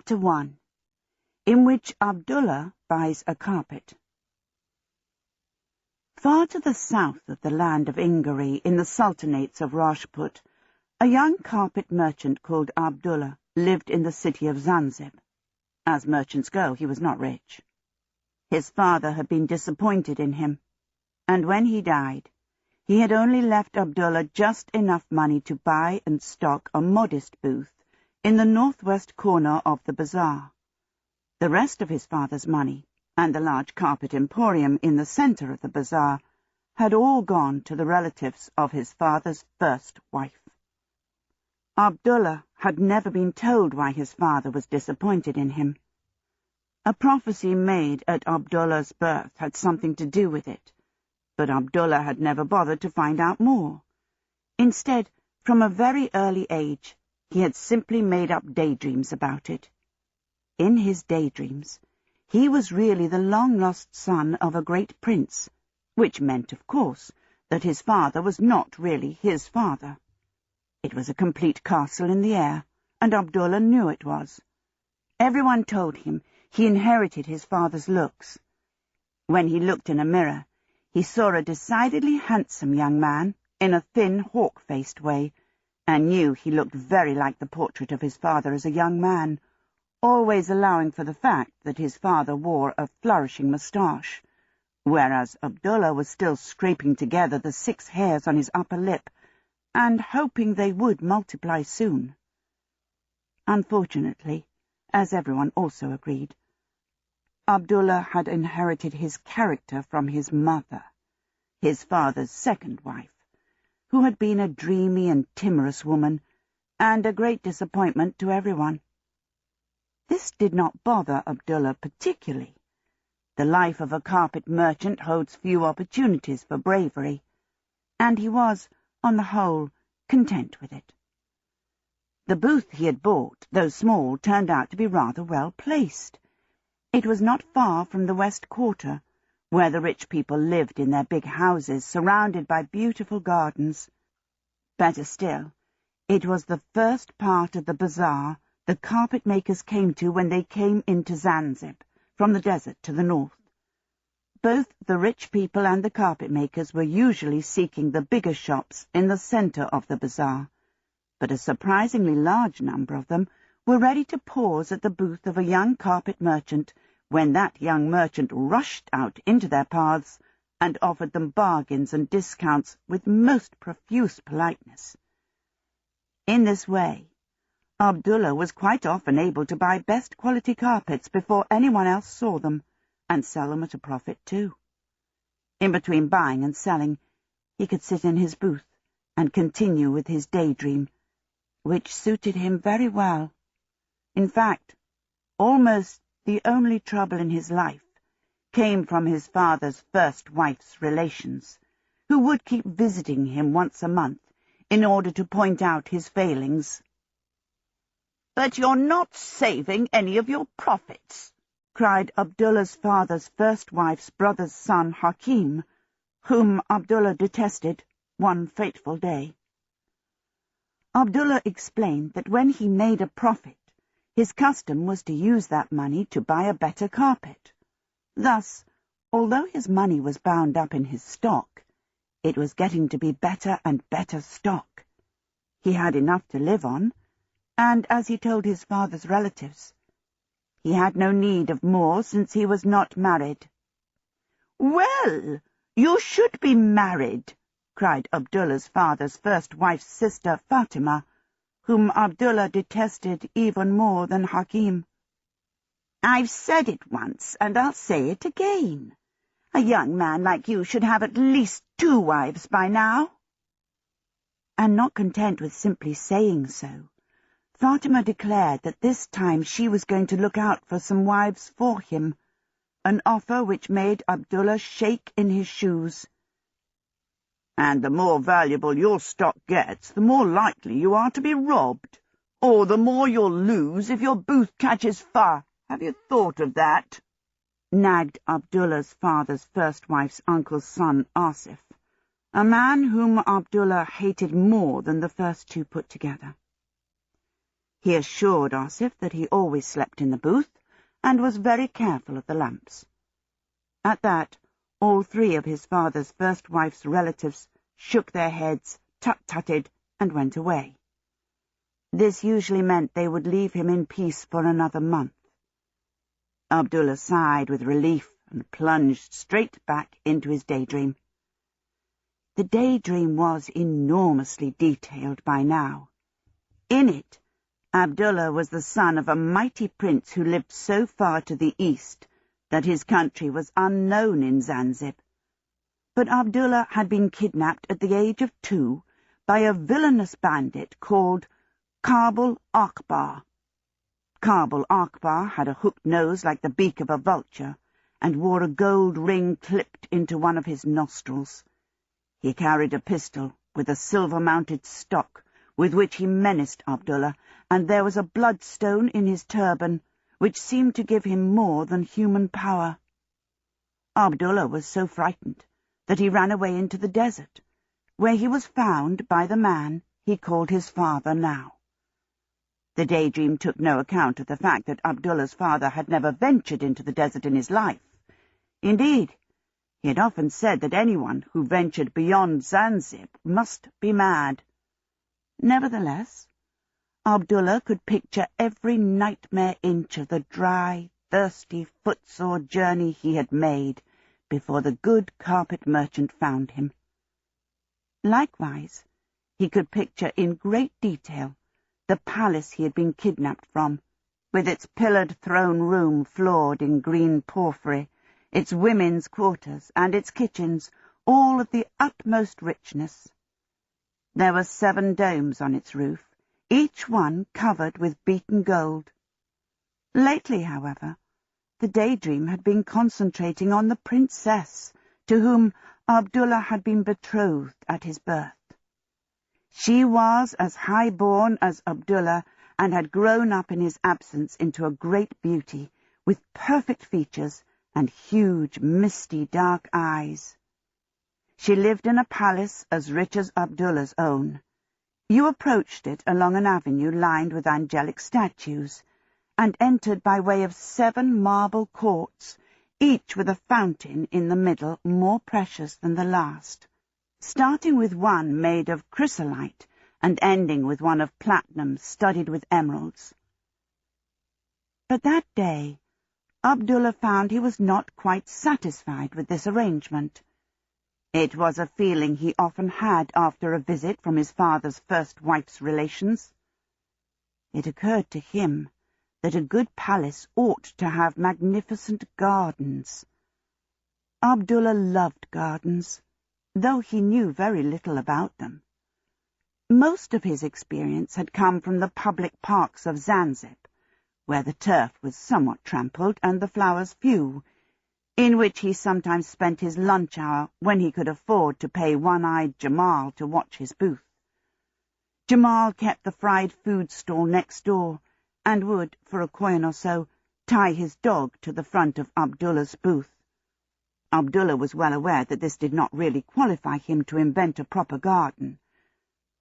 Chapter 1, in which Abdullah buys a carpet. Far to the south of the land of Ingari, in the sultanates of Rajput, a young carpet merchant called Abdullah lived in the city of Zanzib. As merchants go, he was not rich. His father had been disappointed in him, and when he died, he had only left Abdullah just enough money to buy and stock a modest booth in the northwest corner of the bazaar. The rest of his father's money, and the large carpet emporium in the center of the bazaar, had all gone to the relatives of his father's first wife. Abdullah had never been told why his father was disappointed in him. A prophecy made at Abdullah's birth had something to do with it, but Abdullah had never bothered to find out more. Instead, from a very early age, he had simply made up daydreams about it. In his daydreams, he was really the long-lost son of a great prince, which meant, of course, that his father was not really his father. It was a complete castle in the air, and Abdullah knew it was. Everyone told him he inherited his father's looks. When he looked in a mirror, he saw a decidedly handsome young man in a thin, hawk-faced way, and knew he looked very like the portrait of his father as a young man, always allowing for the fact that his father wore a flourishing moustache, whereas Abdullah was still scraping together the 6 hairs on his upper lip and hoping they would multiply soon. Unfortunately, as everyone also agreed, Abdullah had inherited his character from his mother, his father's second wife, who had been a dreamy and timorous woman, and a great disappointment to everyone. This did not bother Abdullah particularly. The life of a carpet merchant holds few opportunities for bravery, and he was, on the whole, content with it. The booth he had bought, though small, turned out to be rather well placed. It was not far from the West Quarter, where the rich people lived in their big houses surrounded by beautiful gardens. Better still, it was the first part of the bazaar the carpet-makers came to when they came into Zanzib, from the desert to the north. Both the rich people and the carpet-makers were usually seeking the bigger shops in the center of the bazaar, but a surprisingly large number of them were ready to pause at the booth of a young carpet merchant when that young merchant rushed out into their paths and offered them bargains and discounts with most profuse politeness. In this way, Abdullah was quite often able to buy best quality carpets before anyone else saw them, and sell them at a profit too. In between buying and selling, he could sit in his booth and continue with his daydream, which suited him very well. In fact, almost the only trouble in his life came from his father's first wife's relations, who would keep visiting him once a month in order to point out his failings. "But you're not saving any of your profits," cried Abdullah's father's first wife's brother's son Hakim, whom Abdullah detested one fateful day. Abdullah explained that when he made a profit, his custom was to use that money to buy a better carpet. Thus, although his money was bound up in his stock, it was getting to be better and better stock. He had enough to live on, and, as he told his father's relatives, he had no need of more since he was not married. "Well, you should be married," cried Abdullah's father's first wife's sister Fatima, whom Abdullah detested even more than Hakim. "I've said it once, and I'll say it again. A young man like you should have at least 2 wives by now." And not content with simply saying so, Fatima declared that this time she was going to look out for some wives for him, an offer which made Abdullah shake in his shoes. "And the more valuable your stock gets, the more likely you are to be robbed, or the more you'll lose if your booth catches fire. Have you thought of that?" nagged Abdullah's father's first wife's uncle's son, Asif, a man whom Abdullah hated more than the first two put together. He assured Asif that he always slept in the booth and was very careful of the lamps. At that, all three of his father's first wife's relatives shook their heads, tut-tutted, and went away. This usually meant they would leave him in peace for another month. Abdullah sighed with relief and plunged straight back into his daydream. The daydream was enormously detailed by now. In it, Abdullah was the son of a mighty prince who lived so far to the east that his country was unknown in Zanzibar. But Abdullah had been kidnapped at the age of 2 by a villainous bandit called Kabul Akbar. Kabul Akbar had a hooked nose like the beak of a vulture and wore a gold ring clipped into one of his nostrils. He carried a pistol with a silver-mounted stock with which he menaced Abdullah, and there was a bloodstone in his turban which seemed to give him more than human power. Abdullah was so frightened that he ran away into the desert, where he was found by the man he called his father now. The daydream took no account of the fact that Abdullah's father had never ventured into the desert in his life. Indeed, he had often said that anyone who ventured beyond Zanzibar must be mad. Nevertheless, Abdullah could picture every nightmare inch of the dry, thirsty, footsore journey he had made before the good carpet merchant found him. Likewise, he could picture in great detail the palace he had been kidnapped from, with its pillared throne room floored in green porphyry, its women's quarters and its kitchens, all of the utmost richness. There were 7 domes on its roof, each one covered with beaten gold. Lately, however, the daydream had been concentrating on the princess, to whom Abdullah had been betrothed at his birth. She was as high-born as Abdullah, and had grown up in his absence into a great beauty, with perfect features and huge, misty, dark eyes. She lived in a palace as rich as Abdullah's own. You approached it along an avenue lined with angelic statues, and entered by way of 7 marble courts, each with a fountain in the middle more precious than the last, starting with one made of chrysolite and ending with one of platinum studded with emeralds. But that day, Abdullah found he was not quite satisfied with this arrangement. It was a feeling he often had after a visit from his father's first wife's relations. It occurred to him that a good palace ought to have magnificent gardens. Abdullah loved gardens, though he knew very little about them. Most of his experience had come from the public parks of Zanzibar, where the turf was somewhat trampled and the flowers few, in which he sometimes spent his lunch hour when he could afford to pay one-eyed Jamal to watch his booth. Jamal kept the fried food stall next door, and would, for a coin or so, tie his dog to the front of Abdullah's booth. Abdullah was well aware that this did not really qualify him to invent a proper garden,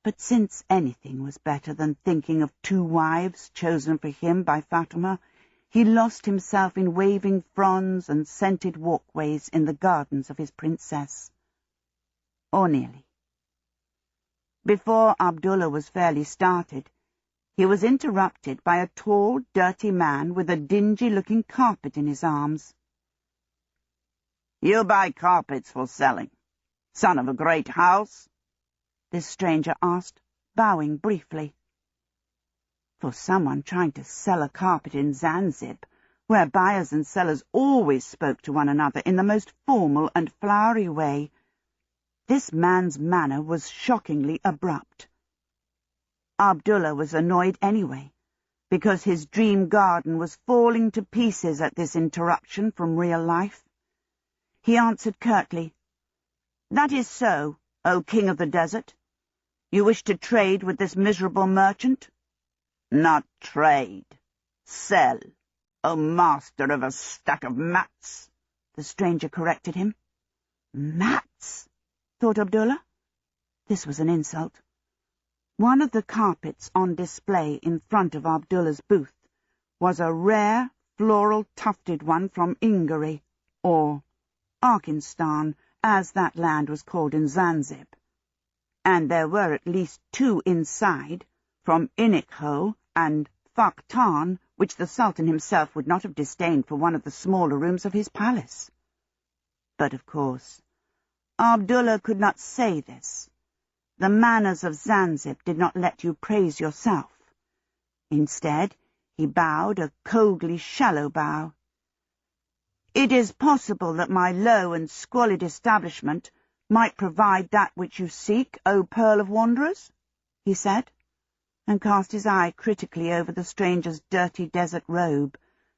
but since anything was better than thinking of 2 wives chosen for him by Fatima, he lost himself in waving fronds and scented walkways in the gardens of his princess. Or nearly. Before Abdullah was fairly started, he was interrupted by a tall, dirty man with a dingy-looking carpet in his arms. "You buy carpets for selling, son of a great house?" this stranger asked, bowing briefly. For someone trying to sell a carpet in Zanzibar, where buyers and sellers always spoke to one another in the most formal and flowery way, this man's manner was shockingly abrupt. Abdullah was annoyed anyway, because his dream garden was falling to pieces at this interruption from real life. He answered curtly, "That is so, O king of the desert. You wish to trade with this miserable merchant?" "Not trade. Sell, O master of a stack of mats," the stranger corrected him. Mats, thought Abdullah. This was an insult. One of the carpets on display in front of Abdullah's booth was a rare, floral tufted one from Ingari, or Arkinstan, as that land was called in Zanzibar. And there were at least 2 inside, from Inikho and Faktan, which the Sultan himself would not have disdained for one of the smaller rooms of his palace. But, of course, Abdullah could not say this. The manners of Zanzibar did not let you praise yourself. Instead, he bowed a coldly shallow bow. "It is possible that my low and squalid establishment might provide that which you seek, O Pearl of Wanderers," he said, and cast his eye critically over the stranger's dirty desert robe,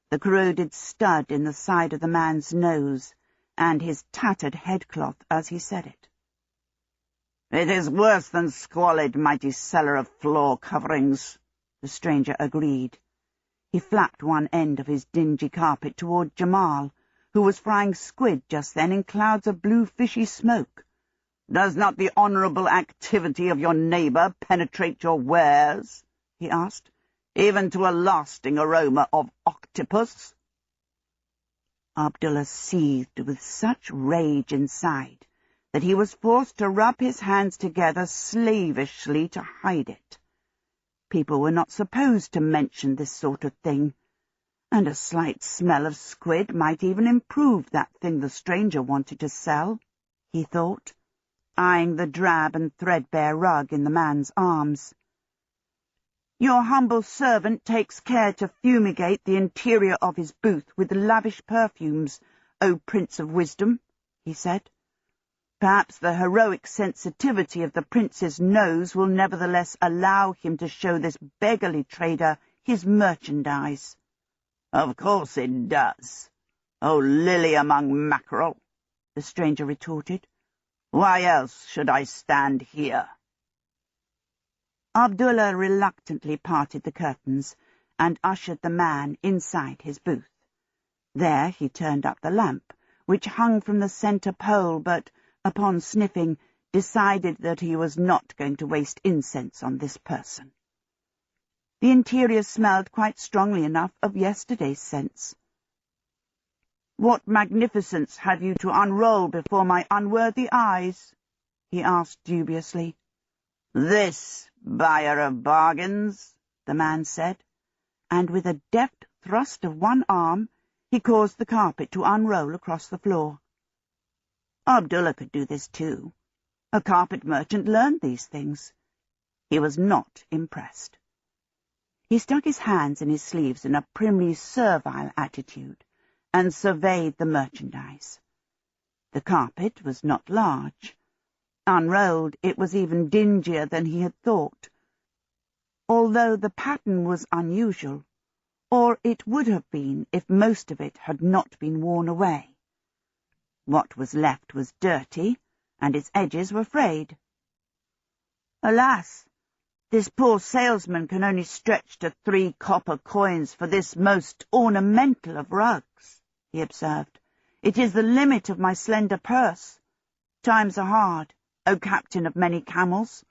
the corroded stud in the side of the man's nose, and his tattered headcloth as he said it. "It is worse than squalid, mighty seller of floor coverings," the stranger agreed. He flapped one end of his dingy carpet toward Jamal, who was frying squid just then in clouds of blue fishy smoke. "Does not the honourable activity of your neighbour penetrate your wares?" he asked, "even to a lasting aroma of octopus?" Abdullah seethed with such rage inside that he was forced to rub his hands together slavishly to hide it. People were not supposed to mention this sort of thing, and a slight smell of squid might even improve that thing the stranger wanted to sell, he thought, eyeing the drab and threadbare rug in the man's arms. "Your humble servant takes care to fumigate the interior of his booth with lavish perfumes, O Prince of Wisdom," he said. "Perhaps the heroic sensitivity of the prince's nose will nevertheless allow him to show this beggarly trader his merchandise." "Of course it does, O lily among mackerel," the stranger retorted. "Why else should I stand here?" Abdullah reluctantly parted the curtains and ushered the man inside his booth. There he turned up the lamp, which hung from the centre pole, but, upon sniffing, decided that he was not going to waste incense on this person. The interior smelled quite strongly enough of yesterday's scents. "What magnificence have you to unroll before my unworthy eyes?" he asked dubiously. "This, buyer of bargains," the man said, and with a deft thrust of one arm he caused the carpet to unroll across the floor. Abdullah could do this too. A carpet merchant learned these things. He was not impressed. He stuck his hands in his sleeves in a primly servile attitude and surveyed the merchandise. The carpet was not large. Unrolled, it was even dingier than he had thought, although the pattern was unusual, or it would have been if most of it had not been worn away. What was left was dirty, and its edges were frayed. "Alas, this poor salesman can only stretch to 3 copper coins for this most ornamental of rugs," he observed. "It is the limit of my slender purse. Times are hard, O captain of many camels.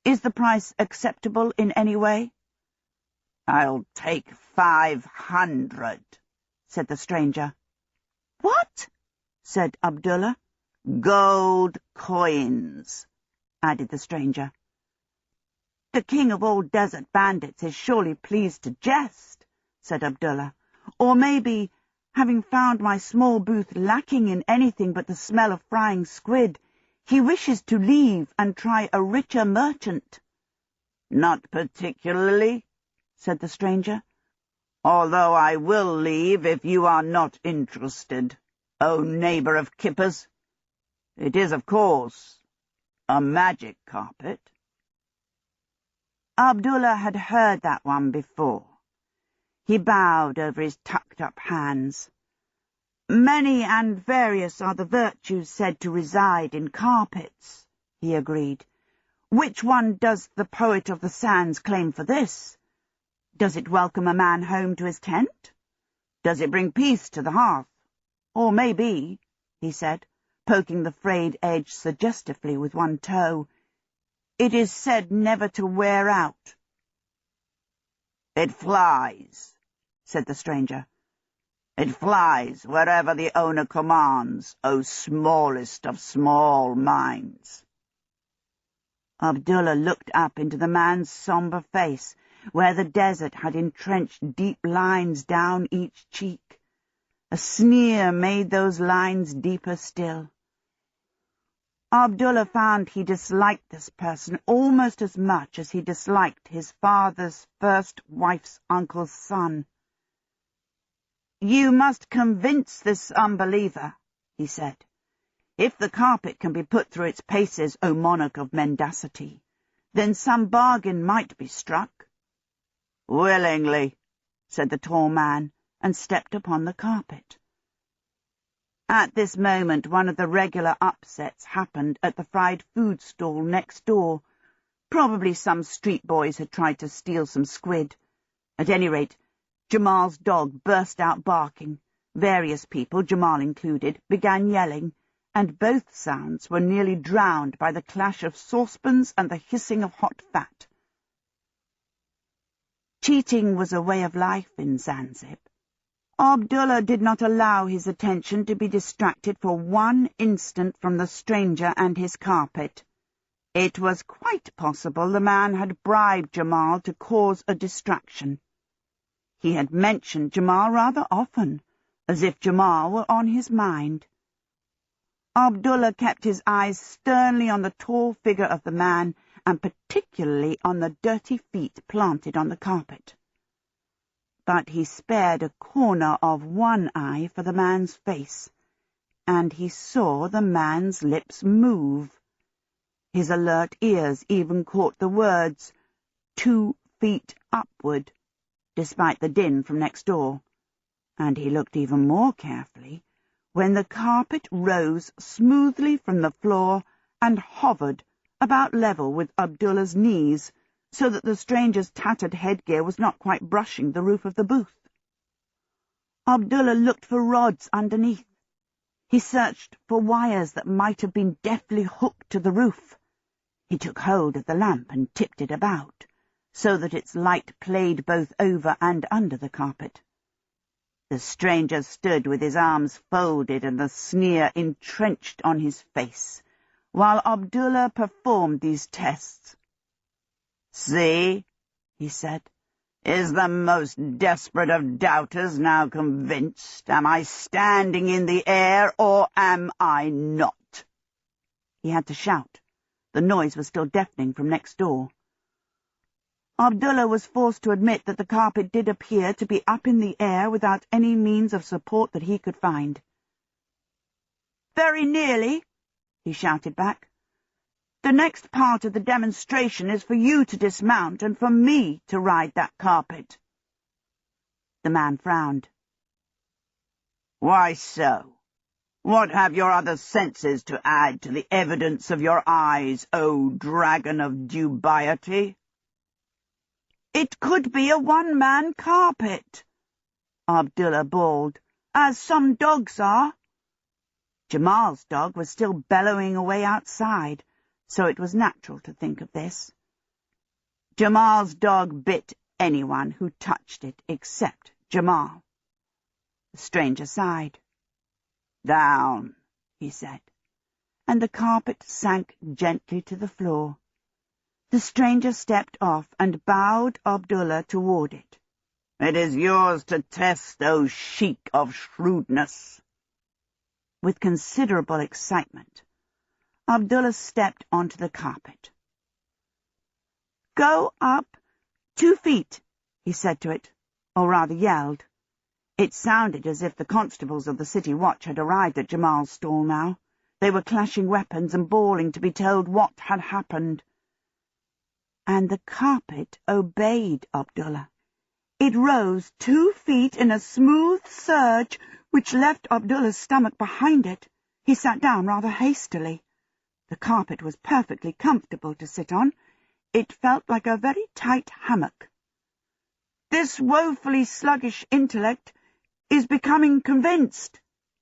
Is the price acceptable in any way?" "I'll take 500, said the stranger. "What?" said Abdullah. "Gold coins," added the stranger. "The king of all desert bandits is surely pleased to jest," said Abdullah. "Or maybe, having found my small booth lacking in anything but the smell of frying squid, he wishes to leave and try a richer merchant." "Not particularly," said the stranger, "although I will leave if you are not interested, O neighbour of kippers. It is, of course, a magic carpet." Abdullah had heard that one before. He bowed over his tucked-up hands. "Many and various are the virtues said to reside in carpets," he agreed. "Which one does the poet of the sands claim for this? Does it welcome a man home to his tent? Does it bring peace to the hearth? Or maybe," he said, poking the frayed edge suggestively with one toe, It is said never to wear out." "It flies," said the stranger. "It flies wherever the owner commands, O smallest of small minds." Abdullah looked up into the man's sombre face, where the desert had entrenched deep lines down each cheek. A sneer made those lines deeper still. Abdullah found he disliked this person almost as much as he disliked his father's first wife's uncle's son. "You must convince this unbeliever," he said. "If the carpet can be put through its paces, O monarch of mendacity, then some bargain might be struck." "Willingly," said the tall man, and stepped upon the carpet. At this moment one of the regular upsets happened at the fried food stall next door. Probably some street boys had tried to steal some squid. At any rate, Jamal's dog burst out barking. Various people, Jamal included, began yelling, and both sounds were nearly drowned by the clash of saucepans and the hissing of hot fat. Cheating was a way of life in Zanzibar. Abdullah did not allow his attention to be distracted for one instant from the stranger and his carpet. It was quite possible the man had bribed Jamal to cause a distraction. He had mentioned Jamal rather often, as if Jamal were on his mind. Abdullah kept his eyes sternly on the tall figure of the man, and particularly on the dirty feet planted on the carpet. But he spared a corner of one eye for the man's face, and he saw the man's lips move. His alert ears even caught the words, 2 feet upward, despite the din from next door, and he looked even more carefully when the carpet rose smoothly from the floor and hovered about level with Abdullah's knees, so that the stranger's tattered headgear was not quite brushing the roof of the booth. Abdullah looked for rods underneath. He searched for wires that might have been deftly hooked to the roof. He took hold of the lamp and tipped it about, so that its light played both over and under the carpet. The stranger stood with his arms folded and the sneer entrenched on his face, while Abdullah performed these tests. "See," he said, "is the most desperate of doubters now convinced? Am I standing in the air, or am I not?" He had to shout. The noise was still deafening from next door. Abdullah was forced to admit that the carpet did appear to be up in the air without any means of support that he could find. "Very nearly," he shouted back. "The next part of the demonstration is for you to dismount and for me to ride that carpet." The man frowned. "Why so? What have your other senses to add to the evidence of your eyes, O dragon of dubiety?" "It could be a one-man carpet," Abdullah bawled, "as some dogs are." Jamal's dog was still bellowing away outside, so it was natural to think of this. Jamal's dog bit anyone who touched it except Jamal. The stranger sighed. "Down," he said, and the carpet sank gently to the floor. The stranger stepped off and bowed Abdullah toward it. "It is yours to test, O sheik of shrewdness." With considerable excitement, Abdullah stepped onto the carpet. "Go up 2 feet," he said to it, or rather yelled. It sounded as if the constables of the city watch had arrived at Jamal's stall now. They were clashing weapons and bawling to be told what had happened. And the carpet obeyed Abdullah. It rose 2 feet in a smooth surge, which left Abdullah's stomach behind it. He sat down rather hastily. The carpet was perfectly comfortable to sit on. It felt like a very tight hammock. "This woefully sluggish intellect is becoming convinced,"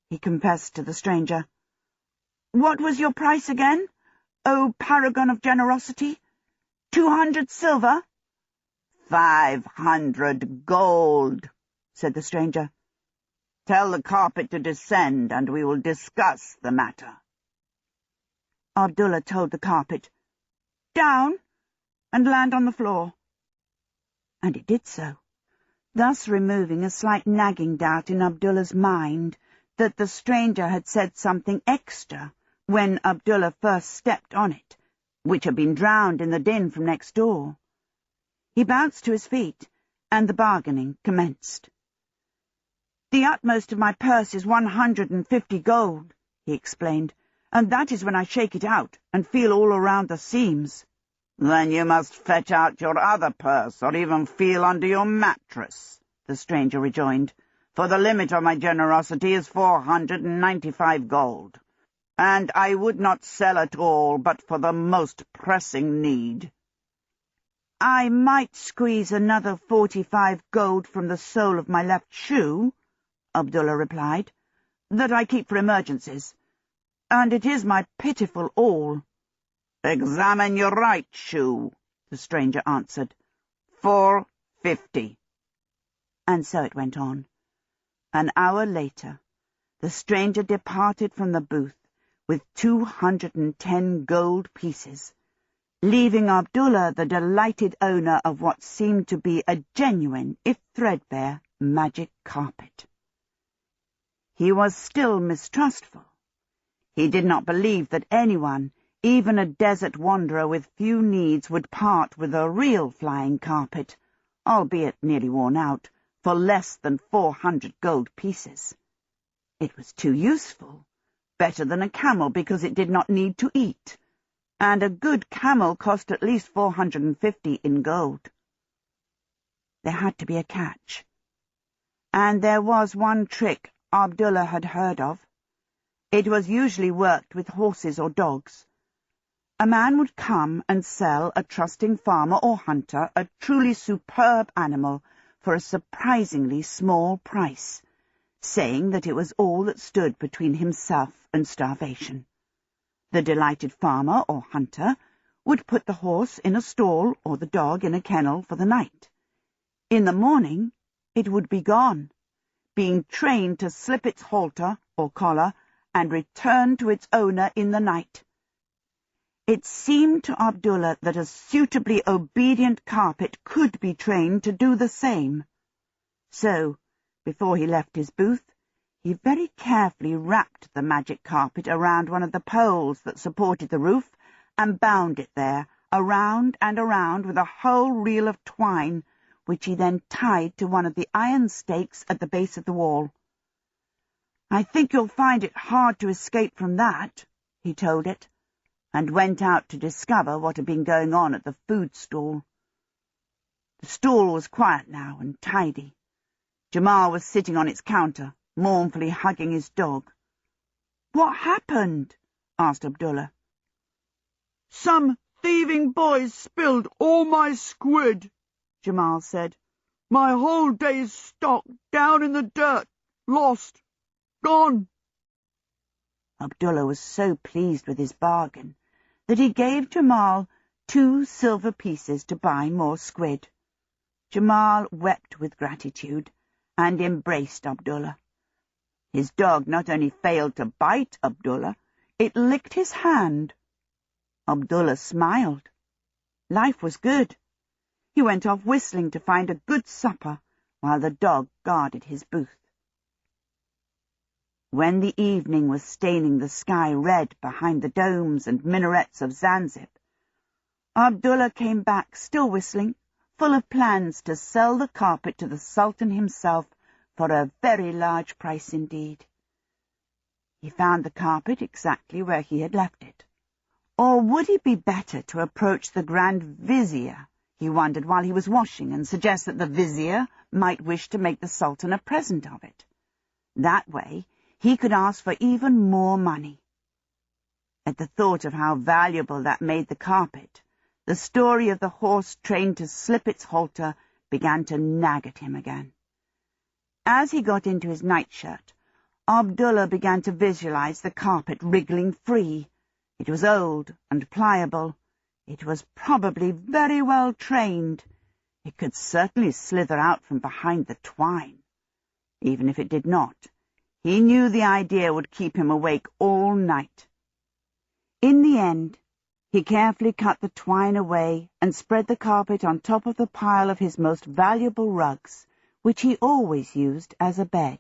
he confessed to the stranger. "What was your price again, O paragon of generosity? 200 silver?" 500 gold, said the stranger. Tell the carpet to descend, and we will discuss the matter. Abdullah told the carpet, "Down, and land on the floor." And it did so, thus removing a slight nagging doubt in Abdullah's mind that the stranger had said something extra when Abdullah first stepped on it, which had been drowned in the din from next door. He bounced to his feet, and the bargaining commenced. "The utmost of my purse is 150 gold, he explained, "and that is when I shake it out and feel all around the seams." "Then you must fetch out your other purse, or even feel under your mattress," the stranger rejoined, "for the limit of my generosity is 495 gold, and I would not sell at all but for the most pressing need." "I might squeeze another 45 gold from the sole of my left shoe," Abdullah replied, "that I keep for emergencies, and it is my pitiful all." "Examine your right shoe," the stranger answered. 450. And so it went on. An hour later, the stranger departed from the booth with 210 gold pieces, leaving Abdullah the delighted owner of what seemed to be a genuine, if threadbare, magic carpet. He was still mistrustful. He did not believe that anyone, even a desert wanderer with few needs, would part with a real flying carpet, albeit nearly worn out, for less than 400 gold pieces. It was too useful, better than a camel because it did not need to eat, and a good camel cost at least 450 in gold. There had to be a catch. And there was one trick Abdullah had heard of. It was usually worked with horses or dogs. A man would come and sell a trusting farmer or hunter a truly superb animal for a surprisingly small price, saying that it was all that stood between himself and starvation. The delighted farmer or hunter would put the horse in a stall or the dog in a kennel for the night. In the morning it would be gone, being trained to slip its halter or collar and return to its owner in the night. It seemed to Abdullah that a suitably obedient carpet could be trained to do the same. So, before he left his booth, he very carefully wrapped the magic carpet around one of the poles that supported the roof and bound it there, around and around, with a whole reel of twine, which he then tied to one of the iron stakes at the base of the wall. "I think you'll find it hard to escape from that," he told it, and went out to discover what had been going on at the food stall. The stall was quiet now and tidy. Jamal was sitting on its counter, mournfully hugging his dog. "What happened?" asked Abdullah. "Some thieving boys spilled all my squid," Jamal said. "My whole day's stock down in the dirt, lost, gone." Abdullah was so pleased with his bargain that he gave Jamal 2 silver pieces to buy more squid. Jamal wept with gratitude and embraced Abdullah. His dog not only failed to bite Abdullah, it licked his hand. Abdullah smiled. Life was good. He went off whistling to find a good supper while the dog guarded his booth. When the evening was staining the sky red behind the domes and minarets of Zanzibar, Abdullah came back, still whistling, full of plans to sell the carpet to the Sultan himself for a very large price indeed. He found the carpet exactly where he had left it. Or would it be better to approach the Grand Vizier, he wondered while he was washing, and suggest that the Vizier might wish to make the Sultan a present of it? That way he could ask for even more money. At the thought of how valuable that made the carpet, the story of the horse trained to slip its halter began to nag at him again. As he got into his nightshirt, Abdullah began to visualize the carpet wriggling free. It was old and pliable. It was probably very well trained. It could certainly slither out from behind the twine. Even if it did not, he knew the idea would keep him awake all night. In the end, he carefully cut the twine away and spread the carpet on top of the pile of his most valuable rugs, which he always used as a bed.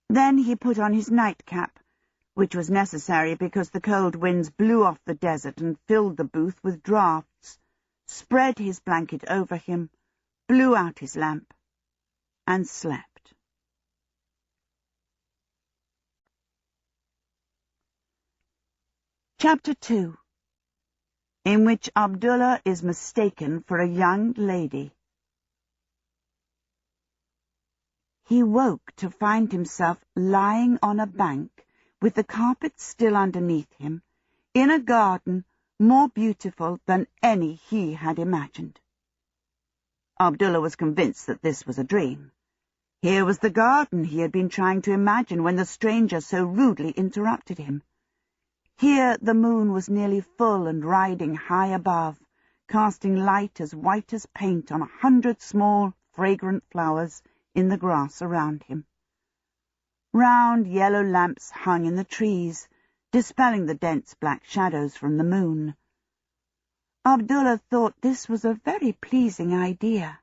Then he put on his nightcap, which was necessary because the cold winds blew off the desert and filled the booth with draughts, spread his blanket over him, blew out his lamp, and slept. Chapter 2, in which Abdullah is mistaken for a young lady. He woke to find himself lying on a bank, with the carpet still underneath him, in a garden more beautiful than any he had imagined. Abdullah was convinced that this was a dream. Here was the garden he had been trying to imagine when the stranger so rudely interrupted him. Here the moon was nearly full and riding high above, casting light as white as paint on 100 small, fragrant flowers in the grass around him. Round yellow lamps hung in the trees, dispelling the dense black shadows from the moon. Abdullah thought this was a very pleasing idea.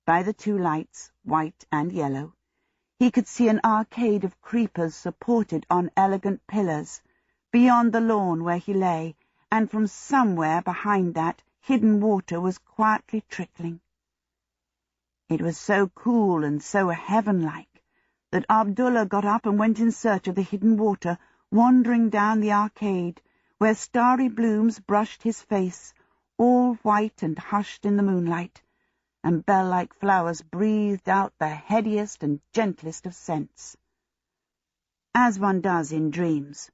By the two lights, white and yellow, he could see an arcade of creepers supported on elegant pillars, beyond the lawn where he lay, and from somewhere behind that, hidden water was quietly trickling. It was so cool and so heaven-like that Abdullah got up and went in search of the hidden water, wandering down the arcade, where starry blooms brushed his face, all white and hushed in the moonlight, and bell-like flowers breathed out the headiest and gentlest of scents. As one does in dreams,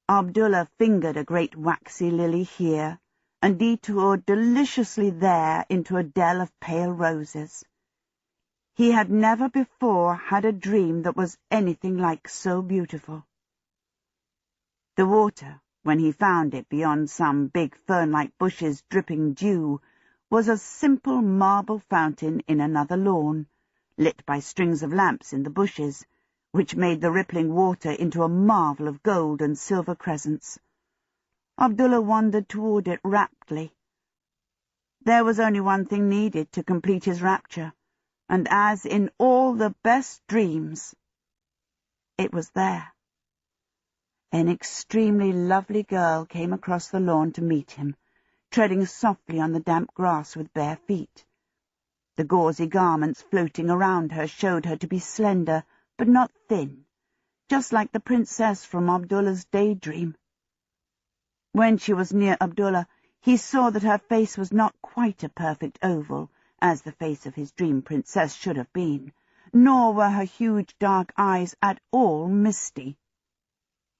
Abdullah fingered a great waxy lily here, and detoured deliciously there into a dell of pale roses. He had never before had a dream that was anything like so beautiful. The water, when he found it beyond some big fern-like bushes dripping dew, was a simple marble fountain in another lawn, lit by strings of lamps in the bushes, which made the rippling water into a marvel of gold and silver crescents. Abdullah wandered toward it raptly. There was only one thing needed to complete his rapture, and as in all the best dreams, it was there. An extremely lovely girl came across the lawn to meet him, treading softly on the damp grass with bare feet. The gauzy garments floating around her showed her to be slender, but not thin, just like the princess from Abdullah's daydream. When she was near Abdullah, he saw that her face was not quite a perfect oval, as the face of his dream princess should have been, nor were her huge dark eyes at all misty.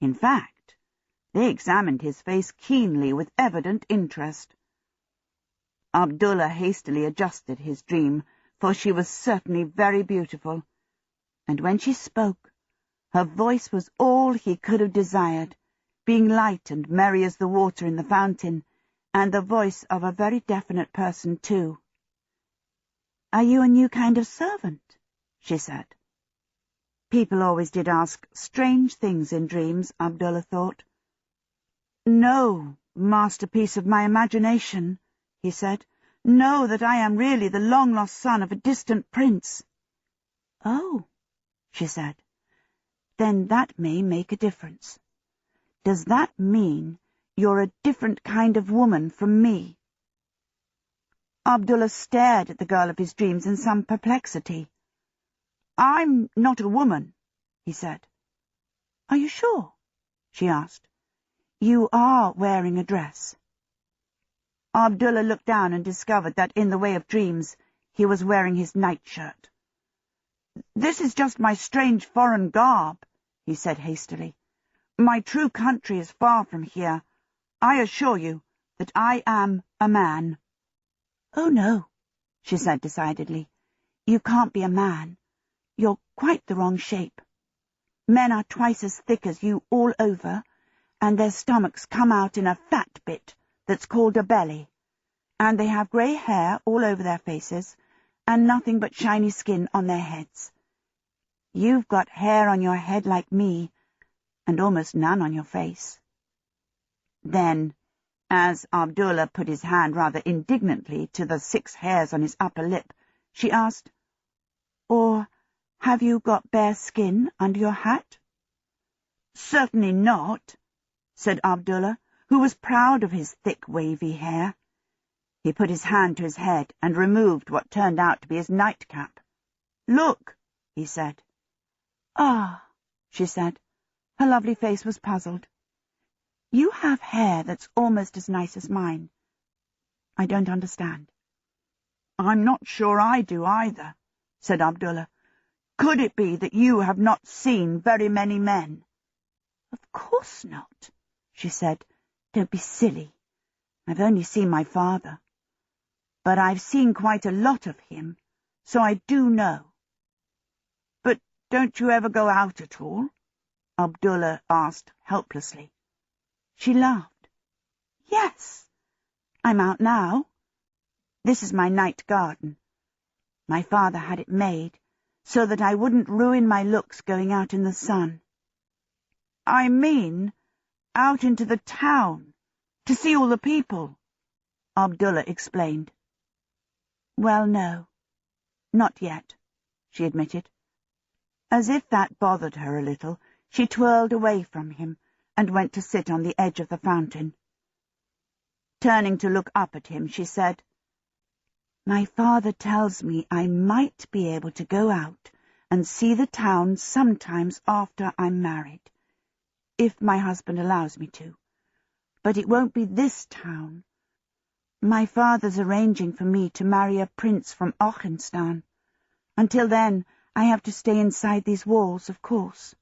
In fact, they examined his face keenly with evident interest. Abdullah hastily adjusted his dream, for she was certainly very beautiful, and when she spoke, her voice was all he could have desired, being light and merry as the water in the fountain, and the voice of a very definite person, too. "Are you a new kind of servant?" she said. People always did ask strange things in dreams, Abdullah thought. "No, masterpiece of my imagination," he said. "Know that I am really the long-lost son of a distant prince." "Oh," she said, "then that may make a difference. Does that mean you're a different kind of woman from me?" Abdullah stared at the girl of his dreams in some perplexity. "I'm not a woman," he said. "Are you sure?" she asked. "You are wearing a dress." Abdullah looked down and discovered that in the way of dreams he was wearing his nightshirt. "This is just my strange foreign garb," he said hastily. "My true country is far from here. I assure you that I am a man." "Oh, no," she said decidedly. "You can't be a man. You're quite the wrong shape. Men are twice as thick as you all over, and their stomachs come out in a fat bit, that's called a belly, and they have grey hair all over their faces, and nothing but shiny skin on their heads. You've got hair on your head like me, and almost none on your face." Then, as Abdullah put his hand rather indignantly to the 6 hairs on his upper lip, she asked, "Or have you got bare skin under your hat?" "Certainly not," said Abdullah, who was proud of his thick, wavy hair. He put his hand to his head and removed what turned out to be his nightcap. "Look," he said. "Ah," she said. Her lovely face was puzzled. "You have hair that's almost as nice as mine. I don't understand." "I'm not sure I do either," said Abdullah. "Could it be that you have not seen very many men?" "Of course not," she said. "Don't be silly. I've only seen my father. But I've seen quite a lot of him, so I do know." "But don't you ever go out at all?" Abdullah asked helplessly. She laughed. "Yes, I'm out now. This is my night garden. My father had it made so that I wouldn't ruin my looks going out in the sun." "I mean, out into the town, to see all the people," Abdullah explained. "Well, no, not yet," she admitted. As if that bothered her a little, she twirled away from him and went to sit on the edge of the fountain. Turning to look up at him, she said, "My father tells me I might be able to go out and see the town sometimes after I'm married, if my husband allows me to. But it won't be this town. My father's arranging for me to marry a prince from Auchenstein. Until then, I have to stay inside these walls, of course."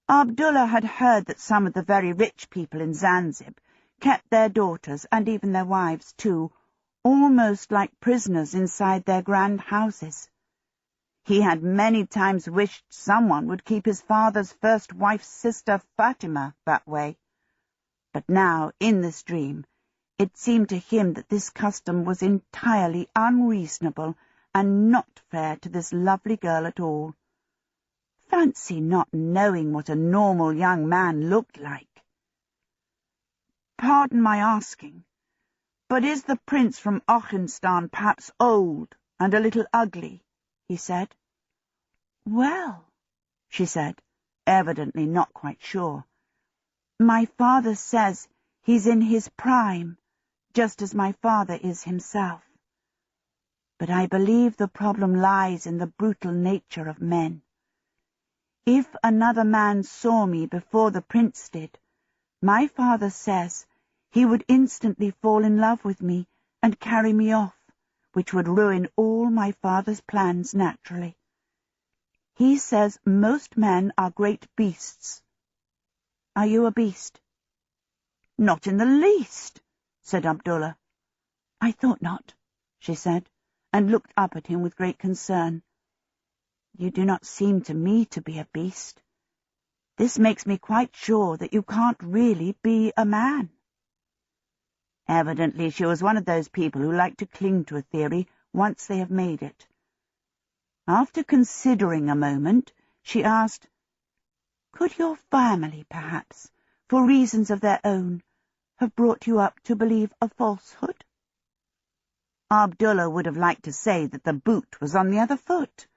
Abdullah had heard that some of the very rich people in Zanzibar kept their daughters, and even their wives too, almost like prisoners inside their grand houses. He had many times wished someone would keep his father's first wife's sister Fatima that way. But now, in this dream, it seemed to him that this custom was entirely unreasonable and not fair to this lovely girl at all. Fancy not knowing what a normal young man looked like. "Pardon my asking, but is the prince from Auchenstein perhaps old and a little ugly?" he said. "Well," she said, evidently not quite sure, "my father says he's in his prime, just as my father is himself. But I believe the problem lies in the brutal nature of men. If another man saw me before the prince did, my father says he would instantly fall in love with me and carry me off, which would ruin all my father's plans naturally. He says most men are great beasts. Are you a beast?" "Not in the least," said Abdullah. "I thought not," she said, and looked up at him with great concern. "You do not seem to me to be a beast. This makes me quite sure that you can't really be a man." Evidently she was one of those people who like to cling to a theory once they have made it. After considering a moment, she asked, "Could your family, perhaps, for reasons of their own, have brought you up to believe a falsehood?" Abdullah would have liked to say that the boot was on the other foot,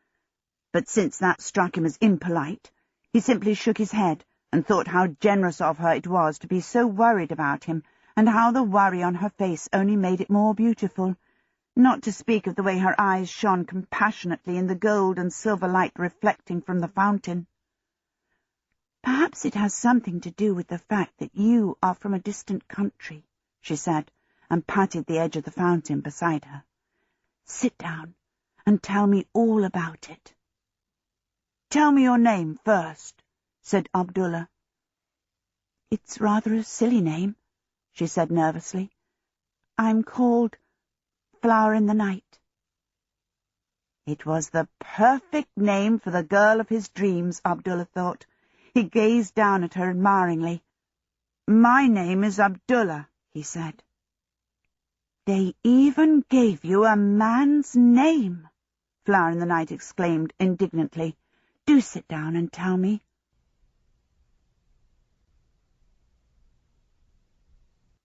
but since that struck him as impolite, he simply shook his head and thought how generous of her it was to be so worried about him, and how the worry on her face only made it more beautiful, not to speak of the way her eyes shone compassionately in the gold and silver light reflecting from the fountain. "Perhaps it has something to do with the fact that you are from a distant country," she said, and patted the edge of the fountain beside her. "Sit down and tell me all about it." "Tell me your name first," said Abdullah. "It's rather a silly name," she said nervously. "I'm called Flower in the Night." It was the perfect name for the girl of his dreams, Abdullah thought. He gazed down at her admiringly. "My name is Abdullah," he said. "They even gave you a man's name," Flower in the Night exclaimed indignantly. "Do sit down and tell me."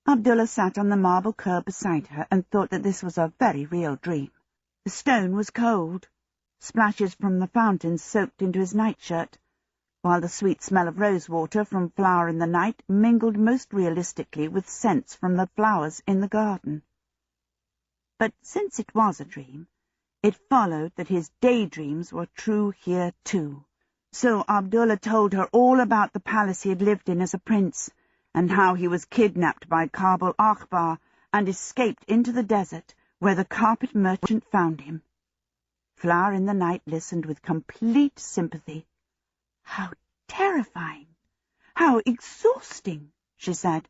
Abdullah sat on the marble curb beside her and thought that this was a very real dream. The stone was cold. Splashes from the fountain soaked into his nightshirt, while the sweet smell of rose-water from Flower in the Night mingled most realistically with scents from the flowers in the garden. But since it was a dream, it followed that his daydreams were true here too. So Abdullah told her all about the palace he had lived in as a prince, and how he was kidnapped by Kabul Akhbar and escaped into the desert, where the carpet merchant found him. Flower in the Night listened with complete sympathy. "How terrifying! How exhausting!" she said.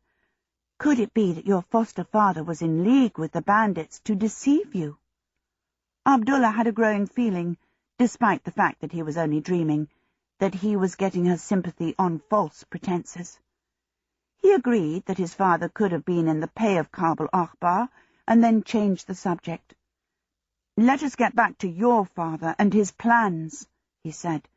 "Could it be that your foster father was in league with the bandits to deceive you?" Abdullah had a growing feeling, despite the fact that he was only dreaming, that he was getting her sympathy on false pretenses. He agreed that his father could have been in the pay of Kabul Akhbar, and then changed the subject. "Let us get back to your father and his plans," he said.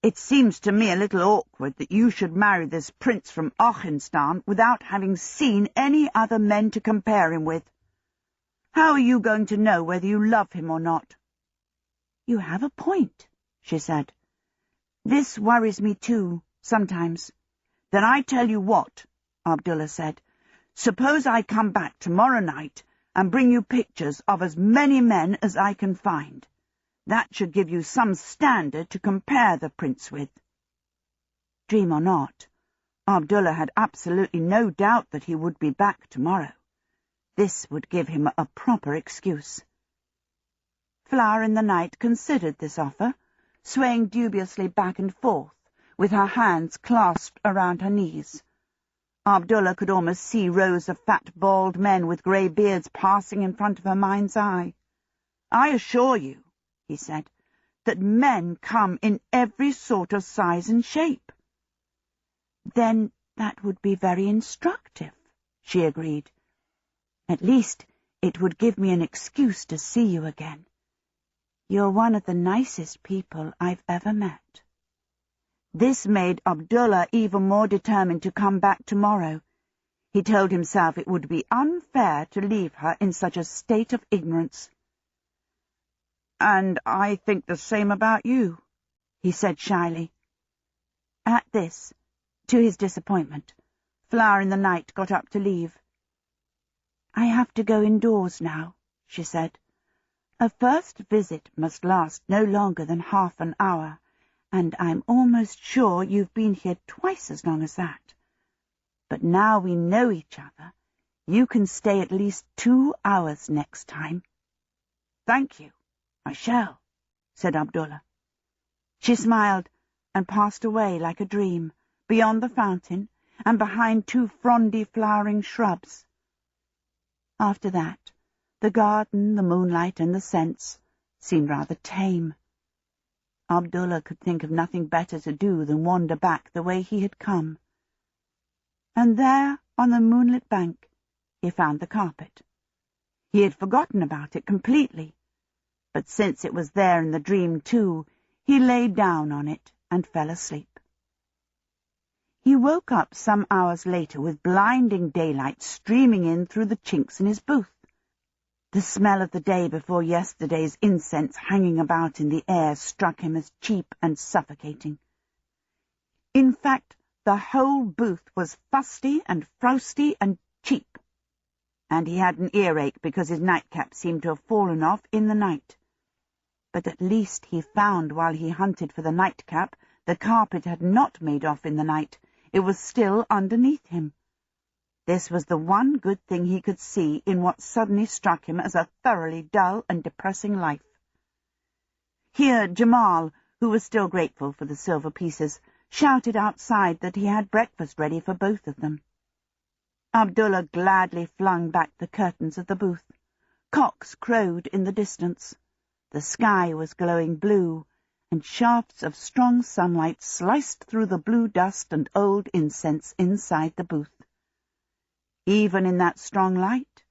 "It seems to me a little awkward that you should marry this prince from Afghanistan without having seen any other men to compare him with. How are you going to know whether you love him or not?" "You have a point," she said. "This worries me too, sometimes." "Then I tell you what," Abdullah said. "Suppose I come back tomorrow night and bring you pictures of as many men as I can find. That should give you some standard to compare the prince with." Dream or not, Abdullah had absolutely no doubt that he would be back tomorrow. This would give him a proper excuse. Flower in the Night considered this offer, swaying dubiously back and forth, with her hands clasped around her knees. Abdullah could almost see rows of fat, bald men with grey beards passing in front of her mind's eye. "I assure you," he said, "that men come in every sort of size and shape." "Then that would be very instructive," she agreed. "At least it would give me an excuse to see you again. You're one of the nicest people I've ever met." This made Abdullah even more determined to come back tomorrow. He told himself it would be unfair to leave her in such a state of ignorance. "And I think the same about you," he said shyly. At this, to his disappointment, Flower in the Night got up to leave. "I have to go indoors now," she said. "A first visit must last no longer than half an hour, and I'm almost sure you've been here twice as long as that. But now we know each other, you can stay at least 2 hours next time." "Thank you, I shall," said Abdullah. She smiled and passed away like a dream, beyond the fountain and behind 2 frondy flowering shrubs. After that, the garden, the moonlight, and the scents seemed rather tame. Abdullah could think of nothing better to do than wander back the way he had come. And there, on the moonlit bank, he found the carpet. He had forgotten about it completely, but since it was there in the dream too, he lay down on it and fell asleep. He woke up some hours later with blinding daylight streaming in through the chinks in his booth. The smell of the day before yesterday's incense hanging about in the air struck him as cheap and suffocating. In fact, the whole booth was fusty and frosty and cheap, and he had an earache because his nightcap seemed to have fallen off in the night. But at least he found, while he hunted for the nightcap, the carpet had not made off in the night. It was still underneath him. This was the one good thing he could see in what suddenly struck him as a thoroughly dull and depressing life. Here Jamal, who was still grateful for the silver pieces, shouted outside that he had breakfast ready for both of them. Abdullah gladly flung back the curtains of the booth. Cocks crowed in the distance. The sky was glowing blue, and shafts of strong sunlight sliced through the blue dust and old incense inside the booth. Even in that strong light,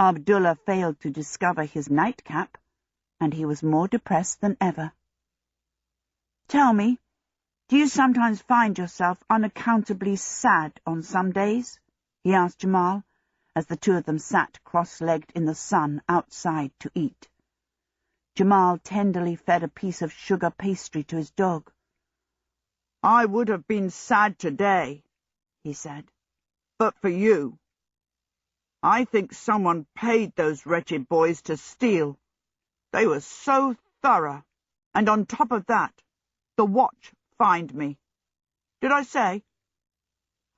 Abdullah failed to discover his nightcap, and he was more depressed than ever. "Tell me, do you sometimes find yourself unaccountably sad on some days?" he asked Jamal, as the two of them sat cross-legged in the sun outside to eat. Jamal tenderly fed a piece of sugar pastry to his dog. "I would have been sad today," he said, "but for you. I think someone paid those wretched boys to steal. They were so thorough, and on top of that, the watch fined me. Did I say?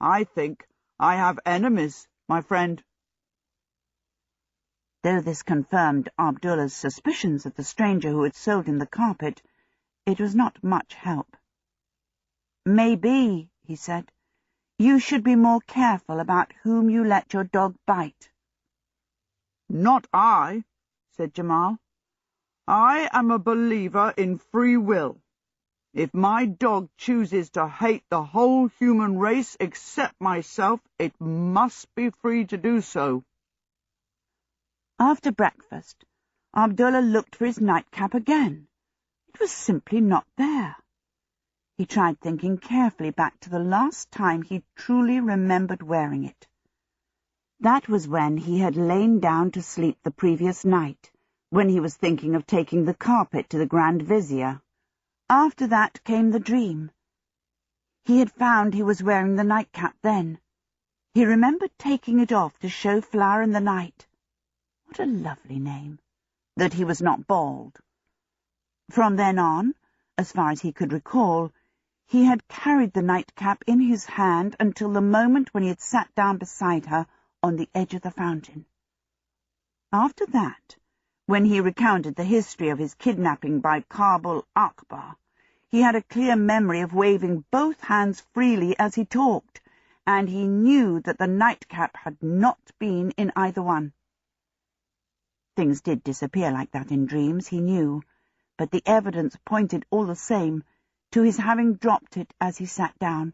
I think I have enemies, my friend." Though this confirmed Abdullah's suspicions of the stranger who had sold him the carpet, it was not much help. "Maybe," he said, "you should be more careful about whom you let your dog bite." "Not I," said Jamal. "I am a believer in free will. If my dog chooses to hate the whole human race except myself, it must be free to do so." After breakfast, Abdullah looked for his nightcap again. It was simply not there. He tried thinking carefully back to the last time he truly remembered wearing it. That was when he had lain down to sleep the previous night, when he was thinking of taking the carpet to the Grand Vizier. After that came the dream. He had found he was wearing the nightcap then. He remembered taking it off to show Flower in the Night. What a lovely name! That he was not bald. From then on, as far as he could recall, he had carried the nightcap in his hand until the moment when he had sat down beside her on the edge of the fountain. After that, when he recounted the history of his kidnapping by Kabul Akbar, he had a clear memory of waving both hands freely as he talked, and he knew that the nightcap had not been in either one. Things did disappear like that in dreams, he knew, but the evidence pointed all the same to his having dropped it as he sat down.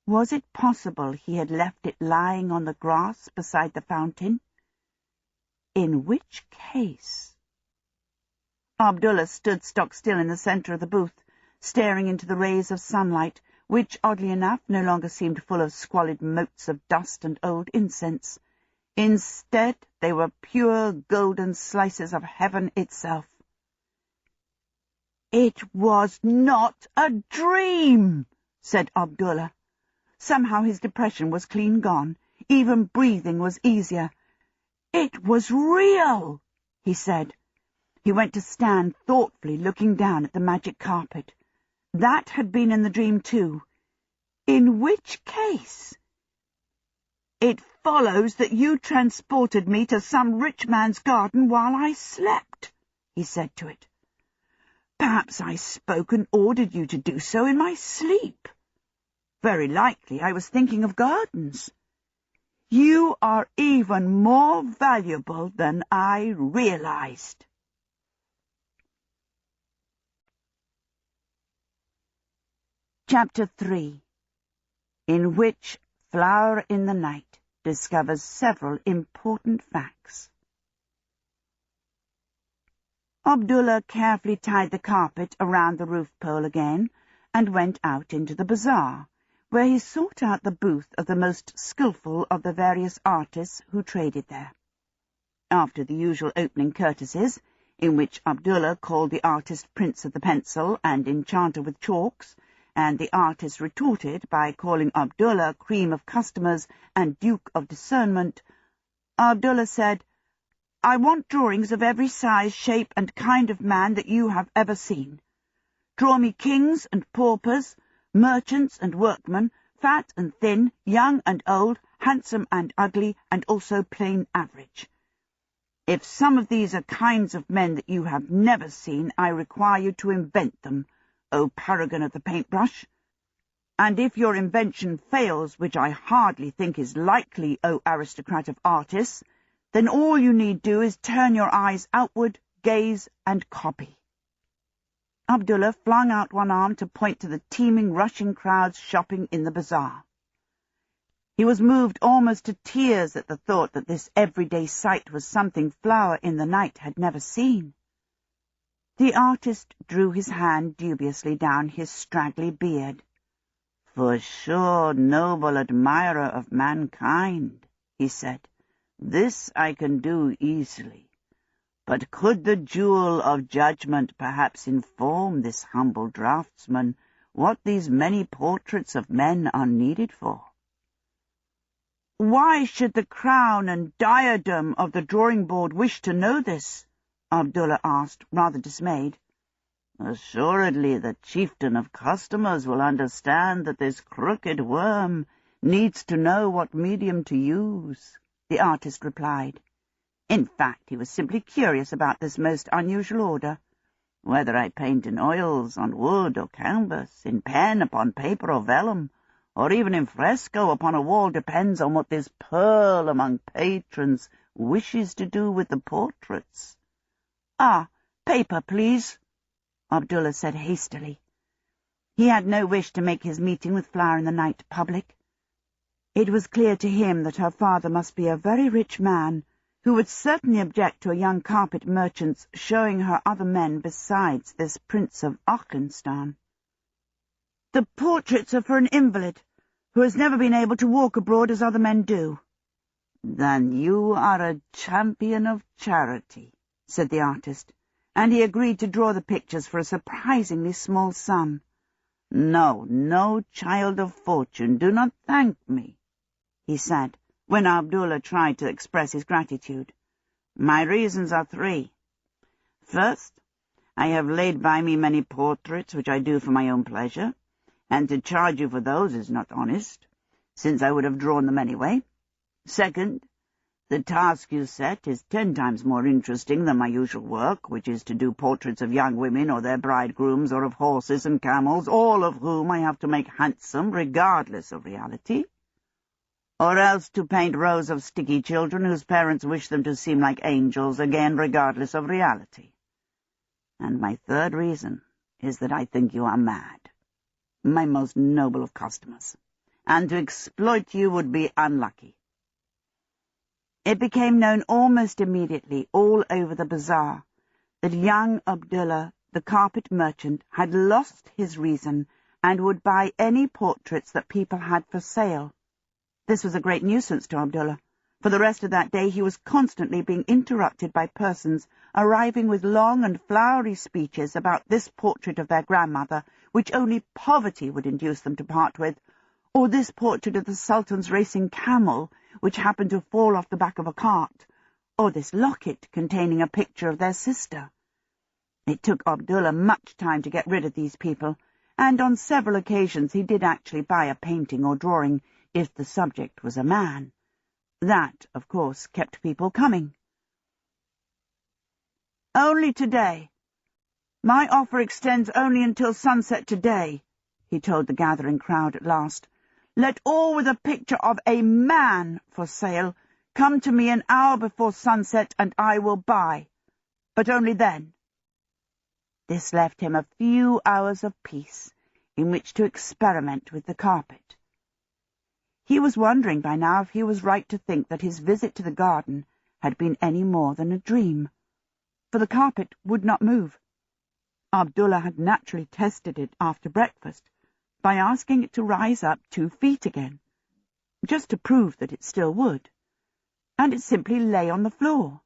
Was it possible he had left it lying on the grass beside the fountain? In which case... Abdullah stood stock-still in the centre of the booth, staring into the rays of sunlight, which, oddly enough, no longer seemed full of squalid motes of dust and old incense. Instead, they were pure golden slices of heaven itself. "It was not a dream," said Abdullah. Somehow his depression was clean gone. Even breathing was easier. "It was real," he said. He went to stand thoughtfully looking down at the magic carpet. That had been in the dream too. In which case... "It follows that you transported me to some rich man's garden while I slept," he said to it. "Perhaps I spoke and ordered you to do so in my sleep. Very likely I was thinking of gardens. You are even more valuable than I realized." Chapter 3, in which Flower in the Night discovers several important facts. Abdullah carefully tied the carpet around the roof pole again and went out into the bazaar, where he sought out the booth of the most skilful of the various artists who traded there. After the usual opening courtesies, in which Abdullah called the artist Prince of the Pencil and Enchanter with Chalks, and the artist retorted by calling Abdullah Cream of Customers and Duke of Discernment, Abdullah said, "I want drawings of every size, shape, and kind of man that you have ever seen. Draw me kings and paupers, merchants and workmen, fat and thin, young and old, handsome and ugly, and also plain average. If some of these are kinds of men that you have never seen, I require you to invent them, O paragon of the paintbrush. And if your invention fails, which I hardly think is likely, O aristocrat of artists, then all you need do is turn your eyes outward, gaze, and copy." Abdullah flung out one arm to point to the teeming, rushing crowds shopping in the bazaar. He was moved almost to tears at the thought that this everyday sight was something Flower in the Night had never seen. The artist drew his hand dubiously down his straggly beard. "For sure, noble admirer of mankind," he said, "this I can do easily. But could the jewel of judgment perhaps inform this humble draftsman what these many portraits of men are needed for?" "Why should the crown and diadem of the drawing-board wish to know this?" Abdullah asked, rather dismayed. "Assuredly the chieftain of customers will understand that this crooked worm needs to know what medium to use," the artist replied. In fact, he was simply curious about this most unusual order. "Whether I paint in oils, on wood or canvas, in pen upon paper or vellum, or even in fresco upon a wall, depends on what this pearl among patrons wishes to do with the portraits." "Ah, paper, please," Abdullah said hastily. He had no wish to make his meeting with Flower in the Night public. It was clear to him that her father must be a very rich man, who would certainly object to a young carpet merchant's showing her other men besides this Prince of Ochenstan. "The portraits are for an invalid, who has never been able to walk abroad as other men do." "Then you are a champion of charity," said the artist, and he agreed to draw the pictures for a surprisingly small sum. No, child of fortune, do not thank me," he said, when Abdullah tried to express his gratitude. "My reasons are three. First, I have laid by me many portraits which I do for my own pleasure, and to charge you for those is not honest, since I would have drawn them anyway. Second, the task you set is 10 times more interesting than my usual work, which is to do portraits of young women or their bridegrooms, or of horses and camels, all of whom I have to make handsome regardless of reality, or else to paint rows of sticky children whose parents wish them to seem like angels, again regardless of reality. And my third reason is that I think you are mad, my most noble of customers, and to exploit you would be unlucky." It became known almost immediately all over the bazaar that young Abdullah, the carpet merchant, had lost his reason and would buy any portraits that people had for sale. This was a great nuisance to Abdullah. For the rest of that day he was constantly being interrupted by persons arriving with long and flowery speeches about this portrait of their grandmother, which only poverty would induce them to part with, or this portrait of the Sultan's racing camel, which happened to fall off the back of a cart, or this locket containing a picture of their sister. It took Abdullah much time to get rid of these people, and on several occasions he did actually buy a painting or drawing if the subject was a man. That, of course, kept people coming. "Only today. My offer extends only until sunset today," he told the gathering crowd at last. "Let all with a picture of a man for sale come to me an hour before sunset, and I will buy. But only then." This left him a few hours of peace in which to experiment with the carpet. He was wondering by now if he was right to think that his visit to the garden had been any more than a dream, for the carpet would not move. Abdullah had naturally tested it after breakfast by asking it to rise up 2 feet again, just to prove that it still would, and it simply lay on the floor.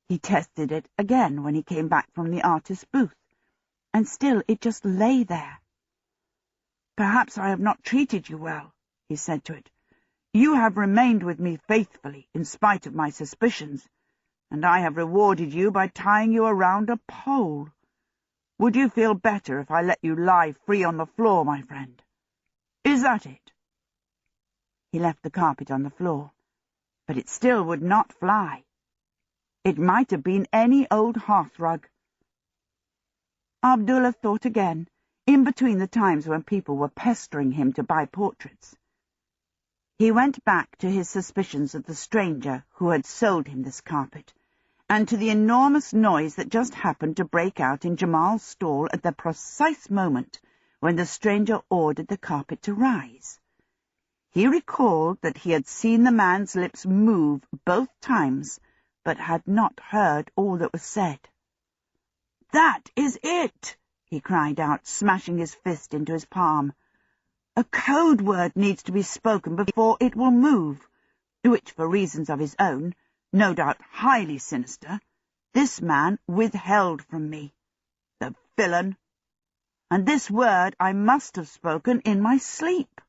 He tested it again when he came back from the artist's booth, and still it just lay there. "Perhaps I have not treated you well," he said to it. "You have remained with me faithfully in spite of my suspicions, and I have rewarded you by tying you around a pole. Would you feel better if I let you lie free on the floor, my friend? Is that it?" He left the carpet on the floor, but it still would not fly. It might have been any old hearthrug. Abdullah thought again, in between the times when people were pestering him to buy portraits. He went back to his suspicions of the stranger who had sold him this carpet, and to the enormous noise that just happened to break out in Jamal's stall at the precise moment when the stranger ordered the carpet to rise. He recalled that he had seen the man's lips move both times, but had not heard all that was said. "That is it!" he cried out, smashing his fist into his palm. "A code word needs to be spoken before it will move, which, for reasons of his own, no doubt highly sinister, this man withheld from me. The villain! And this word I must have spoken in my sleep."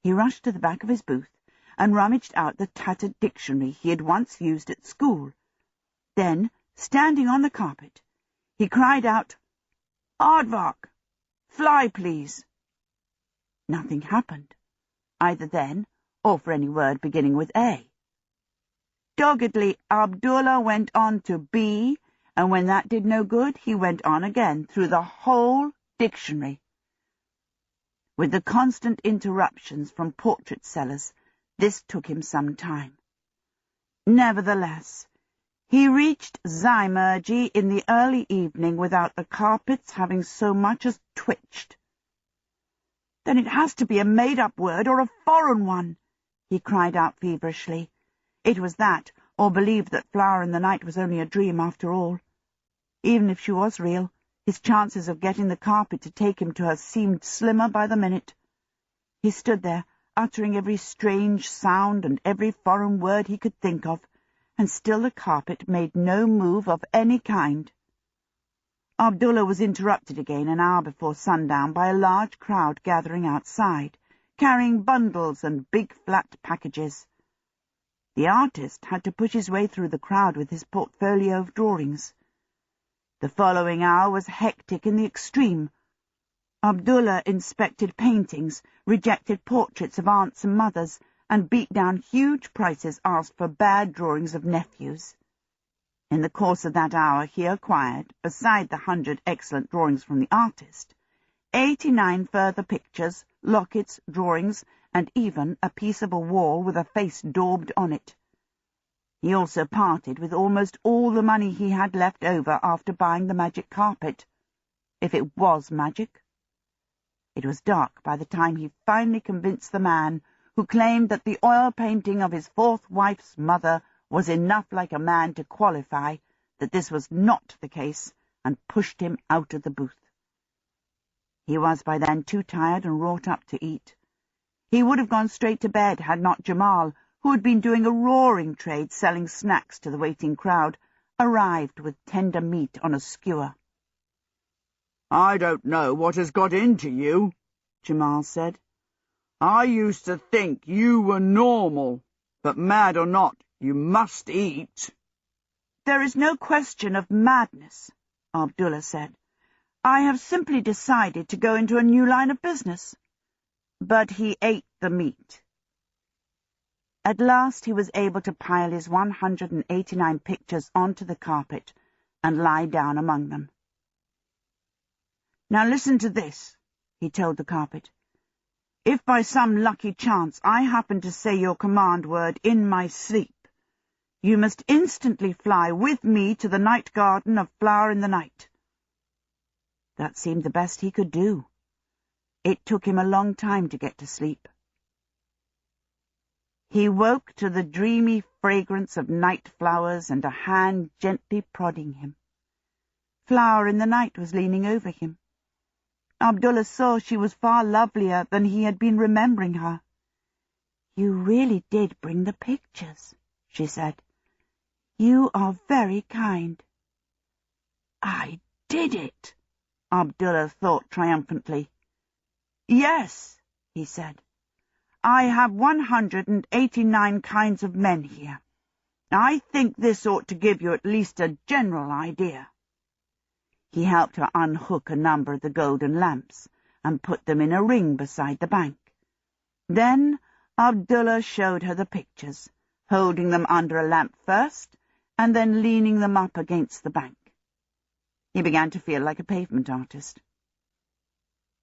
He rushed to the back of his booth and rummaged out the tattered dictionary he had once used at school. Then, standing on the carpet, he cried out, "Aardvark! Fly, please!" Nothing happened, either then or for any word beginning with A. Doggedly, Abdullah went on to B, and when that did no good, he went on again through the whole dictionary. With the constant interruptions from portrait sellers, this took him some time. Nevertheless, he reached Zymurgy in the early evening without the carpets having so much as twitched. "Then it has to be a made-up word or a foreign one," he cried out feverishly. It was that, or believed that Flower in the Night was only a dream after all. Even if she was real, his chances of getting the carpet to take him to her seemed slimmer by the minute. He stood there, uttering every strange sound and every foreign word he could think of, and still the carpet made no move of any kind. Abdullah was interrupted again an hour before sundown by a large crowd gathering outside, carrying bundles and big flat packages. The artist had to push his way through the crowd with his portfolio of drawings. The following hour was hectic in the extreme. Abdullah inspected paintings, rejected portraits of aunts and mothers, and beat down huge prices asked for bad drawings of nephews. In the course of that hour he acquired, beside the 100 excellent drawings from the artist, 89 further pictures, lockets, drawings, and even a piece of a wall with a face daubed on it. He also parted with almost all the money he had left over after buying the magic carpet, if it was magic. It was dark by the time he finally convinced the man who claimed that the oil painting of his fourth wife's mother was enough like a man to qualify that this was not the case, and pushed him out of the booth. He was by then too tired and wrought up to eat. He would have gone straight to bed had not Jamal, who had been doing a roaring trade selling snacks to the waiting crowd, arrived with tender meat on a skewer. "I don't know what has got into you," Jamal said. "I used to think you were normal, but mad or not, you must eat." "There is no question of madness," Abdullah said. "I have simply decided to go into a new line of business." But he ate the meat. At last he was able to pile his 189 pictures onto the carpet and lie down among them. "Now listen to this," he told the carpet. "If by some lucky chance I happen to say your command word in my sleep, you must instantly fly with me to the night garden of Flower in the Night." That seemed the best he could do. It took him a long time to get to sleep. He woke to the dreamy fragrance of night flowers and a hand gently prodding him. Flower in the Night was leaning over him. Abdullah saw she was far lovelier than he had been remembering her. "You really did bring the pictures," she said. "You are very kind." "I did it," Abdullah thought triumphantly. "Yes," he said. "I have 189 kinds of men here. I think this ought to give you at least a general idea." He helped her unhook a number of the golden lamps and put them in a ring beside the bank. Then Abdullah showed her the pictures, holding them under a lamp first, and then leaning them up against the bank. He began to feel like a pavement artist.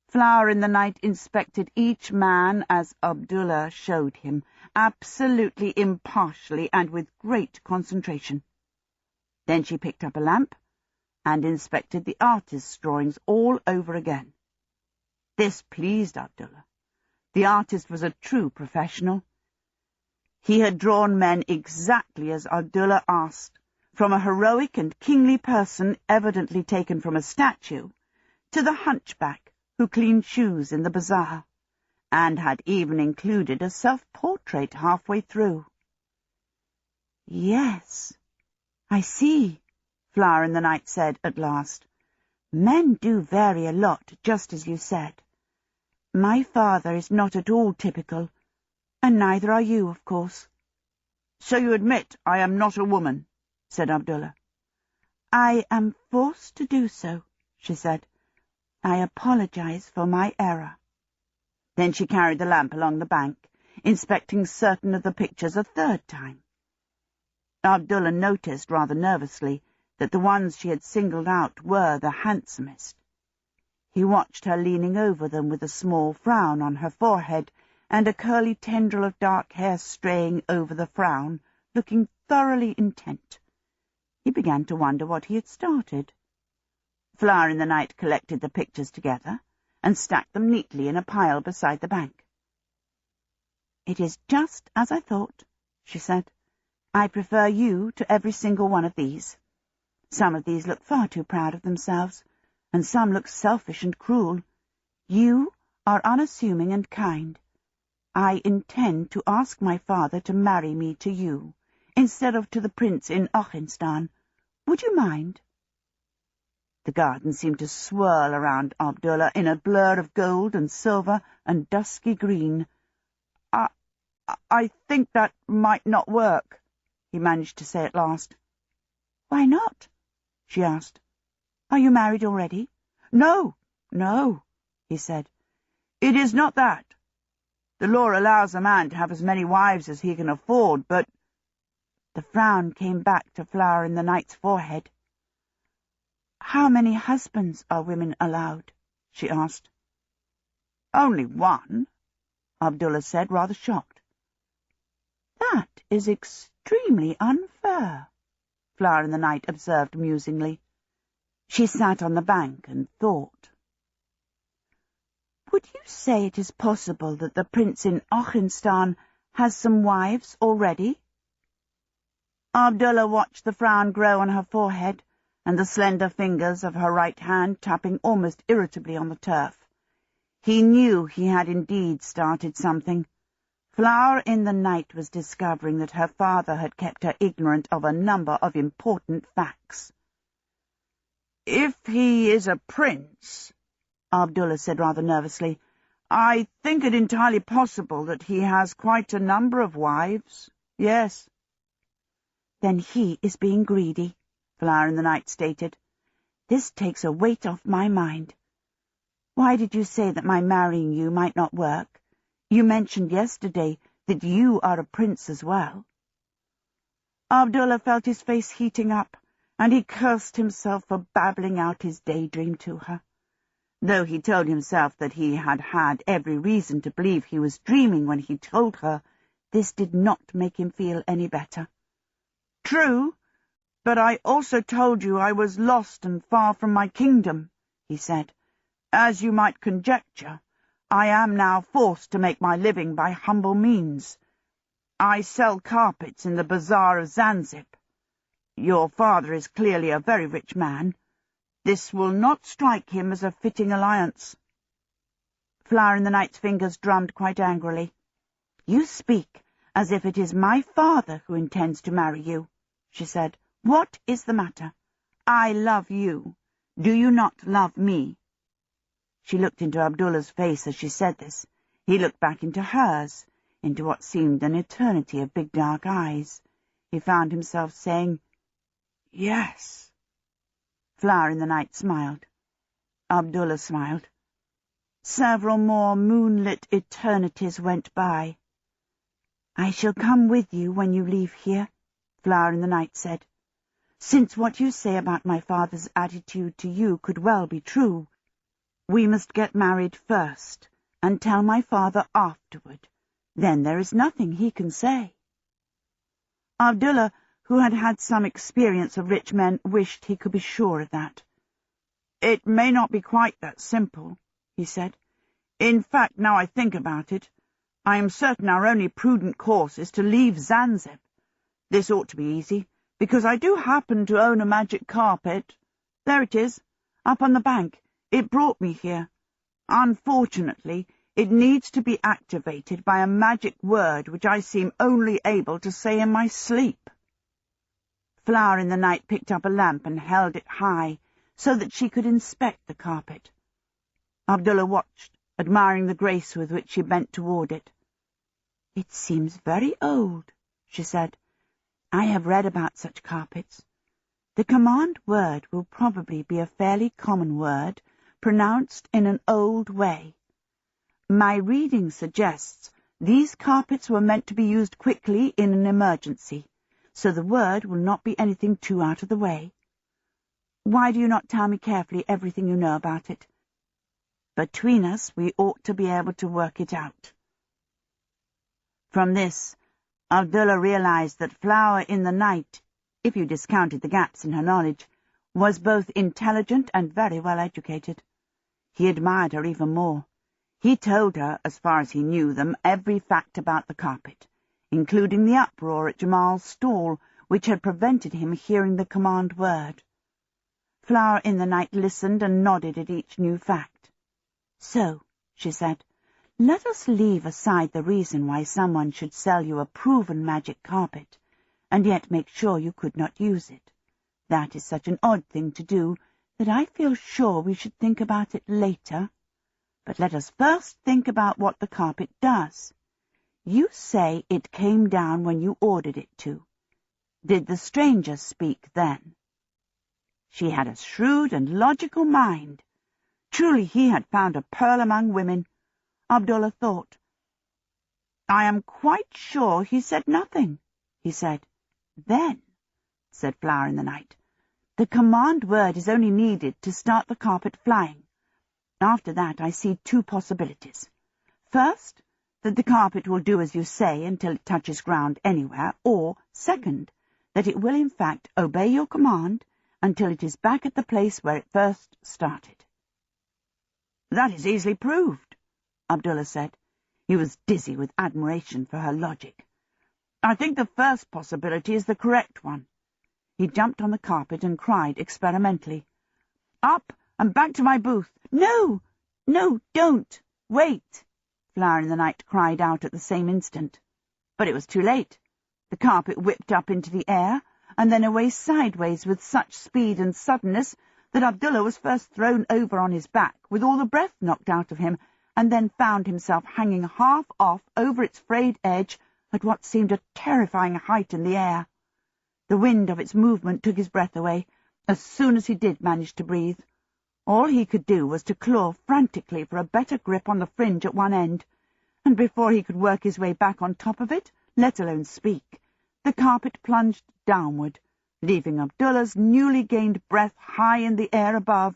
Flower in the Night inspected each man as Abdullah showed him, absolutely impartially and with great concentration. Then she picked up a lamp and inspected the artist's drawings all over again. This pleased Abdullah. The artist was a true professional. He had drawn men exactly as Abdullah asked, from a heroic and kingly person evidently taken from a statue, to the hunchback who cleaned shoes in the bazaar, and had even included a self-portrait halfway through. "Yes, I see," Flower in the Night said at last. "Men do vary a lot, just as you said. My father is not at all typical, and neither are you, of course." "So you admit I am not a woman," said Abdullah. "I am forced to do so," she said. "I apologize for my error." Then she carried the lamp along the bank, inspecting certain of the pictures a third time. Abdullah noticed rather nervously that the ones she had singled out were the handsomest. He watched her leaning over them with a small frown on her forehead and a curly tendril of dark hair straying over the frown, looking thoroughly intent. He began to wonder what he had started. Flower in the Night collected the pictures together and stacked them neatly in a pile beside the bank. "It is just as I thought," she said. "I prefer you to every single one of these. Some of these look far too proud of themselves, and some look selfish and cruel. You are unassuming and kind. I intend to ask my father to marry me to you, instead of to the prince in Auchinstein. Would you mind?" The garden seemed to swirl around Abdullah in a blur of gold and silver and dusky green. I think that might not work," he managed to say at last. "Why not?" she asked. "Are you married already?" No, he said. "It is not that. The law allows a man to have as many wives as he can afford, but—" The frown came back to Flower in the Night's forehead. "How many husbands are women allowed?" she asked. "Only one," Abdullah said, rather shocked. "That is extremely unfair," Flower in the Night observed musingly. She sat on the bank and thought. "Would you say it is possible that the prince in Auchinstein has some wives already?" Abdullah watched the frown grow on her forehead and the slender fingers of her right hand tapping almost irritably on the turf. He knew he had indeed started something. Flower in the Night was discovering that her father had kept her ignorant of a number of important facts. "If he is a prince," Abdullah said rather nervously, "I think it entirely possible that he has quite a number of wives. Yes." "Then he is being greedy," Flower in the Night stated. "This takes a weight off my mind. Why did you say that my marrying you might not work? You mentioned yesterday that you are a prince as well." Abdullah felt his face heating up, and he cursed himself for babbling out his daydream to her. Though he told himself that he had had every reason to believe he was dreaming when he told her, this did not make him feel any better. "True, but I also told you I was lost and far from my kingdom," he said. "As you might conjecture, I am now forced to make my living by humble means. I sell carpets in the bazaar of Zanzib. Your father is clearly a very rich man. This will not strike him as a fitting alliance." Flower in the Night's fingers drummed quite angrily. "You speak as if it is my father who intends to marry you," she said. "What is the matter? I love you. Do you not love me?" She looked into Abdullah's face as she said this. He looked back into hers, into what seemed an eternity of big dark eyes. He found himself saying, "Yes." Flower in the Night smiled. Abdullah smiled. Several more moonlit eternities went by. "I shall come with you when you leave here," Flower in the Night said. "Since what you say about my father's attitude to you could well be true, we must get married first, and tell my father afterward. Then there is nothing he can say." Abdullah, who had had some experience of rich men, wished he could be sure of that. "It may not be quite that simple," he said. In fact, now I think about it, I am certain our only prudent course is to leave Zanzibar. This ought to be easy, because I do happen to own a magic carpet. There it is, up on the bank. It brought me here. Unfortunately, it needs to be activated by a magic word which I seem only able to say in my sleep. Flower in the Night picked up a lamp and held it high, so that she could inspect the carpet. Abdullah watched, admiring the grace with which she bent toward it. "It seems very old," she said. "I have read about such carpets. The command word will probably be a fairly common word, pronounced in an old way. My reading suggests these carpets were meant to be used quickly in an emergency, so the word will not be anything too out of the way. Why do you not tell me carefully everything you know about it? Between us, we ought to be able to work it out." From this, Abdullah realized that Flower in the Night, if you discounted the gaps in her knowledge, was both intelligent and very well educated. He admired her even more. He told her, as far as he knew them, every fact about the carpet, including the uproar at Jamal's stall, which had prevented him hearing the command word. Flower in the Night listened and nodded at each new fact. "So," she said, "let us leave aside the reason why someone should sell you a proven magic carpet, and yet make sure you could not use it. That is such an odd thing to do that I feel sure we should think about it later. But let us first think about what the carpet does. You say it came down when you ordered it to. Did the stranger speak then?" She had a shrewd and logical mind. Truly he had found a pearl among women, Abdullah thought. "I am quite sure he said nothing," he said. "Then," said Flower in the Night, "the command word is only needed to start the carpet flying. After that I see two possibilities. First, that the carpet will do as you say until it touches ground anywhere, or, second, that it will in fact obey your command until it is back at the place where it first started." "That is easily proved," Abdullah said. He was dizzy with admiration for her logic. "I think the first possibility is the correct one." He jumped on the carpet and cried experimentally, "Up and back to my booth!" "No, no, don't! Wait!" Flower in the Night cried out at the same instant. But it was too late. The carpet whipped up into the air, and then away sideways with such speed and suddenness that Abdullah was first thrown over on his back, with all the breath knocked out of him, and then found himself hanging half off over its frayed edge at what seemed a terrifying height in the air. The wind of its movement took his breath away, as soon as he did manage to breathe. All he could do was to claw frantically for a better grip on the fringe at one end, and before he could work his way back on top of it, let alone speak, the carpet plunged downward, leaving Abdullah's newly gained breath high in the air above,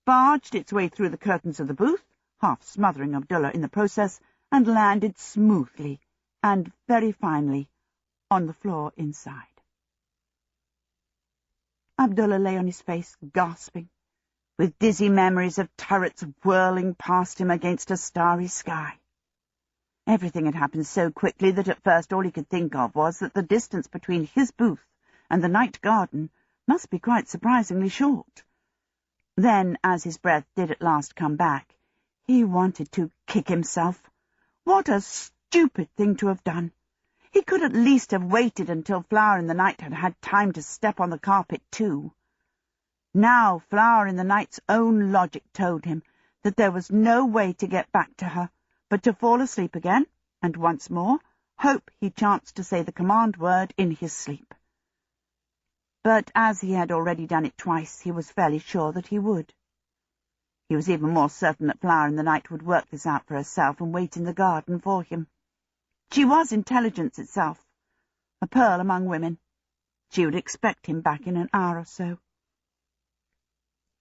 barged its way through the curtains of the booth, half smothering Abdullah in the process, and landed smoothly and very finely on the floor inside. Abdullah lay on his face, gasping, with dizzy memories of turrets whirling past him against a starry sky. Everything had happened so quickly that at first all he could think of was that the distance between his booth and the night garden must be quite surprisingly short. Then, as his breath did at last come back, he wanted to kick himself. What a stupid thing to have done! He could at least have waited until Flower in the Night had had time to step on the carpet too. Now Flower in the Night's own logic told him that there was no way to get back to her, but to fall asleep again, and once more hope he chanced to say the command word in his sleep. But as he had already done it twice, he was fairly sure that he would. He was even more certain that Flower in the Night would work this out for herself and wait in the garden for him. She was intelligence itself, a pearl among women. She would expect him back in an hour or so.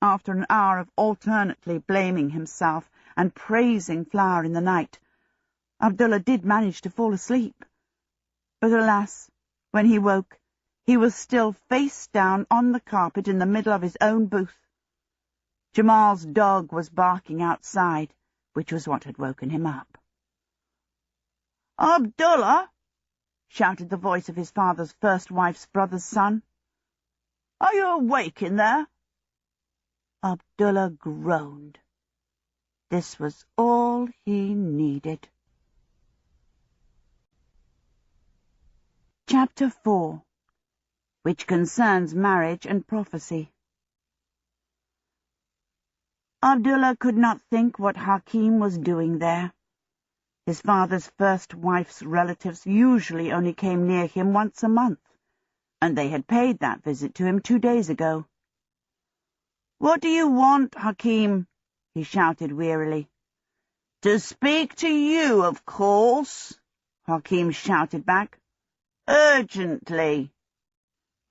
After an hour of alternately blaming himself and praising Flower in the Night, Abdullah did manage to fall asleep. But alas, when he woke, he was still face down on the carpet in the middle of his own booth. Jamal's dog was barking outside, which was what had woken him up. "Abdullah!" shouted the voice of his father's first wife's brother's son. "Are you awake in there?" Abdullah groaned. This was all he needed. Chapter 4, which concerns marriage and prophecy. Abdullah could not think what Hakim was doing there. His father's first wife's relatives usually only came near him once a month, and they had paid that visit to him 2 days ago. "What do you want, Hakim?" he shouted wearily. "To speak to you, of course," Hakim shouted back. "Urgently."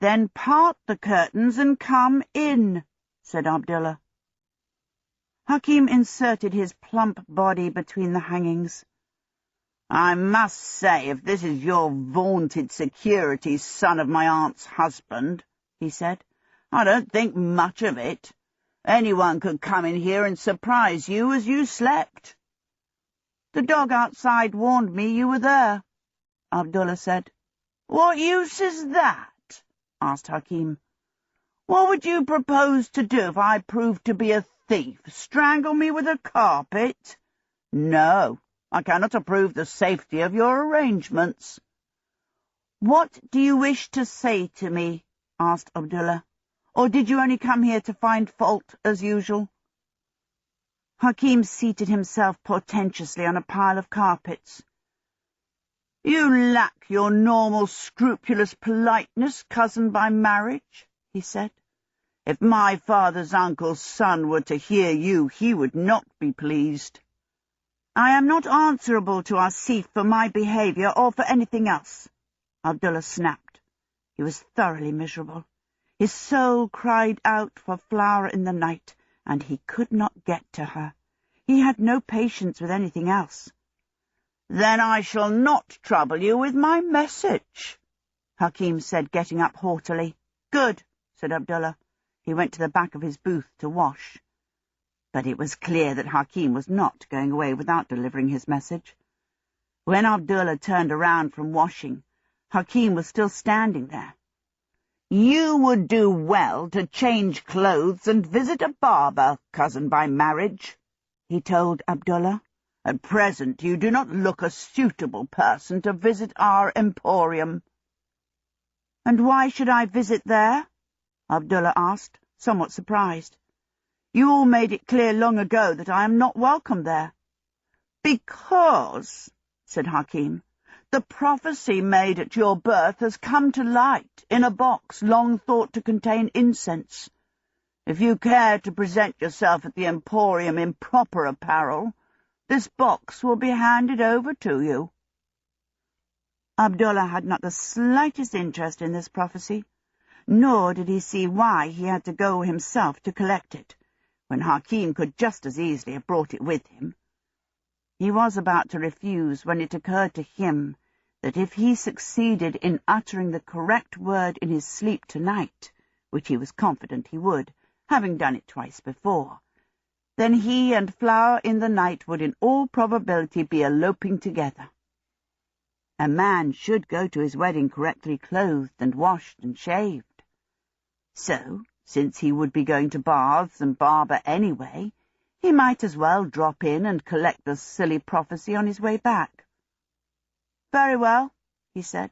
"Then part the curtains and come in," said Abdullah. Hakim inserted his plump body between the hangings. "I must say, if this is your vaunted security, son of my aunt's husband," he said, "I don't think much of it. Anyone could come in here and surprise you as you slept." "The dog outside warned me you were there," Abdullah said. "What use is that?" asked Hakim. "What would you propose to do if I proved to be a thief? Strangle me with a carpet? No, I cannot approve the safety of your arrangements." "What do you wish to say to me?" asked Abdullah. "Or did you only come here to find fault, as usual?" Hakim seated himself portentously on a pile of carpets. "You lack your normal scrupulous politeness, cousin by marriage," he said. "If my father's uncle's son were to hear you, he would not be pleased." "I am not answerable to Asif for my behaviour or for anything else," Abdullah snapped. He was thoroughly miserable. His soul cried out for Flower in the night, and he could not get to her. He had no patience with anything else. "Then I shall not trouble you with my message," Hakim said, getting up haughtily. "Good," said Abdullah. He went to the back of his booth to wash. But it was clear that Hakim was not going away without delivering his message. When Abdullah turned around from washing, Hakim was still standing there. "You would do well to change clothes and visit a barber, cousin by marriage," he told Abdullah. "At present you do not look a suitable person to visit our emporium." "And why should I visit there?" Abdullah asked, somewhat surprised. "You all made it clear long ago that I am not welcome there." "Because," said Hakim, "the prophecy made at your birth has come to light in a box long thought to contain incense. If you care to present yourself at the emporium in proper apparel, this box will be handed over to you." Abdullah had not the slightest interest in this prophecy, nor did he see why he had to go himself to collect it, when Hakim could just as easily have brought it with him. He was about to refuse when it occurred to him that if he succeeded in uttering the correct word in his sleep tonight, which he was confident he would, having done it twice before, then he and Flower in the night would in all probability be eloping together. A man should go to his wedding correctly clothed and washed and shaved. So, since he would be going to baths and barber anyway, he might as well drop in and collect the silly prophecy on his way back. "Very well," he said.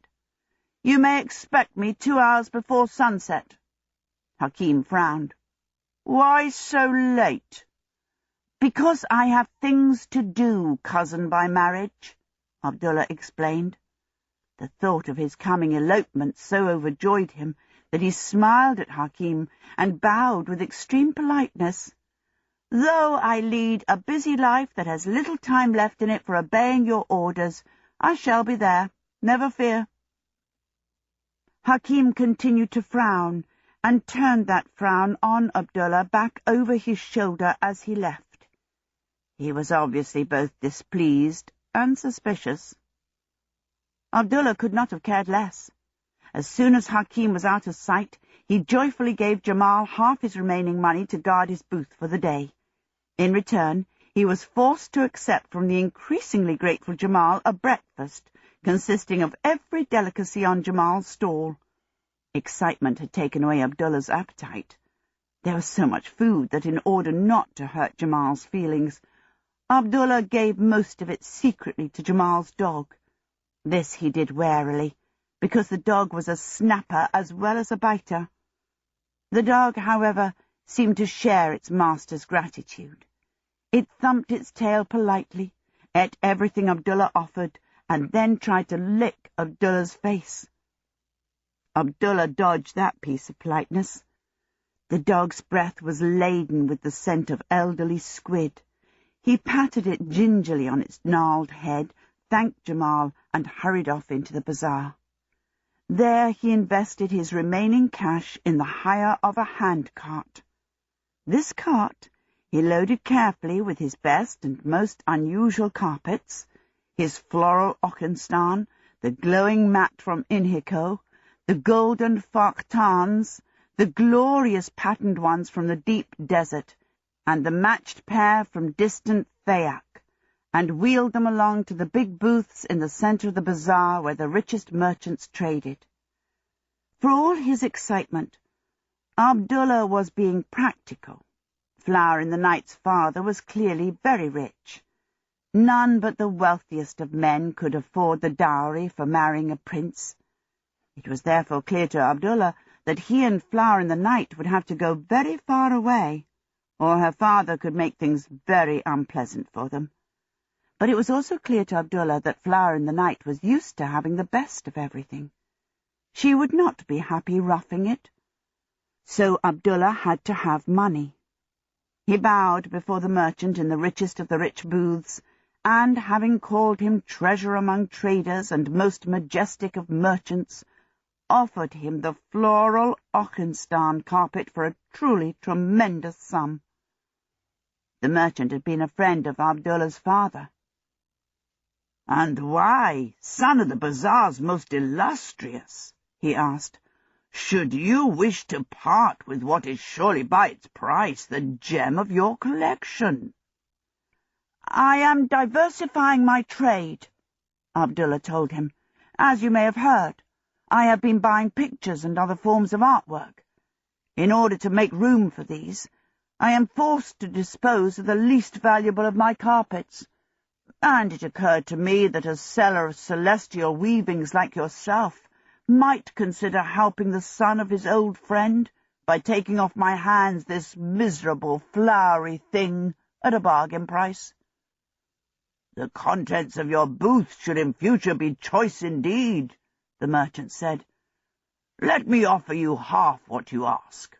"You may expect me 2 hours before sunset." Hakim frowned. "Why so late?" "Because I have things to do, cousin by marriage," Abdullah explained. The thought of his coming elopement so overjoyed him that he smiled at Hakim and bowed with extreme politeness. "Though I lead a busy life that has little time left in it for obeying your orders, I shall be there, never fear." Hakim continued to frown, and turned that frown on Abdullah back over his shoulder as he left. He was obviously both displeased and suspicious. Abdullah could not have cared less. As soon as Hakim was out of sight, he joyfully gave Jamal half his remaining money to guard his booth for the day. In return, he was forced to accept from the increasingly grateful Jamal a breakfast consisting of every delicacy on Jamal's stall. Excitement had taken away Abdullah's appetite. There was so much food that in order not to hurt Jamal's feelings, Abdullah gave most of it secretly to Jamal's dog. This he did warily, because the dog was a snapper as well as a biter. The dog, however, seemed to share its master's gratitude. It thumped its tail politely, ate everything Abdullah offered, and then tried to lick Abdullah's face. Abdullah dodged that piece of politeness. The dog's breath was laden with the scent of elderly squid. He patted it gingerly on its gnarled head, thanked Jamal, and hurried off into the bazaar. There he invested his remaining cash in the hire of a hand-cart. This cart he loaded carefully with his best and most unusual carpets, his floral Ockenstan, the glowing mat from Inhiko, the golden farktans, the glorious patterned ones from the deep desert, and the matched pair from distant Fayak, and wheeled them along to the big booths in the center of the bazaar where the richest merchants traded. For all his excitement, Abdullah was being practical. Flower in the Night's father was clearly very rich. None but the wealthiest of men could afford the dowry for marrying a prince. It was therefore clear to Abdullah that he and Flower in the Night would have to go very far away, or her father could make things very unpleasant for them. But it was also clear to Abdullah that Flower in the Night was used to having the best of everything. She would not be happy roughing it. So Abdullah had to have money. He bowed before the merchant in the richest of the rich booths, and, having called him treasure among traders and most majestic of merchants, offered him the floral Ockenstan carpet for a truly tremendous sum. The merchant had been a friend of Abdullah's father. "And why, son of the bazaar's most illustrious," he asked, "should you wish to part with what is surely by its price the gem of your collection?" "I am diversifying my trade," Abdullah told him. "As you may have heard, I have been buying pictures and other forms of artwork. In order to make room for these, I am forced to dispose of the least valuable of my carpets, and it occurred to me that a seller of celestial weavings like yourself might consider helping the son of his old friend by taking off my hands this miserable, flowery thing at a bargain price." "The contents of your booth should in future be choice indeed," the merchant said. "Let me offer you half what you ask."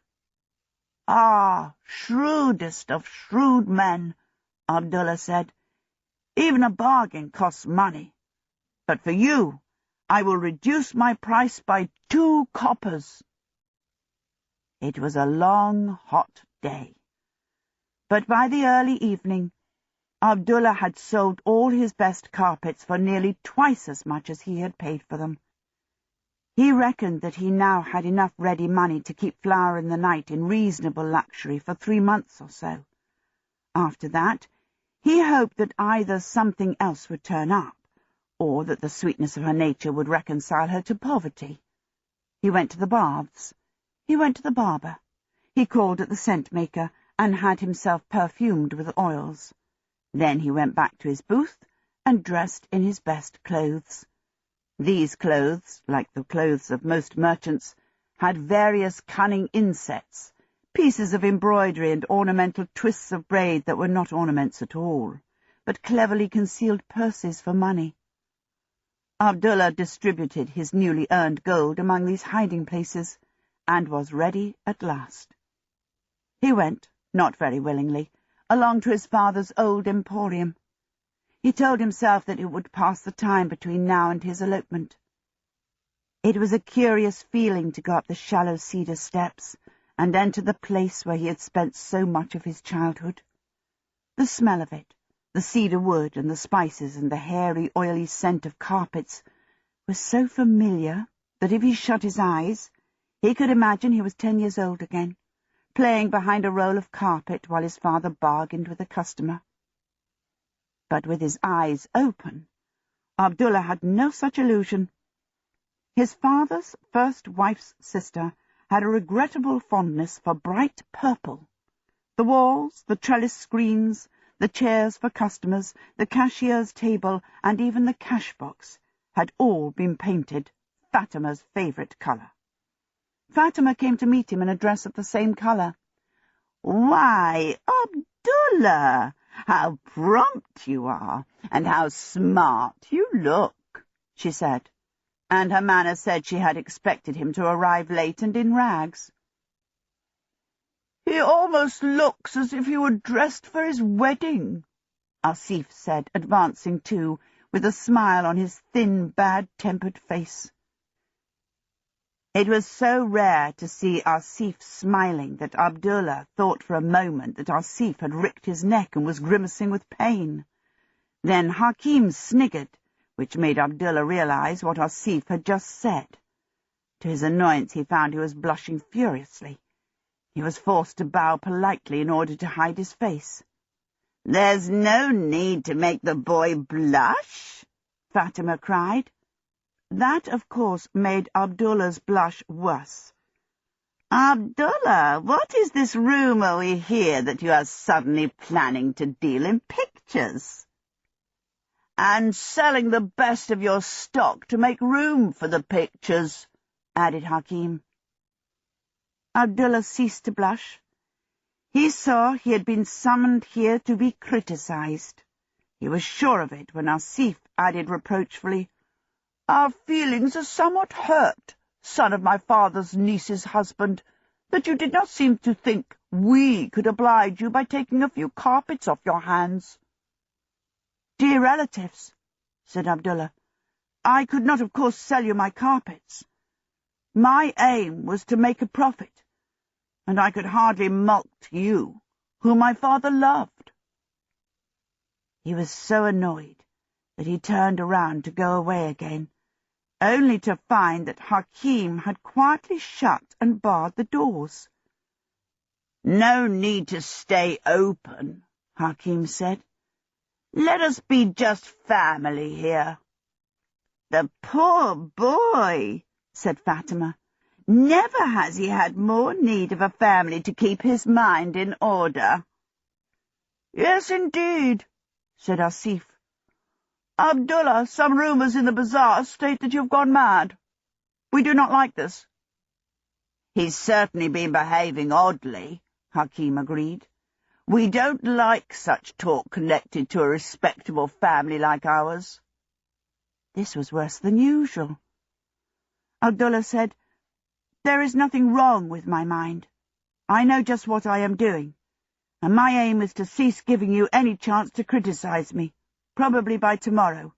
"Ah, shrewdest of shrewd men," Abdullah said. "Even a bargain costs money. But for you, I will reduce my price by 2 coppers. It was a long, hot day. But by the early evening, Abdullah had sold all his best carpets for nearly twice as much as he had paid for them. He reckoned that he now had enough ready money to keep Flower in the Night in reasonable luxury for 3 months or so. After that, he hoped that either something else would turn up, or that the sweetness of her nature would reconcile her to poverty. He went to the baths. He went to the barber. He called at the scent-maker and had himself perfumed with oils. Then he went back to his booth and dressed in his best clothes. These clothes, like the clothes of most merchants, had various cunning insets, pieces of embroidery and ornamental twists of braid that were not ornaments at all, but cleverly concealed purses for money. Abdullah distributed his newly earned gold among these hiding places, and was ready at last. He went, not very willingly, along to his father's old emporium. He told himself that it would pass the time between now and his elopement. It was a curious feeling to go up the shallow cedar steps and enter the place where he had spent so much of his childhood. The smell of it, the cedar wood and the spices and the hairy, oily scent of carpets was so familiar that if he shut his eyes, he could imagine he was 10 years old again, playing behind a roll of carpet while his father bargained with a customer. But with his eyes open, Abdullah had no such illusion. His father's first wife's sister had a regrettable fondness for bright purple. The walls, the trellis screens, the chairs for customers, the cashier's table, and even the cash box had all been painted Fatima's favourite colour. Fatima came to meet him in a dress of the same colour. "Why, Abdullah, how prompt you are, and how smart you look," she said, and her manner said she had expected him to arrive late and in rags. "He almost looks as if he were dressed for his wedding," Asif said, advancing too, with a smile on his thin, bad-tempered face. It was so rare to see Asif smiling that Abdullah thought for a moment that Asif had ripped his neck and was grimacing with pain. Then Hakim sniggered, which made Abdullah realize what Asif had just said. To his annoyance he found he was blushing furiously. He was forced to bow politely in order to hide his face. "There's no need to make the boy blush," Fatima cried. That, of course, made Abdullah's blush worse. "Abdullah, what is this rumour we hear that you are suddenly planning to deal in pictures?" "And selling the best of your stock to make room for the pictures," added Hakim. Abdullah ceased to blush. He saw he had been summoned here to be criticized. He was sure of it when Asif added reproachfully, "Our feelings are somewhat hurt, son of my father's niece's husband, that you did not seem to think we could oblige you by taking a few carpets off your hands." "Dear relatives," said Abdullah, "I could not, of course, sell you my carpets. My aim was to make a profit, and I could hardly mulct you, whom my father loved." He was so annoyed that he turned around to go away again, only to find that Hakim had quietly shut and barred the doors. "No need to stay open," Hakim said. "Let us be just family here." "The poor boy," said Fatima. "Never has he had more need of a family to keep his mind in order." "Yes, indeed," said Asif. "Abdullah, some rumours in the bazaar state that you have gone mad. We do not like this." "He's certainly been behaving oddly," Hakim agreed. "We don't like such talk connected to a respectable family like ours." This was worse than usual. Abdullah said, "There is nothing wrong with my mind. I know just what I am doing, and my aim is to cease giving you any chance to criticize me, probably by tomorrow.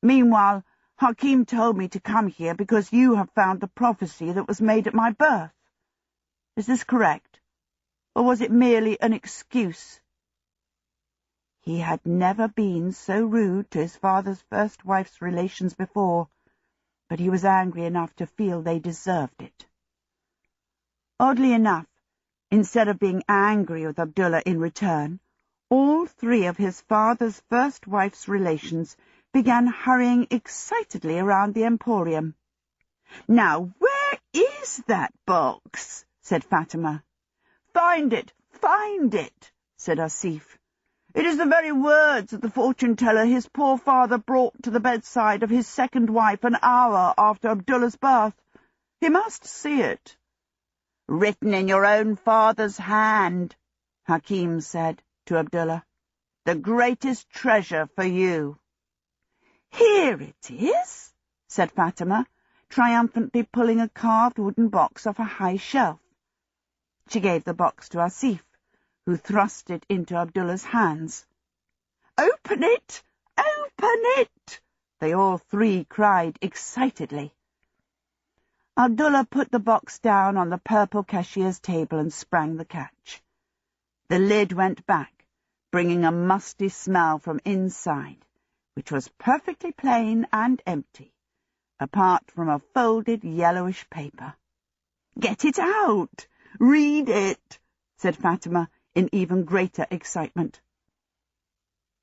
Meanwhile, Hakim told me to come here because you have found the prophecy that was made at my birth. Is this correct, or was it merely an excuse?" He had never been so rude to his father's first wife's relations before, but he was angry enough to feel they deserved it. Oddly enough, instead of being angry with Abdullah in return, all three of his father's first wife's relations began hurrying excitedly around the emporium. "Now, where is that box?" said Fatima. "Find it, said Asif. "It is the very words that the fortune-teller his poor father brought to the bedside of his second wife an hour after Abdullah's birth. He must see it." "Written in your own father's hand," Hakim said to Abdullah. "The greatest treasure for you." "Here it is," said Fatima, triumphantly pulling a carved wooden box off a high shelf. She gave the box to Asif, who thrust it into Abdullah's hands. "Open it! Open it!" they all three cried excitedly. Abdullah put the box down on the purple cashier's table and sprang the catch. The lid went back, bringing a musty smell from inside, which was perfectly plain and empty, apart from a folded yellowish paper. "Get it out! Read it!" said Fatima, in even greater excitement.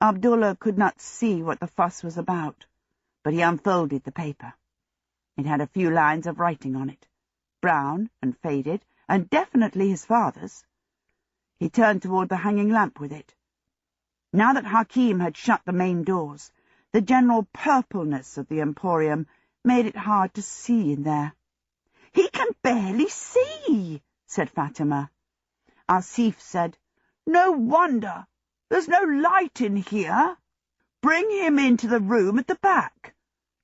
Abdullah could not see what the fuss was about, but he unfolded the paper. It had a few lines of writing on it, brown and faded, and definitely his father's. He turned toward the hanging lamp with it. Now that Hakim had shut the main doors, the general purpleness of the emporium made it hard to see in there. "He can barely see," said Fatima. Asif said, "No wonder. There's no light in here. Bring him into the room at the back.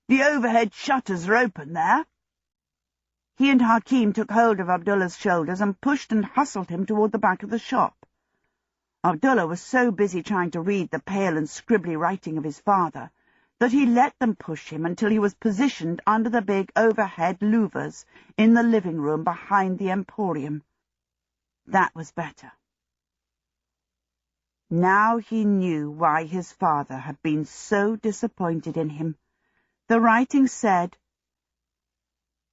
The overhead shutters are open there." He and Hakim took hold of Abdullah's shoulders and pushed and hustled him toward the back of the shop. Abdullah was so busy trying to read the pale and scribbly writing of his father that he let them push him until he was positioned under the big overhead louvers in the living room behind the emporium. That was better. Now he knew why his father had been so disappointed in him. The writing said,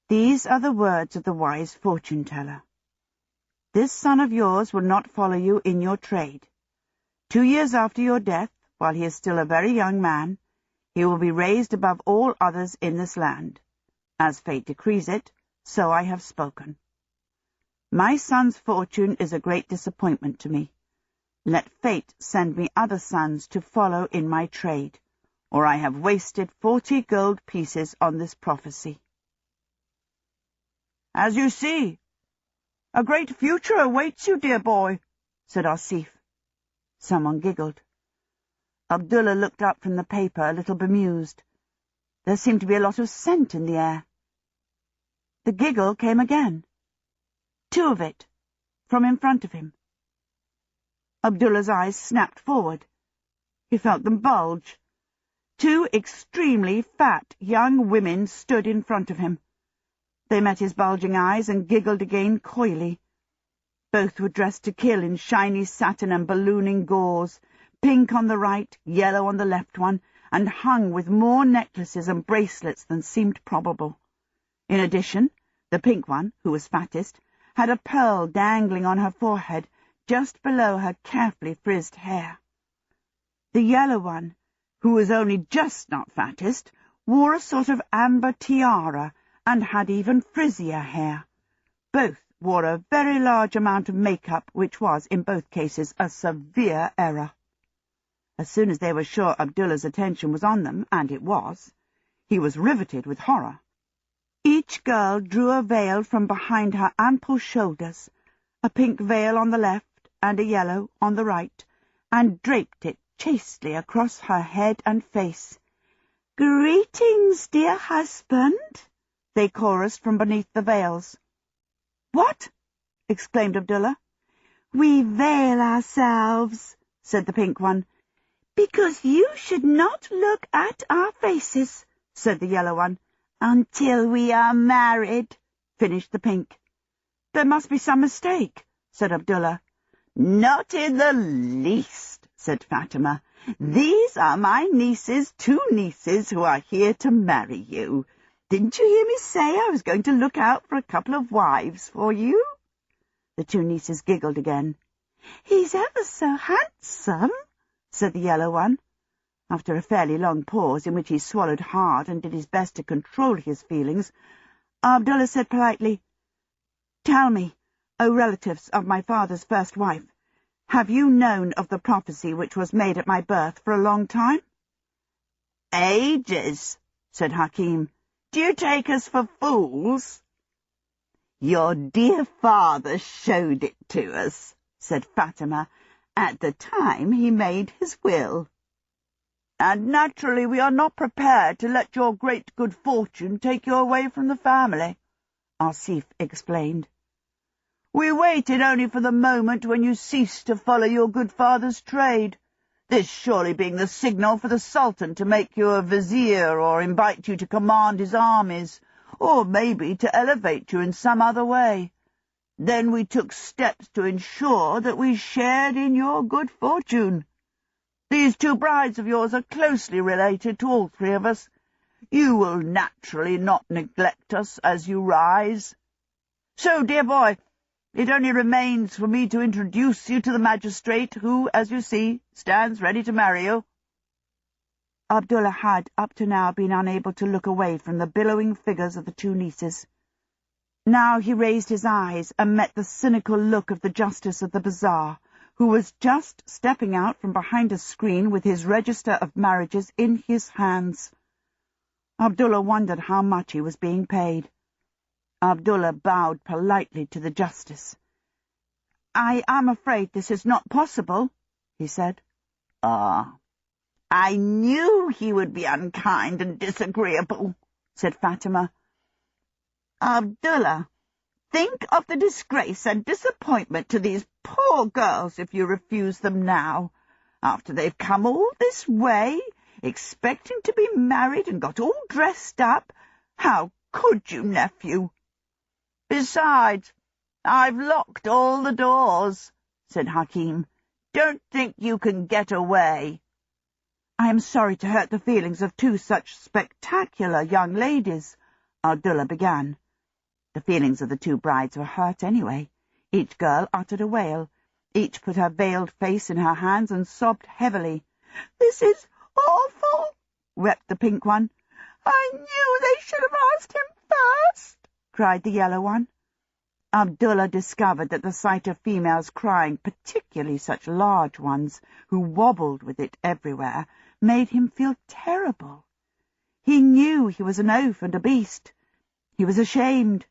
"These are the words of the wise fortune-teller. This son of yours will not follow you in your trade. 2 years after your death, while he is still a very young man, he will be raised above all others in this land. As fate decrees it, so I have spoken. My son's fortune is a great disappointment to me. Let fate send me other sons to follow in my trade, or I have wasted 40 gold pieces on this prophecy." "As you see, a great future awaits you, dear boy," said Asif. Someone giggled. Abdullah looked up from the paper, a little bemused. There seemed to be a lot of scent in the air. The giggle came again. 2 of it, from in front of him. Abdullah's eyes snapped forward. He felt them bulge. 2 extremely fat young women stood in front of him. They met his bulging eyes and giggled again coyly. Both were dressed to kill in shiny satin and ballooning gauze, pink on the right, yellow on the left one, and hung with more necklaces and bracelets than seemed probable. In addition, the pink one, who was fattest, had a pearl dangling on her forehead, just below her carefully frizzed hair. The yellow one, who was only just not fattest, wore a sort of amber tiara and had even frizzier hair. Both wore a very large amount of makeup, which was, in both cases, a severe error. As soon as they were sure Abdullah's attention was on them, and it was, he was riveted with horror. Each girl drew a veil from behind her ample shoulders, a pink veil on the left and a yellow on the right, and draped it chastely across her head and face. "Greetings, dear husband," they chorused from beneath the veils. "What?" exclaimed Abdullah. "We veil ourselves," said the pink one. "Because you should not look at our faces," said the yellow one. "Until we are married," finished the pink. "There must be some mistake," said Abdullah. "Not in the least," said Fatima. "These are my nieces, 2 nieces who are here to marry you. Didn't you hear me say I was going to look out for a couple of wives for you?" The 2 nieces giggled again. "He's ever so handsome," said the yellow one. After a fairly long pause, in which he swallowed hard and did his best to control his feelings, Abdullah said politely, "Tell me, O relatives of my father's first wife, have you known of the prophecy which was made at my birth for a long time?" "Ages," said Hakim. "Do you take us for fools?" "Your dear father showed it to us," said Fatima, "at the time he made his will." "And naturally we are not prepared to let your great good fortune take you away from the family," Asif explained. "We waited only for the moment when you ceased to follow your good father's trade, this surely being the signal for the Sultan to make you a vizier or invite you to command his armies, or maybe to elevate you in some other way. Then we took steps to ensure that we shared in your good fortune. These 2 brides of yours are closely related to all 3 of us. You will naturally not neglect us as you rise. So, dear boy, it only remains for me to introduce you to the magistrate who, as you see, stands ready to marry you. Abdullah had, up to now, been unable to look away from the billowing figures of the two nieces. Now he raised his eyes and met the cynical look of the justice of the bazaar, who was just stepping out from behind a screen with his register of marriages in his hands. Abdullah wondered how much he was being paid. Abdullah bowed politely to the justice. "I am afraid this is not possible," he said. "Ah, I knew he would be unkind and disagreeable," said Fatima. "Abdullah, think of the disgrace and disappointment to these poor girls if you refuse them now, after they've come all this way, expecting to be married and got all dressed up. How could you, nephew? Besides, I've locked all the doors," said Hakim. "Don't think you can get away." "I am sorry to hurt the feelings of two such spectacular young ladies," Abdullah began. The feelings of the two brides were hurt anyway. Each girl uttered a wail. Each put her veiled face in her hands and sobbed heavily. "This is awful," wept the pink one. "I knew they should have asked him first," cried the yellow one. Abdullah discovered that the sight of females crying, particularly such large ones, who wobbled with it everywhere, made him feel terrible. He knew he was an oaf and a beast. He was ashamed.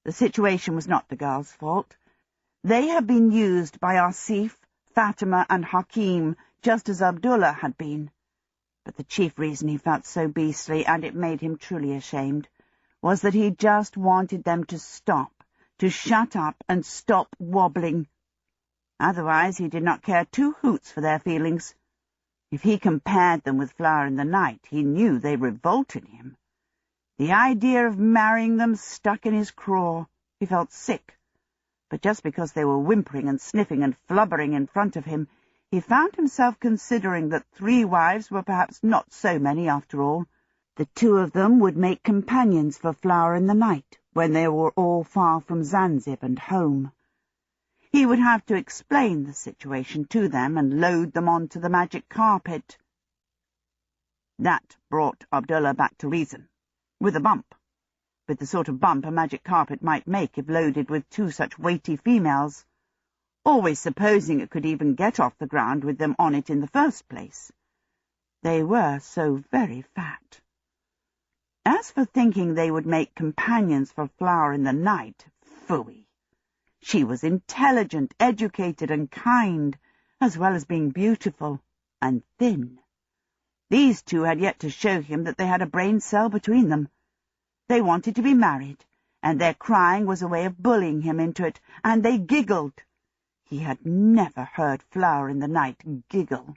The situation was not the girls' fault. They had been used by Asif, Fatima, and Hakim, just as Abdullah had been. But the chief reason he felt so beastly, and it made him truly ashamed, was that he just wanted them to stop, to shut up and stop wobbling. Otherwise he did not care two hoots for their feelings. If he compared them with Flower in the Night, he knew they revolted him. The idea of marrying them stuck in his craw. He felt sick. But just because they were whimpering and sniffing and flubbering in front of him, he found himself considering that 3 wives were perhaps not so many after all. The 2 of them would make companions for Flower in the Night when they were all far from Zanzibar and home. He would have to explain the situation to them and load them onto the magic carpet. That brought Abdullah back to reason. With a bump. With the sort of bump a magic carpet might make if loaded with 2 such weighty females, always supposing it could even get off the ground with them on it in the first place. They were so very fat. As for thinking they would make companions for Flower in the Night, phooey. She was intelligent, educated, and kind, as well as being beautiful and thin. These 2 had yet to show him that they had a brain cell between them. They wanted to be married, and their crying was a way of bullying him into it, and they giggled. He had never heard Flower in the Night giggle.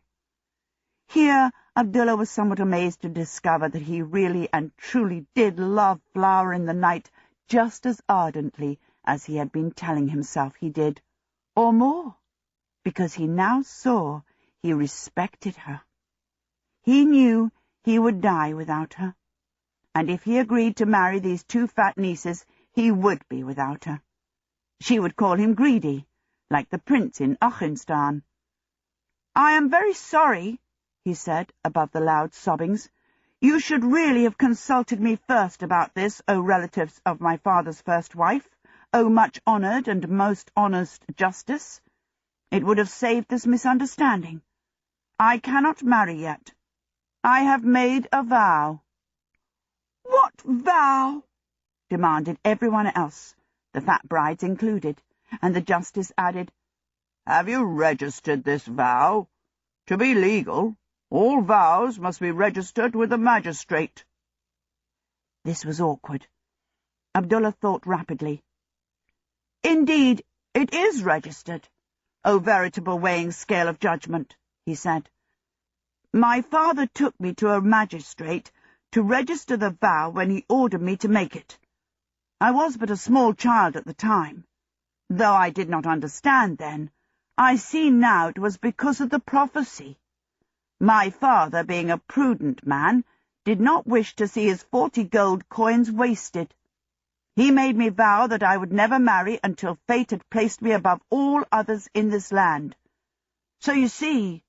Here Abdullah was somewhat amazed to discover that he really and truly did love Flower in the Night just as ardently as he had been telling himself he did, or more, because he now saw he respected her. He knew he would die without her, and if he agreed to marry these 2 fat nieces, he would be without her. She would call him greedy, like the prince in Achinstein. "I am very sorry," he said, above the loud sobbings. "You should really have consulted me first about this, O relatives of my father's first wife, O much-honoured and most honest justice. It would have saved this misunderstanding. I cannot marry yet. I have made a vow." "What vow?" demanded everyone else, the fat brides included, and the justice added, "Have you registered this vow? To be legal, all vows must be registered with the magistrate." This was awkward. Abdullah thought rapidly. "Indeed, it is registered, O veritable weighing scale of judgment," he said. "My father took me to a magistrate to register the vow when he ordered me to make it. I was but a small child at the time. Though I did not understand then, I see now it was because of the prophecy. My father, being a prudent man, did not wish to see his 40 gold coins wasted. He made me vow that I would never marry until fate had placed me above all others in this land. So you see,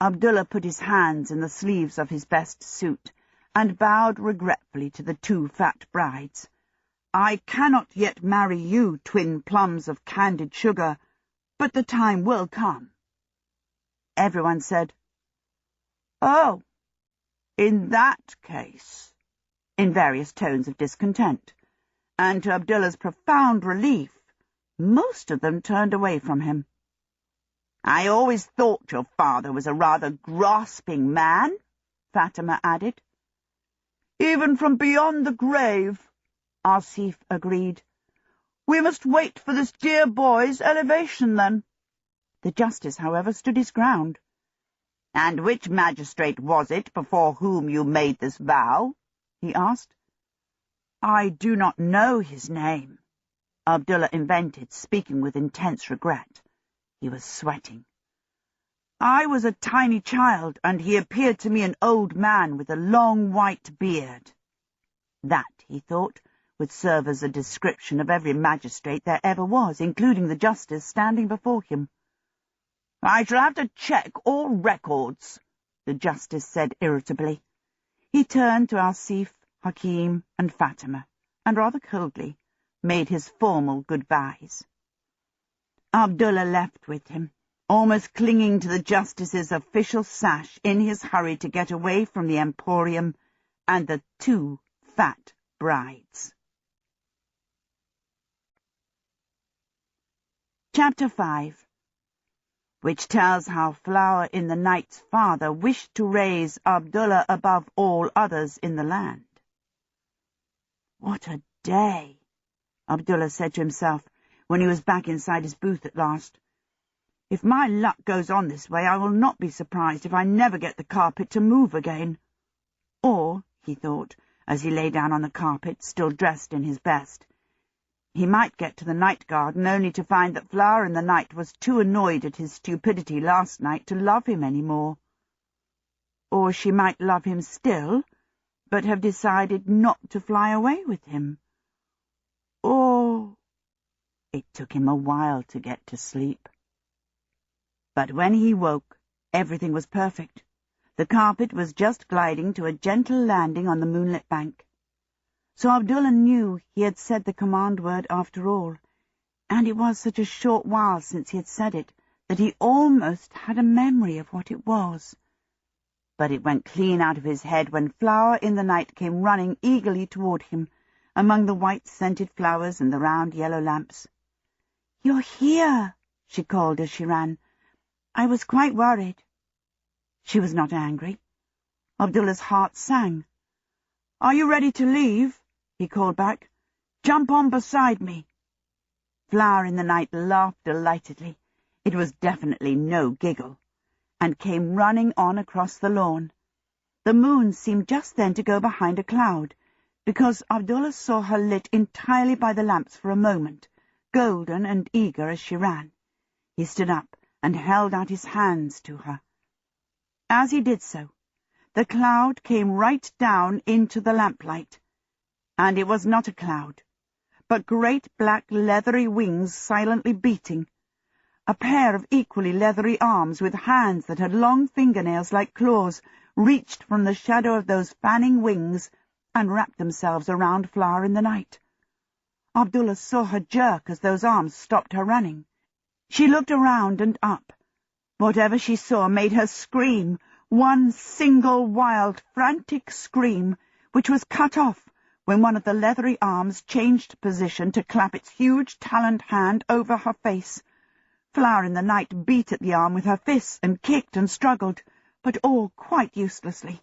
Abdullah put his hands in the sleeves of his best suit and bowed regretfully to the two fat brides. "I cannot yet marry you, twin plums of candied sugar, but the time will come." Everyone said, "Oh, in that case," in various tones of discontent, and to Abdullah's profound relief, most of them turned away from him. "I always thought your father was a rather grasping man," Fatima added. "Even from beyond the grave," Asif agreed. "We must wait for this dear boy's elevation, then." The justice, however, stood his ground. "And which magistrate was it before whom you made this vow?" he asked. "I do not know his name," Abdullah invented, speaking with intense regret. He was sweating. "I was a tiny child, and he appeared to me an old man with a long white beard." That, he thought, would serve as a description of every magistrate there ever was, including the justice standing before him. "I shall have to check all records," the justice said irritably. He turned to Asif, Hakim, and Fatima, and rather coldly made his formal goodbyes. Abdullah left with him, almost clinging to the justice's official sash in his hurry to get away from the emporium and the two fat brides. Chapter 5, which tells how Flower in the Night's father wished to raise Abdullah above all others in the land. "What a day," Abdullah said to himself when he was back inside his booth at last. "If my luck goes on this way, I will not be surprised if I never get the carpet to move again." Or, he thought, as he lay down on the carpet, still dressed in his best, he might get to the night garden only to find that Flower in the Night was too annoyed at his stupidity last night to love him any more. Or she might love him still, but have decided not to fly away with him. Or... It took him a while to get to sleep. But when he woke, everything was perfect. The carpet was just gliding to a gentle landing on the moonlit bank. So Abdullah knew he had said the command word after all, and it was such a short while since he had said it that he almost had a memory of what it was. But it went clean out of his head when Flower in the Night came running eagerly toward him, among the white-scented flowers and the round yellow lamps. "You're here," she called as she ran. "I was quite worried." She was not angry. Abdullah's heart sang. "Are you ready to leave?" he called back. "Jump on beside me." Flower in the Night laughed delightedly. It was definitely no giggle, and came running on across the lawn. The moon seemed just then to go behind a cloud, because Abdullah saw her lit entirely by the lamps for a moment, golden and eager as she ran. He stood up and held out his hands to her. As he did so, the cloud came right down into the lamplight, and it was not a cloud, but great black leathery wings silently beating, a pair of equally leathery arms with hands that had long fingernails like claws reached from the shadow of those fanning wings and wrapped themselves around Flower in the Night. Abdullah saw her jerk as those arms stopped her running. She looked around and up. Whatever she saw made her scream, one single wild, frantic scream, which was cut off when one of the leathery arms changed position to clap its huge taloned hand over her face. Flower in the Night beat at the arm with her fists and kicked and struggled, but all quite uselessly.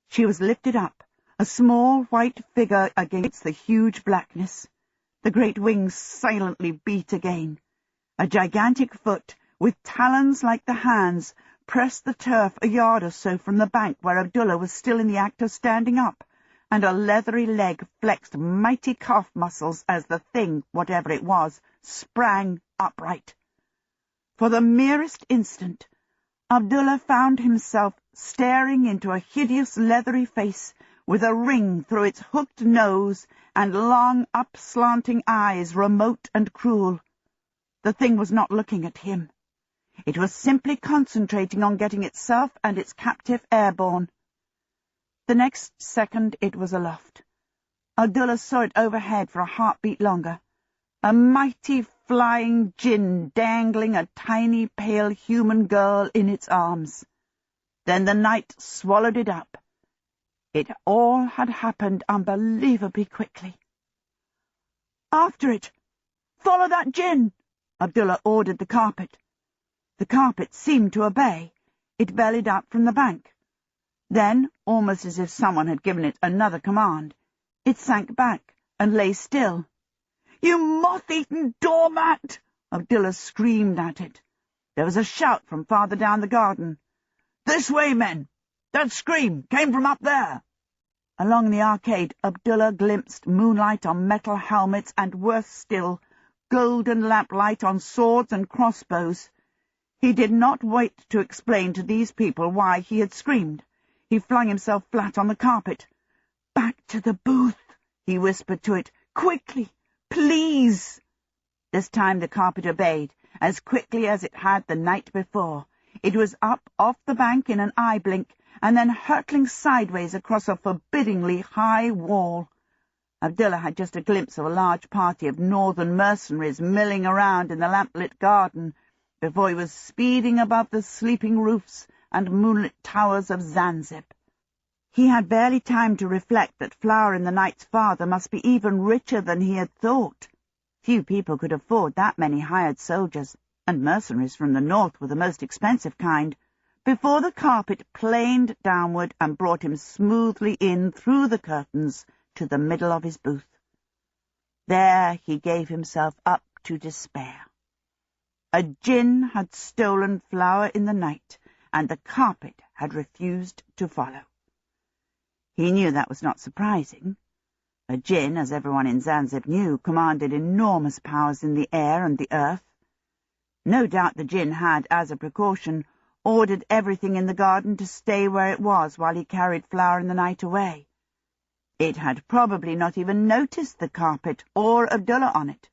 She was lifted up, a small white figure against the huge blackness. The great wings silently beat again. A gigantic foot, with talons like the hands, pressed the turf a yard or so from the bank where Abdullah was still in the act of standing up, and a leathery leg flexed mighty calf muscles as the thing, whatever it was, sprang upright. For the merest instant, Abdullah found himself staring into a hideous leathery face with a ring through its hooked nose and long up-slanting eyes, remote and cruel. The thing was not looking at him. It was simply concentrating on getting itself and its captive airborne. The next second it was aloft. Abdullah saw it overhead for a heartbeat longer. A mighty flying jinn dangling a tiny pale human girl in its arms. Then the night swallowed it up. It all had happened unbelievably quickly. "After it! Follow that jinn!" Abdullah ordered the carpet. The carpet seemed to obey. It bellied up from the bank. Then, almost as if someone had given it another command, it sank back and lay still. "You moth-eaten doormat!" Abdullah screamed at it. There was a shout from farther down the garden. "This way, men! That scream came from up there!" Along the arcade, Abdullah glimpsed moonlight on metal helmets and, worse still, golden lamplight on swords and crossbows. He did not wait to explain to these people why he had screamed. He flung himself flat on the carpet. "Back to the booth," he whispered to it. "Quickly, please!" This time the carpet obeyed, as quickly as it had the night before. It was up off the bank in an eye blink, and then hurtling sideways across a forbiddingly high wall. Abdullah had just a glimpse of a large party of northern mercenaries milling around in the lamplit garden before he was speeding above the sleeping roofs and moonlit towers of Zanzibar. He had barely time to reflect that Flower in the Night's father must be even richer than he had thought. Few people could afford that many hired soldiers, and mercenaries from the north were the most expensive kind, before the carpet planed downward and brought him smoothly in through the curtains to the middle of his booth. There he gave himself up to despair. A jinn had stolen Flower in the Night, and the carpet had refused to follow. He knew that was not surprising. A jinn, as everyone in Zanzibar knew, commanded enormous powers in the air and the earth. No doubt the jinn had, as a precaution, ordered everything in the garden to stay where it was while he carried Flower in the Night away. It had probably not even noticed the carpet or Abdullah on it,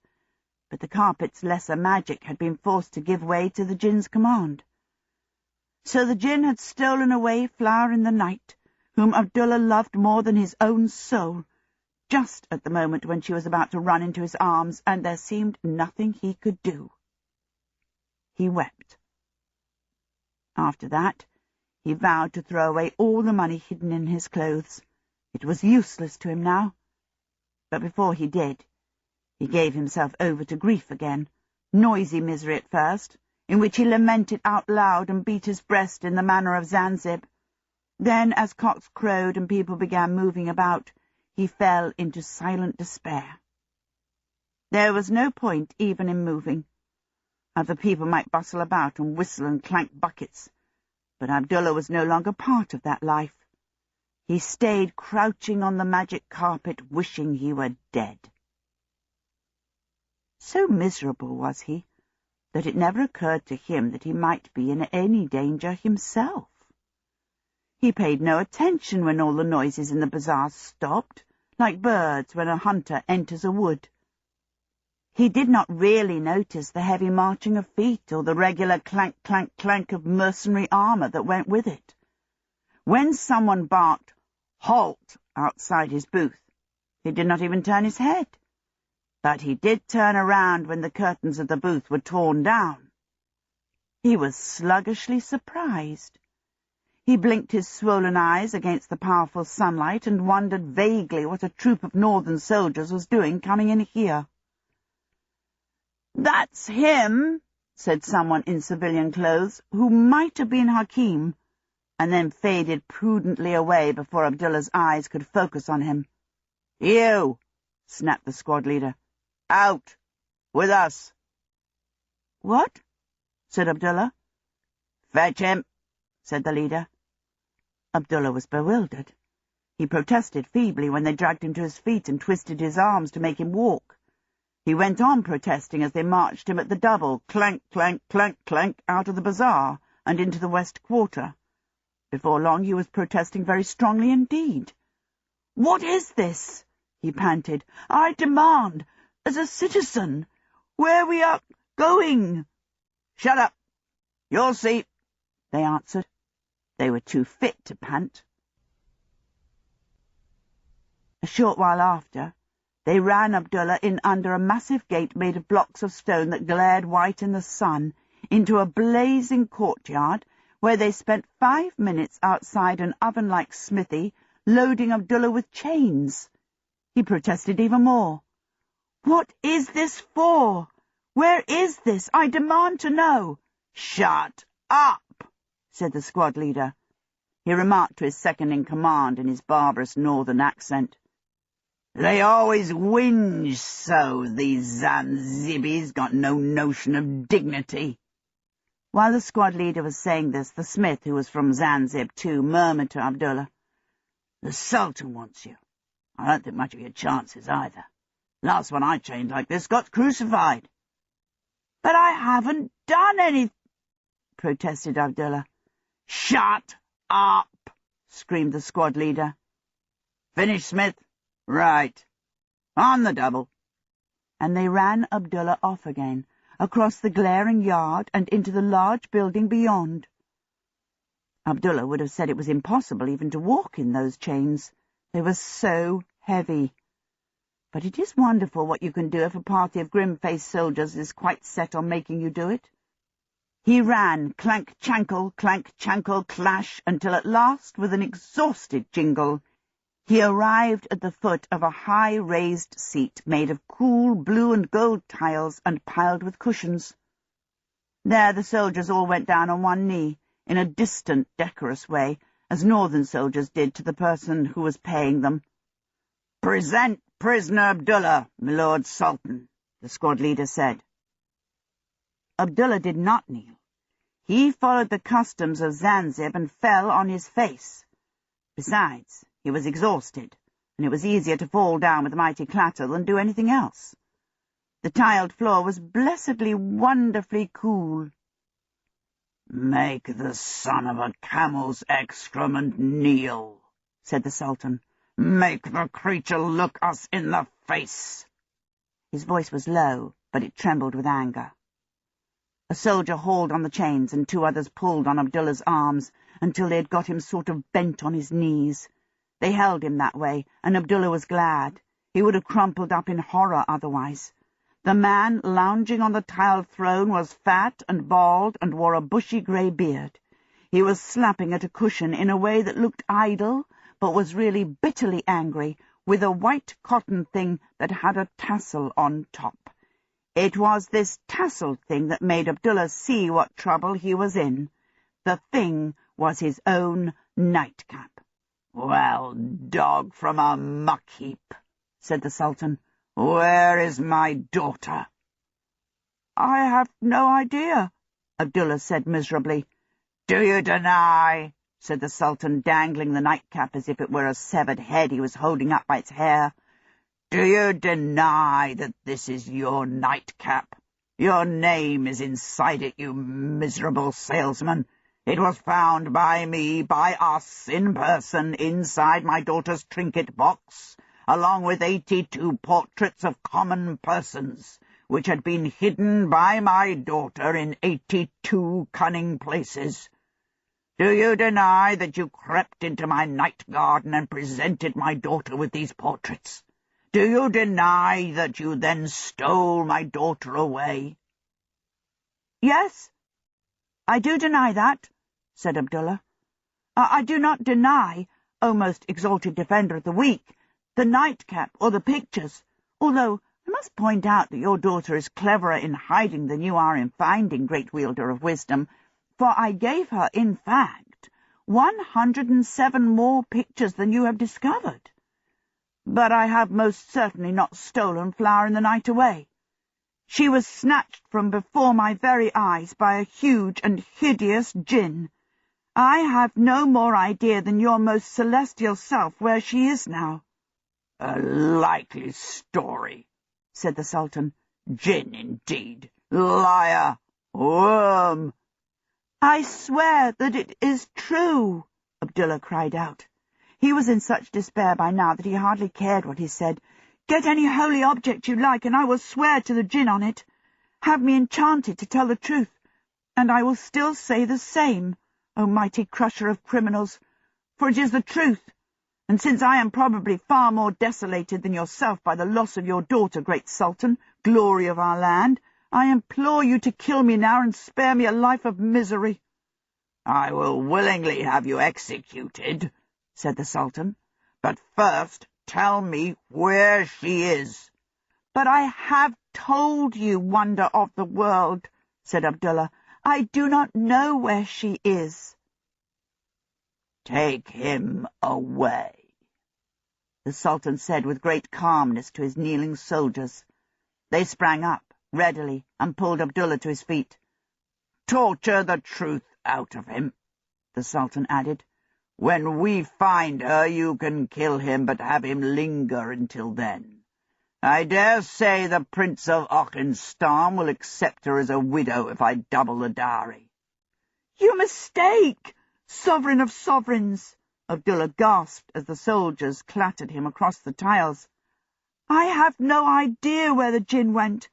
but the carpet's lesser magic had been forced to give way to the jinn's command. So the jinn had stolen away Flower in the Night, whom Abdullah loved more than his own soul, just at the moment when she was about to run into his arms, and there seemed nothing he could do. He wept. After that, he vowed to throw away all the money hidden in his clothes. It was useless to him now. But before he did, he gave himself over to grief again, noisy misery at first, in which he lamented out loud and beat his breast in the manner of Zanzibar. Then, as cocks crowed and people began moving about, he fell into silent despair. There was no point even in moving. Other people might bustle about and whistle and clank buckets, but Abdullah was no longer part of that life. He stayed crouching on the magic carpet, wishing he were dead. So miserable was he that it never occurred to him that he might be in any danger himself. He paid no attention when all the noises in the bazaar stopped, like birds when a hunter enters a wood. He did not really notice the heavy marching of feet or the regular clank, clank, clank of mercenary armour that went with it. When someone barked, "Halt!" outside his booth, he did not even turn his head. But he did turn around when the curtains of the booth were torn down. He was sluggishly surprised. He blinked his swollen eyes against the powerful sunlight and wondered vaguely what a troop of northern soldiers was doing coming in here. "That's him," said someone in civilian clothes, who might have been Hakim, and then faded prudently away before Abdullah's eyes could focus on him. "You!" snapped the squad leader. "Out! With us!" "What?" said Abdullah. "Fetch him," said the leader. Abdullah was bewildered. He protested feebly when they dragged him to his feet and twisted his arms to make him walk. He went on protesting as they marched him at the double, clank, clank, clank, clank, out of the bazaar and into the west quarter. Before long he was protesting very strongly indeed. "What is this?" he panted. "I demand, as a citizen, where we are going." "Shut up!" You'll see," they answered. They were too fit to pant. A short while after, they ran Abdullah in under a massive gate made of blocks of stone that glared white in the sun, into a blazing courtyard, where they spent 5 minutes outside an oven-like smithy, loading Abdullah with chains. He protested even more. "What is this for? Where is this? I demand to know." "Shut up," said the squad leader. He remarked to his second-in-command in his barbarous northern accent, "They always whinge so, these Zanzibis got no notion of dignity." While the squad leader was saying this, the smith, who was from Zanzib too, murmured to Abdullah, "The Sultan wants you. I don't think much of your chances either. Last one I chained like this got crucified." "But I haven't done anything," protested Abdullah. "Shut up," screamed the squad leader. "Finish, Smith? Right. On the double." And they ran Abdullah off again, across the glaring yard and into the large building beyond. Abdullah would have said it was impossible even to walk in those chains. They were so heavy. But it is wonderful what you can do if a party of grim-faced soldiers is quite set on making you do it. He ran, clank-chankle, clash, until at last, with an exhausted jingle, he arrived at the foot of a high raised seat made of cool blue and gold tiles and piled with cushions. There the soldiers all went down on one knee, in a distant, decorous way, as northern soldiers did to the person who was paying them. "Present prisoner Abdullah, my Lord Sultan," the squad leader said. Abdullah did not kneel. He followed the customs of Zanzib and fell on his face. Besides, he was exhausted, and it was easier to fall down with a mighty clatter than do anything else. The tiled floor was blessedly, wonderfully cool. "Make the son of a camel's excrement kneel," said the Sultan. "Make the creature look us in the face." His voice was low, but it trembled with anger. A soldier hauled on the chains, and 2 others pulled on Abdullah's arms until they had got him sort of bent on his knees. They held him that way, and Abdullah was glad. He would have crumpled up in horror otherwise. The man lounging on the tiled throne was fat and bald and wore a bushy grey beard. He was slapping at a cushion in a way that looked idle, but was really bitterly angry, with a white cotton thing that had a tassel on top. It was this tasseled thing that made Abdullah see what trouble he was in. The thing was his own nightcap. "Well, dog from a muck heap," said the Sultan, "where is my daughter?" "I have no idea," Abdullah said miserably. "Do you deny?" said the Sultan, dangling the nightcap as if it were a severed head he was holding up by its hair. "Do you deny that this is your nightcap? Your name is inside it, you miserable salesman. It was found by me, by us, in person, inside my daughter's trinket box, along with 82 portraits of common persons, which had been hidden by my daughter in 82 cunning places. Do you deny that you crept into my night garden and presented my daughter with these portraits? Do you deny that you then stole my daughter away?" "Yes, I do deny that," said Abdullah. I do not deny, O most exalted defender of the weak, the nightcap or the pictures, although I must point out that your daughter is cleverer in hiding than you are in finding, great wielder of wisdom, for I gave her, in fact, 107 more pictures than you have discovered. But I have most certainly not stolen Flower in the Night away. She was snatched from before my very eyes by a huge and hideous djinn. I have no more idea than your most celestial self where she is now." "A likely story," said the Sultan. "Djinn, indeed! Liar! Worm!" "I swear that it is true," Abdullah cried out. He was in such despair by now that he hardly cared what he said. "Get any holy object you like, and I will swear to the djinn on it. Have me enchanted to tell the truth. And I will still say the same, O mighty crusher of criminals, for it is the truth. And since I am probably far more desolated than yourself by the loss of your daughter, great Sultan, glory of our land, I implore you to kill me now and spare me a life of misery." "I will willingly have you executed," said the Sultan. "But first tell me where she is." "But I have told you, wonder of the world," said Abdullah. "I do not know where she is." "Take him away," the Sultan said with great calmness to his kneeling soldiers. They sprang up, readily, and pulled Abdullah to his feet. "Torture the truth out of him," the Sultan added. "When we find her, you can kill him, but have him linger until then. I dare say the Prince of Auchenstan will accept her as a widow if I double the dowry." "You mistake, sovereign of sovereigns," Abdullah gasped as the soldiers clattered him across the tiles. "I have no idea where the Jinn went,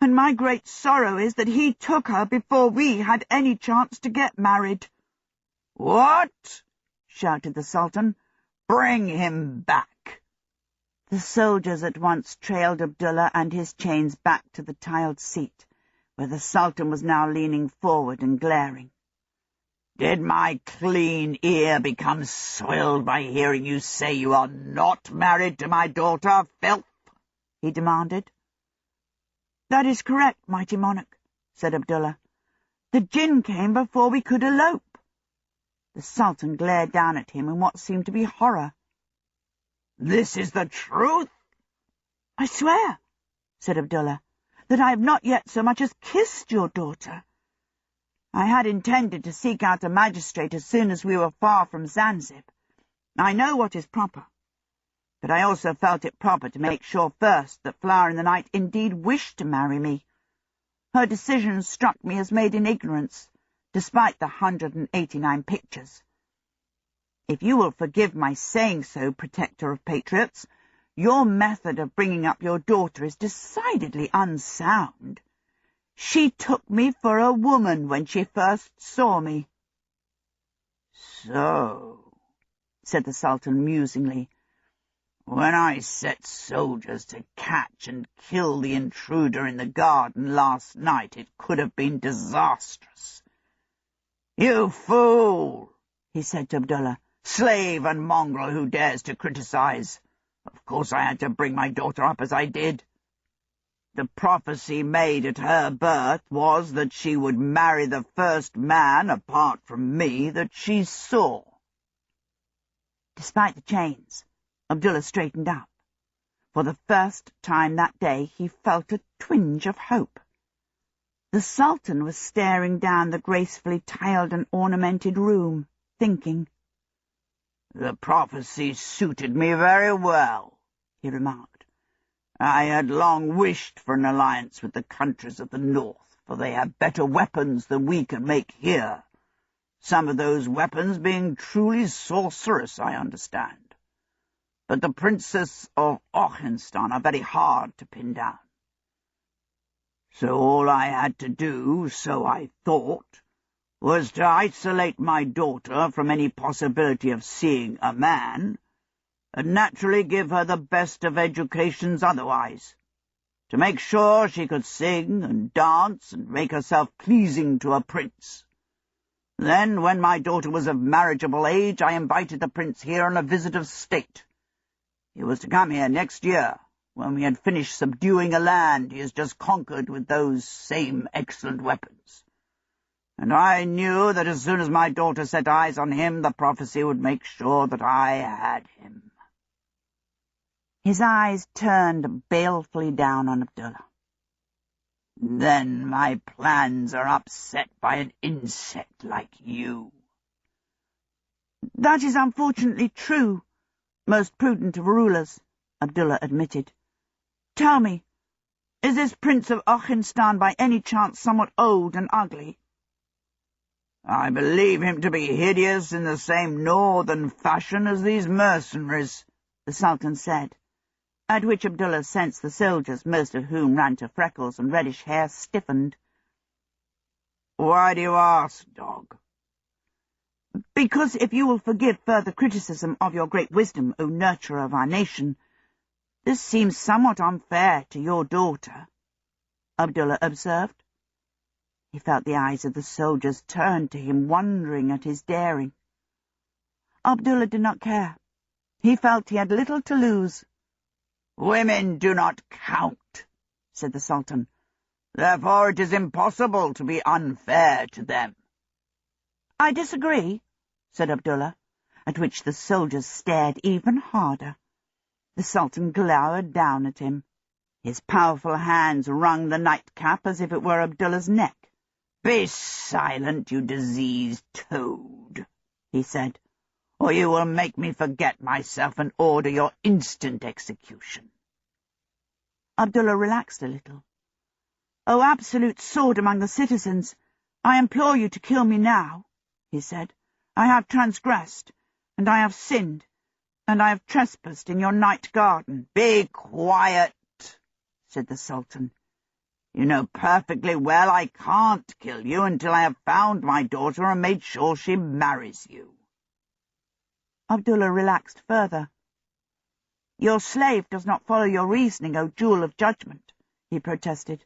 and my great sorrow is that he took her before we had any chance to get married." "What?" shouted the Sultan. "Bring him back." The soldiers at once trailed Abdullah and his chains back to the tiled seat, where the Sultan was now leaning forward and glaring. "Did my clean ear become soiled by hearing you say you are not married to my daughter, filth?" he demanded. "That is correct, mighty monarch," said Abdullah. "The Jinn came before we could elope." The Sultan glared down at him in what seemed to be horror. "This is the truth?" "I swear," said Abdullah, "that I have not yet so much as kissed your daughter. I had intended to seek out a magistrate as soon as we were far from Zanzibar. I know what is proper. But I also felt it proper to make sure first that Flower in the Night indeed wished to marry me. Her decision struck me as made in ignorance, despite the 189 pictures. If you will forgive my saying so, protector of patriots, your method of bringing up your daughter is decidedly unsound. She took me for a woman when she first saw me." "So," said the Sultan musingly, "when I set soldiers to catch and kill the intruder in the garden last night, it could have been disastrous." "You fool," he said to Abdullah, "slave and mongrel who dares to criticize. Of course I had to bring my daughter up as I did. The prophecy made at her birth was that she would marry the first man, apart from me, that she saw." Despite the chains, Abdullah straightened up. For the first time that day he felt a twinge of hope. The Sultan was staring down the gracefully tiled and ornamented room, thinking. "The prophecy suited me very well," he remarked. "I had long wished for an alliance with the countries of the north, for they have better weapons than we can make here. Some of those weapons being truly sorcerous, I understand. But the Princess of Auchenstan are very hard to pin down. So all I had to do, so I thought, was to isolate my daughter from any possibility of seeing a man, and naturally give her the best of educations otherwise, to make sure she could sing and dance and make herself pleasing to a prince. Then, when my daughter was of marriageable age, I invited the prince here on a visit of state. He was to come here next year, when we had finished subduing a land he has just conquered with those same excellent weapons. And I knew that as soon as my daughter set eyes on him, the prophecy would make sure that I had him." His eyes turned balefully down on Abdullah. "Then my plans are upset by an insect like you." "That is unfortunately true, most prudent of rulers," Abdullah admitted. "Tell me, is this Prince of Auchenstan by any chance somewhat old and ugly?" "I believe him to be hideous in the same northern fashion as these mercenaries," the Sultan said, at which Abdullah sensed the soldiers, most of whom ran to freckles and reddish hair, stiffened. Why do you ask, dog? Because if you will forgive further criticism of your great wisdom, O nurturer of our nation, this seems somewhat unfair to your daughter, Abdullah observed. He felt the eyes of the soldiers turned to him, wondering at his daring. Abdullah did not care. He felt he had little to lose. Women do not count, said the Sultan. Therefore it is impossible to be unfair to them. I disagree, said Abdullah, at which the soldiers stared even harder. The Sultan glowered down at him. His powerful hands wrung the nightcap as if it were Abdullah's neck. Be silent, you diseased toad, he said, or you will make me forget myself and order your instant execution. Abdullah relaxed a little. O absolute sword among the citizens, I implore you to kill me now, he said. I have transgressed, and I have sinned, and I have trespassed in your night garden. Be quiet, said the Sultan. You know perfectly well I can't kill you until I have found my daughter and made sure she marries you. Abdullah relaxed further. Your slave does not follow your reasoning, O jewel of judgment, he protested.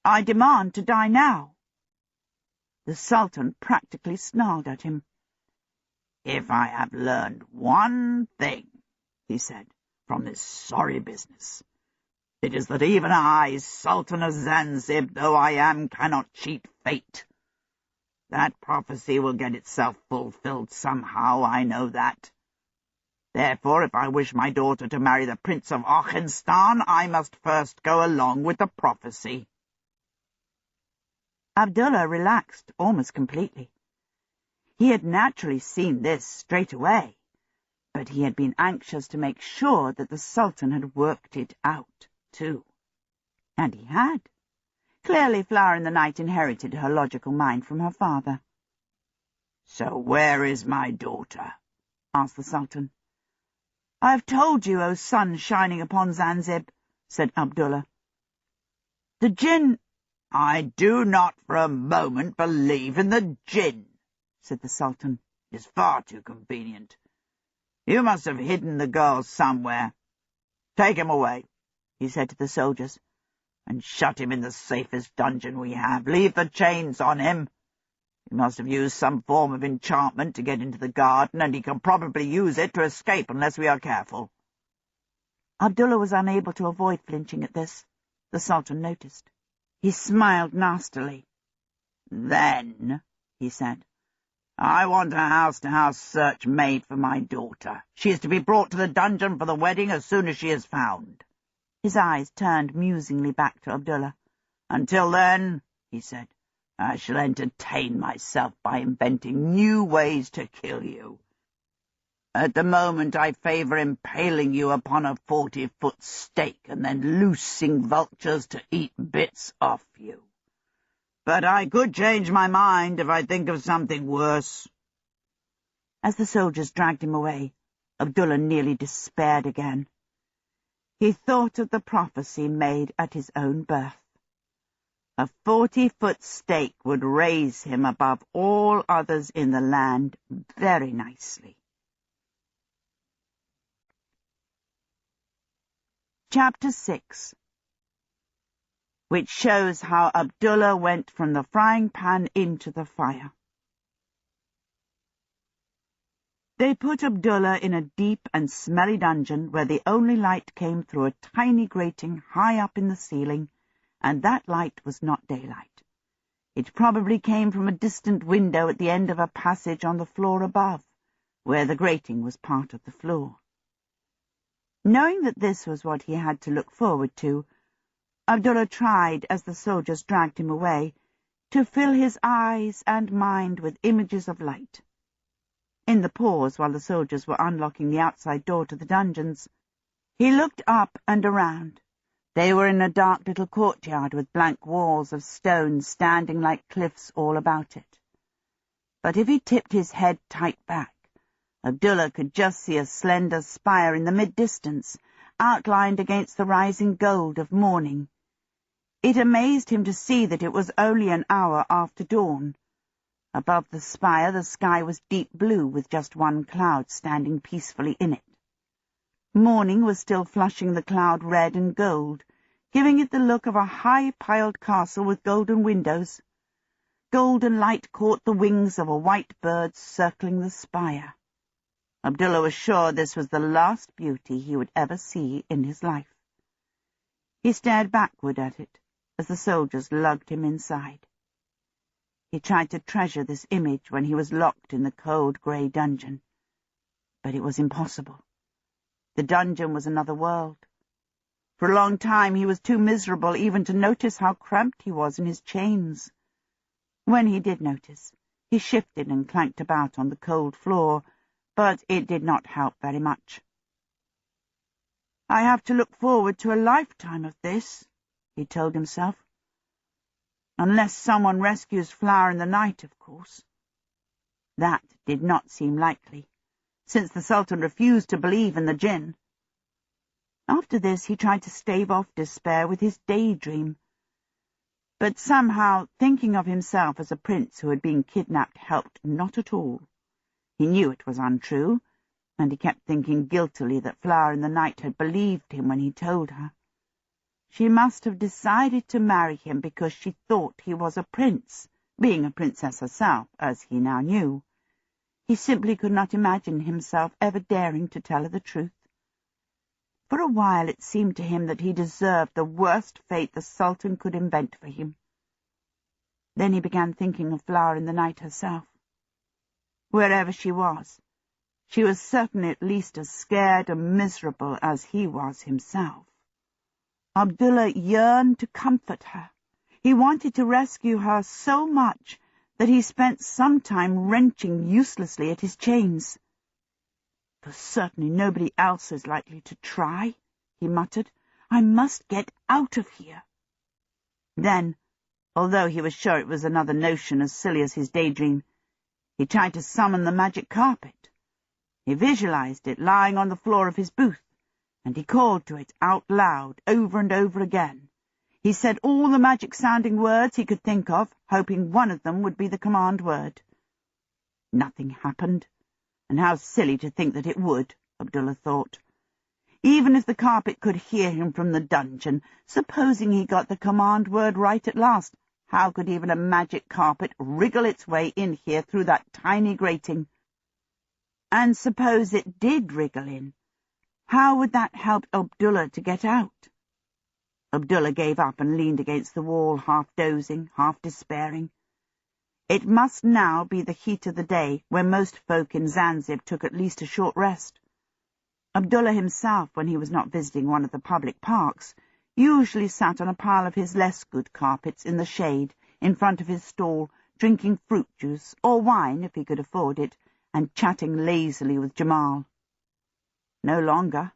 I demand to die now. The Sultan practically snarled at him. If I have learned one thing, he said, from this sorry business, it is that even I, Sultan of Zanzib, though I am, cannot cheat fate. That prophecy will get itself fulfilled somehow, I know that. Therefore, if I wish my daughter to marry the Prince of Ochenstan, I must first go along with the prophecy. Abdullah relaxed almost completely. He had naturally seen this straight away, but he had been anxious to make sure that the Sultan had worked it out, too. And he had. Clearly Flower in the Night inherited her logical mind from her father. So where is my daughter? Asked the Sultan. I have told you, O sun shining upon Zanzib, said Abdullah. The jinn— I do not for a moment believe in the jinn, said the Sultan. It is far too convenient. You must have hidden the girl somewhere. Take him away, he said to the soldiers, and shut him in the safest dungeon we have. Leave the chains on him. He must have used some form of enchantment to get into the garden, and he can probably use it to escape unless we are careful. Abdullah was unable to avoid flinching at this. The Sultan noticed. He smiled nastily. Then, he said, I want a house-to-house search made for my daughter. She is to be brought to the dungeon for the wedding as soon as she is found. His eyes turned musingly back to Abdullah. Until then, he said, I shall entertain myself by inventing new ways to kill you. At the moment I favour impaling you upon a 40-foot stake and then loosing vultures to eat bits off you. But I could change my mind if I think of something worse. As the soldiers dragged him away, Abdullah nearly despaired again. He thought of the prophecy made at his own birth. A 40-foot stake would raise him above all others in the land very nicely. Chapter 6, which shows how Abdullah went from the frying pan into the fire. They put Abdullah in a deep and smelly dungeon where the only light came through a tiny grating high up in the ceiling, and that light was not daylight. It probably came from a distant window at the end of a passage on the floor above, where the grating was part of the floor. Knowing that this was what he had to look forward to, Abdullah tried, as the soldiers dragged him away, to fill his eyes and mind with images of light. In the pause while the soldiers were unlocking the outside door to the dungeons, he looked up and around. They were in a dark little courtyard with blank walls of stone standing like cliffs all about it. But if he tipped his head tight back, Abdullah could just see a slender spire in the mid-distance, outlined against the rising gold of morning. It amazed him to see that it was only an hour after dawn. Above the spire the sky was deep blue, with just one cloud standing peacefully in it. Morning was still flushing the cloud red and gold, giving it the look of a high-piled castle with golden windows. Golden light caught the wings of a white bird circling the spire. Abdullah was sure this was the last beauty he would ever see in his life. He stared backward at it as the soldiers lugged him inside. He tried to treasure this image when he was locked in the cold grey dungeon, but it was impossible. The dungeon was another world. For a long time he was too miserable even to notice how cramped he was in his chains. When he did notice, he shifted and clanked about on the cold floor, but it did not help very much. "I have to look forward to a lifetime of this," he told himself. "Unless someone rescues Flower in the night, of course." That did not seem likely, since the Sultan refused to believe in the jinn. After this he tried to stave off despair with his daydream. But somehow thinking of himself as a prince who had been kidnapped helped not at all. He knew it was untrue, and he kept thinking guiltily that Flower in the night had believed him when he told her. She must have decided to marry him because she thought he was a prince, being a princess herself, as he now knew. He simply could not imagine himself ever daring to tell her the truth. For a while it seemed to him that he deserved the worst fate the Sultan could invent for him. Then he began thinking of Flower in the night herself. Wherever she was certainly at least as scared and miserable as he was himself. Abdullah yearned to comfort her. He wanted to rescue her so much that he spent some time wrenching uselessly at his chains. "For certainly nobody else is likely to try," he muttered. "I must get out of here." Then, although he was sure it was another notion as silly as his daydream, he tried to summon the magic carpet. He visualized it lying on the floor of his booth, and he called to it out loud over and over again. He said all the magic-sounding words he could think of, hoping one of them would be the command word. Nothing happened. And how silly to think that it would, Abdullah thought. Even if the carpet could hear him from the dungeon, supposing he got the command word right at last, how could even a magic carpet wriggle its way in here through that tiny grating? And suppose it did wriggle in, how would that help Abdullah to get out? Abdullah gave up and leaned against the wall, half dozing, half despairing. It must now be the heat of the day, when most folk in Zanzibar took at least a short rest. Abdullah himself, when he was not visiting one of the public parks, usually sat on a pile of his less good carpets in the shade, in front of his stall, drinking fruit juice, or wine if he could afford it, and chatting lazily with Jamal. No longer.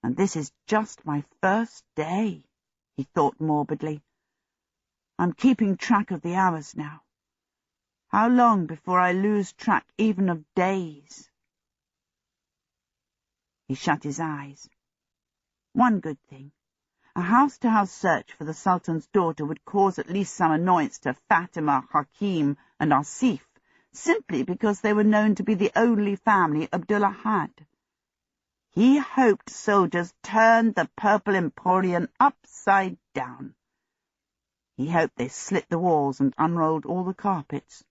And this is just my first day, he thought morbidly. I'm keeping track of the hours now. How long before I lose track even of days? He shut his eyes. One good thing. A house-to-house search for the Sultan's daughter would cause at least some annoyance to Fatima, Hakim, and Asif, simply because they were known to be the only family Abdullah had. He hoped soldiers turned the Purple Emporium upside down. He hoped they slit the walls and unrolled all the carpets.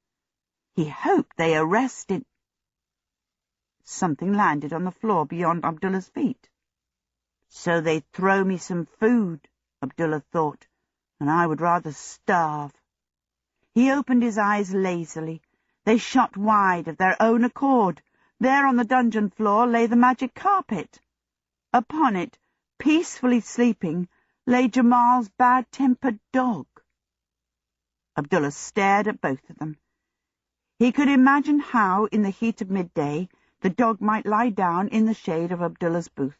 He hoped they arrested... Something landed on the floor beyond Abdullah's feet. So they'd throw me some food, Abdullah thought, and I would rather starve. He opened his eyes lazily. They shot wide of their own accord. There on the dungeon floor lay the magic carpet. Upon it, peacefully sleeping, lay Jamal's bad-tempered dog. Abdullah stared at both of them. He could imagine how, in the heat of midday, the dog might lie down in the shade of Abdullah's booth.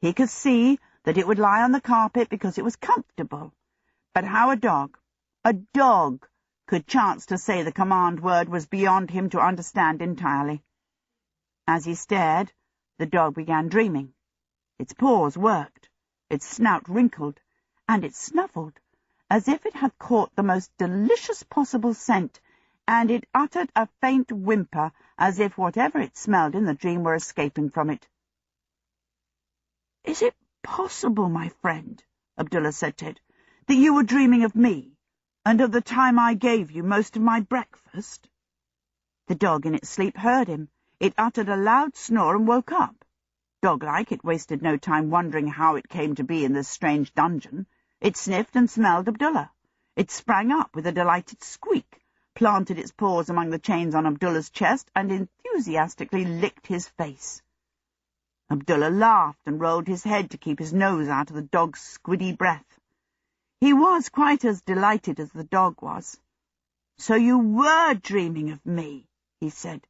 He could see that it would lie on the carpet because it was comfortable. But how a dog, could chance to say the command word was beyond him to understand entirely. As he stared, the dog began dreaming. Its paws worked, its snout wrinkled, and it snuffled, as if it had caught the most delicious possible scent, and it uttered a faint whimper, as if whatever it smelled in the dream were escaping from it. "Is it possible, my friend," Abdullah said to it, "that you were dreaming of me, and of the time I gave you most of my breakfast?" The dog in its sleep heard him. It uttered a loud snore and woke up. Dog-like, it wasted no time wondering how it came to be in this strange dungeon. It sniffed and smelled Abdullah. It sprang up with a delighted squeak, planted its paws among the chains on Abdullah's chest, and enthusiastically licked his face. Abdullah laughed and rolled his head to keep his nose out of the dog's squiddy breath. He was quite as delighted as the dog was. "So you were dreaming of me," he said.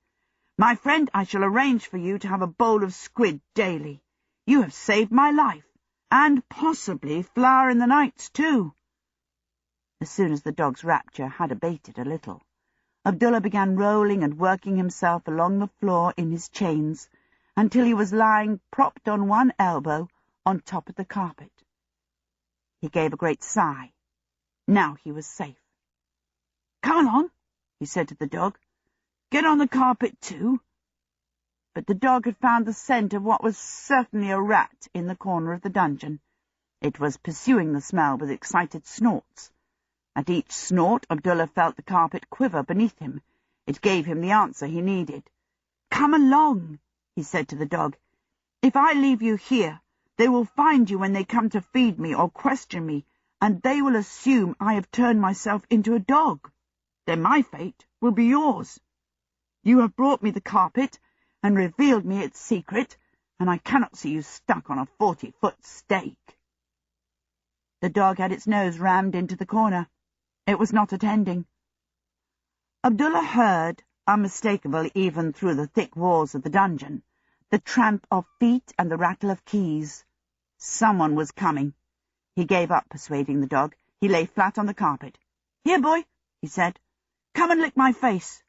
"My friend, I shall arrange for you to have a bowl of squid daily. You have saved my life, and possibly flower in the nights too." As soon as the dog's rapture had abated a little, Abdullah began rolling and working himself along the floor in his chains, until he was lying propped on one elbow on top of the carpet. He gave a great sigh. Now he was safe. "Come along," he said to the dog. "Get on the carpet too." But the dog had found the scent of what was certainly a rat in the corner of the dungeon. It was pursuing the smell with excited snorts. At each snort, Abdullah felt the carpet quiver beneath him. It gave him the answer he needed. "Come along," he said to the dog. "If I leave you here, they will find you when they come to feed me or question me, and they will assume I have turned myself into a dog. Then my fate will be yours. You have brought me the carpet and revealed me its secret, and I cannot see you stuck on a 40-foot stake." The dog had its nose rammed into the corner. It was not attending. Abdullah heard, unmistakable even through the thick walls of the dungeon, the tramp of feet and the rattle of keys. Someone was coming. He gave up persuading the dog. He lay flat on the carpet. "Here, boy," he said. "Come and lick my face."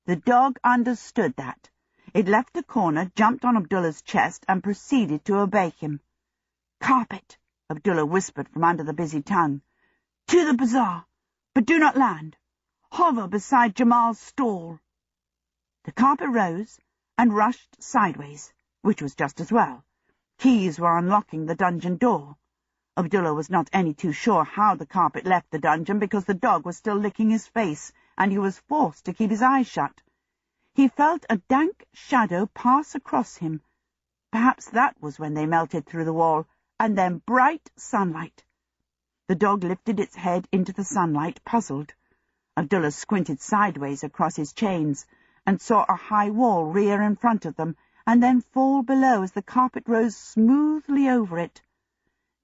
The dog understood that. It left the corner, jumped on Abdullah's chest, and proceeded to obey him. "Carpet," Abdullah whispered from under the busy tongue. "To the bazaar, but do not land. Hover beside Jamal's stall." The carpet rose and rushed sideways, which was just as well. Keys were unlocking the dungeon door. Abdullah was not any too sure how the carpet left the dungeon, because the dog was still licking his face, and he was forced to keep his eyes shut. He felt a dank shadow pass across him. Perhaps that was when they melted through the wall, and then bright sunlight. The dog lifted its head into the sunlight, puzzled. Abdullah squinted sideways across his chains, and saw a high wall rear in front of them, and then fall below as the carpet rose smoothly over it.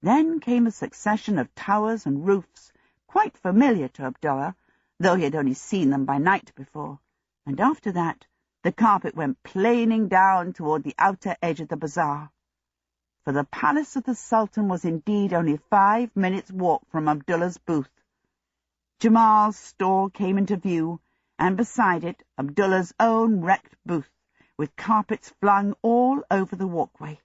Then came a succession of towers and roofs, quite familiar to Abdullah, though he had only seen them by night before, and after that the carpet went planing down toward the outer edge of the bazaar. For the palace of the Sultan was indeed only 5 minutes' walk from Abdullah's booth. Jamal's stall came into view, and beside it Abdullah's own wrecked booth, with carpets flung all over the walkway.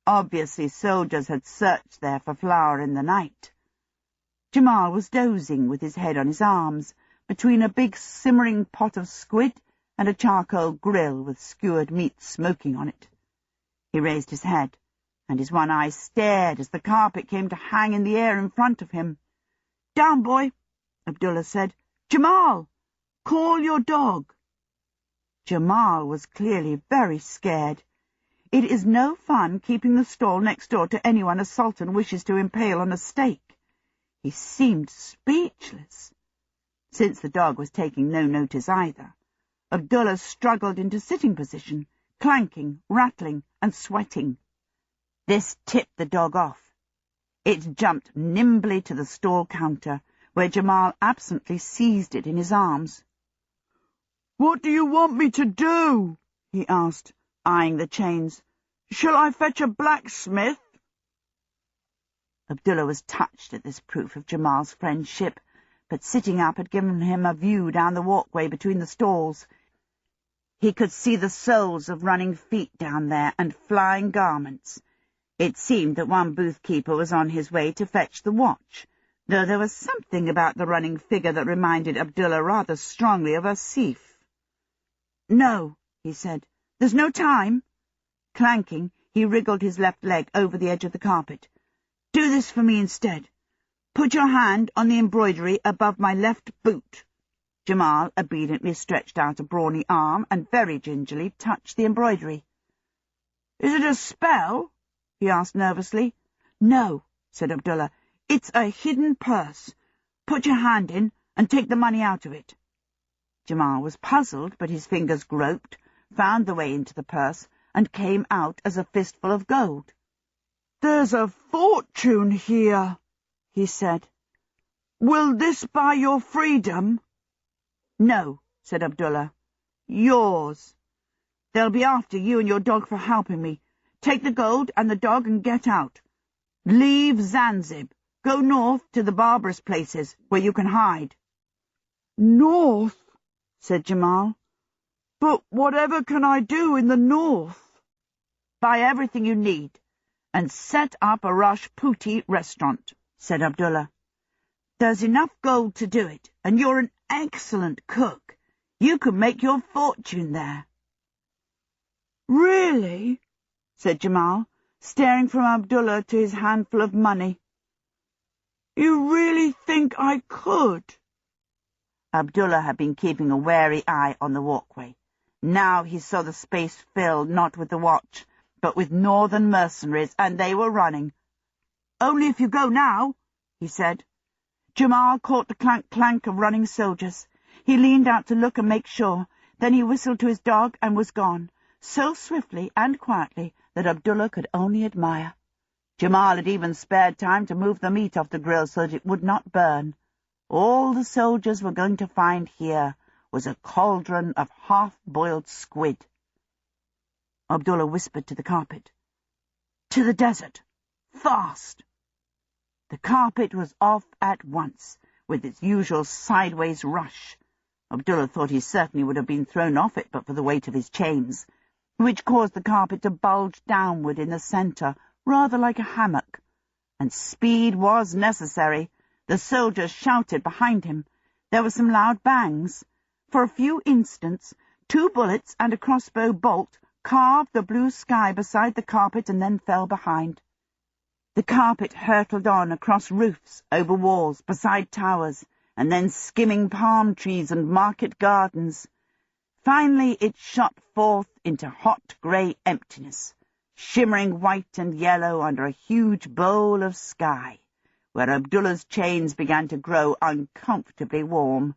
Obviously soldiers had searched there for flour in the night. Jamal was dozing with his head on his arms, between a big simmering pot of squid and a charcoal grill with skewered meat smoking on it. He raised his head, and his one eye stared as the carpet came to hang in the air in front of him. "Down, boy," Abdullah said. "Jamal, call your dog." Jamal was clearly very scared. It is no fun keeping the stall next door to anyone a sultan wishes to impale on a stake. He seemed speechless. Since the dog was taking no notice either, Abdullah struggled into sitting position, clanking, rattling, and sweating. This tipped the dog off. It jumped nimbly to the stall counter, where Jamal absently seized it in his arms. "What do you want me to do?" he asked, eyeing the chains. "Shall I fetch a blacksmith?" Abdullah was touched at this proof of Jamal's friendship, but sitting up had given him a view down the walkway between the stalls. He could see the soles of running feet down there and flying garments. It seemed that one booth-keeper was on his way to fetch the watch, though there was something about the running figure that reminded Abdullah rather strongly of Asif. "No," he said, "there's no time." Clanking, he wriggled his left leg over the edge of the carpet. "Do this for me instead. Put your hand on the embroidery above my left boot." Jamal obediently stretched out a brawny arm and very gingerly touched the embroidery. "Is it a spell?" he asked nervously. "No," said Abdullah. "It's a hidden purse. Put your hand in and take the money out of it." Jamal was puzzled, but his fingers groped, found the way into the purse, and came out as a fistful of gold. "There's a fortune here," he said. "Will this buy your freedom?" "No," said Abdullah. "Yours. They'll be after you and your dog for helping me. Take the gold and the dog and get out. Leave Zanzib. Go north to the barbarous places where you can hide." "North?" said Jamal. "But whatever can I do in the north?" "Buy everything you need, and set up a Rajputi restaurant," said Abdullah. "There's enough gold to do it, and you're an excellent cook. You could make your fortune there." "Really?" said Jamal, staring from Abdullah to his handful of money. "You really think I could?" Abdullah had been keeping a wary eye on the walkway. Now he saw the space filled not with the watch, but with northern mercenaries, and they were running. "Only if you go now," he said. Jamal caught the clank-clank of running soldiers. He leaned out to look and make sure. Then he whistled to his dog and was gone, so swiftly and quietly that Abdullah could only admire. Jamal had even spared time to move the meat off the grill so that it would not burn. All the soldiers were going to find here was a cauldron of half-boiled squid. Abdullah whispered to the carpet, "To the desert! Fast!" The carpet was off at once, with its usual sideways rush. Abdullah thought he certainly would have been thrown off it but for the weight of his chains, which caused the carpet to bulge downward in the centre, rather like a hammock. And speed was necessary. The soldiers shouted behind him. There were some loud bangs. For a few instants, 2 bullets and a crossbow bolt carved the blue sky beside the carpet and then fell behind. The carpet hurtled on across roofs, over walls, beside towers, and then skimming palm trees and market gardens. Finally it shot forth into hot grey emptiness, shimmering white and yellow under a huge bowl of sky, where Abdullah's chains began to grow uncomfortably warm.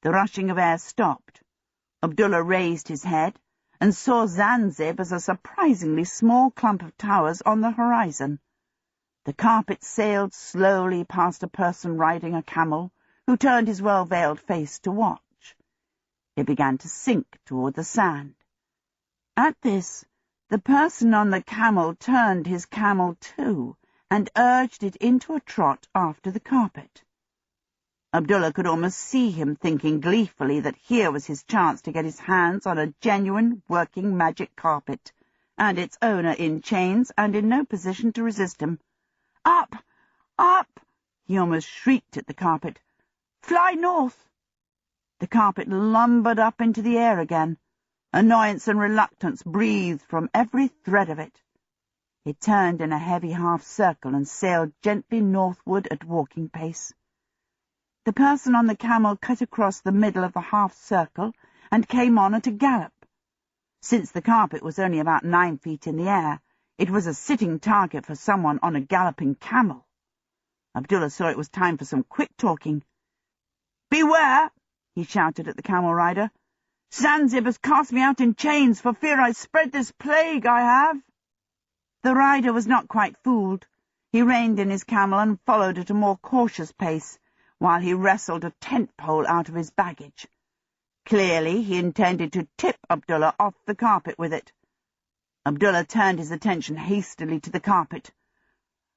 The rushing of air stopped. Abdullah raised his head and saw Zanzib as a surprisingly small clump of towers on the horizon. The carpet sailed slowly past a person riding a camel, who turned his well-veiled face to watch. It began to sink toward the sand. At this, the person on the camel turned his camel too, and urged it into a trot after the carpet. Abdullah could almost see him thinking gleefully that here was his chance to get his hands on a genuine working magic carpet, and its owner in chains and in no position to resist him. "Up! Up!" he almost shrieked at the carpet. "Fly north!" The carpet lumbered up into the air again. Annoyance and reluctance breathed from every thread of it. It turned in a heavy half-circle and sailed gently northward at walking pace. The person on the camel cut across the middle of the half-circle and came on at a gallop. Since the carpet was only about 9 feet in the air, it was a sitting target for someone on a galloping camel. Abdullah saw it was time for some quick talking. "Beware!" he shouted at the camel rider. "Zanzib has cast me out in chains for fear I spread this plague, I have." The rider was not quite fooled. He reined in his camel and followed at a more cautious pace, while he wrestled a tent pole out of his baggage. Clearly he intended to tip Abdullah off the carpet with it. Abdullah turned his attention hastily to the carpet.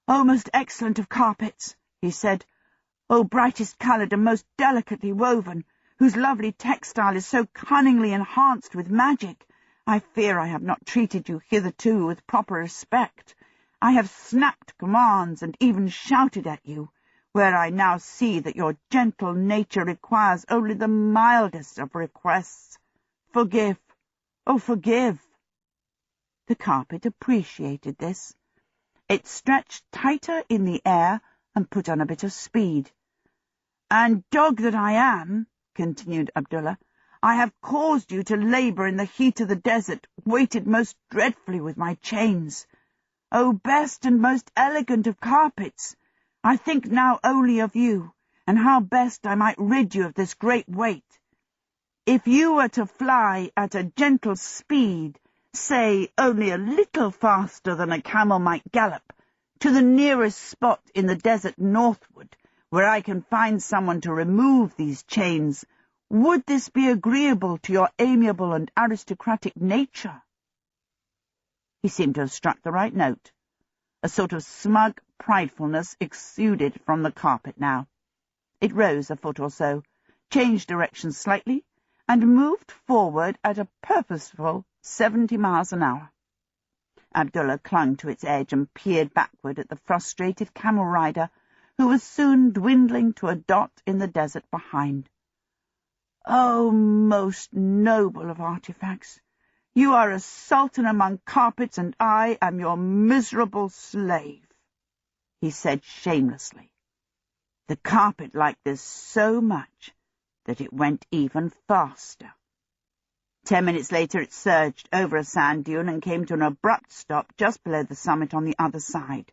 "O most excellent of carpets," he said, "O brightest coloured and most delicately woven, whose lovely textile is so cunningly enhanced with magic, I fear I have not treated you hitherto with proper respect. I have snapped commands and even shouted at you, where I now see that your gentle nature requires only the mildest of requests. Forgive, oh, forgive." The carpet appreciated this. It stretched tighter in the air and put on a bit of speed. "And dog that I am," continued Abdullah, "I have caused you to labour in the heat of the desert, weighted most dreadfully with my chains. O best and most elegant of carpets, I think now only of you, and how best I might rid you of this great weight. If you were to fly at a gentle speed, say only a little faster than a camel might gallop, to the nearest spot in the desert northward, where I can find someone to remove these chains, would this be agreeable to your amiable and aristocratic nature?" He seemed to have struck the right note. A sort of smug pridefulness exuded from the carpet now. It rose a foot or so, changed direction slightly, and moved forward at a purposeful 70 miles an hour. Abdullah clung to its edge and peered backward at the frustrated camel rider, who was soon dwindling to a dot in the desert behind. "Oh, most noble of artifacts! You are a sultan among carpets, and I am your miserable slave," he said shamelessly. The carpet liked this so much that it went even faster. 10 minutes later it surged over a sand dune and came to an abrupt stop just below the summit on the other side.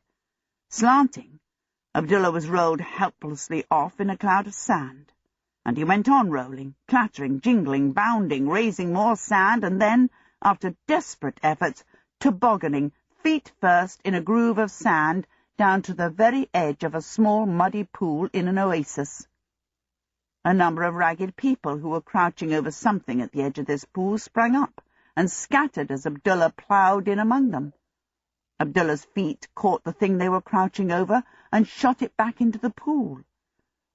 Slanting, Abdullah was rolled helplessly off in a cloud of sand, and he went on rolling, clattering, jingling, bounding, raising more sand, and then, after desperate efforts, tobogganing, feet first, in a groove of sand, down to the very edge of a small muddy pool in an oasis. A number of ragged people who were crouching over something at the edge of this pool sprang up and scattered as Abdullah ploughed in among them. Abdullah's feet caught the thing they were crouching over and shot it back into the pool.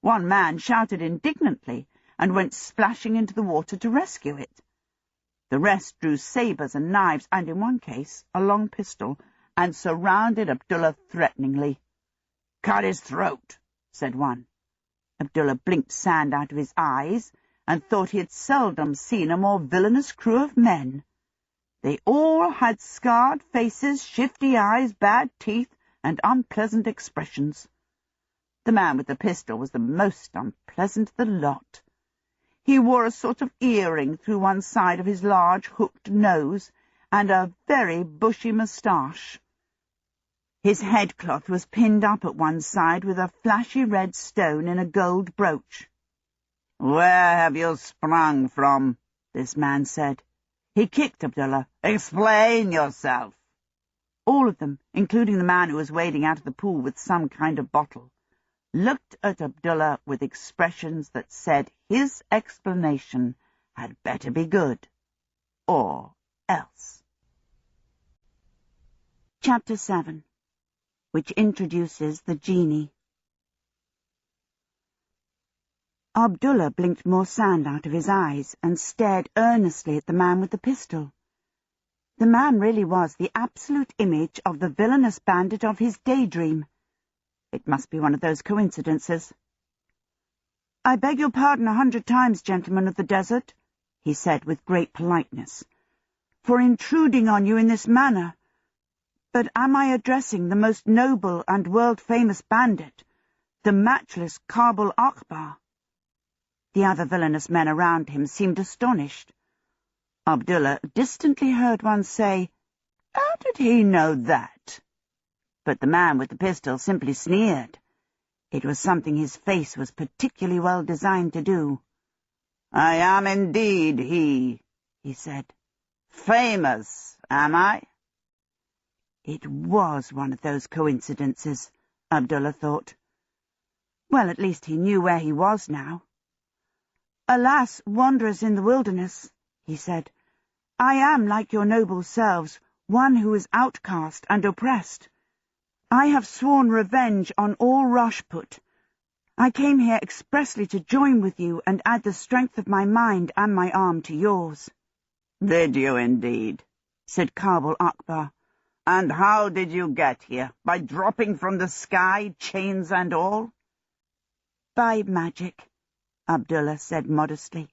One man shouted indignantly and went splashing into the water to rescue it. The rest drew sabres and knives and, in one case, a long pistol, and surrounded Abdullah threateningly. "Cut his throat," said one. Abdullah blinked sand out of his eyes and thought he had seldom seen a more villainous crew of men. They all had scarred faces, shifty eyes, bad teeth, and unpleasant expressions. The man with the pistol was the most unpleasant of the lot. He wore a sort of earring through one side of his large hooked nose, and a very bushy moustache. His headcloth was pinned up at one side with a flashy red stone in a gold brooch. "Where have you sprung from?" this man said. He kicked Abdullah. "Explain yourself." All of them, including the man who was wading out of the pool with some kind of bottle, looked at Abdullah with expressions that said his explanation had better be good, or else. Chapter 7, which introduces the genie. Abdullah blinked more sand out of his eyes and stared earnestly at the man with the pistol. The man really was the absolute image of the villainous bandit of his daydream. It must be one of those coincidences. "I beg your pardon 100 times, gentlemen of the desert," he said with great politeness, "for intruding on you in this manner. But am I addressing the most noble and world-famous bandit, the matchless Kabul Akbar?" The other villainous men around him seemed astonished. Abdullah distantly heard one say, "How did he know that?" But the man with the pistol simply sneered. It was something his face was particularly well designed to do. "I am indeed he," he said. "Famous, am I?" It was one of those coincidences, Abdullah thought. Well, at least he knew where he was now. "Alas, wanderers in the wilderness," he said, "I am, like your noble selves, one who is outcast and oppressed. I have sworn revenge on all Rajput. I came here expressly to join with you and add the strength of my mind and my arm to yours." "Did you indeed?" said Kabul Akbar. And how did you get here? By dropping from the sky, chains and all? By magic, Abdullah said modestly.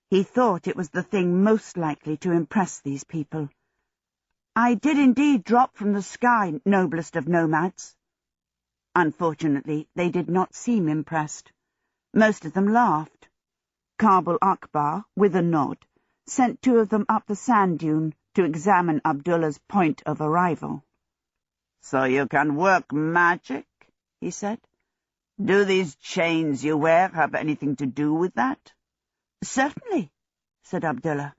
He thought it was the thing most likely to impress these people. I did indeed drop from the sky, noblest of nomads. Unfortunately, they did not seem impressed. Most of them laughed. Kabul Akbar, with a nod, sent 2 of them up the sand dune to examine Abdullah's point of arrival. So you can work magic, he said. Do these chains you wear have anything to do with that? Certainly, said Abdullah.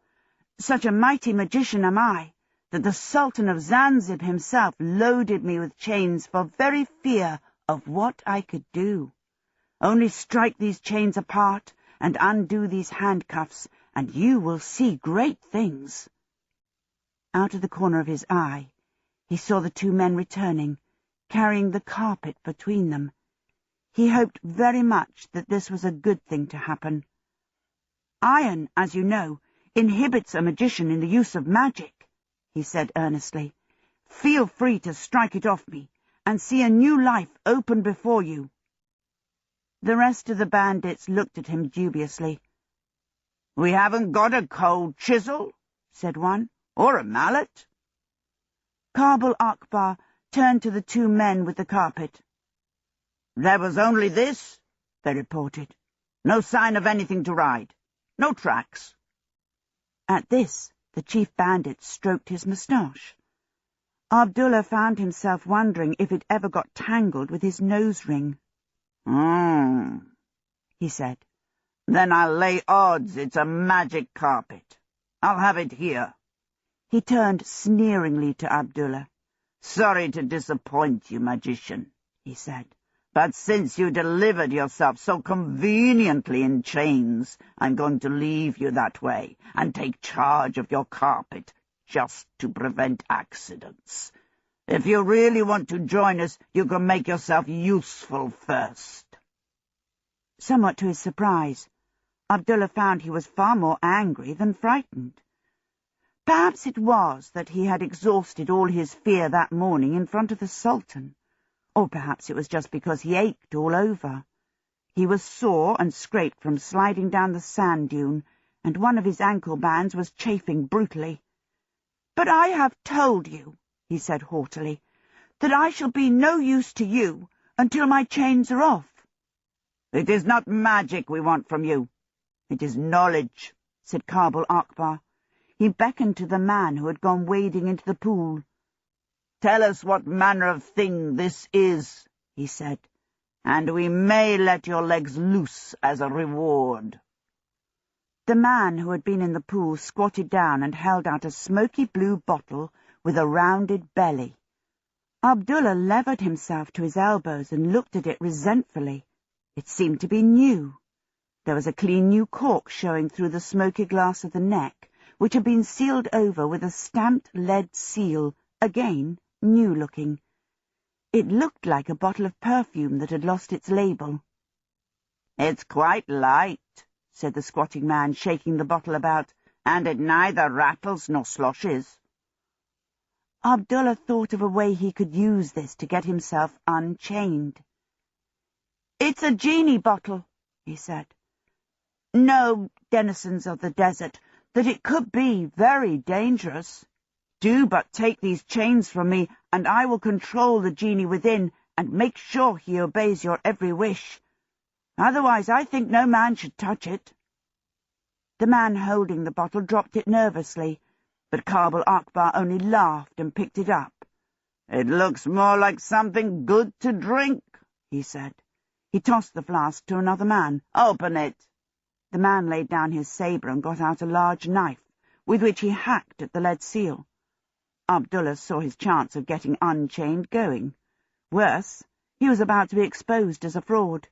Such a mighty magician am I, that the Sultan of Zanzibar himself loaded me with chains for very fear of what I could do. Only strike these chains apart and undo these handcuffs, and you will see great things. Out of the corner of his eye, he saw the 2 men returning, carrying the carpet between them. He hoped very much that this was a good thing to happen. Iron, as you know, inhibits a magician in the use of magic, he said earnestly. Feel free to strike it off me, and see a new life open before you. The rest of the bandits looked at him dubiously. We haven't got a cold chisel, said one, or a mallet. Kabul Akbar turned to the 2 men with the carpet. There was only this, they reported. No sign of anything to ride. No tracks. At this, the chief bandit stroked his moustache. Abdullah found himself wondering if it ever got tangled with his nose ring. He said. Then I'll lay odds it's a magic carpet. I'll have it here. He turned sneeringly to Abdullah. Sorry to disappoint you, magician, he said. But since you delivered yourself so conveniently in chains, I'm going to leave you that way and take charge of your carpet, just to prevent accidents. If you really want to join us, you can make yourself useful first. Somewhat to his surprise, Abdullah found he was far more angry than frightened. Perhaps it was that he had exhausted all his fear that morning in front of the Sultan. Or perhaps it was just because he ached all over. He was sore and scraped from sliding down the sand dune, and one of his ankle bands was chafing brutally. "But I have told you," he said haughtily, "that I shall be no use to you until my chains are off." "It is not magic we want from you. It is knowledge," said Kabul Akbar. He beckoned to the man who had gone wading into the pool. "Tell us what manner of thing this is," he said, "and we may let your legs loose as a reward." The man who had been in the pool squatted down and held out a smoky blue bottle with a rounded belly. Abdullah levered himself to his elbows and looked at it resentfully. It seemed to be new. There was a clean new cork showing through the smoky glass of the neck, which had been sealed over with a stamped lead seal, again new-looking. It looked like a bottle of perfume that had lost its label. "It's quite light," said the squatting man, shaking the bottle about, "and it neither rattles nor sloshes." Abdullah thought of a way he could use this to get himself unchained. "It's a genie bottle," he said. "Know, denizens of the desert, that it could be very dangerous. Do but take these chains from me, and I will control the genie within and make sure he obeys your every wish. Otherwise I think no man should touch it." The man holding the bottle dropped it nervously, but Kabul Akbar only laughed and picked it up. "It looks more like something good to drink," he said. He tossed the flask to another man. "Open it." The man laid down his sabre and got out a large knife, with which he hacked at the lead seal. Abdullah saw his chance of getting unchained going. Worse, he was about to be exposed as a fraud.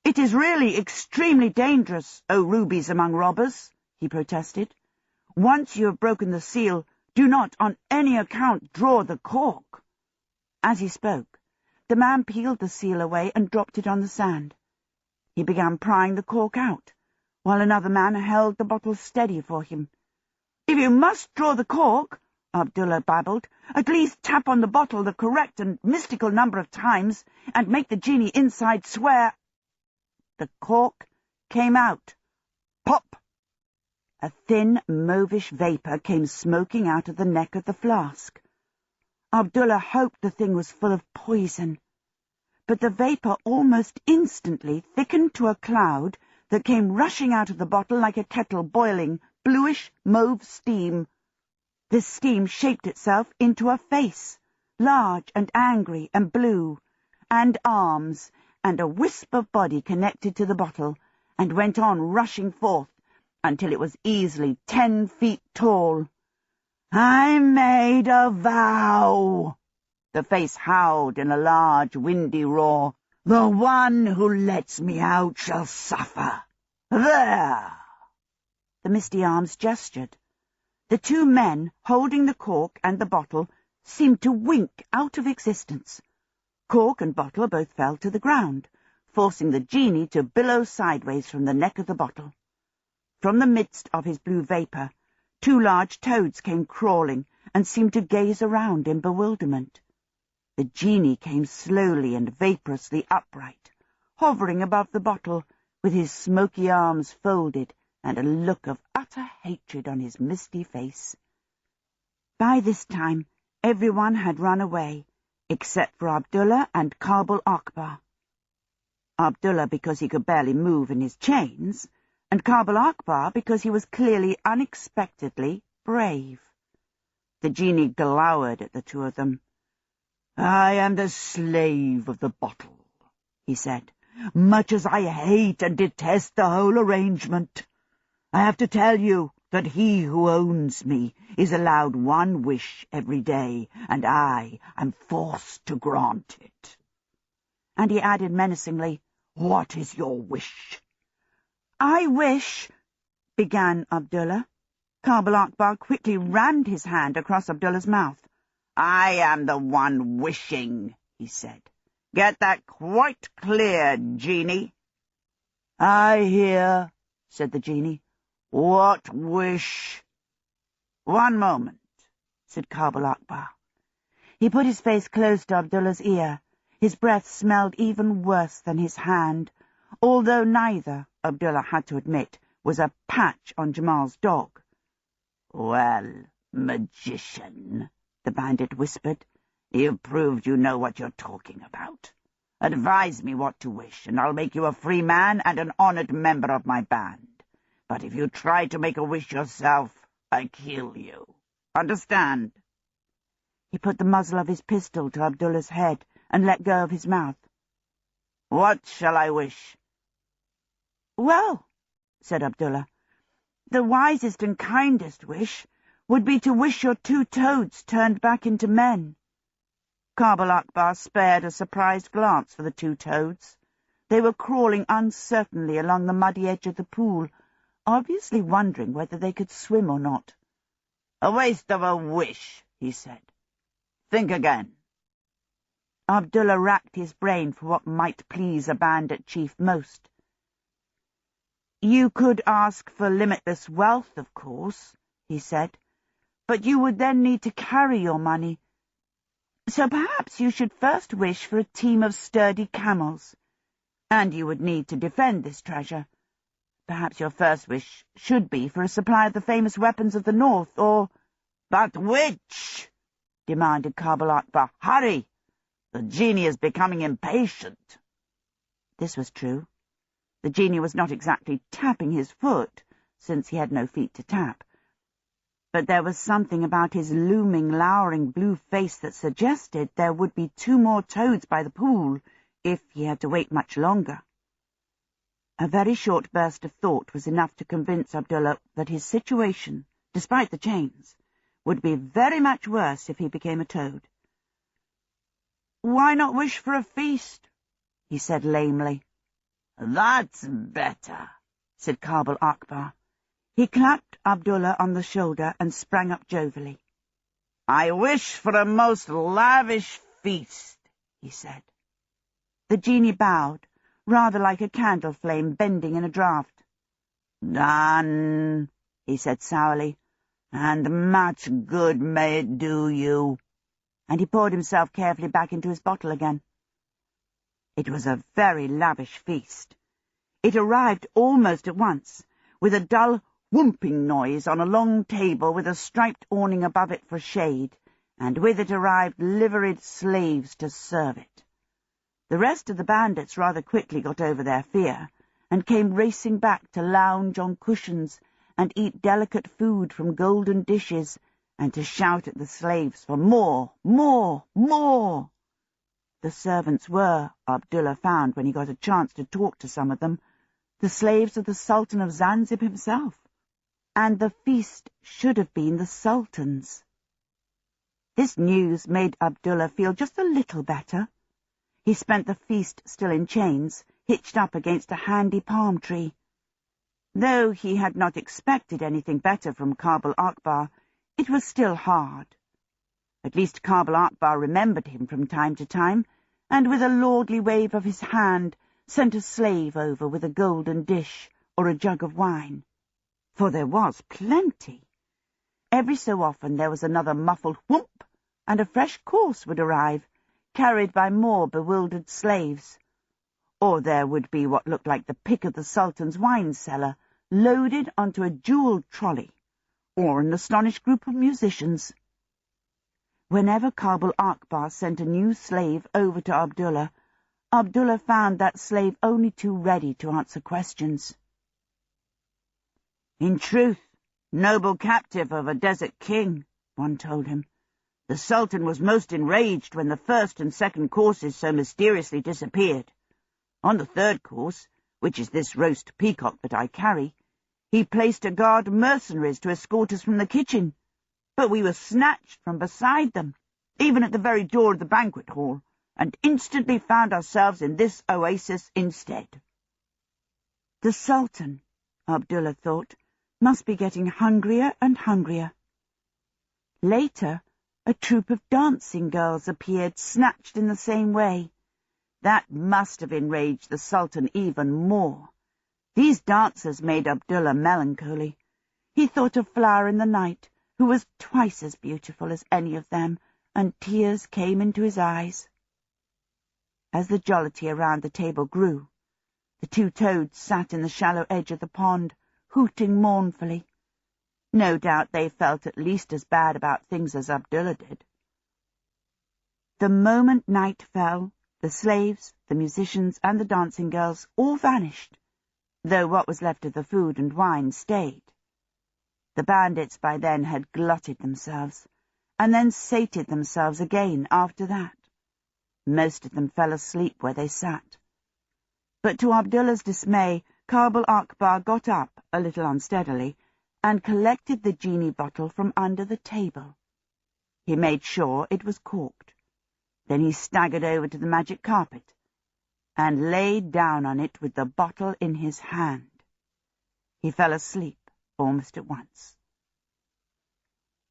"It is really extremely dangerous, O rubies among robbers," he protested. "Once you have broken the seal, do not on any account draw the cork." As he spoke, the man peeled the seal away and dropped it on the sand. He began prying the cork out, while another man held the bottle steady for him. "If you must draw the cork, Abdullah babbled. "At least tap on the bottle the correct and mystical number of times, and make the genie inside swear—" The cork came out. Pop! A thin, mauvish vapour came smoking out of the neck of the flask. Abdullah hoped the thing was full of poison, but the vapour almost instantly thickened to a cloud that came rushing out of the bottle like a kettle boiling, bluish mauve steam. This steam shaped itself into a face, large and angry and blue, and arms, and a wisp of body connected to the bottle, and went on rushing forth until it was easily 10 feet tall. "I made a vow," the face howled in a large, windy roar. "The one who lets me out shall suffer. There!" The misty arms gestured. The 2 men, holding the cork and the bottle, seemed to wink out of existence. Cork and bottle both fell to the ground, forcing the genie to billow sideways from the neck of the bottle. From the midst of his blue vapour, 2 large toads came crawling and seemed to gaze around in bewilderment. The genie came slowly and vaporously upright, hovering above the bottle, with his smoky arms folded and a look of utter hatred on his misty face. By this time, everyone had run away, except for Abdullah and Kabul Akbar. Abdullah because he could barely move in his chains, and Kabul Akbar because he was clearly unexpectedly brave. The genie glowered at the 2 of them. "I am the slave of the bottle," he said, "much as I hate and detest the whole arrangement. I have to tell you that he who owns me is allowed 1 wish every day, and I am forced to grant it." And he added menacingly, "What is your wish?" "I wish—" began Abdullah. Kabul Akbar quickly rammed his hand across Abdullah's mouth. "I am the one wishing," he said. "Get that quite clear, genie?" "I hear," said the genie. "What wish?" "1 moment," said Kabul Akbar. He put his face close to Abdullah's ear. His breath smelled even worse than his hand, although neither, Abdullah had to admit, was a patch on Jamal's dog. "Well, magician," the bandit whispered, "you've proved you know what you're talking about. Advise me what to wish, and I'll make you a free man and an honored member of my band. But if you try to make a wish yourself, I kill you. Understand?" He put the muzzle of his pistol to Abdullah's head and let go of his mouth. "What shall I wish?" "Well," said Abdullah, "the wisest and kindest wish would be to wish your 2 toads turned back into men." Kabul Akbar spared a surprised glance for the 2 toads. They were crawling uncertainly along the muddy edge of the pool, obviously wondering whether they could swim or not. "A waste of a wish," he said. "Think again." Abdullah racked his brain for what might please a bandit chief most. "You could ask for limitless wealth, of course," he said, "but you would then need to carry your money. So perhaps you should first wish for a team of sturdy camels, and you would need to defend this treasure. Perhaps your first wish should be for a supply of the famous weapons of the north, or—" "But which?" demanded Kabul Akbar. "Hurry! The genie is becoming impatient." This was true. The genie was not exactly tapping his foot, since he had no feet to tap. But there was something about his looming, lowering blue face that suggested there would be 2 more toads by the pool if he had to wait much longer. A very short burst of thought was enough to convince Abdullah that his situation, despite the chains, would be very much worse if he became a toad. "Why not wish for a feast?" he said lamely. "That's better," said Kabul Akbar. He clapped Abdullah on the shoulder and sprang up jovially. "I wish for a most lavish feast," he said. The genie bowed, rather like a candle flame bending in a draught. "Done," he said sourly. And much good may it do you." And he poured himself carefully back into his bottle again. It was a very lavish feast. It arrived almost at once, with a dull whomping noise on a long table with a striped awning above it for shade, and with it arrived liveried slaves to serve it. The rest of the bandits rather quickly got over their fear, and came racing back to lounge on cushions and eat delicate food from golden dishes, and to shout at the slaves for more, more, more. The servants were, Abdullah found when he got a chance to talk to some of them, the slaves of the Sultan of Zanzibar himself, and the feast should have been the Sultan's. This news made Abdullah feel just a little better. He spent the feast still in chains, hitched up against a handy palm tree. Though he had not expected anything better from Kabul Akbar, it was still hard. At least Kabul Akbar remembered him from time to time, and with a lordly wave of his hand sent a slave over with a golden dish or a jug of wine. For there was plenty. Every so often there was another muffled whoop, and a fresh course would arrive, carried by more bewildered slaves. Or there would be what looked like the pick of the Sultan's wine cellar, loaded onto a jewelled trolley, or an astonished group of musicians. Whenever Kabul Akbar sent a new slave over to Abdullah, Abdullah found that slave only too ready to answer questions. "In truth, noble captive of a desert king," one told him, "the Sultan was most enraged when the first and second courses so mysteriously disappeared. On the third course, which is this roast peacock that I carry, he placed a guard of mercenaries to escort us from the kitchen, but we were snatched from beside them, even at the very door of the banquet hall, and instantly found ourselves in this oasis instead." The Sultan, Abdullah thought, must be getting hungrier and hungrier. Later, a troop of dancing girls appeared, snatched in the same way. That must have enraged the Sultan even more. These dancers made Abdullah melancholy. He thought of Flower in the Night, who was twice as beautiful as any of them, and tears came into his eyes. As the jollity around the table grew, the two toads sat in the shallow edge of the pond, hooting mournfully. No doubt they felt at least as bad about things as Abdullah did. The moment night fell, the slaves, the musicians, and the dancing girls all vanished, though what was left of the food and wine stayed. The bandits by then had glutted themselves, and then sated themselves again after that. Most of them fell asleep where they sat. But to Abdullah's dismay, Kabul Akbar got up, a little unsteadily, and collected the genie bottle from under the table. He made sure it was corked. Then he staggered over to the magic carpet, and lay down on it with the bottle in his hand. He fell asleep almost at once.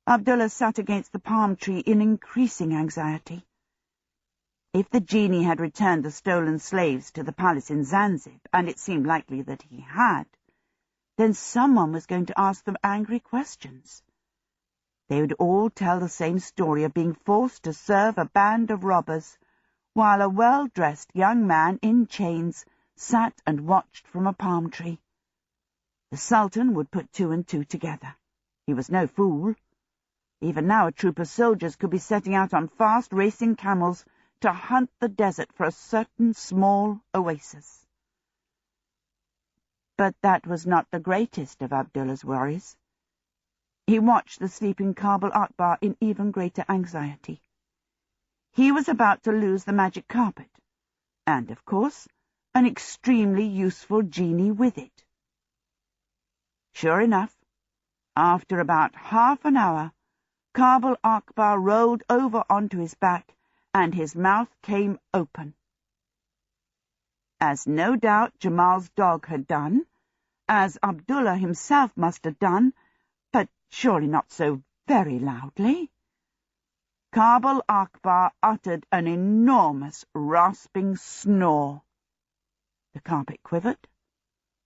Abdullah sat against the palm tree in increasing anxiety. If the genie had returned the stolen slaves to the palace in Zanzibar, and it seemed likely that he had, then someone was going to ask them angry questions. They would all tell the same story of being forced to serve a band of robbers, while a well-dressed young man in chains sat and watched from a palm tree. The Sultan would put two and two together. He was no fool. Even now a troop of soldiers could be setting out on fast racing camels to hunt the desert for a certain small oasis. But that was not the greatest of Abdullah's worries. He watched the sleeping Kabul Akbar in even greater anxiety. He was about to lose the magic carpet, and, of course, an extremely useful genie with it. Sure enough, after about half an hour, Kabul Akbar rolled over onto his back, and his mouth came open. As no doubt Jamal's dog had done, as Abdullah himself must have done, but surely not so very loudly, Kabul Akbar uttered an enormous rasping snore. The carpet quivered.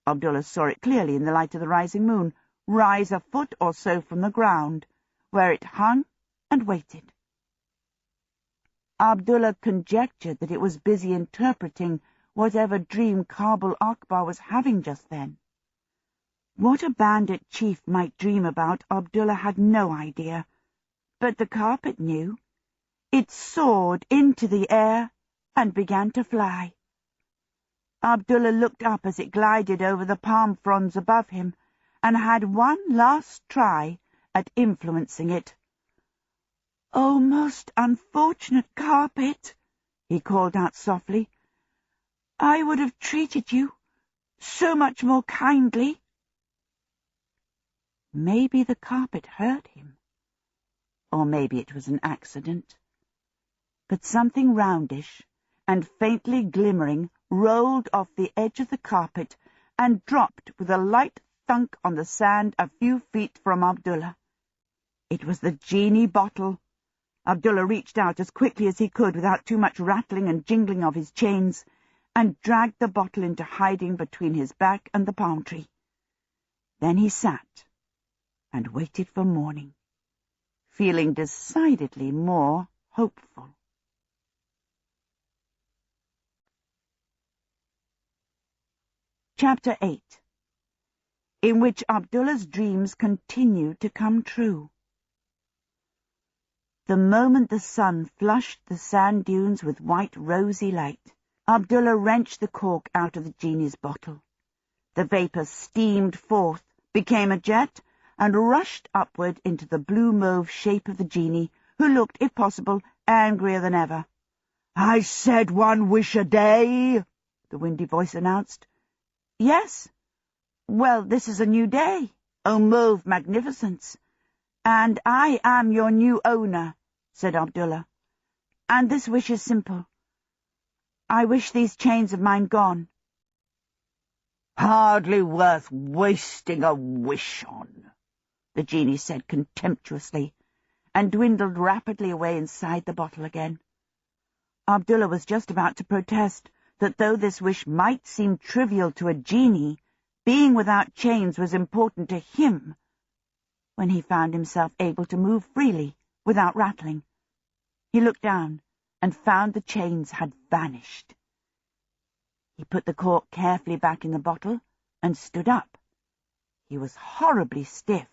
Abdullah saw it clearly in the light of the rising moon, rise a foot or so from the ground, where it hung and waited. Abdullah conjectured that it was busy interpreting whatever dream Kabul Akbar was having just then. What a bandit chief might dream about, Abdullah had no idea, but the carpet knew. It soared into the air and began to fly. Abdullah looked up as it glided over the palm fronds above him, and had one last try at influencing it. "Oh, most unfortunate carpet," he called out softly. "I would have treated you so much more kindly." Maybe the carpet hurt him, or maybe it was an accident. But something roundish and faintly glimmering rolled off the edge of the carpet and dropped with a light thunk on the sand a few feet from Abdullah. It was the genie bottle. Abdullah reached out as quickly as he could without too much rattling and jingling of his chains, and dragged the bottle into hiding between his back and the palm tree. Then he sat and waited for morning, feeling decidedly more hopeful. Chapter 8, in which Abdullah's dreams continue to come true. The moment the sun flushed the sand dunes with white rosy light, Abdullah wrenched the cork out of the genie's bottle. The vapour steamed forth, became a jet, and rushed upward into the blue-mauve shape of the genie, who looked, if possible, angrier than ever. "I said 1 wish a day," the windy voice announced. "Yes. Well, this is a new day, O mauve magnificence, and I am your new owner," said Abdullah. "And this wish is simple. I wish these chains of mine gone." "Hardly worth wasting a wish on," the genie said contemptuously, and dwindled rapidly away inside the bottle again. Abdullah was just about to protest that though this wish might seem trivial to a genie, being without chains was important to him, when he found himself able to move freely without rattling. He looked down and found the chains had vanished. He put the cork carefully back in the bottle and stood up. He was horribly stiff.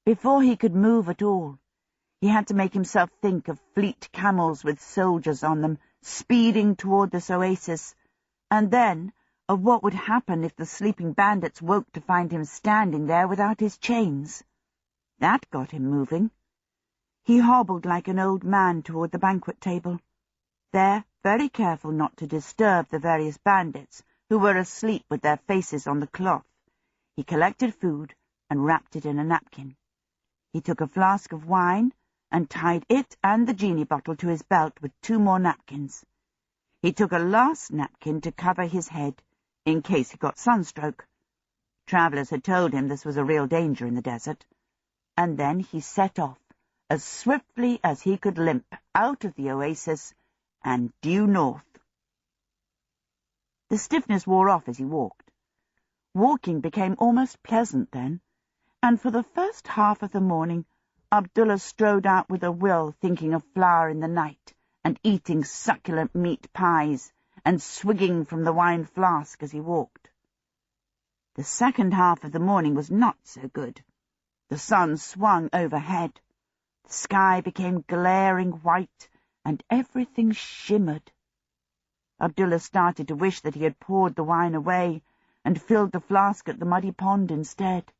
Before he could move at all, he had to make himself think of fleet camels with soldiers on them speeding toward this oasis, and then of what would happen if the sleeping bandits woke to find him standing there without his chains. That got him moving. He hobbled like an old man toward the banquet table, there very careful not to disturb the various bandits who were asleep with their faces on the cloth. He collected food and wrapped it in a napkin. He took a flask of wine and tied it and the genie bottle to his belt with 2 more napkins. He took a last napkin to cover his head, in case he got sunstroke. Travellers had told him this was a real danger in the desert. And then he set off, as swiftly as he could limp, out of the oasis and due north. The stiffness wore off as he walked. Walking became almost pleasant then, and for the first half of the morning Abdullah strode out with a will, thinking of flower in the night, and eating succulent meat pies, and swigging from the wine flask as he walked. The second half of the morning was not so good. The sun swung overhead. The sky became glaring white, and everything shimmered. Abdullah started to wish that he had poured the wine away, and filled the flask at the muddy pond instead.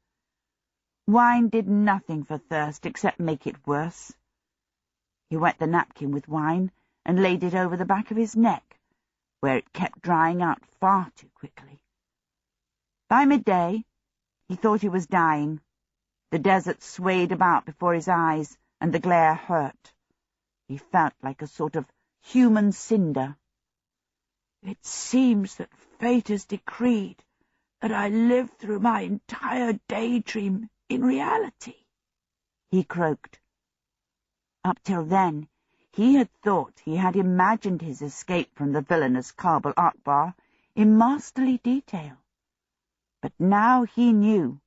Wine did nothing for thirst except make it worse. He wet the napkin with wine and laid it over the back of his neck, where it kept drying out far too quickly. By midday, he thought he was dying. The desert swayed about before his eyes, and the glare hurt. He felt like a sort of human cinder. "It seems that fate has decreed that I live through my entire daydream in reality," he croaked. Up till then, he had thought he had imagined his escape from the villainous Kabul Akbar in masterly detail. But now he knew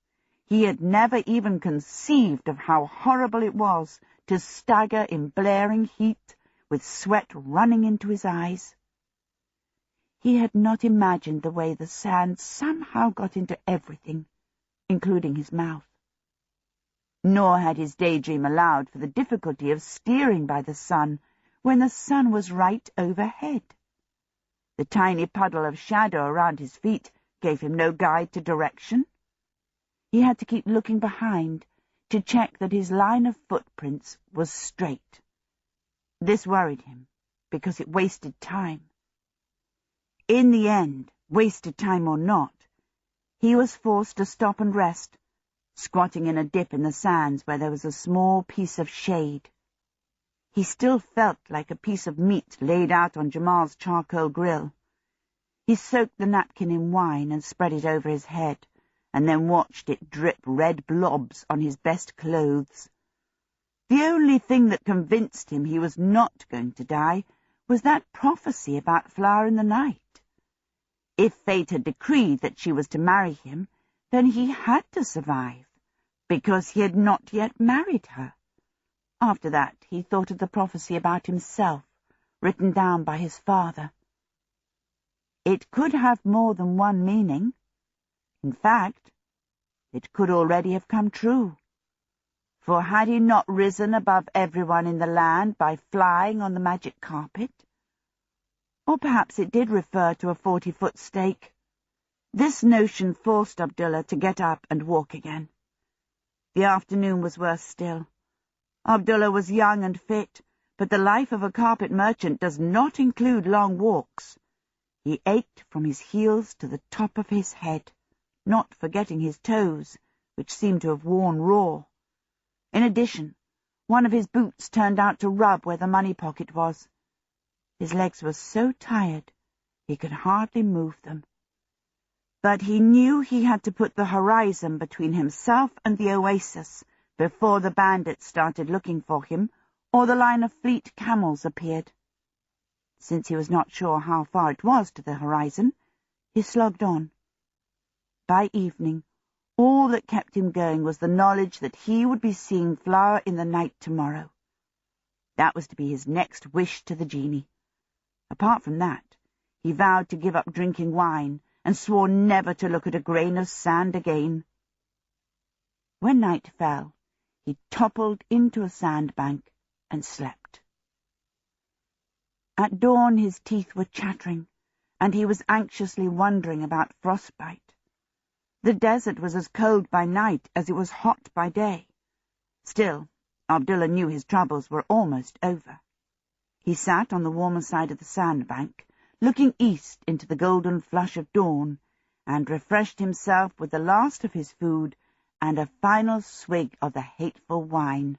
He had never even conceived of how horrible it was to stagger in blaring heat, with sweat running into his eyes. He had not imagined the way the sand somehow got into everything, including his mouth. Nor had his daydream allowed for the difficulty of steering by the sun when the sun was right overhead. The tiny puddle of shadow around his feet gave him no guide to direction. He had to keep looking behind to check that his line of footprints was straight. This worried him, because it wasted time. In the end, wasted time or not, he was forced to stop and rest, squatting in a dip in the sands where there was a small piece of shade. He still felt like a piece of meat laid out on Jamal's charcoal grill. He soaked the napkin in wine and spread it over his head, and then watched it drip red blobs on his best clothes. The only thing that convinced him he was not going to die was that prophecy about Flower in the Night. If fate had decreed that she was to marry him, then he had to survive, because he had not yet married her. After that, he thought of the prophecy about himself, written down by his father. It could have more than one meaning. In fact, it could already have come true. For had he not risen above everyone in the land by flying on the magic carpet? Or perhaps it did refer to a 40-foot stake. This notion forced Abdullah to get up and walk again. The afternoon was worse still. Abdullah was young and fit, but the life of a carpet merchant does not include long walks. He ached from his heels to the top of his head, not forgetting his toes, which seemed to have worn raw. In addition, one of his boots turned out to rub where the money pocket was. His legs were so tired he could hardly move them. But he knew he had to put the horizon between himself and the oasis before the bandits started looking for him or the line of fleet camels appeared. Since he was not sure how far it was to the horizon, he slogged on. By evening, all that kept him going was the knowledge that he would be seeing Flower in the Night tomorrow. That was to be his next wish to the genie. Apart from that, he vowed to give up drinking wine and swore never to look at a grain of sand again. When night fell, he toppled into a sandbank and slept. At dawn his teeth were chattering, and he was anxiously wondering about frostbite. The desert was as cold by night as it was hot by day. Still, Abdullah knew his troubles were almost over. He sat on the warmer side of the sandbank, looking east into the golden flush of dawn, and refreshed himself with the last of his food and a final swig of the hateful wine.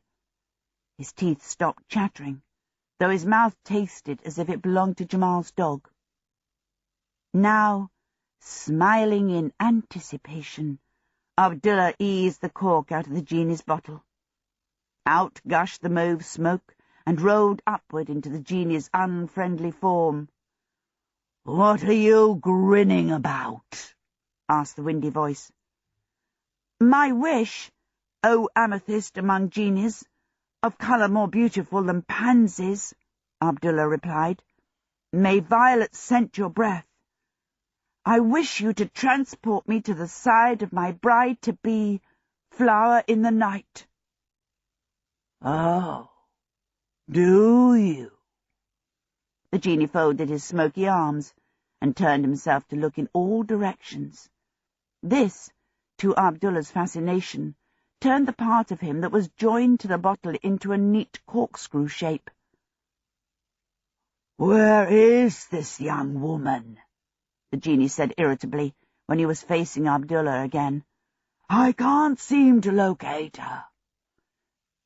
His teeth stopped chattering, though his mouth tasted as if it belonged to Jamal's dog. Now, smiling in anticipation, Abdullah eased the cork out of the genie's bottle. Out gushed the mauve smoke and rolled upward into the genie's unfriendly form. "What are you grinning about?" asked the windy voice. "My wish, O amethyst among genies, of colour more beautiful than pansies," Abdullah replied. "May violets scent your breath. I wish you to transport me to the side of my bride-to-be, Flower in the Night." "Oh, do you?" The genie folded his smoky arms and turned himself to look in all directions. This, to Abdullah's fascination, turned the part of him that was joined to the bottle into a neat corkscrew shape. "Where is this young woman?" the genie said irritably when he was facing Abdullah again. "I can't seem to locate her."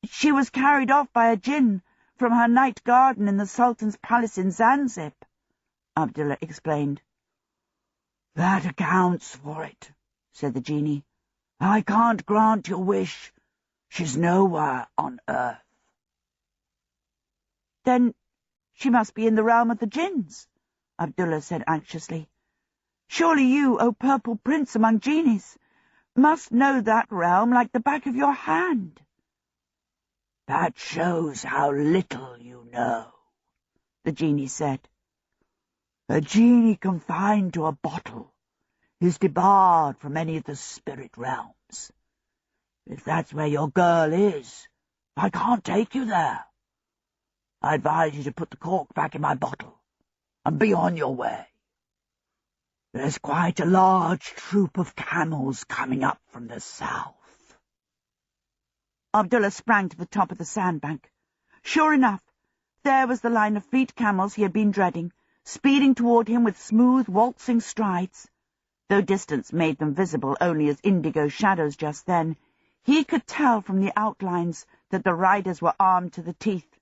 "She was carried off by a jinn from her night garden in the Sultan's palace in Zanzib," Abdullah explained. "That accounts for it," said the genie. "I can't grant your wish. She's nowhere on earth." "Then she must be in the realm of the jinns," Abdullah said anxiously. "Surely you, O purple prince among genies, must know that realm like the back of your hand." "That shows how little you know," the genie said. "A genie confined to a bottle is debarred from any of the spirit realms. If that's where your girl is, I can't take you there. I advise you to put the cork back in my bottle and be on your way. There's quite a large troop of camels coming up from the south." Abdullah sprang to the top of the sandbank. Sure enough, there was the line of fleet camels he had been dreading, speeding toward him with smooth, waltzing strides. Though distance made them visible only as indigo shadows just then, he could tell from the outlines that the riders were armed to the teeth.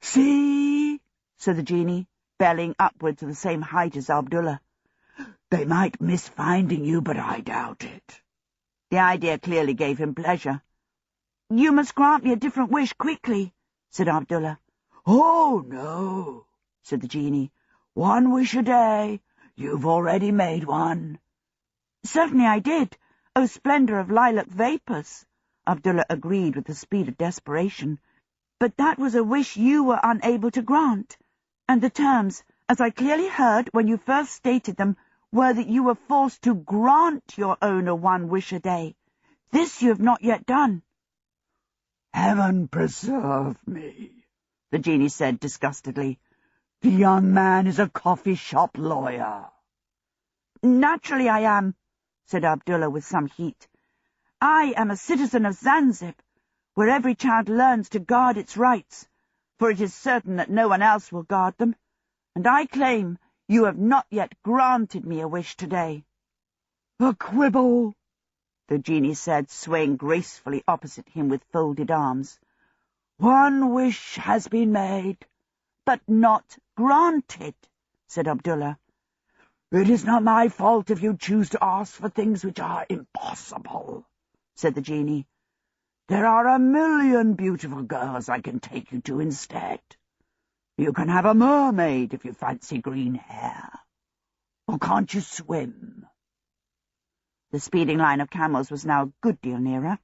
"See," said the genie, bellying upward to the same height as Abdullah. "They might miss finding you, but I doubt it." The idea clearly gave him pleasure. "You must grant me a different wish quickly," said Abdullah. "Oh, no," said the genie. "One wish a day. You've already made one." "Certainly I did, O splendour of lilac vapours," Abdullah agreed with the speed of desperation. "But that was a wish you were unable to grant, and the terms, as I clearly heard when you first stated them, were that you were forced to grant your owner one wish a day. This you have not yet done." "Heaven preserve me," the genie said disgustedly. "The young man is a coffee-shop lawyer." "Naturally I am," said Abdullah with some heat. "I am a citizen of Zanzibar, where every child learns to guard its rights, for it is certain that no one else will guard them, and I claim you have not yet granted me a wish today." "A quibble," the genie said, swaying gracefully opposite him with folded arms. "One wish has been made." "But not granted," said Abdullah. "It is not my fault if you choose to ask for things which are impossible," said the genie. "There are 1,000,000 beautiful girls I can take you to instead. You can have a mermaid if you fancy green hair. Or can't you swim?" The speeding line of camels was now a good deal nearer.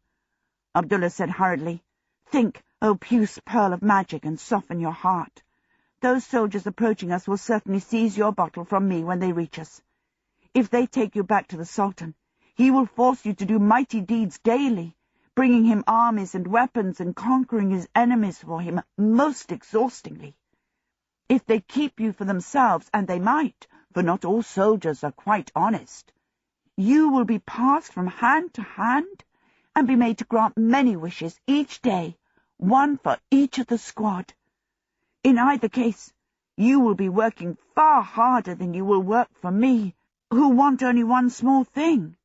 Abdullah said hurriedly, "Think, O puce pearl of magic, and soften your heart. Those soldiers approaching us will certainly seize your bottle from me when they reach us. If they take you back to the Sultan, he will force you to do mighty deeds daily, bringing him armies and weapons and conquering his enemies for him most exhaustingly. If they keep you for themselves, and they might, for not all soldiers are quite honest, you will be passed from hand to hand and be made to grant many wishes each day, one for each of the squad. In either case, you will be working far harder than you will work for me, who want only one small thing."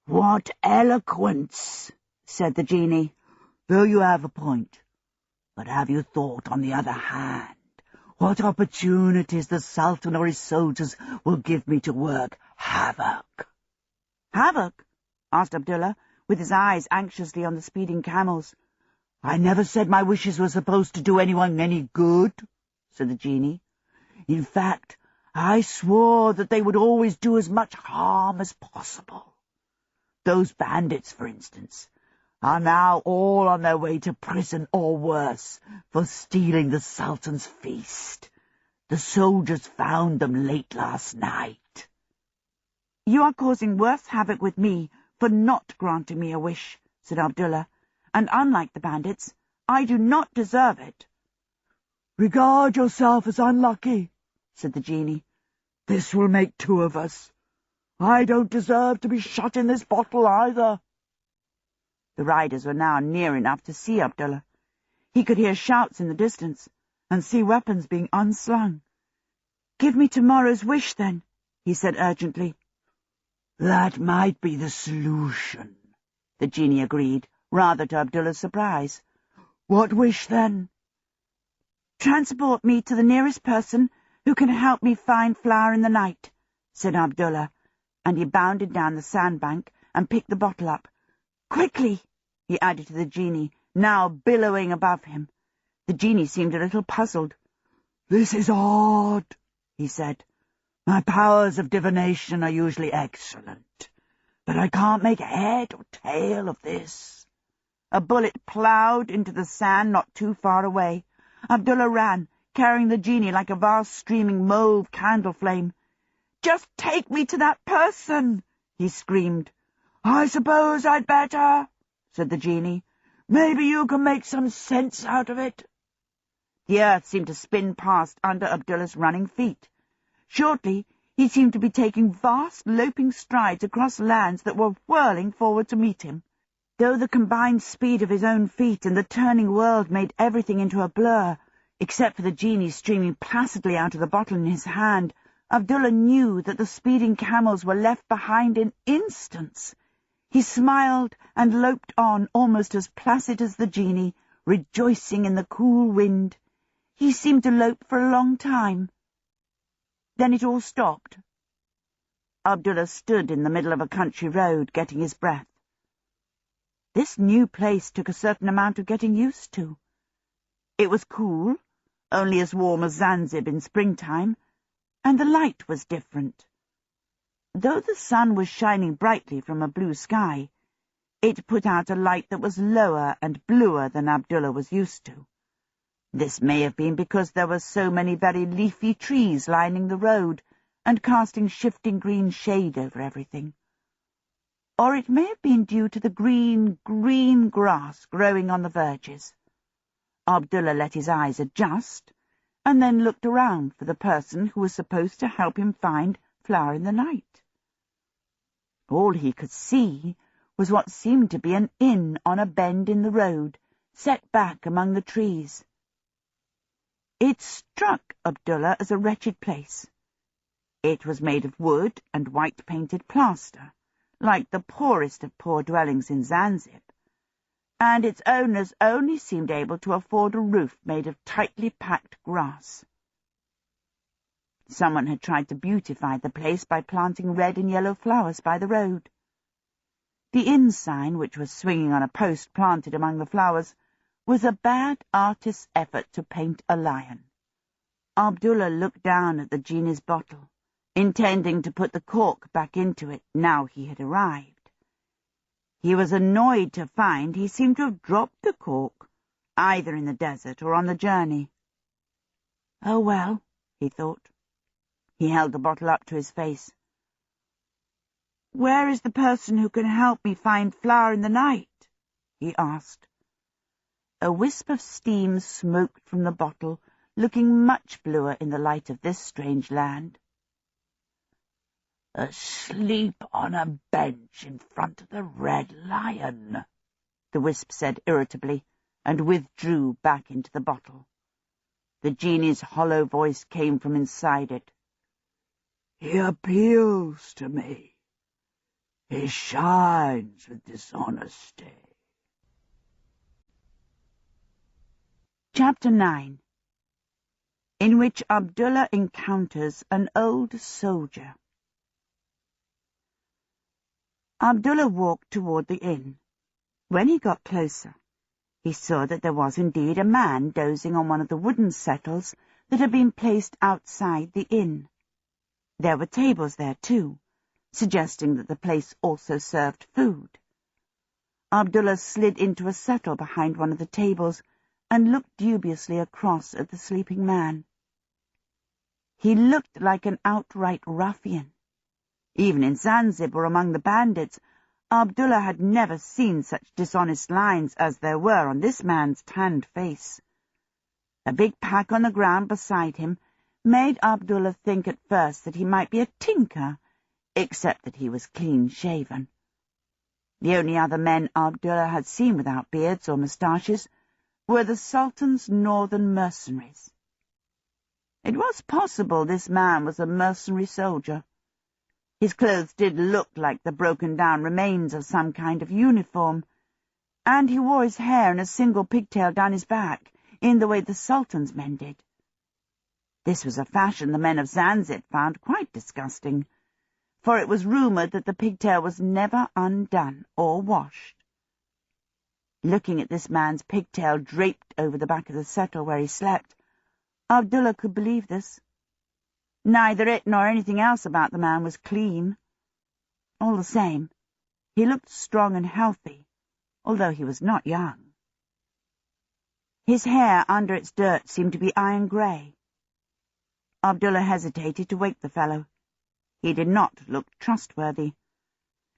"What eloquence," said the genie, "though you have a point. But have you thought, on the other hand, what opportunities the Sultan or his soldiers will give me to work havoc?" "Havoc?" asked Abdullah, with his eyes anxiously on the speeding camels. "I never said my wishes were supposed to do anyone any good," said the genie. "In fact, I swore that they would always do as much harm as possible. Those bandits, for instance, are now all on their way to prison or worse for stealing the Sultan's feast. The soldiers found them late last night." "You are causing worse havoc with me for not granting me a wish," said Abdullah, "and unlike the bandits, I do not deserve it." "Regard yourself as unlucky," said the genie. "This will make 2 of us. I don't deserve to be shut in this bottle either." The riders were now near enough to see Abdullah. He could hear shouts in the distance, and see weapons being unslung. "Give me tomorrow's wish, then," he said urgently. "That might be the solution," the genie agreed, rather to Abdullah's surprise. "What wish, then?" "Transport me to the nearest person who can help me find Flower in the Night," said Abdullah, and he bounded down the sandbank and picked the bottle up. "Quickly," he added to the genie, now billowing above him. The genie seemed a little puzzled. "This is odd," he said. "My powers of divination are usually excellent, but I can't make head or tail of this." A bullet ploughed into the sand not too far away. Abdullah ran, carrying the genie like a vast streaming mauve candle flame. "Just take me to that person," he screamed. "I suppose I'd better," said the genie. "Maybe you can make some sense out of it." The earth seemed to spin past under Abdullah's running feet. Shortly, he seemed to be taking vast, loping strides across lands that were whirling forward to meet him. Though the combined speed of his own feet and the turning world made everything into a blur, except for the genie streaming placidly out of the bottle in his hand, Abdullah knew that the speeding camels were left behind in instants. He smiled and loped on, almost as placid as the genie, rejoicing in the cool wind. He seemed to lope for a long time. Then it all stopped. Abdullah stood in the middle of a country road, getting his breath. This new place took a certain amount of getting used to. It was cool, only as warm as Zanzibar in springtime, and the light was different. Though the sun was shining brightly from a blue sky, it put out a light that was lower and bluer than Abdullah was used to. This may have been because there were so many very leafy trees lining the road and casting shifting green shade over everything. Or it may have been due to the green grass growing on the verges. Abdullah let his eyes adjust, and then looked around for the person who was supposed to help him find Flower in the Night. All he could see was what seemed to be an inn on a bend in the road, set back among the trees. It struck Abdullah as a wretched place. It was made of wood and white-painted plaster, like the poorest of poor dwellings in Zanzibar, and its owners only seemed able to afford a roof made of tightly packed grass. Someone had tried to beautify the place by planting red and yellow flowers by the road. The inn sign, which was swinging on a post planted among the flowers, was a bad artist's effort to paint a lion. Abdullah looked down at the genie's bottle, intending to put the cork back into it now he had arrived. He was annoyed to find he seemed to have dropped the cork, either in the desert or on the journey. "Oh, well," he thought. He held the bottle up to his face. "Where is the person who can help me find Flower in the Night?" he asked. A wisp of steam smoked from the bottle, looking much bluer in the light of this strange land. "Asleep on a bench in front of the Red Lion," the wisp said irritably, and withdrew back into the bottle. The genie's hollow voice came from inside it. "He appeals to me. He shines with dishonesty." Chapter 9, in which Abdullah encounters an old soldier. Abdullah walked toward the inn. When he got closer, he saw that there was indeed a man dozing on one of the wooden settles that had been placed outside the inn. There were tables there, too, suggesting that the place also served food. Abdullah slid into a settle behind one of the tables and looked dubiously across at the sleeping man. He looked like an outright ruffian. Even in Zanzibar, among the bandits, Abdullah had never seen such dishonest lines as there were on this man's tanned face. A big pack on the ground beside him made Abdullah think at first that he might be a tinker, except that he was clean-shaven. The only other men Abdullah had seen without beards or moustaches were the Sultan's northern mercenaries. It was possible this man was a mercenary soldier. His clothes did look like the broken-down remains of some kind of uniform, and he wore his hair in a single pigtail down his back, in the way the Sultan's men did. This was a fashion the men of Zanzibar found quite disgusting, for it was rumoured that the pigtail was never undone or washed. Looking at this man's pigtail draped over the back of the settle where he slept, Abdullah could believe this. Neither it nor anything else about the man was clean. All the same, He looked strong and healthy, although he was not young. His hair under its dirt seemed to be iron grey. Abdullah hesitated to wake the fellow. He did not look trustworthy,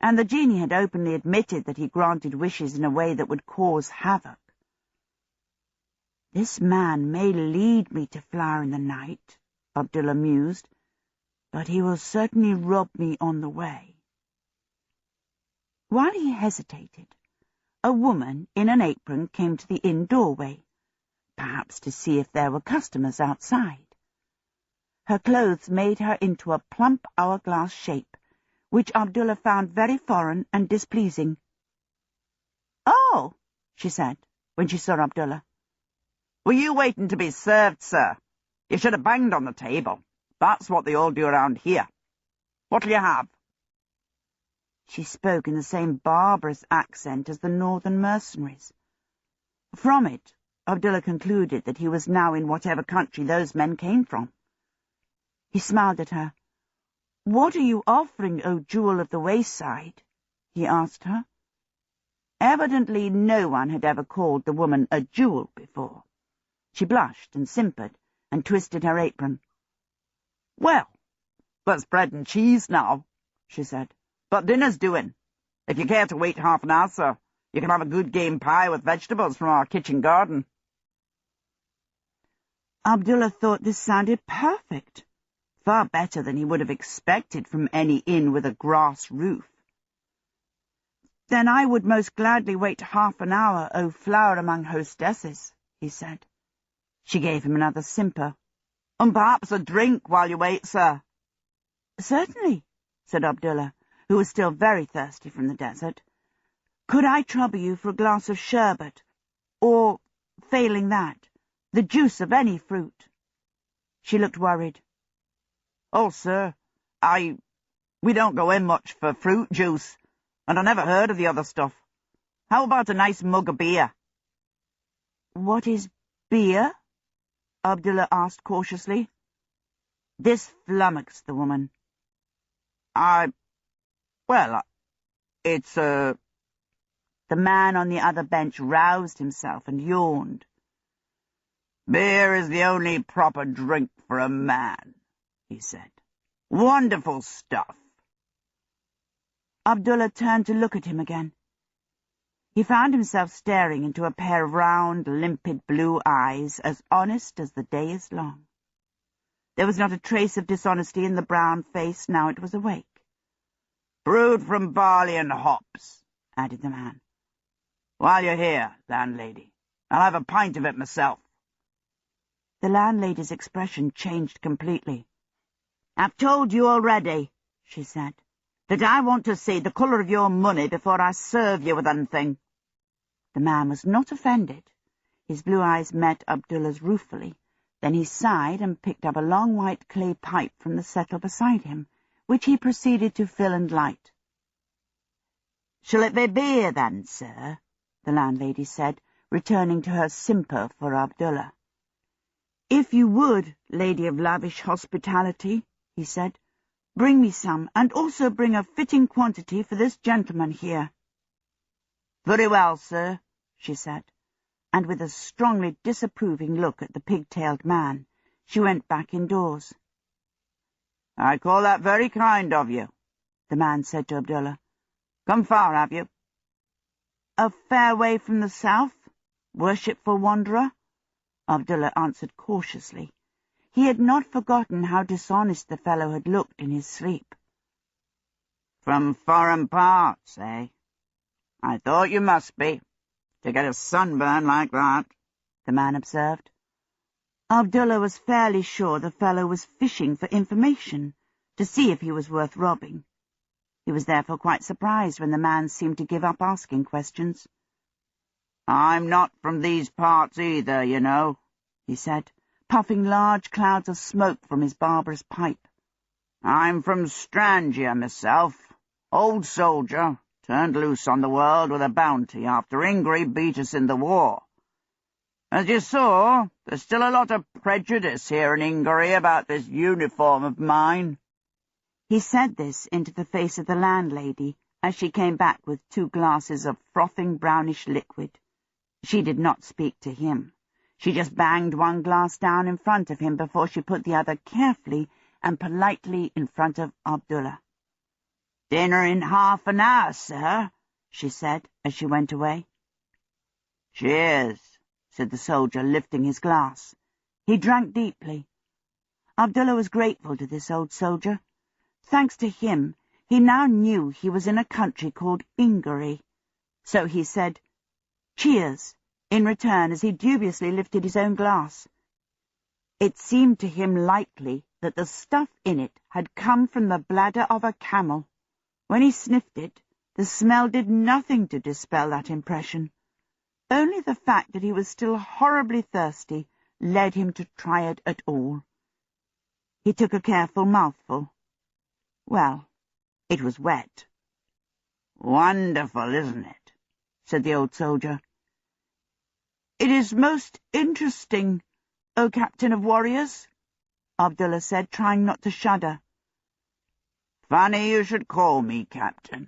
and the genie had openly admitted that he granted wishes in a way that would cause havoc. "This man may lead me to Flower in the Night," Abdullah mused, "but he will certainly rob me on the way." While he hesitated, a woman in an apron came to the inn doorway, perhaps to see if there were customers outside. Her clothes made her into a plump hourglass shape, which Abdullah found very foreign and displeasing. "Oh," she said, when she saw Abdullah. "Were you waiting to be served, sir? You should have banged on the table. That's what they all do around here. What'll you have?" She spoke in the same barbarous accent as the northern mercenaries. From it, Abdullah concluded that he was now in whatever country those men came from. He smiled at her. "What are you offering, O jewel of the wayside?" he asked her. Evidently no one had ever called the woman a jewel before. She blushed and simpered and twisted her apron. "Well, there's bread and cheese now," she said. "But dinner's doing. If you care to wait half an hour, sir, you can have a good game pie with vegetables from our kitchen garden." Abdullah thought this sounded perfect, far better than he would have expected from any inn with a grass roof. "Then I would most gladly wait half an hour, O flower among hostesses," he said. She gave him another simper. "And perhaps a drink while you wait, sir?" "Certainly," said Abdullah, who was still very thirsty from the desert. "Could I trouble you for a glass of sherbet, or, failing that, the juice of any fruit?" She looked worried. "Oh, sir, we don't go in much for fruit juice, and I never heard of the other stuff. How about a nice mug of beer?" "What is beer?" Abdullah asked cautiously. This flummoxed the woman. It's The man on the other bench roused himself and yawned. "Beer is the only proper drink for a man," he said. "Wonderful stuff." Abdullah turned to look at him again. He found himself staring into a pair of round, limpid blue eyes, as honest as the day is long. There was not a trace of dishonesty in the brown face now it was awake. "Brewed from barley and hops," added the man. "While you're here, landlady, I'll have a pint of it myself." The landlady's expression changed completely. "I've told you already," she said, "that I want to see the colour of your money before I serve you with anything." The man was not offended. His blue eyes met Abdullah's ruefully. Then he sighed and picked up a long white clay pipe from the settle beside him, which he proceeded to fill and light. "Shall it be beer, then, sir?" the landlady said, returning to her simper for Abdullah. "If you would, lady of lavish hospitality," he said, "bring me some, and also bring a fitting quantity for this gentleman here." "Very well, sir," she said, and with a strongly disapproving look at the pig-tailed man, she went back indoors. "I call that very kind of you," the man said to Abdullah. "Come far, have you?" "A fair way from the south, worshipful wanderer," Abdullah answered cautiously. He had not forgotten how dishonest the fellow had looked in his sleep. "From foreign parts, eh? I thought you must be, to get a sunburn like that," the man observed. Abdullah was fairly sure the fellow was fishing for information, to see if he was worth robbing. He was therefore quite surprised when the man seemed to give up asking questions. "I'm not from these parts either, you know," he said, puffing large clouds of smoke from his barbarous pipe. "I'm from Strangia myself, old soldier, turned loose on the world with a bounty after Ingrid beat us in the war. As you saw, there's still a lot of prejudice here in Ingrid about this uniform of mine." He said this into the face of the landlady as she came back with 2 glasses of frothing brownish liquid. She did not speak to him. She just banged 1 glass down in front of him before she put the other carefully and politely in front of Abdullah. "Dinner in half an hour, sir," she said as she went away. "Cheers," said the soldier, lifting his glass. He drank deeply. Abdullah was grateful to this old soldier. Thanks to him, he now knew he was in a country called Inguri. So he said, "Cheers," in return as he dubiously lifted his own glass. It seemed to him likely that the stuff in it had come from the bladder of a camel. When he sniffed it, the smell did nothing to dispel that impression. Only the fact that he was still horribly thirsty led him to try it at all. He took a careful mouthful. Well, it was wet. "Wonderful, isn't it?" said the old soldier. "It is most interesting, O Captain of Warriors," Abdullah said, trying not to shudder. "Funny you should call me Captain,"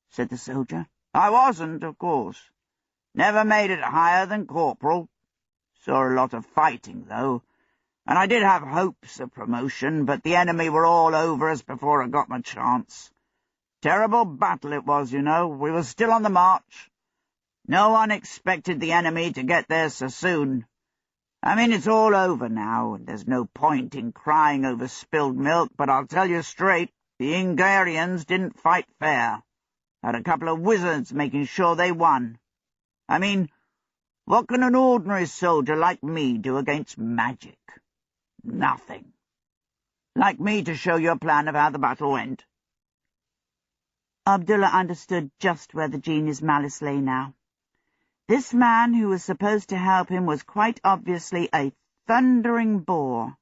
said the soldier. "I wasn't, of course. Never made it higher than corporal. Saw a lot of fighting, though, and I did have hopes of promotion, but the enemy were all over us before I got my chance. Terrible battle it was, you know. We were still on the march. No one expected the enemy to get there so soon. I mean, it's all over now, and there's no point in crying over spilled milk, but I'll tell you straight, the Ingarians didn't fight fair. Had a couple of wizards making sure they won. I mean, what can an ordinary soldier like me do against magic? Nothing. Like me to show you a plan of how the battle went?" Abdullah understood just where the genie's malice lay now. This man who was supposed to help him was quite obviously a thundering bore.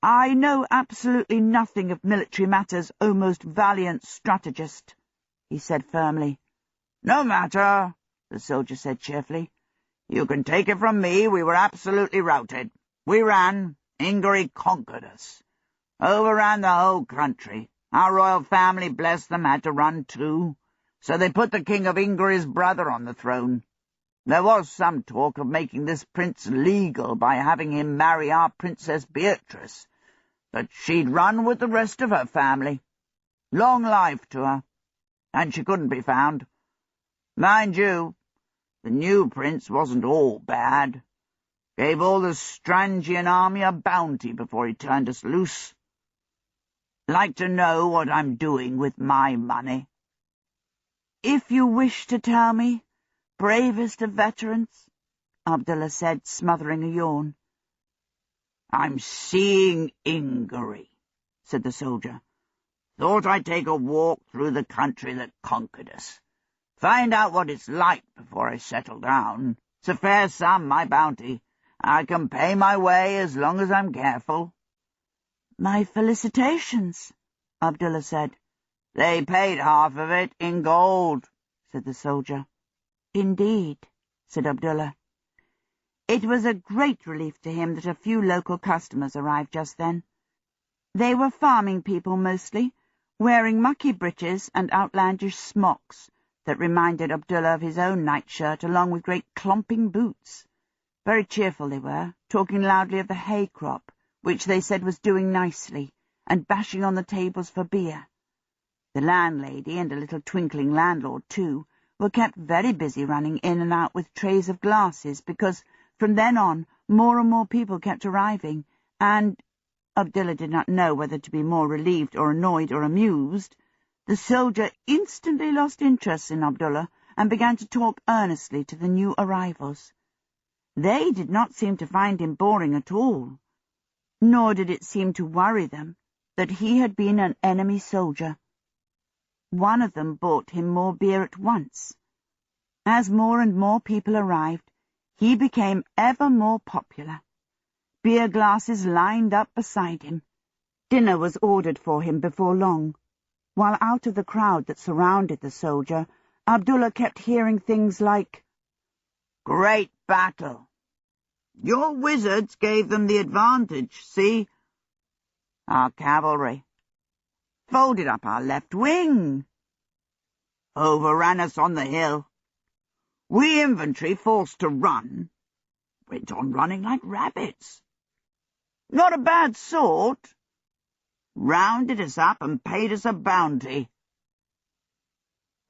"I know absolutely nothing of military matters, O most valiant strategist," he said firmly. "No matter," the soldier said cheerfully. "You can take it from me, we were absolutely routed. We ran. Inguri conquered us. Overran the whole country. Our royal family, bless them, had to run too. So they put the king of Inguri's brother on the throne. There was some talk of making this prince legal by having him marry our Princess Beatrice, but she'd run with the rest of her family. Long life to her. And she couldn't be found. Mind you, the new prince wasn't all bad. Gave all the Strangian army a bounty before he turned us loose. Like to know what I'm doing with my money?" "If you wish to tell me, bravest of veterans," Abdullah said, smothering a yawn. "I'm seeing Inguri," said the soldier. "Thought I'd take a walk through the country that conquered us. Find out what it's like before I settle down. It's a fair sum, my bounty. I can pay my way as long as I'm careful." "My felicitations," Abdullah said. "They paid half of it in gold," said the soldier. "Indeed," said Abdullah. It was a great relief to him that a few local customers arrived just then. They were farming people mostly, wearing mucky breeches and outlandish smocks that reminded Abdullah of his own nightshirt, along with great clomping boots. Very cheerful they were, talking loudly of the hay crop, which they said was doing nicely, and bashing on the tables for beer. The landlady and a little twinkling landlord, too, were kept very busy running in and out with trays of glasses, because from then on more and more people kept arriving, and Abdullah did not know whether to be more relieved or annoyed or amused. The soldier instantly lost interest in Abdullah and began to talk earnestly to the new arrivals. They did not seem to find him boring at all, nor did it seem to worry them that he had been an enemy soldier. One of them bought him more beer at once. As more and more people arrived, he became ever more popular. Beer glasses lined up beside him. Dinner was ordered for him before long, while out of the crowd that surrounded the soldier, Abdullah kept hearing things like, "Great battle. Your wizards gave them the advantage, see? Our cavalry folded up our left wing. overran us on the hill. We infantry, forced to run, went on running like rabbits. Not a bad sort. Rounded us up and paid us a bounty.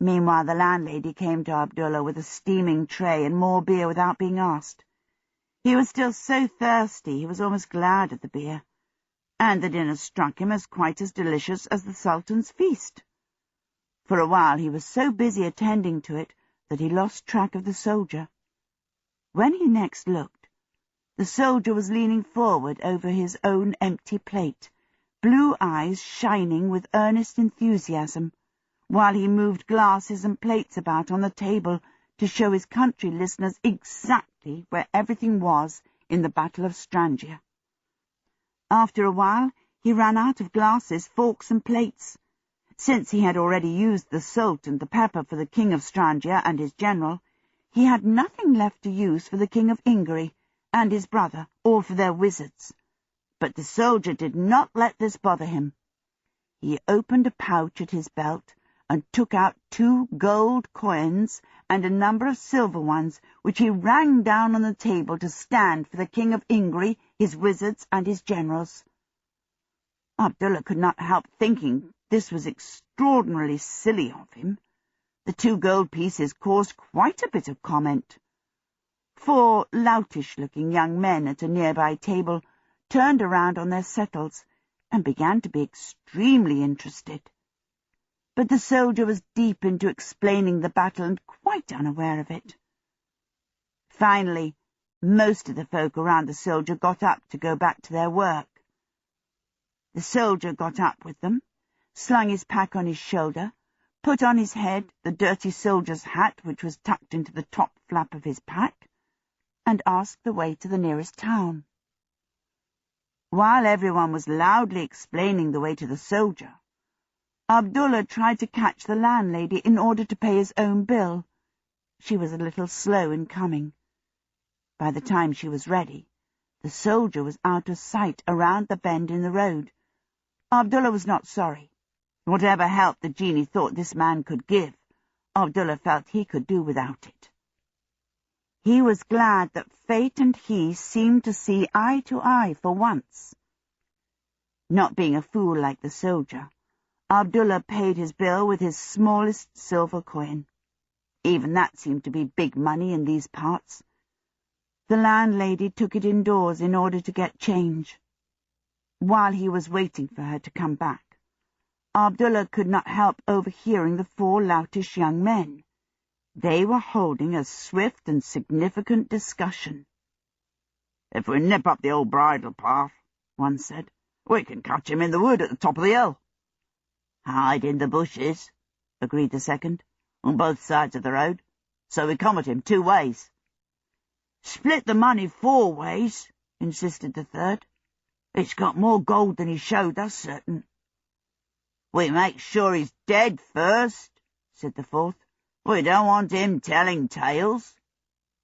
Meanwhile, the landlady came to Abdullah with a steaming tray and more beer without being asked. He was still so thirsty he was almost glad of the beer, and the dinner struck him as quite as delicious as the Sultan's feast. For a while he was so busy attending to it that he lost track of the soldier. When he next looked, the soldier was leaning forward over his own empty plate, blue eyes shining with earnest enthusiasm, while he moved glasses and plates about on the table to show his country listeners exactly where everything was in the Battle of Strangia. After a while, he ran out of glasses, forks and plates. Since he had already used the salt and the pepper for the King of Strangia and his general, he had nothing left to use for the King of Ingary and his brother, or for their wizards. But the soldier did not let this bother him. He opened a pouch at his belt and took out 2 gold coins and a number of silver ones, which he rang down on the table to stand for the King of Ingary, his wizards, and his generals. Abdullah could not help thinking this was extraordinarily silly of him. The 2 gold pieces caused quite a bit of comment. 4 loutish-looking young men at a nearby table turned around on their settles and began to be extremely interested. But the soldier was deep into explaining the battle and quite unaware of it. Finally, most of the folk around the soldier got up to go back to their work. The soldier got up with them, slung his pack on his shoulder, put on his head the dirty soldier's hat which was tucked into the top flap of his pack, and asked the way to the nearest town. While everyone was loudly explaining the way to the soldier, Abdullah tried to catch the landlady in order to pay his own bill. She was a little slow in coming. By the time she was ready, the soldier was out of sight around the bend in the road. Abdullah was not sorry. Whatever help the genie thought this man could give, Abdullah felt he could do without it. He was glad that fate and he seemed to see eye to eye for once. Not being a fool like the soldier, Abdullah paid his bill with his smallest silver coin. Even that seemed to be big money in these parts. The landlady took it indoors in order to get change. While he was waiting for her to come back, Abdullah could not help overhearing the 4 loutish young men. They were holding a swift and significant discussion. "If we nip up the old bridle path," one said, "we can catch him in the wood at the top of the hill." "Hide in the bushes," agreed the second, "on both sides of the road, so we come at him 2 ways. "Split the money 4 ways," insisted the third. "It's got more gold than he showed us, certain." "We make sure he's dead first," said the fourth. "We don't want him telling tales."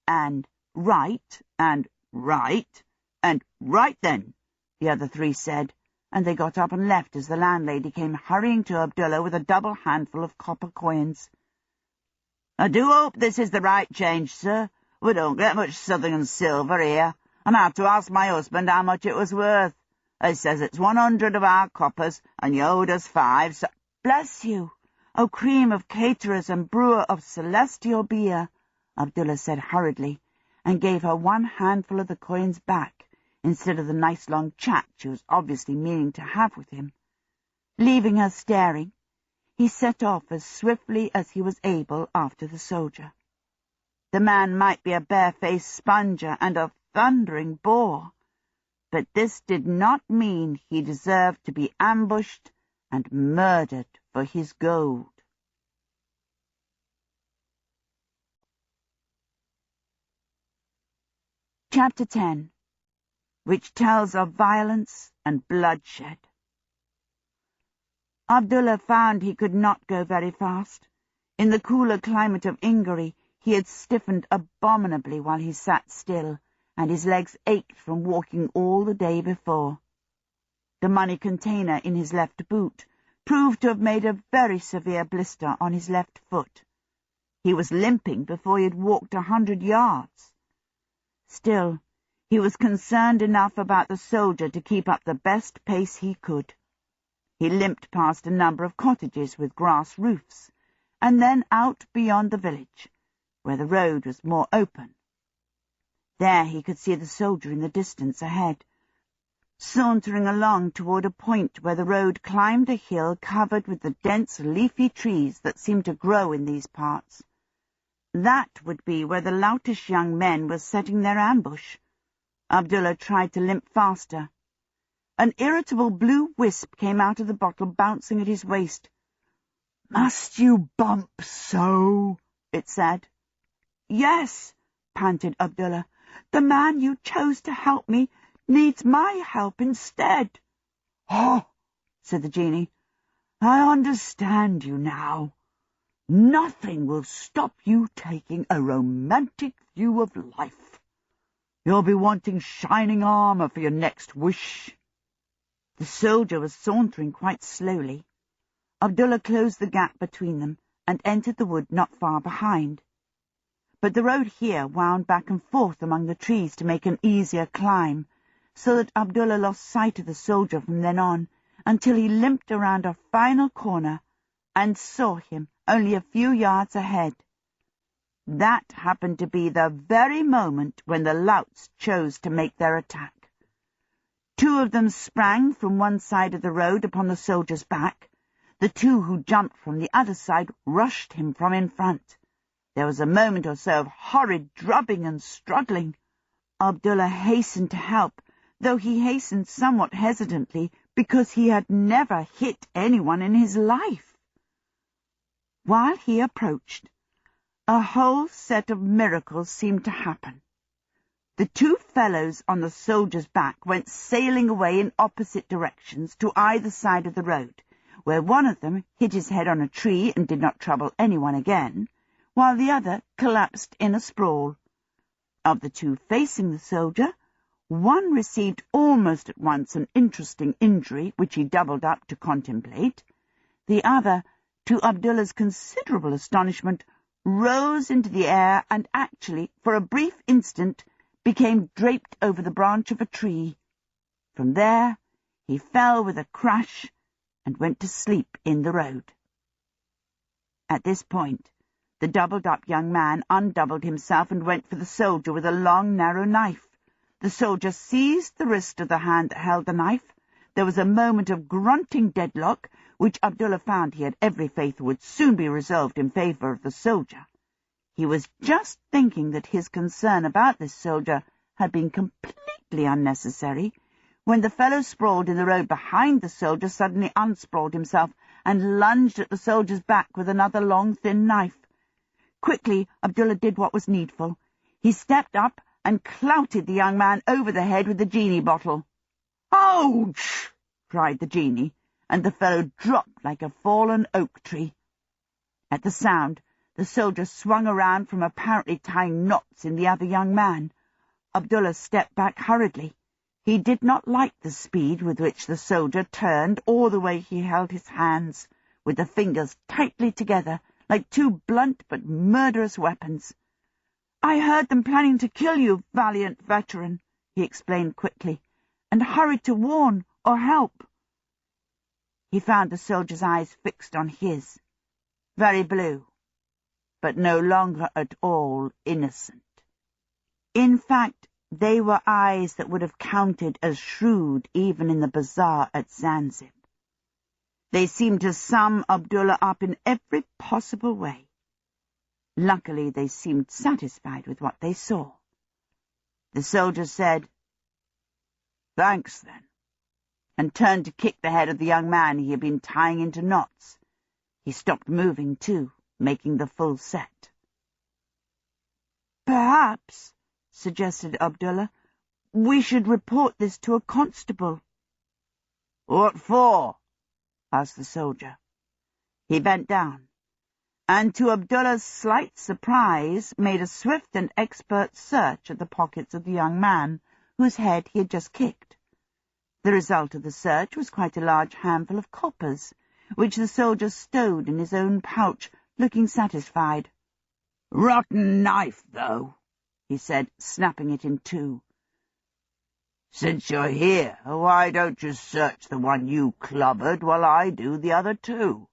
And right, and right, and right then, the other 3 said, and they got up and left as the landlady came hurrying to Abdullah with a double handful of copper coins. "I do hope this is the right change, sir. We don't get much Southern silver here, and I have to ask my husband how much it was worth. He says it's 100 of our coppers, and you owed us 5, so—" "Bless you, O cream of caterers and brewer of celestial beer," Abdullah said hurriedly, and gave her 1 handful of the coins back, instead of the nice long chat she was obviously meaning to have with him. Leaving her staring, he set off as swiftly as he was able after the soldier. The man might be a barefaced sponger and a thundering bore, but this did not mean he deserved to be ambushed and murdered for his gold. Chapter 10, which tells of violence and bloodshed. Abdullah found he could not go very fast. In the cooler climate of Ingary, he had stiffened abominably while he sat still, and his legs ached from walking all the day before. The money container in his left boot proved to have made a very severe blister on his left foot. He was limping before he had walked 100 yards. Still, he was concerned enough about the soldier to keep up the best pace he could. He limped past a number of cottages with grass roofs, and then out beyond the village, where the road was more open. There he could see the soldier in the distance ahead, sauntering along toward a point where the road climbed a hill covered with the dense leafy trees that seemed to grow in these parts. That would be where the loutish young men were setting their ambush. Abdullah tried to limp faster. An irritable blue wisp came out of the bottle, bouncing at his waist. "Must you bump so?" it said. "Yes," panted Abdullah. "The man you chose to help me needs my help instead." "Oh," said the genie, "I understand you now. Nothing will stop you taking a romantic view of life. You'll be wanting shining armor for your next wish." The soldier was sauntering quite slowly. Abdullah closed the gap between them and entered the wood not far behind. But the road here wound back and forth among the trees to make an easier climb, so that Abdullah lost sight of the soldier from then on, until he limped around a final corner and saw him only a few yards ahead. That happened to be the very moment when the louts chose to make their attack. Two of them sprang from one side of the road upon the soldier's back. The two who jumped from the other side rushed him from in front. There was a moment or so of horrid drubbing and struggling. Abdullah hastened to help, though he hastened somewhat hesitantly, because he had never hit anyone in his life. While he approached, a whole set of miracles seemed to happen. The two fellows on the soldier's back went sailing away in opposite directions to either side of the road, where one of them hit his head on a tree and did not trouble anyone again, while the other collapsed in a sprawl. Of the two facing the soldier, one received almost at once an interesting injury, which he doubled up to contemplate. The other, to Abdullah's considerable astonishment, rose into the air and actually, for a brief instant, became draped over the branch of a tree. From there he fell with a crash and went to sleep in the road. At this point, the doubled-up young man undoubled himself and went for the soldier with a long, narrow knife. The soldier seized the wrist of the hand that held the knife. There was a moment of grunting deadlock, which Abdullah found he had every faith would soon be resolved in favor of the soldier. He was just thinking that his concern about this soldier had been completely unnecessary, when the fellow sprawled in the road behind the soldier suddenly unsprawled himself and lunged at the soldier's back with another long, thin knife. Quickly, Abdullah did what was needful. He stepped up and clouted the young man over the head with the genie bottle. "Ouch!" cried the genie, and the fellow dropped like a fallen oak tree. At the sound, the soldier swung around from apparently tying knots in the other young man. Abdullah stepped back hurriedly. He did not like the speed with which the soldier turned, or the way he held his hands, with the fingers tightly together, like two blunt but murderous weapons. "I heard them planning to kill you, valiant veteran," he explained quickly, and hurried to warn or help. He found the soldier's eyes fixed on his, very blue, but no longer at all innocent. In fact, they were eyes that would have counted as shrewd even in the bazaar at Zanzibar. They seemed to sum Abdullah up in every possible way. Luckily, they seemed satisfied with what they saw. The soldier said, "Thanks, then," and turned to kick the head of the young man he had been tying into knots. He stopped moving, too, making the full set. "Perhaps," suggested Abdullah, "we should report this to a constable." "What for?" asked the soldier. He bent down, and to Abdullah's slight surprise made a swift and expert search of the pockets of the young man whose head he had just kicked. The result of the search was quite a large handful of coppers, which the soldier stowed in his own pouch, looking satisfied. "Rotten knife, though," he said, snapping it in two. "Since you're here, why don't you search the one you clobbered while I do the other two?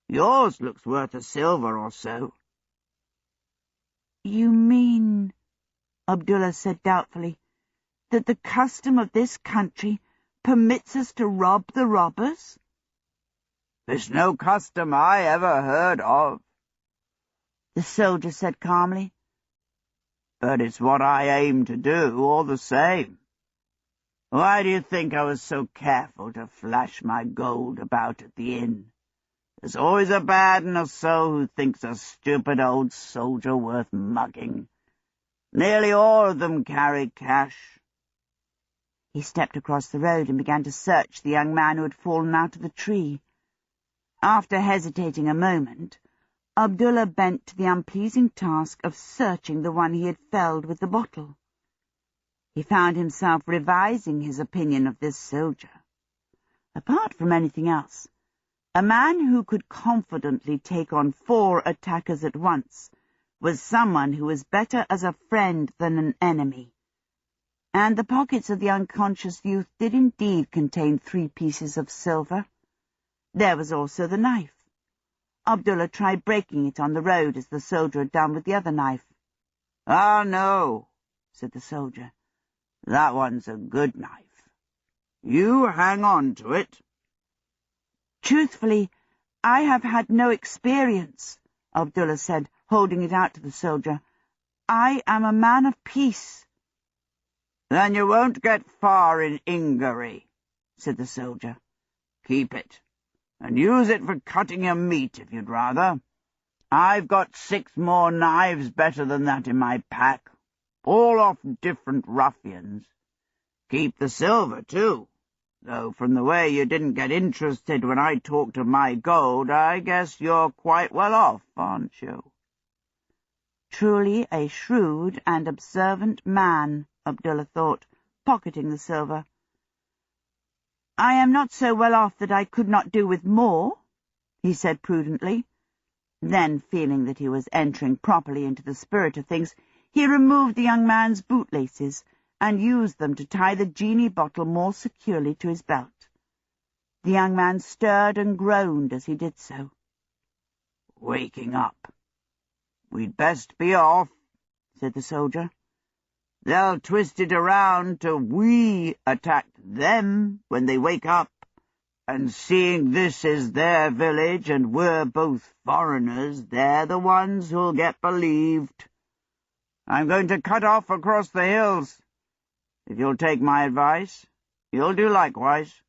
Yours looks worth a silver or so." "You mean," Abdullah said doubtfully, "that the custom of this country permits us to rob the robbers?" "It's no custom I ever heard of," the soldier said calmly. "but it's what I aim to do all the same. Why do you think I was so careful to flash my gold about at the inn? There's always a bad one or so who thinks a stupid old soldier worth mugging. Nearly all of them carry cash." He stepped across the road and began to search the young man who had fallen out of the tree. After hesitating a moment, Abdullah bent to the unpleasing task of searching the one he had felled with the bottle. He found himself revising his opinion of this soldier. Apart from anything else, a man who could confidently take on 4 attackers at once was someone who was better as a friend than an enemy. And the pockets of the unconscious youth did indeed contain 3 pieces of silver. There was also the knife. Abdullah tried breaking it on the road as the soldier had done with the other knife. "Ah, no," said the soldier. "That one's a good knife. You hang on to it." "Truthfully, I have had no experience," Abdullah said, holding it out to the soldier. "I am a man of peace." "Then you won't get far in Ingery," said the soldier. "Keep it, and use it for cutting your meat if you'd rather. I've got 6 more knives better than that in my pack, all off different ruffians. Keep the silver, too, though from the way you didn't get interested when I talked of my gold, I guess you're quite well off, aren't you?" Truly a shrewd and observant man, Abdullah thought, pocketing the silver. "I am not so well off that I could not do with more," he said prudently. Then, feeling that he was entering properly into the spirit of things, he removed the young man's bootlaces and used them to tie the genie bottle more securely to his belt. The young man stirred and groaned as he did so. "Waking up. We'd best be off," said the soldier. "They'll twist it around to we attacked them when they wake up, and seeing this is their village and we're both foreigners, they're the ones who'll get believed. I'm going to cut off across the hills. If you'll take my advice, you'll do likewise."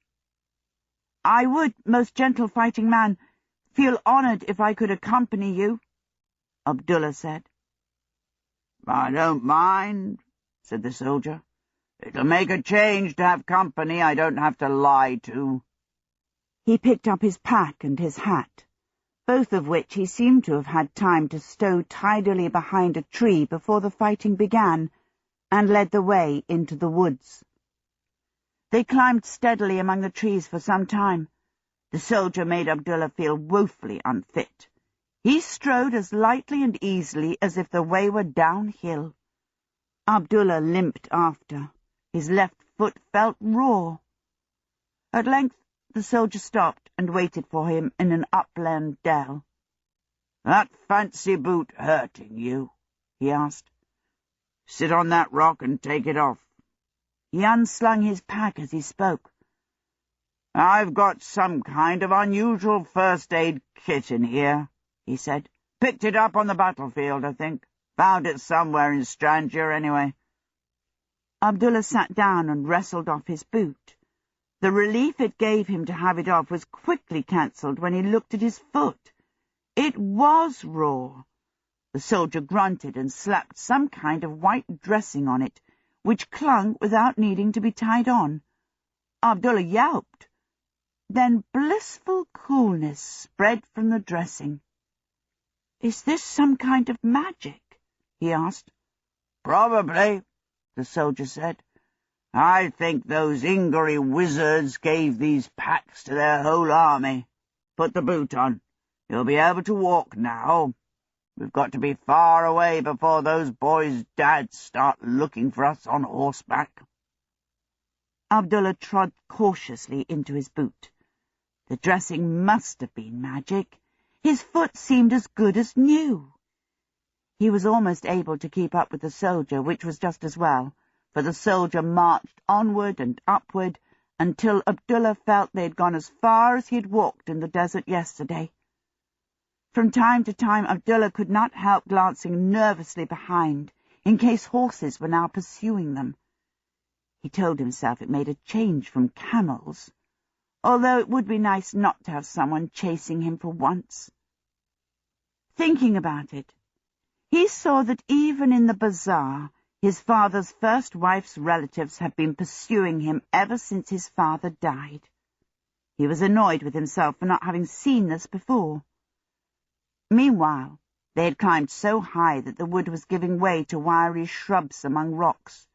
"I would, most gentle fighting man, feel honored if I could accompany you," Abdullah said. "I don't mind," said the soldier. "It'll make a change to have company I don't have to lie to." He picked up his pack and his hat, both of which he seemed to have had time to stow tidily behind a tree before the fighting began, and led the way into the woods. They climbed steadily among the trees for some time. The soldier made Abdullah feel woefully unfit. He strode as lightly and easily as if the way were downhill. Abdullah limped after. His left foot felt raw. At length the soldier stopped and waited for him in an upland dell. "That fancy boot hurting you?" he asked. "Sit on that rock and take it off." He unslung his pack as he spoke. "I've got some kind of unusual first-aid kit in here," he said. "Picked it up on the battlefield, I think. Found it somewhere in Strangier, anyway." Abdullah sat down and wrestled off his boot. The relief it gave him to have it off was quickly cancelled when he looked at his foot. It was raw. The soldier grunted and slapped some kind of white dressing on it, which clung without needing to be tied on. Abdullah yelped. Then blissful coolness spread from the dressing. "Is this some kind of magic?" he asked. "Probably," the soldier said. "I think those Ingery wizards gave these packs to their whole army. Put the boot on. You'll be able to walk now. We've got to be far away before those boys' dads start looking for us on horseback." Abdullah trod cautiously into his boot. The dressing must have been magic. His foot seemed as good as new. He was almost able to keep up with the soldier, which was just as well, for the soldier marched onward and upward until Abdullah felt they had gone as far as he had walked in the desert yesterday. From time to time Abdullah could not help glancing nervously behind, in case horses were now pursuing them. He told himself it made a change from camels, although it would be nice not to have someone chasing him for once. Thinking about it, he saw that even in the bazaar, his father's first wife's relatives had been pursuing him ever since his father died. He was annoyed with himself for not having seen this before. Meanwhile, they had climbed so high that the wood was giving way to wiry shrubs among rocks.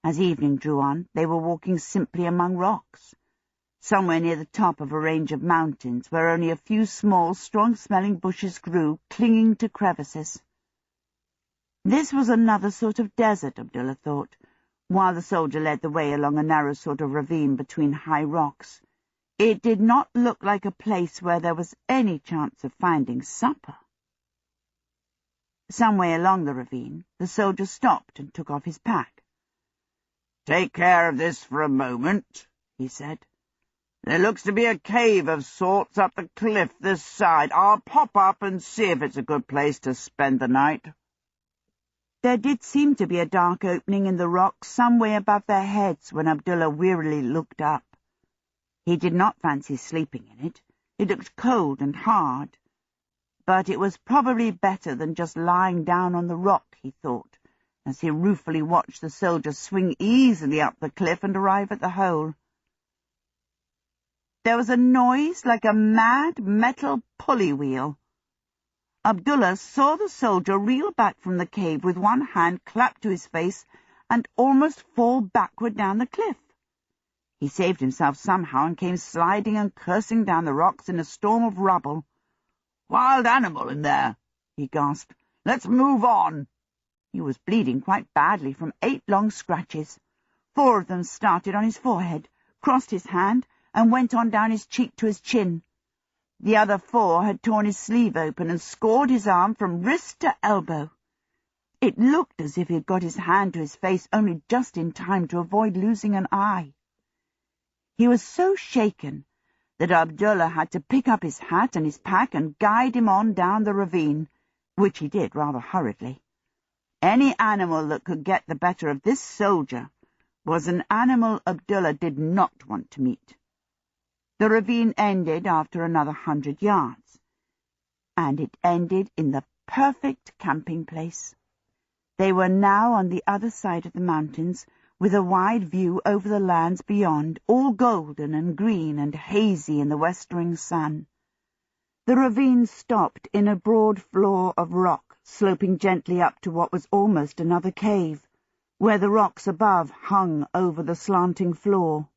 As evening drew on, they were walking simply among rocks, somewhere near the top of a range of mountains where only a few small, strong-smelling bushes grew, clinging to crevices. This was another sort of desert, Abdullah thought, while the soldier led the way along a narrow sort of ravine between high rocks. It did not look like a place where there was any chance of finding supper. Some way along the ravine, the soldier stopped and took off his pack. "Take care of this for a moment," he said. "There looks to be a cave of sorts up the cliff this side. I'll pop up and see if it's a good place to spend the night." There did seem to be a dark opening in the rocks some way above their heads when Abdullah wearily looked up. He did not fancy sleeping in it. It looked cold and hard. But it was probably better than just lying down on the rock, he thought, as he ruefully watched the soldier swing easily up the cliff and arrive at the hole. There was a noise like a mad metal pulley wheel. Abdullah saw the soldier reel back from the cave with one hand clapped to his face and almost fall backward down the cliff. He saved himself somehow and came sliding and cursing down the rocks in a storm of rubble. "Wild animal in there," he gasped. "Let's move on." He was bleeding quite badly from 8 long scratches. 4 of them started on his forehead, crossed his hand, and went on down his cheek to his chin. The other 4 had torn his sleeve open and scored his arm from wrist to elbow. It looked as if he had got his hand to his face only just in time to avoid losing an eye. He was so shaken that Abdullah had to pick up his hat and his pack and guide him on down the ravine, which he did rather hurriedly. Any animal that could get the better of this soldier was an animal Abdullah did not want to meet. The ravine ended after another 100 yards, and it ended in the perfect camping place. They were now on the other side of the mountains, with a wide view over the lands beyond, all golden and green and hazy in the westering sun. The ravine stopped in a broad floor of rock, sloping gently up to what was almost another cave, where the rocks above hung over the slanting floor.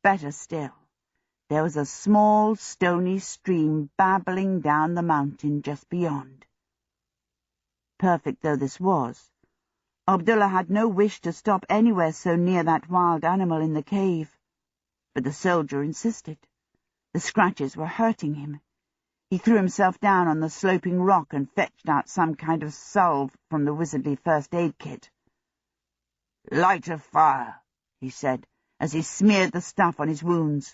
Better still, there was a small, stony stream babbling down the mountain just beyond. Perfect though this was, Abdullah had no wish to stop anywhere so near that wild animal in the cave. But the soldier insisted. The scratches were hurting him. He threw himself down on the sloping rock and fetched out some kind of salve from the wizardly first aid kit. "Light a fire," he said, as he smeared the stuff on his wounds.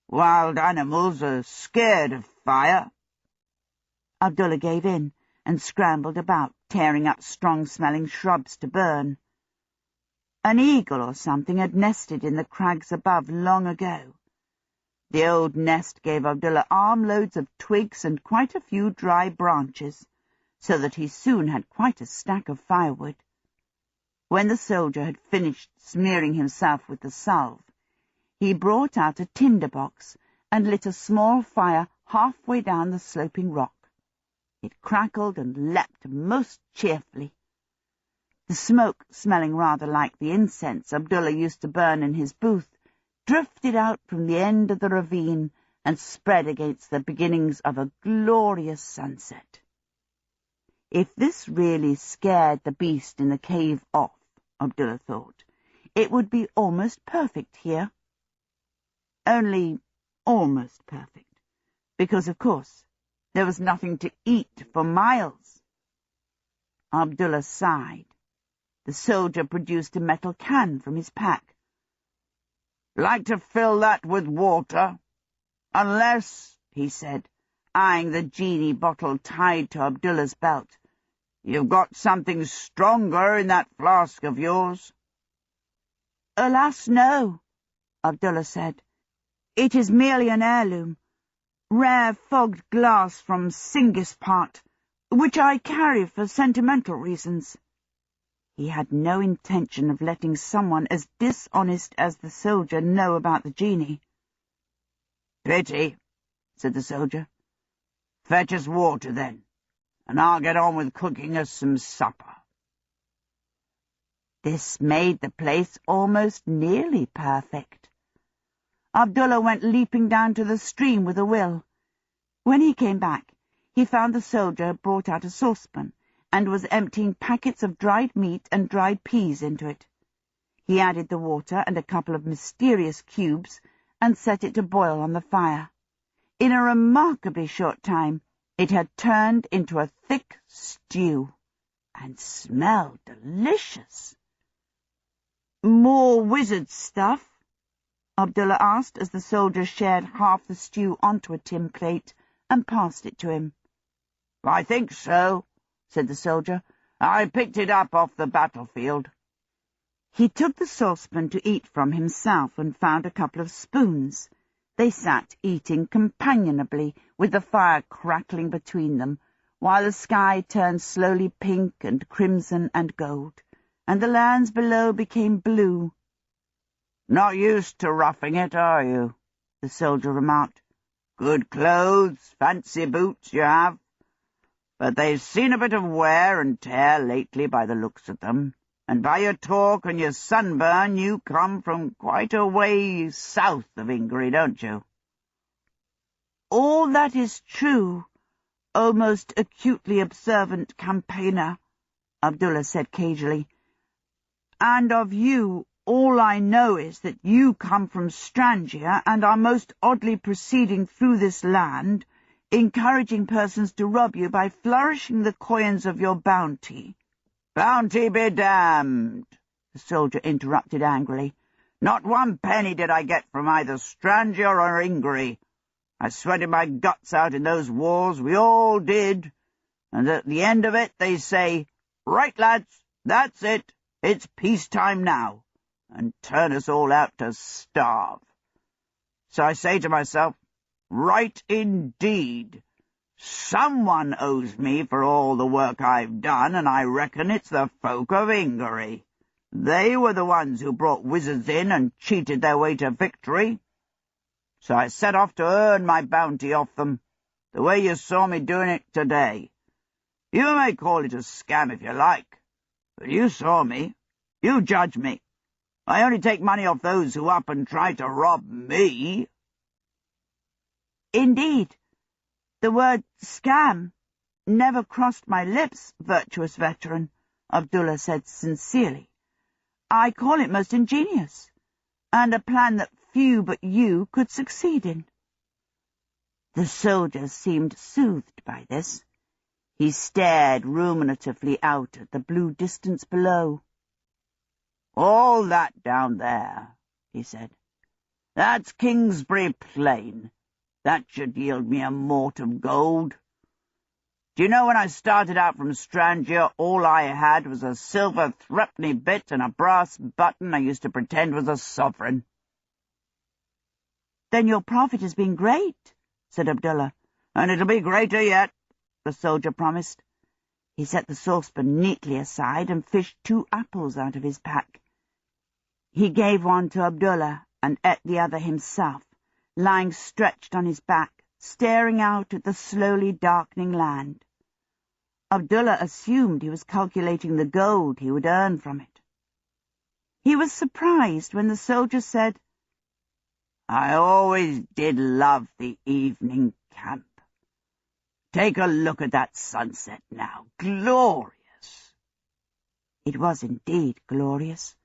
"Wild animals are scared of fire." Abdullah gave in and scrambled about, tearing up strong-smelling shrubs to burn. An eagle or something had nested in the crags above long ago. The old nest gave Abdullah armloads of twigs and quite a few dry branches, so that he soon had quite a stack of firewood. When the soldier had finished smearing himself with the salve, he brought out a tinder box and lit a small fire halfway down the sloping rock. It crackled and leapt most cheerfully. The smoke, smelling rather like the incense Abdullah used to burn in his booth, drifted out from the end of the ravine and spread against the beginnings of a glorious sunset. If this really scared the beast in the cave off, Abdullah thought, it would be almost perfect here. Only almost perfect, because, of course, there was nothing to eat for miles. Abdullah sighed. The soldier produced a metal can from his pack. "Like to fill that with water? Unless," he said, eyeing the genie bottle tied to Abdullah's belt, "you've got something stronger in that flask of yours." "Alas, no," Abdullah said. "It is merely an heirloom, rare fogged glass from Singispart, which I carry for sentimental reasons." He had no intention of letting someone as dishonest as the soldier know about the genie. "Pity," said the soldier. "Fetch us water, then, and I'll get on with cooking us some supper." This made the place almost nearly perfect. Abdullah went leaping down to the stream with a will. When he came back, he found the soldier brought out a saucepan and was emptying packets of dried meat and dried peas into it. He added the water and a couple of mysterious cubes and set it to boil on the fire. In a remarkably short time, it had turned into a thick stew, and smelled delicious. "More wizard stuff?" Abdullah asked as the soldier shared half the stew onto a tin plate and passed it to him. "I think so," said the soldier. "I picked it up off the battlefield." He took the saucepan to eat from himself and found a couple of spoons. They sat eating companionably, with the fire crackling between them, while the sky turned slowly pink and crimson and gold, and the lands below became blue. "Not used to roughing it, are you?" the soldier remarked. "Good clothes, fancy boots you have, but they've seen a bit of wear and tear lately by the looks of them, and by your talk and your sunburn you come from quite a way south of Ingri, don't you?" "All that is true, O most acutely observant campaigner," Abdullah said cagily. "And of you, all I know is that you come from Strangia and are most oddly proceeding through this land, encouraging persons to rob you by flourishing the coins of your bounty." "Bounty be damned," the soldier interrupted angrily. "Not one penny did I get from either Strangia or Ingri. I sweated my guts out in those wars, we all did, and at the end of it they say, 'Right, lads, that's it, it's peacetime now,' and turn us all out to starve. So I say to myself, right indeed. Someone owes me for all the work I've done, and I reckon it's the folk of Ingri. They were the ones who brought wizards in and cheated their way to victory. So I set off to earn my bounty off them, the way you saw me doing it today. You may call it a scam if you like, but you saw me. You judge me. I only take money off those who up and try to rob me." "Indeed, the word scam never crossed my lips, virtuous veteran," Abdullah said sincerely. "I call it most ingenious, and a plan that few but you could succeed in." The soldier seemed soothed by this. He stared ruminatively out at the blue distance below. "All that down there," he said, "that's Kingsbury Plain. That should yield me a mort of gold. Do you know, when I started out from Strangia, all I had was a silver threepenny bit and a brass button I used to pretend was a sovereign." "Then your profit has been great," said Abdullah. "And it'll be greater yet," the soldier promised. He set the saucepan neatly aside and fished 2 apples out of his pack. He gave one to Abdullah and ate the other himself, lying stretched on his back, staring out at the slowly darkening land. Abdullah assumed he was calculating the gold he would earn from it. He was surprised when the soldier said, I always did love the evening camp. Take a look at that sunset now. Glorious. It was indeed glorious.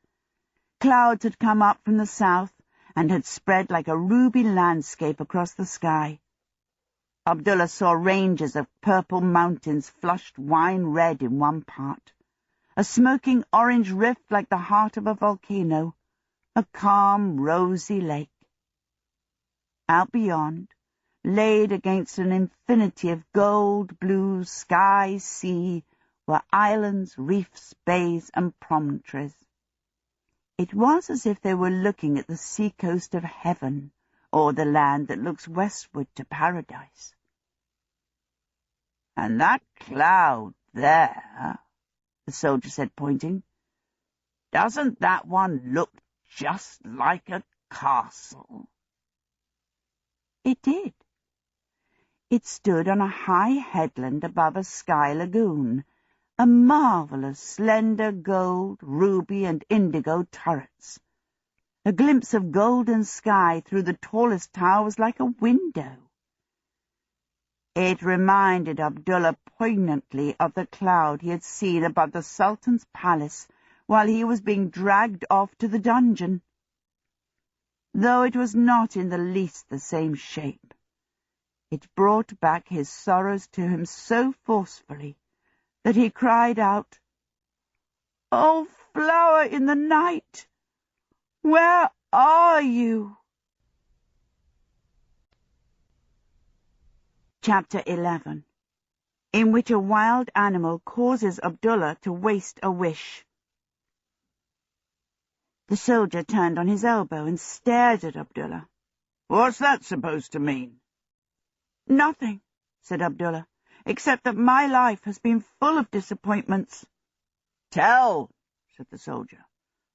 Clouds had come up from the south and had spread like a ruby landscape across the sky. Abdullah saw ranges of purple mountains flushed wine red in one part, a smoking orange rift like the heart of a volcano, a calm rosy lake. Out beyond, laid against an infinity of gold, blue, sky, sea, were islands, reefs, bays, and promontories. It was as if they were looking at the sea-coast of heaven, or the land that looks westward to paradise. And that cloud there, the soldier said, pointing, doesn't that one look just like a castle? It did. It stood on a high headland above a sky lagoon, a marvellous slender gold, ruby, and indigo turrets. A glimpse of golden sky through the tallest tower was like a window. It reminded Abdullah poignantly of the cloud he had seen above the Sultan's palace while he was being dragged off to the dungeon, though it was not in the least the same shape. It brought back his sorrows to him so forcefully that he cried out, "Oh, flower in the night, where are you?" Chapter 11, in which a wild animal causes Abdullah to waste a wish. The soldier turned on his elbow and stared at Abdullah. "What's that supposed to mean?" "Nothing," said Abdullah, "except that my life has been full of disappointments." "Tell," said the soldier.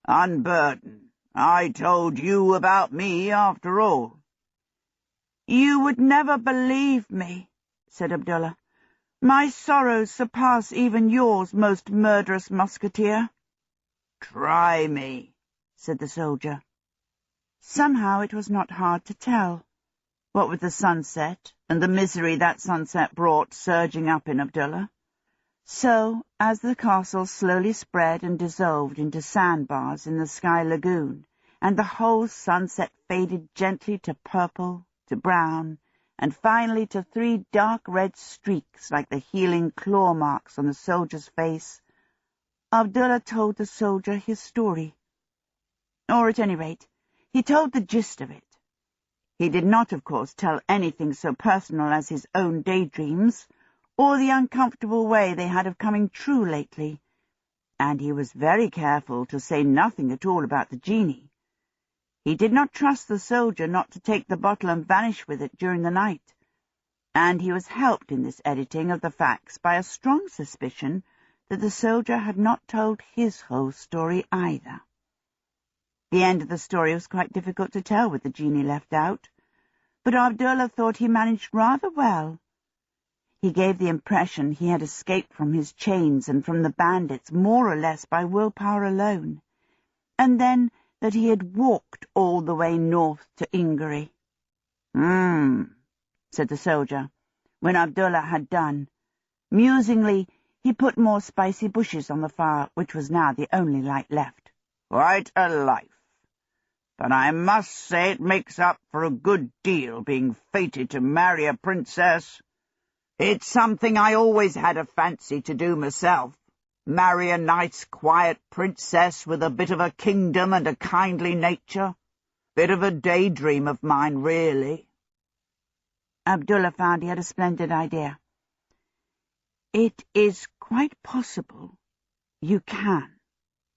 "Unburden. I told you about me, after all." "You would never believe me," said Abdullah. "My sorrows surpass even yours, most murderous musketeer." "Try me," said the soldier. Somehow it was not hard to tell, what with the sunset and the misery that sunset brought surging up in Abdullah. So, as the castle slowly spread and dissolved into sandbars in the sky lagoon, and the whole sunset faded gently to purple, to brown, and finally to 3 dark red streaks like the healing claw marks on the soldier's face, Abdullah told the soldier his story. Or, at any rate, he told the gist of it. He did not, of course, tell anything so personal as his own daydreams, or the uncomfortable way they had of coming true lately, and he was very careful to say nothing at all about the genie. He did not trust the soldier not to take the bottle and vanish with it during the night, and he was helped in this editing of the facts by a strong suspicion that the soldier had not told his whole story either. The end of the story was quite difficult to tell with the genie left out, but Abdullah thought he managed rather well. He gave the impression he had escaped from his chains and from the bandits more or less by willpower alone, and then that he had walked all the way north to Ingery. Said the soldier, when Abdullah had done. Musingly, he put more spicy bushes on the fire, which was now the only light left. "Quite a life. But I must say it makes up for a good deal being fated to marry a princess. It's something I always had a fancy to do myself. Marry a nice, quiet princess with a bit of a kingdom and a kindly nature. Bit of a daydream of mine, really." Abdullah found he had a splendid idea. "It is quite possible you can,"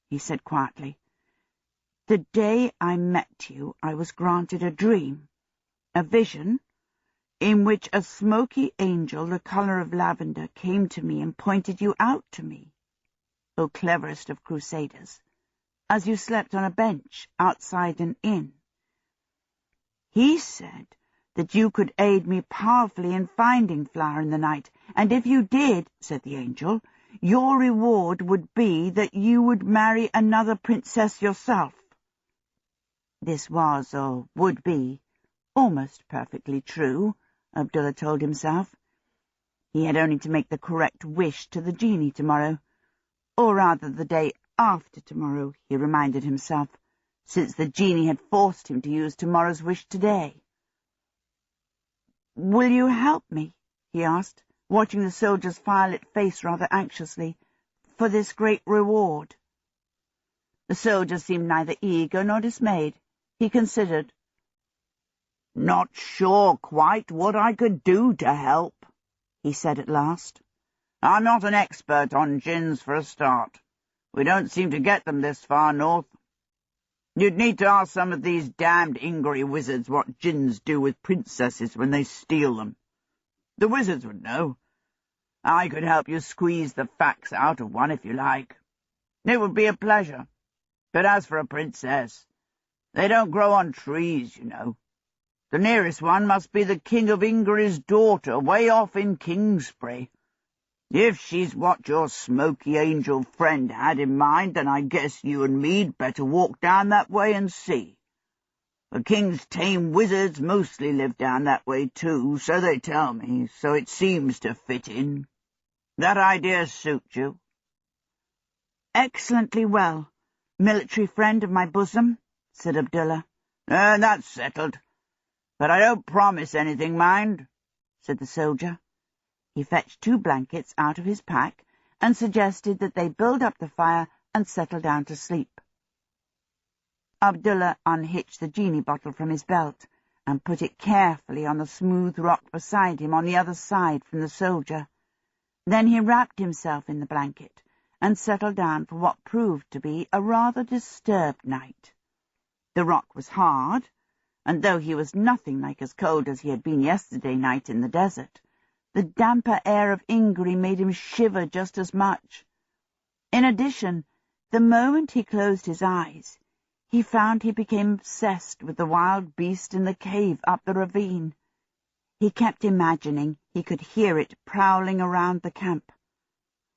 he said quietly. "The day I met you, I was granted a dream, a vision, in which a smoky angel the colour of lavender came to me and pointed you out to me, O cleverest of crusaders, as you slept on a bench outside an inn. He said that you could aid me powerfully in finding Flower in the night, and if you did, said the angel, your reward would be that you would marry another princess yourself." This was, or would be, almost perfectly true, Abdullah told himself. He had only to make the correct wish to the genie tomorrow, or rather the day after tomorrow, he reminded himself, since the genie had forced him to use tomorrow's wish today. "Will you help me?" he asked, watching the soldier's firelit face rather anxiously, "for this great reward?" The soldier seemed neither eager nor dismayed. He considered. "Not sure quite what I could do to help," he said at last. "I'm not an expert on jinns for a start. We don't seem to get them this far north. You'd need to ask some of these damned Ingri wizards what jinns do with princesses when they steal them. The wizards would know. I could help you squeeze the facts out of one if you like. It would be a pleasure. But as for a princess, they don't grow on trees, you know. The nearest one must be the King of Ingri's daughter, way off in Kingsbury. If she's what your smoky angel friend had in mind, then I guess you and me'd better walk down that way and see. The king's tame wizards mostly live down that way too, so they tell me, so it seems to fit in. That idea suit you?" "Excellently well, military friend of my bosom," said Abdullah. That's settled. But I don't promise anything, mind," said the soldier. He fetched 2 blankets out of his pack and suggested that they build up the fire and settle down to sleep. Abdullah unhitched the genie bottle from his belt and put it carefully on the smooth rock beside him on the other side from the soldier. Then he wrapped himself in the blanket and settled down for what proved to be a rather disturbed night. The rock was hard, and though he was nothing like as cold as he had been yesterday night in the desert, the damper air of Ingri made him shiver just as much. In addition, the moment he closed his eyes, he found he became obsessed with the wild beast in the cave up the ravine. He kept imagining he could hear it prowling around the camp.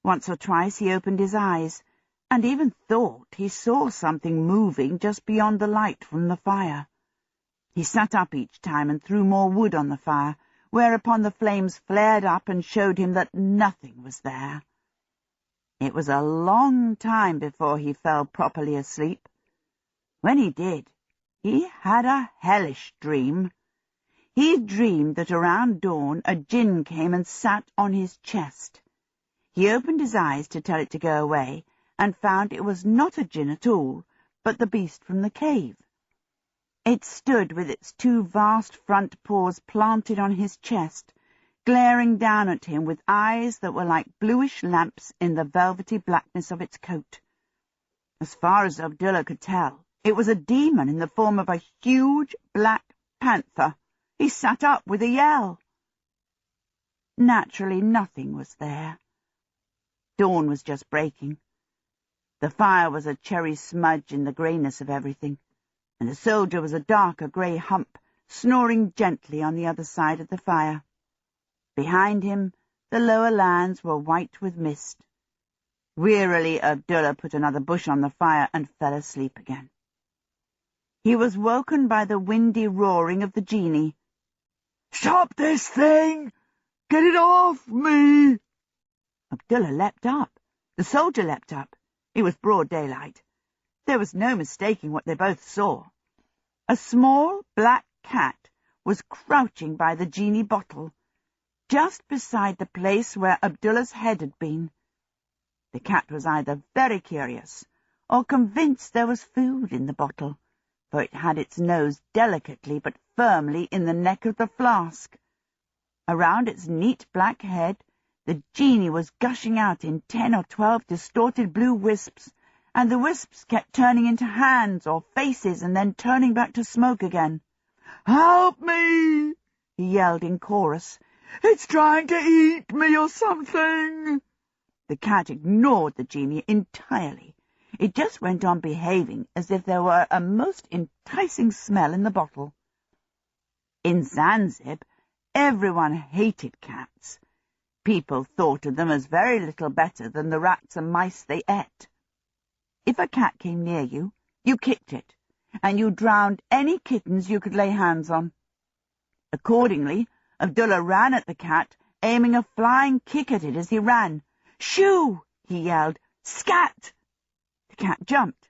Once or twice he opened his eyes, and even thought he saw something moving just beyond the light from the fire. He sat up each time and threw more wood on the fire, whereupon the flames flared up and showed him that nothing was there. It was a long time before he fell properly asleep. When he did, he had a hellish dream. He dreamed that around dawn a jinn came and sat on his chest. He opened his eyes to tell it to go away, and found it was not a jinn at all, but the beast from the cave. It stood with its 2 vast front paws planted on his chest, glaring down at him with eyes that were like bluish lamps in the velvety blackness of its coat. As far as Abdullah could tell, it was a demon in the form of a huge black panther. He sat up with a yell. Naturally, nothing was there. Dawn was just breaking. The fire was a cherry smudge in the greyness of everything, and the soldier was a darker grey hump, snoring gently on the other side of the fire. Behind him, the lower lands were white with mist. Wearily, Abdullah put another bush on the fire and fell asleep again. He was woken by the windy roaring of the genie. "Stop this thing! Get it off me!" Abdullah leapt up. The soldier leapt up. It was broad daylight. There was no mistaking what they both saw. A small black cat was crouching by the genie bottle, just beside the place where Abdullah's head had been. The cat was either very curious or convinced there was food in the bottle, for it had its nose delicately but firmly in the neck of the flask. Around its neat black head the genie was gushing out in 10 or 12 distorted blue wisps, and the wisps kept turning into hands or faces and then turning back to smoke again. "Help me!" he yelled in chorus. "It's trying to eat me or something!" The cat ignored the genie entirely. It just went on behaving as if there were a most enticing smell in the bottle. In Zanzib, everyone hated cats. People thought of them as very little better than the rats and mice they ate. If a cat came near you, you kicked it. and you drowned any kittens you could lay hands on." Accordingly, Abdullah ran at the cat, aiming a flying kick at it as he ran. "Shoo!" he yelled. "Scat!" The cat jumped.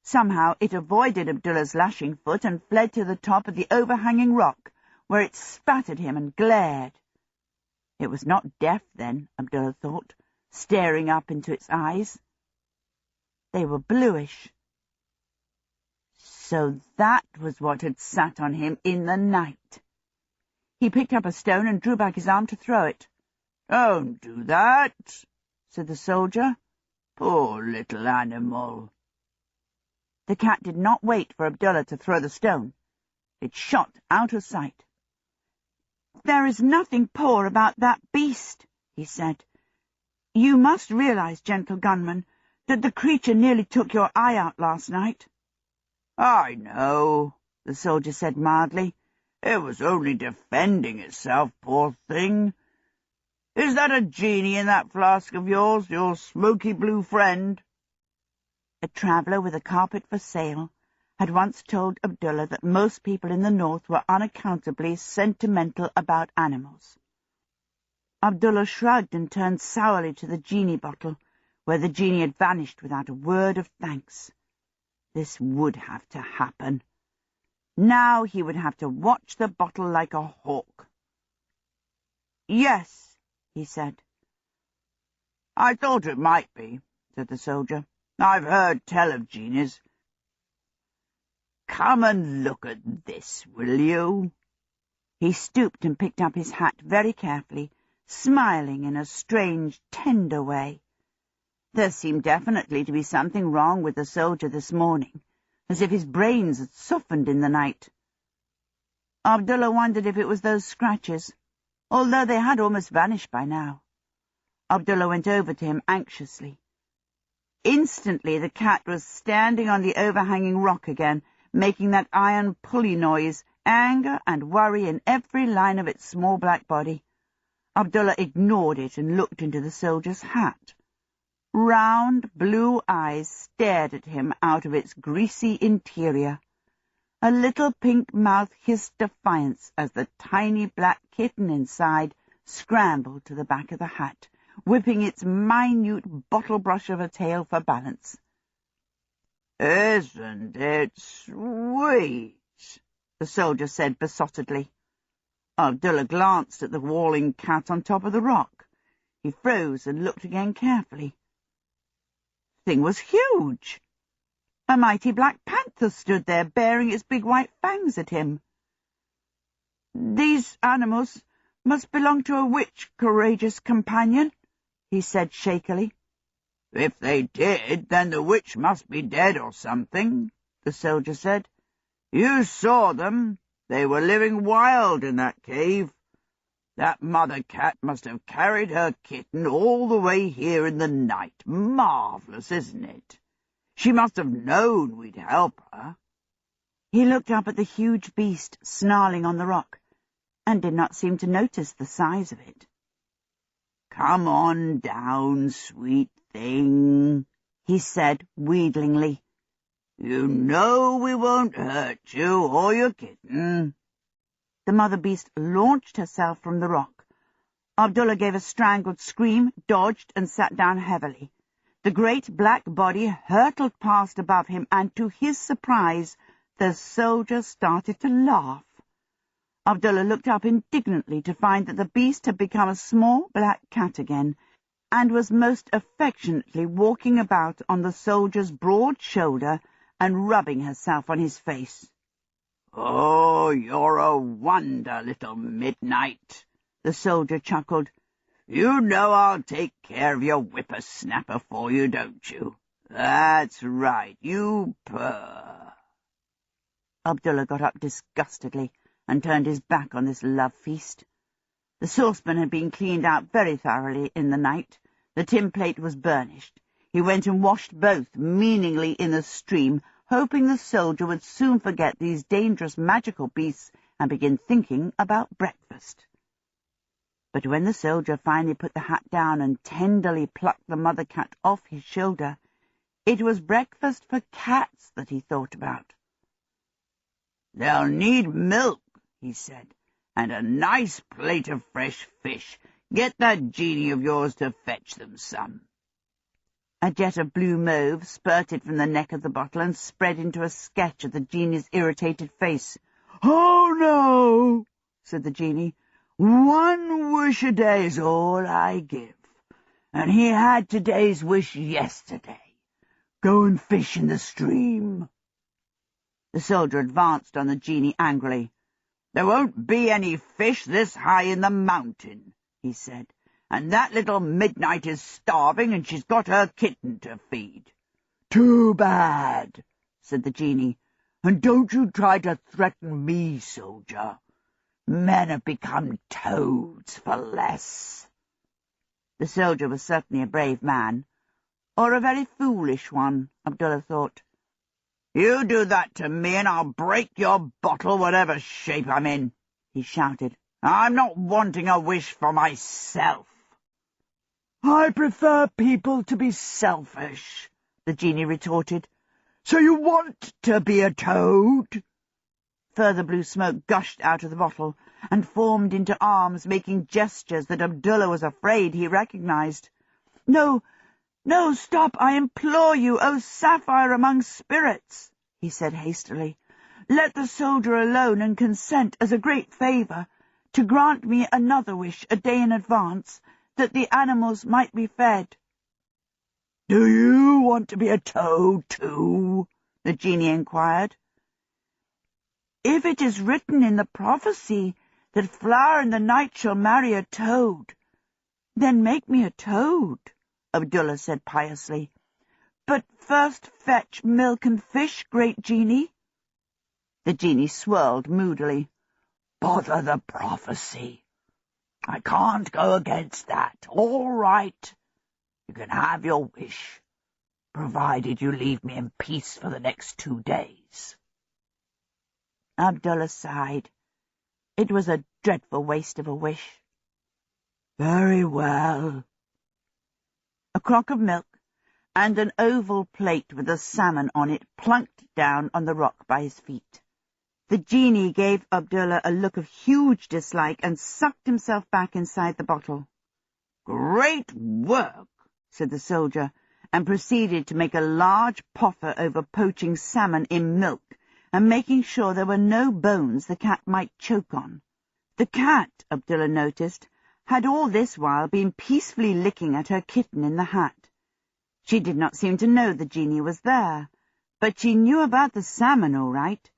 Somehow it avoided Abdullah's lashing foot and fled to the top of the overhanging rock, where it spat at him and glared. It was not deaf then, Abdullah thought, staring up into its eyes. They were bluish. So that was what had sat on him in the night. He picked up a stone and drew back his arm to throw it. "Don't do that," said the soldier. "Poor little animal." The cat did not wait for Abdullah to throw the stone. It shot out of sight. "There is nothing poor about that beast," he said. "You must realize, gentle gunman, that the creature nearly took your eye out last night." "I know," the soldier said mildly. "It was only defending itself, poor thing. Is that a genie in that flask of yours, your smoky blue friend?" A traveller with a carpet for sale had once told Abdullah that most people in the north were unaccountably sentimental about animals. Abdullah shrugged and turned sourly to the genie bottle, where the genie had vanished without a word of thanks. This would have to happen. Now he would have to watch the bottle like a hawk. "Yes," he said. "I thought it might be," said the soldier. "I've heard tell of genies. Come and look at this, will you?" He stooped and picked up his hat very carefully, smiling in a strange, tender way. There seemed definitely to be something wrong with the soldier this morning, as if his brains had softened in the night. Abdullah wondered if it was those scratches, although they had almost vanished by now. Abdullah went over to him anxiously. Instantly the cat was standing on the overhanging rock again, making that iron pulley noise, anger and worry in every line of its small black body. Abdullah ignored it and looked into the soldier's hat. Round, blue eyes stared at him out of its greasy interior. A little pink mouth hissed defiance as the tiny black kitten inside scrambled to the back of the hat, whipping its minute bottle brush of a tail for balance. "Isn't it sweet?" the soldier said besottedly. Abdullah glanced at the walling cat on top of the rock. He froze and looked again carefully. The thing was huge. A mighty black panther stood there, baring its big white fangs at him. "These animals must belong to a witch, courageous companion," he said shakily. "If they did, then the witch must be dead or something," the soldier said. "You saw them. They were living wild in that cave. That mother cat must have carried her kitten all the way here in the night. Marvellous, isn't it? She must have known we'd help her." He looked up at the huge beast snarling on the rock, and did not seem to notice the size of it. "Come on down, sweet thing," he said wheedlingly. "You know we won't hurt you or your kitten." The mother beast launched herself from the rock. Abdullah gave a strangled scream, dodged, and sat down heavily. The great black body hurtled past above him, and to his surprise, the soldier started to laugh. Abdullah looked up indignantly to find that the beast had become a small black cat again, and was most affectionately walking about on the soldier's broad shoulder and rubbing herself on his face. "Oh, you're a wonder, little Midnight," the soldier chuckled. "You know I'll take care of your whippersnapper for you, don't you? That's right, you purr." Abdullah got up disgustedly and turned his back on this love feast. The saucepan had been cleaned out very thoroughly in the night. The tin plate was burnished. He went and washed both meaningly in the stream, hoping the soldier would soon forget these dangerous magical beasts and begin thinking about breakfast. But when the soldier finally put the hat down and tenderly plucked the mother cat off his shoulder, it was breakfast for cats that he thought about. "They'll need milk," he said, "and a nice plate of fresh fish. Get that genie of yours to fetch them some." A jet of blue mauve spurted from the neck of the bottle and spread into a sketch of the genie's irritated face. "Oh, no," said the genie. "1 wish a day is all I give. And he had today's wish yesterday. Go and fish in the stream." The soldier advanced on the genie angrily. "There won't be any fish this high in the mountain," he said, "and that little Midnight is starving, and she's got her kitten to feed." "Too bad," said the genie. "And don't you try to threaten me, soldier. Men have become toads for less." The soldier was certainly a brave man, or a very foolish one, Abdullah thought. "You do that to me and I'll break your bottle whatever shape I'm in," he shouted. "I'm not wanting a wish for myself." "I prefer people to be selfish," the genie retorted. "So you want to be a toad?" Further blue smoke gushed out of the bottle and formed into arms, making gestures that Abdullah was afraid he recognized. "No, no, stop, I implore you, O sapphire among spirits," he said hastily. "Let the soldier alone and consent, as a great favour, to grant me another wish a day in advance, that the animals might be fed." "Do you want to be a toad, too?" the genie inquired. "If it is written in the prophecy that Flower in the Night shall marry a toad, then make me a toad," Abdullah said piously. "But first fetch milk and fish, great genie." The genie swirled moodily. "Bother the prophecy. I can't go against that. All right. You can have your wish, provided you leave me in peace for the next 2 days. Abdullah sighed. It was a dreadful waste of a wish. "Very well." A crock of milk and an oval plate with a salmon on it plunked down on the rock by his feet. The genie gave Abdullah a look of huge dislike and sucked himself back inside the bottle. "Great work," said the soldier, and proceeded to make a large pother over poaching salmon in milk and making sure there were no bones the cat might choke on. The cat, Abdullah noticed, had all this while been peacefully licking at her kitten in the hat. She did not seem to know the genie was there, but she knew about the salmon all right.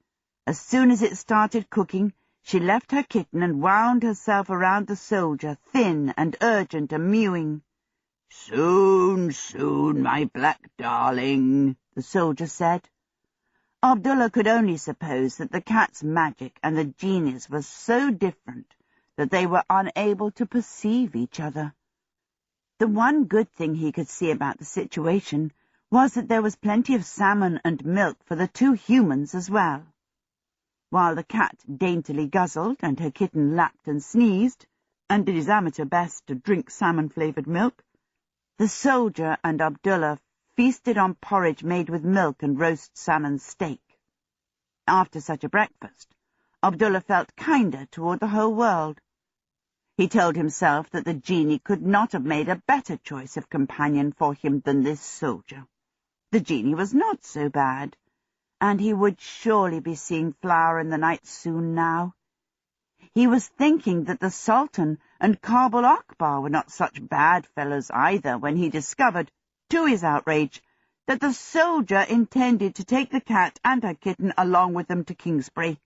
As soon as it started cooking, she left her kitten and wound herself around the soldier, thin and urgent and mewing. "Soon, soon, my black darling," the soldier said. Abdullah could only suppose that the cat's magic and the genie's were so different that they were unable to perceive each other. The one good thing he could see about the situation was that there was plenty of salmon and milk for the 2 humans as well. While the cat daintily guzzled and her kitten lapped and sneezed, and did his amateur best to drink salmon-flavoured milk, the soldier and Abdullah feasted on porridge made with milk and roast salmon steak. After such a breakfast, Abdullah felt kinder toward the whole world. He told himself that the genie could not have made a better choice of companion for him than this soldier. The genie was not so bad, and he would surely be seeing Flower in the Night soon now. He was thinking that the Sultan and Kabul Akbar were not such bad fellows either when he discovered, to his outrage, that the soldier intended to take the cat and her kitten along with them to Kingsbury.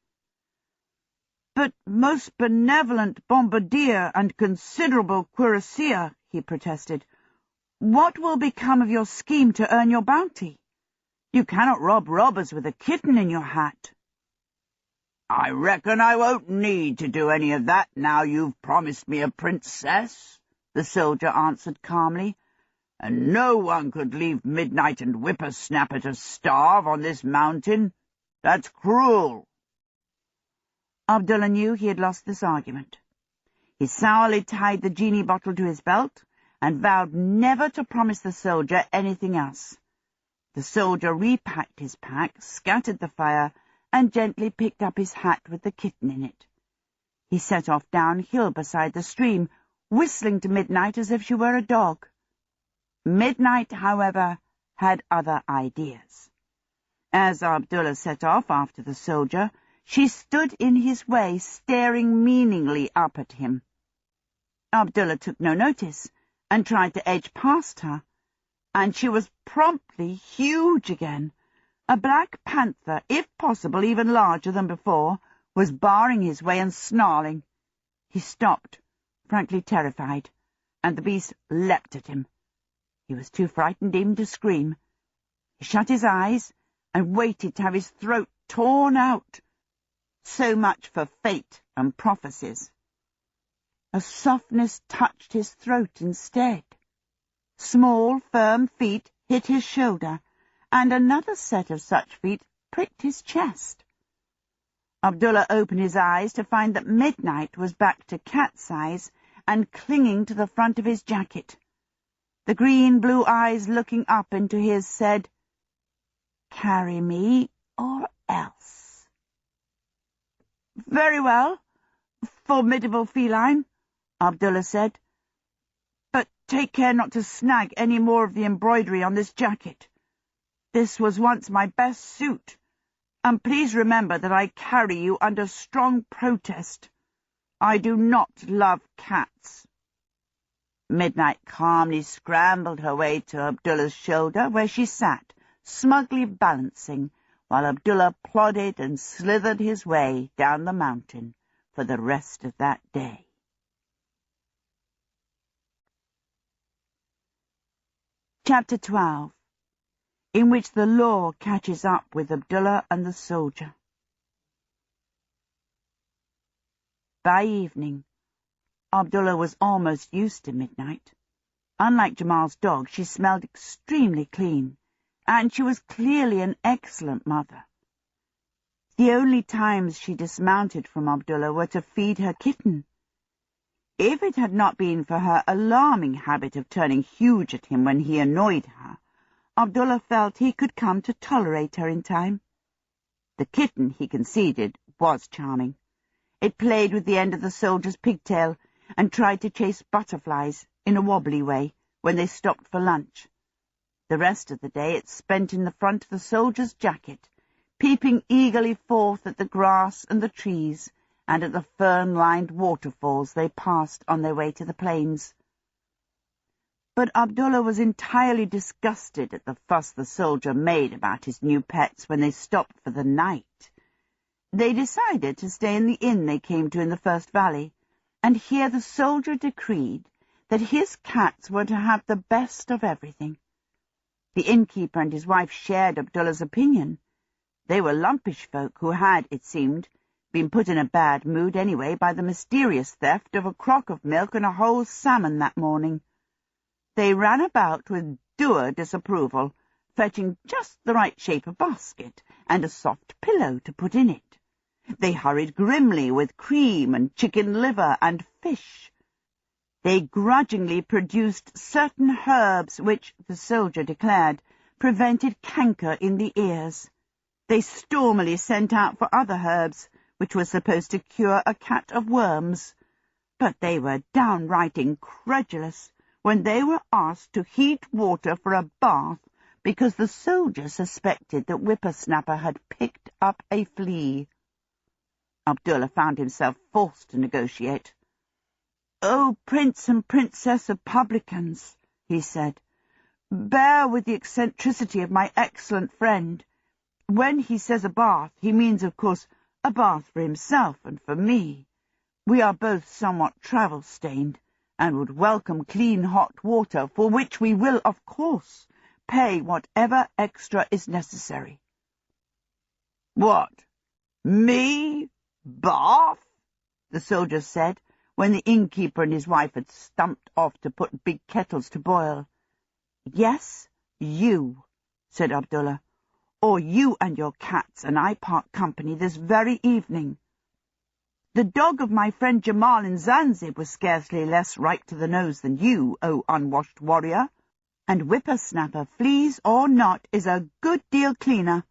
"But most benevolent bombardier and considerable cuirassier," he protested, "what will become of your scheme to earn your bounty? You cannot rob robbers with a kitten in your hat." "I reckon I won't need to do any of that now you've promised me a princess," the soldier answered calmly. "And no one could leave Midnight and Whippersnapper to starve on this mountain. That's cruel." Abdullah knew he had lost this argument. He sourly tied the genie bottle to his belt and vowed never to promise the soldier anything else. The soldier repacked his pack, scattered the fire, and gently picked up his hat with the kitten in it. He set off downhill beside the stream, whistling to Midnight as if she were a dog. Midnight, however, had other ideas. As Abdullah set off after the soldier, she stood in his way, staring meaningly up at him. Abdullah took no notice and tried to edge past her, and she was promptly huge again. A black panther, if possible even larger than before, was barring his way and snarling. He stopped, frankly terrified, and the beast leapt at him. He was too frightened even to scream. He shut his eyes and waited to have his throat torn out. So much for fate and prophecies. A softness touched his throat instead. Small, firm feet hit his shoulder, and another set of such feet pricked his chest. Abdullah opened his eyes to find that Midnight was back to cat size and clinging to the front of his jacket. The green-blue eyes looking up into his said, "Carry me or else." "Very well, formidable feline," Abdullah said, "but take care not to snag any more of the embroidery on this jacket. This was once my best suit, and please remember that I carry you under strong protest. I do not love cats." Midnight calmly scrambled her way to Abdullah's shoulder, where she sat, smugly balancing, while Abdullah plodded and slithered his way down the mountain for the rest of that day. Chapter 12, in which the law catches up with Abdullah and the soldier. By evening, Abdullah was almost used to Midnight. Unlike Jamal's dog, she smelled extremely clean, and she was clearly an excellent mother. The only times she dismounted from Abdullah were to feed her kitten. If it had not been for her alarming habit of turning huge at him when he annoyed her, Abdullah felt he could come to tolerate her in time. The kitten, he conceded, was charming. It played with the end of the soldier's pigtail and tried to chase butterflies in a wobbly way when they stopped for lunch. The rest of the day it spent in the front of the soldier's jacket, peeping eagerly forth at the grass and the trees and at the fern-lined waterfalls they passed on their way to the plains. But Abdullah was entirely disgusted at the fuss the soldier made about his new pets when they stopped for the night. They decided to stay in the inn they came to in the first valley, and here the soldier decreed that his cats were to have the best of everything. The innkeeper and his wife shared Abdullah's opinion. They were lumpish folk who had, it seemed, been put in a bad mood anyway by the mysterious theft of a crock of milk and a whole salmon that morning. They ran about with dour disapproval, fetching just the right shape of basket and a soft pillow to put in it. They hurried grimly with cream and chicken liver and fish. They grudgingly produced certain herbs which, the soldier declared, prevented canker in the ears. They stormily sent out for other herbs, which were supposed to cure a cat of worms. But they were downright incredulous when they were asked to heat water for a bath because the soldier suspected that Whippersnapper had picked up a flea. Abdullah found himself forced to negotiate. "Oh, Prince and Princess of Publicans," he said, "bear with the eccentricity of my excellent friend. When he says a bath, he means, of course, a bath for himself and for me. We are both somewhat travel-stained, and would welcome clean hot water, for which we will, of course, pay whatever extra is necessary." "What? Me? Bath?" the soldier said, when the innkeeper and his wife had stumped off to put big kettles to boil. "Yes, you," said Abdullah, "or you and your cats and I part company this very evening. The dog of my friend Jamal in Zanzibar was scarcely less right to the nose than you, O unwashed warrior, and Whippersnapper, fleas or not, is a good deal cleaner."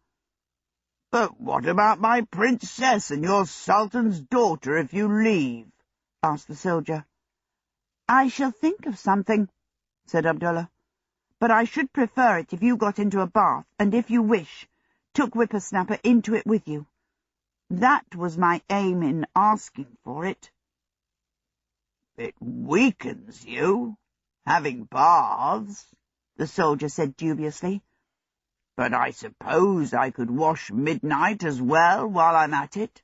"But what about my princess and your sultan's daughter if you leave?" asked the soldier. "I shall think of something," said Abdullah. "But I should prefer it if you got into a bath, and if you wish, took Whippersnapper into it with you. That was my aim in asking for it." "It weakens you, having baths," the soldier said dubiously. "But I suppose I could wash Midnight as well while I'm at it."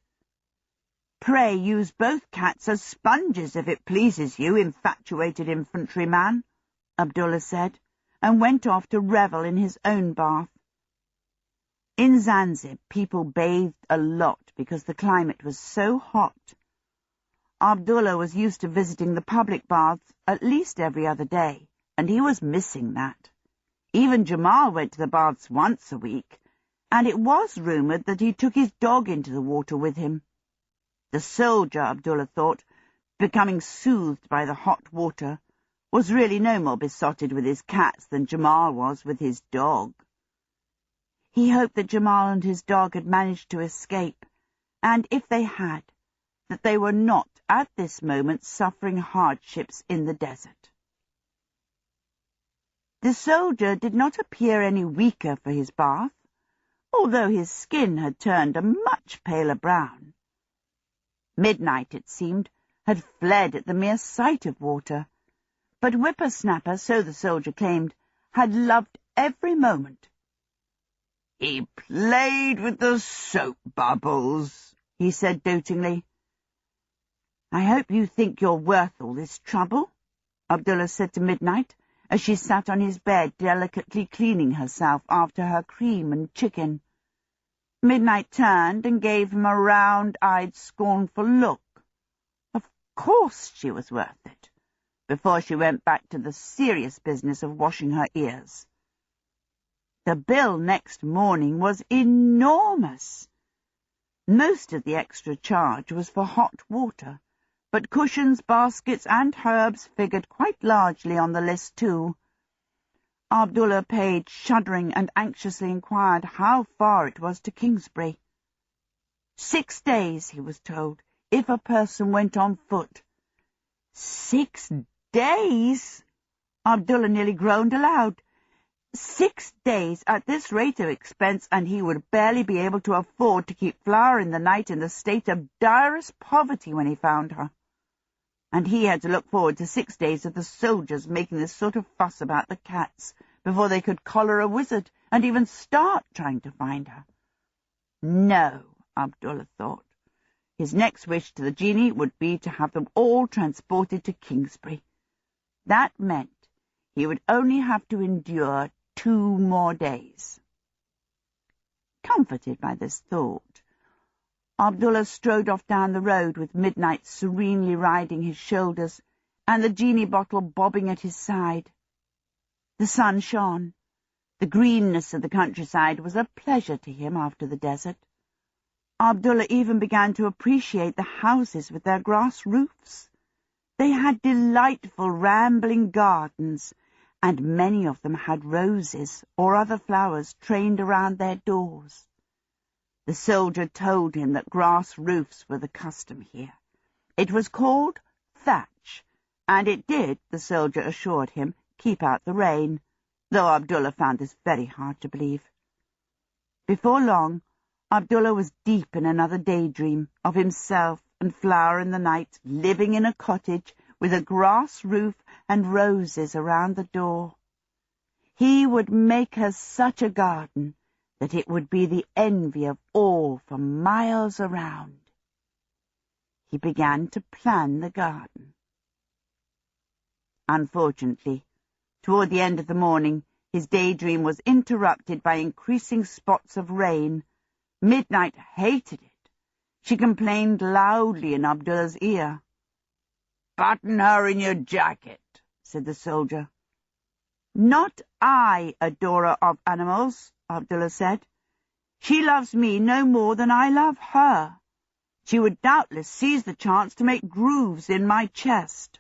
"Pray use both cats as sponges, if it pleases you, infatuated infantryman," Abdullah said, and went off to revel in his own bath. In Zanzibar, people bathed a lot because the climate was so hot. Abdullah was used to visiting the public baths at least every other day, and he was missing that. Even Jamal went to the baths once a week, and it was rumoured that he took his dog into the water with him. The soldier, Abdullah thought, becoming soothed by the hot water, was really no more besotted with his cats than Jamal was with his dog. He hoped that Jamal and his dog had managed to escape, and if they had, that they were not at this moment suffering hardships in the desert. The soldier did not appear any weaker for his bath, although his skin had turned a much paler brown. Midnight, it seemed, had fled at the mere sight of water, but Whippersnapper, so the soldier claimed, had loved every moment. "He played with the soap bubbles," he said dotingly. "I hope you think you're worth all this trouble," Abdullah said to Midnight, as she sat on his bed delicately cleaning herself after her cream and chicken. Midnight turned and gave him a round-eyed, scornful look. Of course she was worth it, before she went back to the serious business of washing her ears. The bill next morning was enormous. Most of the extra charge was for hot water, but cushions, baskets, and herbs figured quite largely on the list too. Abdullah paid, shuddering, and anxiously inquired how far it was to Kingsbury. 6 days, he was told, if a person went on foot. 6 days? Abdullah nearly groaned aloud. 6 days at this rate of expense, and he would barely be able to afford to keep Flower in the night in the state of direst poverty when he found her. And he had to look forward to 6 days of the soldiers making this sort of fuss about the cats before they could collar a wizard and even start trying to find her. No, Abdullah thought. His next wish to the genie would be to have them all transported to Kingsbury. That meant he would only have to endure 2 more days. Comforted by this thought, Abdullah strode off down the road with Midnight serenely riding his shoulders and the genie bottle bobbing at his side. The sun shone. The greenness of the countryside was a pleasure to him after the desert. Abdullah even began to appreciate the houses with their grass roofs. They had delightful rambling gardens, and many of them had roses or other flowers trained around their doors. The soldier told him that grass roofs were the custom here. It was called thatch, and it did, the soldier assured him, keep out the rain, though Abdullah found this very hard to believe. Before long, Abdullah was deep in another daydream of himself and Flower in the night living in a cottage with a grass roof and roses around the door. He would make her such a garden that it would be the envy of all for miles around. He began to plan the garden. Unfortunately, toward the end of the morning, his daydream was interrupted by increasing spots of rain. Midnight hated it. She complained loudly in Abdullah's ear. "Button her in your jacket," said the soldier. "Not I, adorer of animals," Abdullah said. "She loves me no more than I love her. She would doubtless seize the chance to make grooves in my chest."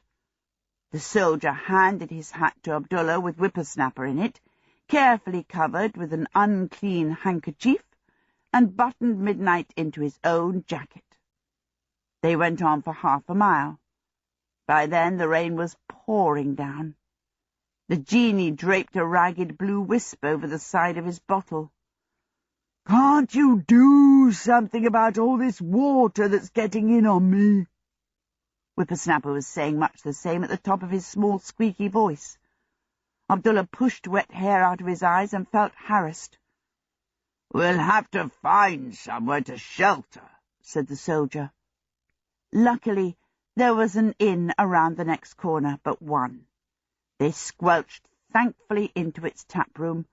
The soldier handed his hat to Abdullah with Whippersnapper in it, carefully covered with an unclean handkerchief, and buttoned Midnight into his own jacket. They went on for half a mile. By then the rain was pouring down. The genie draped a ragged blue wisp over the side of his bottle. "Can't you do something about all this water that's getting in on me?" Whippersnapper was saying much the same at the top of his small, squeaky voice. Abdullah pushed wet hair out of his eyes and felt harassed. "We'll have to find somewhere to shelter," said the soldier. Luckily, there was an inn around the next corner but one. They squelched thankfully into its tap room,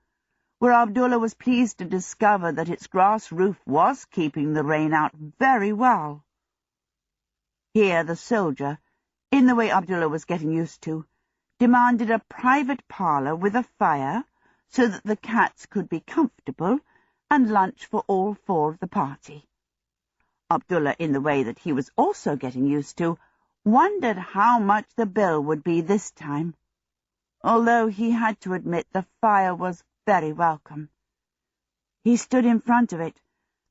where Abdullah was pleased to discover that its grass roof was keeping the rain out very well. Here the soldier, in the way Abdullah was getting used to, demanded a private parlour with a fire so that the cats could be comfortable, and lunch for all four of the party. Abdullah, in the way that he was also getting used to, wondered how much the bill would be this time, although he had to admit the fire was very welcome. He stood in front of it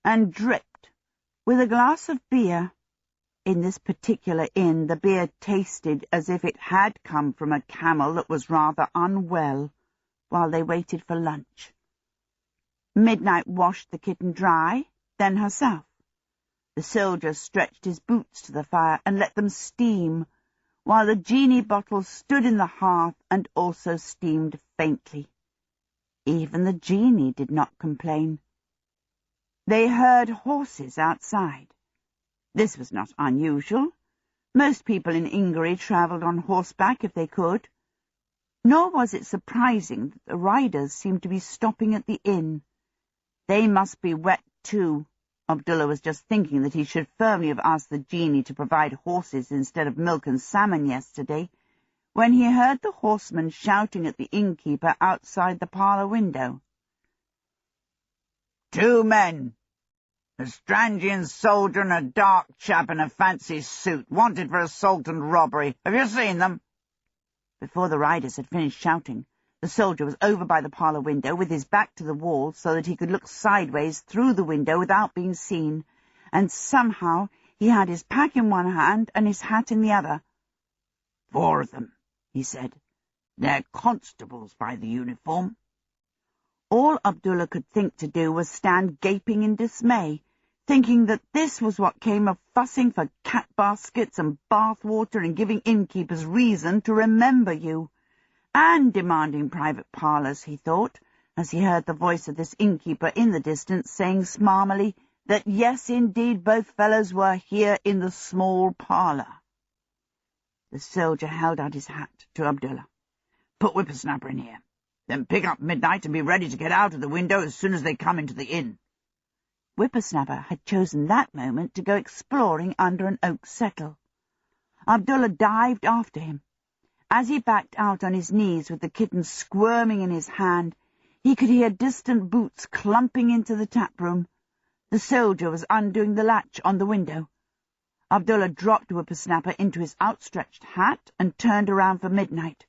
and dripped with a glass of beer. In this particular inn, the beer tasted as if it had come from a camel that was rather unwell, while they waited for lunch. Midnight washed the kitten dry, then herself. The soldier stretched his boots to the fire and let them steam, while the genie bottle stood in the hearth and also steamed faintly. Even the genie did not complain. They heard horses outside. This was not unusual. Most people in Ingery travelled on horseback if they could. Nor was it surprising that the riders seemed to be stopping at the inn. They must be wet too. Abdullah was just thinking that he should firmly have asked the genie to provide horses instead of milk and salmon yesterday, when he heard the horseman shouting at the innkeeper outside the parlour window. "2 men! A Strangian soldier and a dark chap in a fancy suit, wanted for assault and robbery. Have you seen them?" Before the riders had finished shouting, the soldier was over by the parlour window with his back to the wall so that he could look sideways through the window without being seen, and somehow he had his pack in one hand and his hat in the other. "4 of them," he said. "They're constables by the uniform." All Abdullah could think to do was stand gaping in dismay, thinking that this was what came of fussing for cat baskets and bath water and giving innkeepers reason to remember you, and demanding private parlours, he thought, as he heard the voice of this innkeeper in the distance saying smarmily that yes, indeed, both fellows were here in the small parlour. The soldier held out his hat to Abdullah. "Put Whippersnapper in here. Then pick up Midnight and be ready to get out of the window as soon as they come into the inn." Whippersnapper had chosen that moment to go exploring under an oak settle. Abdullah dived after him. As he backed out on his knees with the kitten squirming in his hand, he could hear distant boots clumping into the tap-room. The soldier was undoing the latch on the window. Abdullah dropped Whippersnapper into his outstretched hat and turned around for Midnight,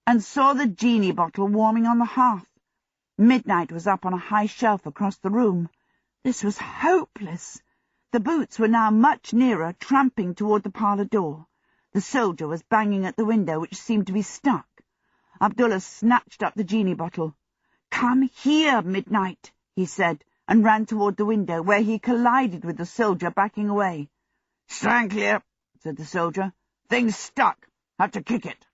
and saw the genie bottle warming on the hearth. Midnight was up on a high shelf across the room. This was hopeless. The boots were now much nearer, tramping toward the parlour door. The soldier was banging at the window, which seemed to be stuck. Abdullah snatched up the genie bottle. "Come here, Midnight," he said, and ran toward the window, where he collided with the soldier backing away. "Stand clear," said the soldier. "Thing's stuck. Have to kick it."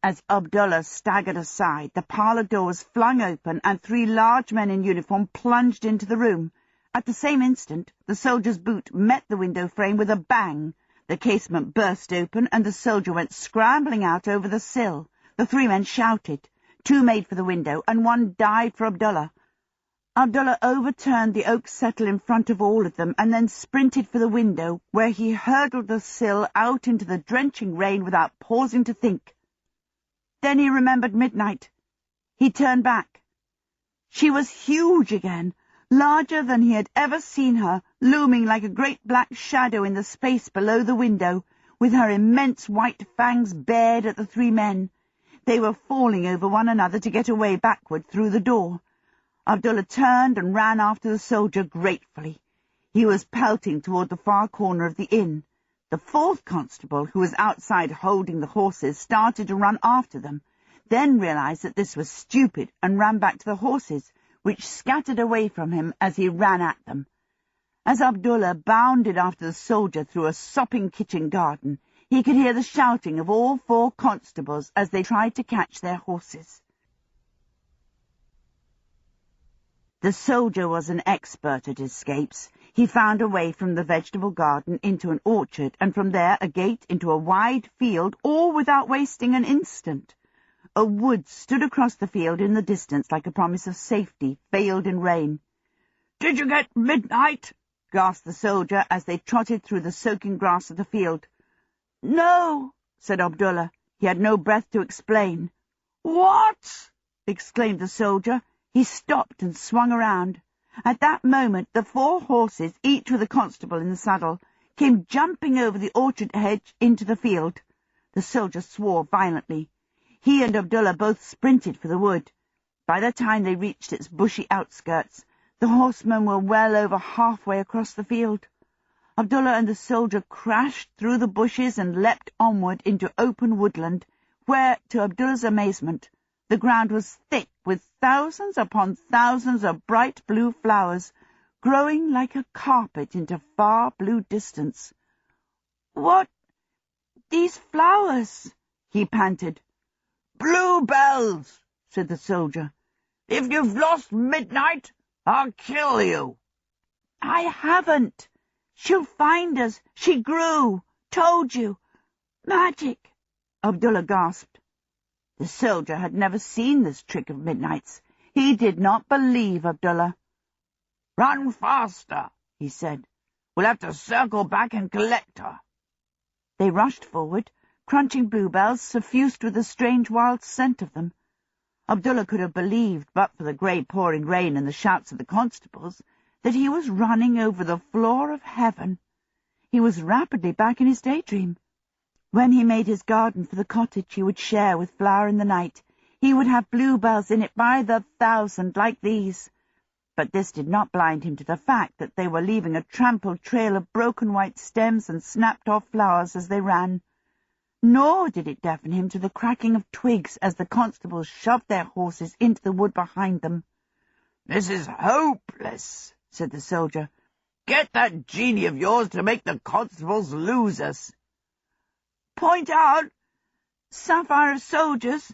As Abdullah staggered aside, the parlour door was flung open, and 3 large men in uniform plunged into the room. At the same instant, the soldier's boot met the window frame with a bang. The casement burst open, and the soldier went scrambling out over the sill. The 3 men shouted. 2 made for the window, and 1 dived for Abdullah. Abdullah overturned the oak settle in front of all of them, and then sprinted for the window, where he hurdled the sill out into the drenching rain without pausing to think. Then he remembered Midnight. He turned back. She was huge again, larger than he had ever seen her, looming like a great black shadow in the space below the window, with her immense white fangs bared at the 3 men. They were falling over one another to get away backward through the door. Abdullah turned and ran after the soldier gratefully. He was pelting toward the far corner of the inn. The fourth constable, who was outside holding the horses, started to run after them, then realized that this was stupid and ran back to the horses, which scattered away from him as he ran at them. As Abdullah bounded after the soldier through a sopping kitchen garden, he could hear the shouting of all four constables as they tried to catch their horses. The soldier was an expert at escapes. He found a way from the vegetable garden into an orchard, and from there a gate into a wide field, all without wasting an instant. A wood stood across the field in the distance like a promise of safety, veiled in rain. "Did you get midnight?" gasped the soldier as they trotted through the soaking grass of the field. "No," said Abdullah. He had no breath to explain. "What?" exclaimed the soldier. He stopped and swung around. At that moment the four horses, each with a constable in the saddle, came jumping over the orchard hedge into the field. The soldier swore violently. He and Abdullah both sprinted for the wood. By the time they reached its bushy outskirts, the horsemen were well over halfway across the field. Abdullah and the soldier crashed through the bushes and leapt onward into open woodland, where, to Abdullah's amazement, the ground was thick with thousands upon thousands of bright blue flowers, growing like a carpet into far blue distance. "What? These flowers?" he panted. "Bluebells," said the soldier. "If you've lost midnight, I'll kill you." "I haven't. She'll find us. She grew. Told you. Magic," Abdullah gasped. The soldier had never seen this trick of Midnight's. He did not believe Abdullah. "Run faster," he said. "We'll have to circle back and collect her." They rushed forward, crunching bluebells suffused with a strange wild scent of them. Abdullah could have believed, but for the grey pouring rain and the shouts of the constables, that he was running over the floor of heaven. He was rapidly back in his daydream. When he made his garden for the cottage he would share with Flower in the Night, he would have bluebells in it by the thousand like these. But this did not blind him to the fact that they were leaving a trampled trail of broken white stems and snapped-off flowers as they ran. Nor did it deafen him to the cracking of twigs as the constables shoved their horses into the wood behind them. "This is hopeless," said the soldier. "Get that genie of yours to make the constables lose us." "Point out, sapphire soldiers,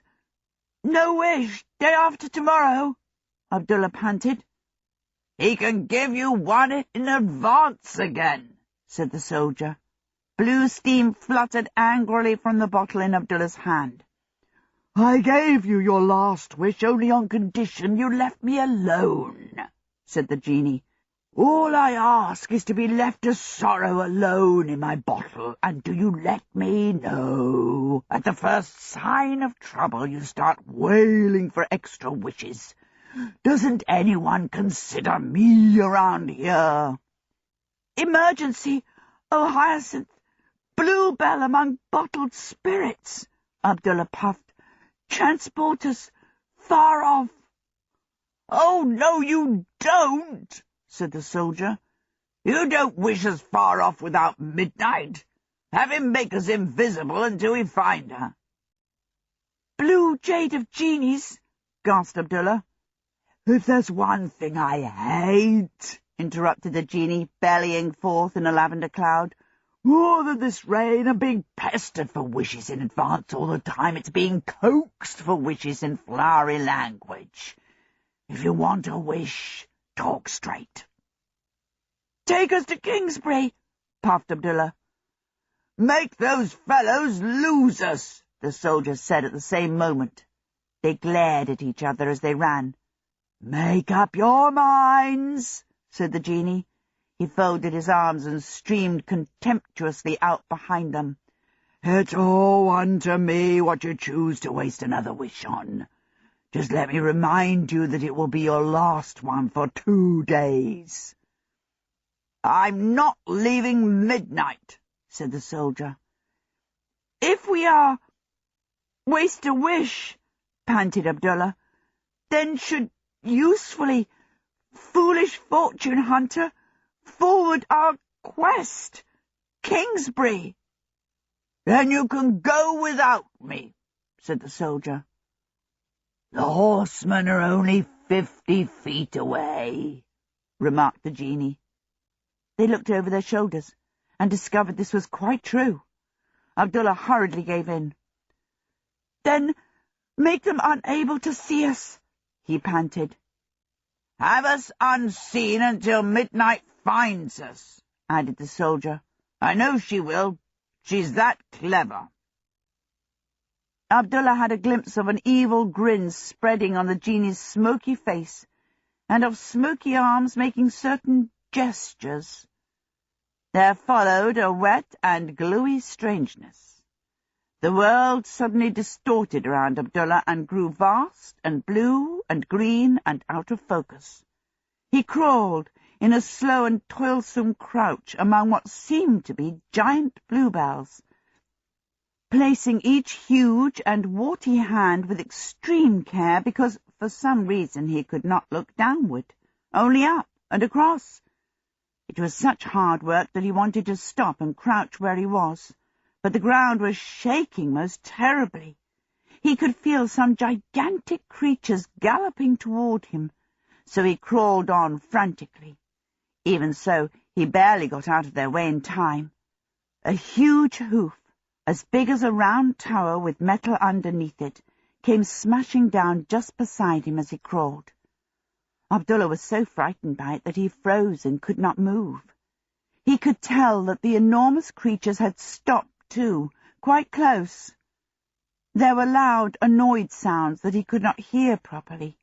no wish, day after tomorrow," Abdullah panted. "He can give you one in advance again," said the soldier. Blue steam fluttered angrily from the bottle in Abdullah's hand. "I gave you your last wish only on condition you left me alone," said the genie. "All I ask is to be left to sorrow alone in my bottle, and do you let me know? At the first sign of trouble you start wailing for extra wishes. Doesn't anyone consider me around here?" "Emergency, oh Hyacinth, bluebell among bottled spirits," Abdullah puffed. "Transport us far off." "Oh, no, you don't," said the soldier. "You don't wish us far off without midnight. Have him make us invisible until we find her." "Blue jade of genies," gasped Abdullah. "If there's one thing I hate," interrupted the genie, bellying forth in a lavender cloud, "more than this rain and being pestered for wishes in advance all the time, it's being coaxed for wishes in flowery language. If you want a wish, talk straight." "Take us to Kingsbury," puffed Abdullah. "Make those fellows lose us," the soldier said at the same moment. They glared at each other as they ran. "Make up your minds," said the genie. He folded his arms and streamed contemptuously out behind them. "It's all one to me what you choose to waste another wish on. Just let me remind you that it will be your last one for 2 days." "I'm not leaving midnight," said the soldier. "If we waste a wish," panted Abdullah, "then should usefully, foolish fortune hunter, forward our quest, Kingsbury." "Then you can go without me," said the soldier. "The horsemen are only 50 feet away," remarked the genie. They looked over their shoulders and discovered this was quite true. Abdullah hurriedly gave in. "Then make them unable to see us," he panted. "Have us unseen until midnight finds us," added the soldier. "I know she will. She's that clever." Abdullah had a glimpse of an evil grin spreading on the genie's smoky face, and of smoky arms making certain gestures. There followed a wet and gluey strangeness. The world suddenly distorted around Abdullah and grew vast and blue and green and out of focus. He crawled in a slow and toilsome crouch among what seemed to be giant bluebells, placing each huge and warty hand with extreme care because for some reason he could not look downward, only up and across. It was such hard work that he wanted to stop and crouch where he was, but the ground was shaking most terribly. He could feel some gigantic creatures galloping toward him, so he crawled on frantically. Even so, he barely got out of their way in time. A huge hoof, as big as a round tower with metal underneath it, came smashing down just beside him as he crawled. Abdullah was so frightened by it that he froze and could not move. He could tell that the enormous creatures had stopped too, quite close. There were loud, annoyed sounds that he could not hear properly.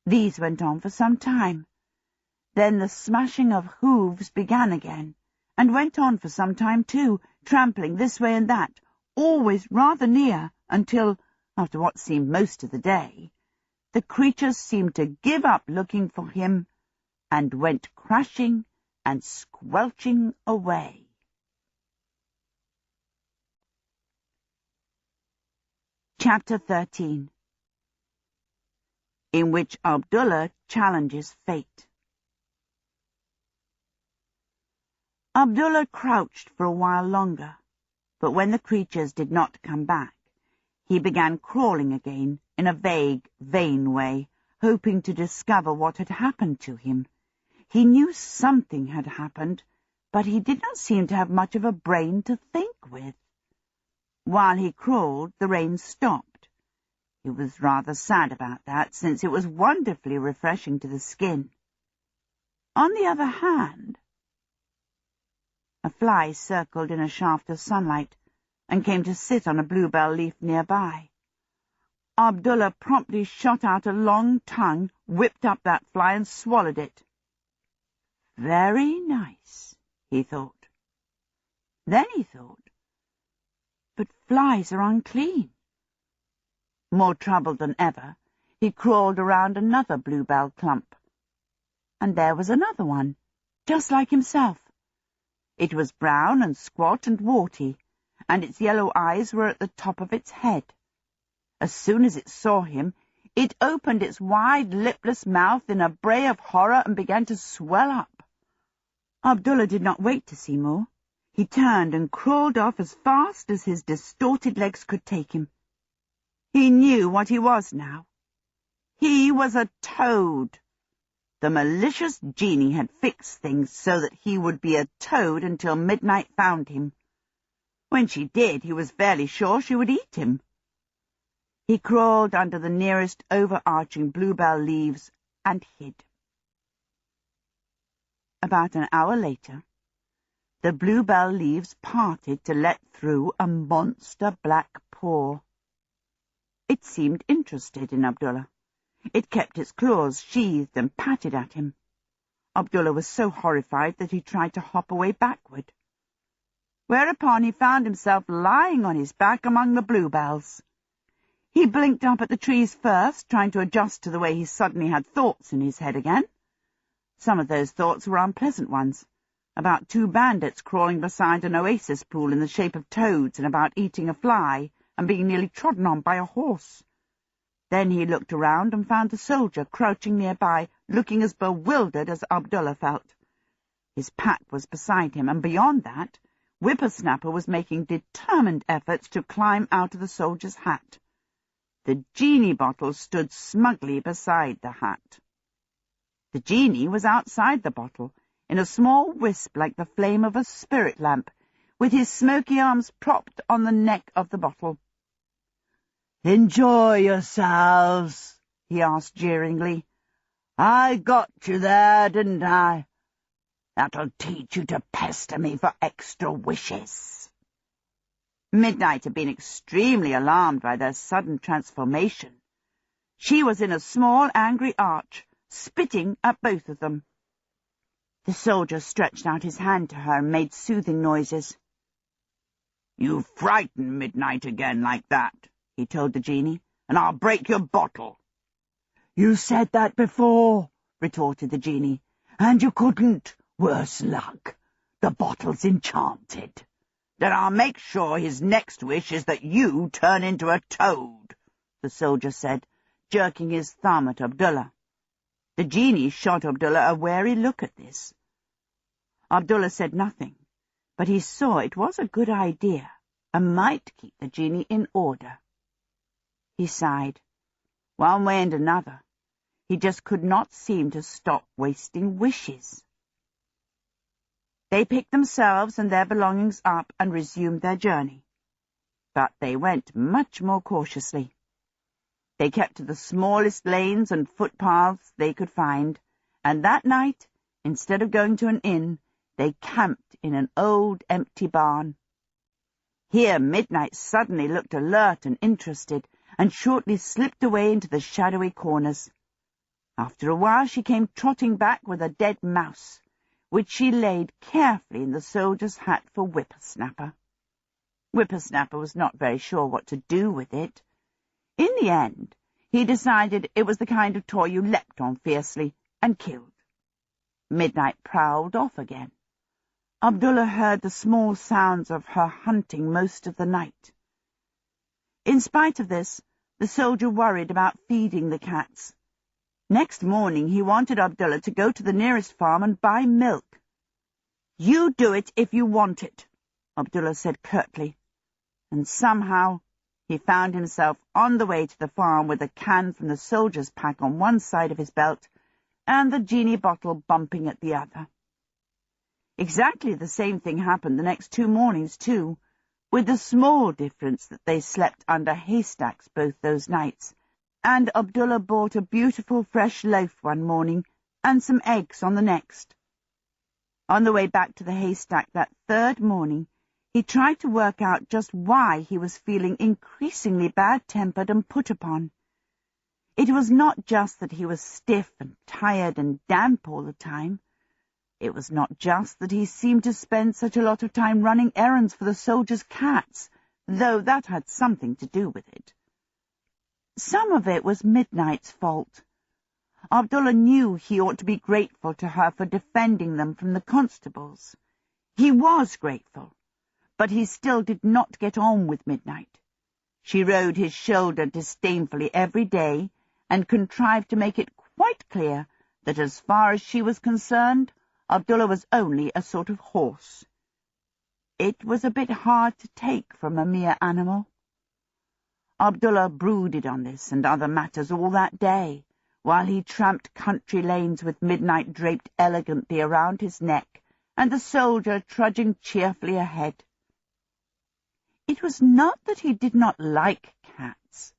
These went on for some time. Then the smashing of hooves began again, and went on for some time too, trampling this way and that, always rather near, until, after what seemed most of the day, the creatures seemed to give up looking for him and went crashing and squelching away. Chapter 13, in which Abdullah challenges fate. Abdullah crouched for a while longer, but when the creatures did not come back, he began crawling again in a vague, vain way, hoping to discover what had happened to him. He knew something had happened, but he did not seem to have much of a brain to think with. While he crawled, the rain stopped. He was rather sad about that, since it was wonderfully refreshing to the skin. On the other hand, a fly circled in a shaft of sunlight and came to sit on a bluebell leaf nearby. Abdullah promptly shot out a long tongue, whipped up that fly and swallowed it. Very nice, he thought. Then he thought, but flies are unclean. More troubled than ever, he crawled around another bluebell clump. And there was another one, just like himself. It was brown and squat and warty, and its yellow eyes were at the top of its head. As soon as it saw him, it opened its wide, lipless mouth in a bray of horror and began to swell up. Abdullah did not wait to see more. He turned and crawled off as fast as his distorted legs could take him. He knew what he was now. He was a toad. The malicious genie had fixed things so that he would be a toad until midnight found him. When she did, he was fairly sure she would eat him. He crawled under the nearest overarching bluebell leaves and hid. About an hour later, the bluebell leaves parted to let through a monster black paw. It seemed interested in Abdullah. It kept its claws sheathed and patted at him. Abdullah was so horrified that he tried to hop away backward, whereupon he found himself lying on his back among the bluebells. He blinked up at the trees first, trying to adjust to the way he suddenly had thoughts in his head again. Some of those thoughts were unpleasant ones, about 2 bandits crawling beside an oasis pool in the shape of toads, and about eating a fly and being nearly trodden on by a horse. Then he looked around and found the soldier crouching nearby, looking as bewildered as Abdullah felt. His pack was beside him, and beyond that, Whippersnapper was making determined efforts to climb out of the soldier's hat. The genie bottle stood smugly beside the hat. The genie was outside the bottle, in a small wisp like the flame of a spirit lamp, with his smoky arms propped on the neck of the bottle. "Enjoy yourselves," he asked jeeringly. "I got you there, didn't I? That'll teach you to pester me for extra wishes." Midnight had been extremely alarmed by their sudden transformation. She was in a small, angry arch, spitting at both of them. The soldier stretched out his hand to her and made soothing noises. "You frighten Midnight again like that," he told the genie, "and I'll break your bottle." "You said that before," retorted the genie, "and you couldn't. Worse luck. The bottle's enchanted." "Then I'll make sure his next wish is that you turn into a toad," the soldier said, jerking his thumb at Abdullah. The genie shot Abdullah a wary look at this. Abdullah said nothing, but he saw it was a good idea and might keep the genie in order. He sighed. One way and another, he just could not seem to stop wasting wishes. They picked themselves and their belongings up and resumed their journey. But they went much more cautiously. They kept to the smallest lanes and footpaths they could find, and that night, instead of going to an inn, they camped in an old empty barn. Here Midnight suddenly looked alert and interested, and shortly slipped away into the shadowy corners. After a while she came trotting back with a dead mouse, which she laid carefully in the soldier's hat for Whippersnapper. Whippersnapper was not very sure what to do with it. In the end, he decided it was the kind of toy you leapt on fiercely and killed. Midnight prowled off again. Abdullah heard the small sounds of her hunting most of the night. In spite of this, the soldier worried about feeding the cats. Next morning he wanted Abdullah to go to the nearest farm and buy milk. "You do it if you want it," Abdullah said curtly, and somehow he found himself on the way to the farm with a can from the soldier's pack on one side of his belt and the genie bottle bumping at the other. Exactly the same thing happened the next 2 mornings, too, with the small difference that they slept under haystacks both those nights, and Abdullah bought a beautiful fresh loaf one morning and some eggs on the next. On the way back to the haystack that 3rd morning, he tried to work out just why he was feeling increasingly bad-tempered and put upon. It was not just that he was stiff and tired and damp all the time. It was not just that he seemed to spend such a lot of time running errands for the soldiers' cats, though that had something to do with it. Some of it was Midnight's fault. Abdullah knew he ought to be grateful to her for defending them from the constables. He was grateful, but he still did not get on with Midnight. She rode his shoulder disdainfully every day and contrived to make it quite clear that as far as she was concerned, Abdullah was only a sort of horse. It was a bit hard to take from a mere animal. Abdullah brooded on this and other matters all that day, while he tramped country lanes with Midnight draped elegantly around his neck and the soldier trudging cheerfully ahead. It was not that he did not like cats.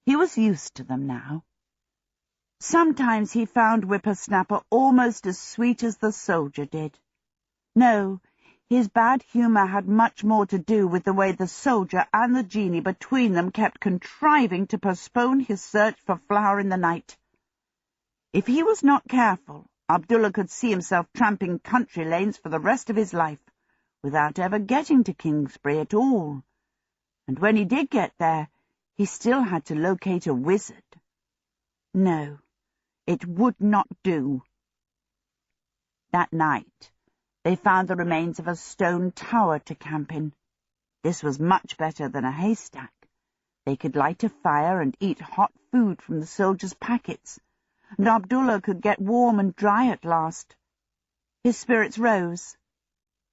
He was used to them now. Sometimes he found Whippersnapper almost as sweet as the soldier did. No, his bad humour had much more to do with the way the soldier and the genie between them kept contriving to postpone his search for Flower in the night. If he was not careful, Abdullah could see himself tramping country lanes for the rest of his life, without ever getting to Kingsbury at all. And when he did get there, he still had to locate a wizard. No, it would not do. That night, they found the remains of a stone tower to camp in. This was much better than a haystack, They could light a fire and eat hot food from the soldiers' packets, and Abdullah could get warm and dry at last. His spirits rose.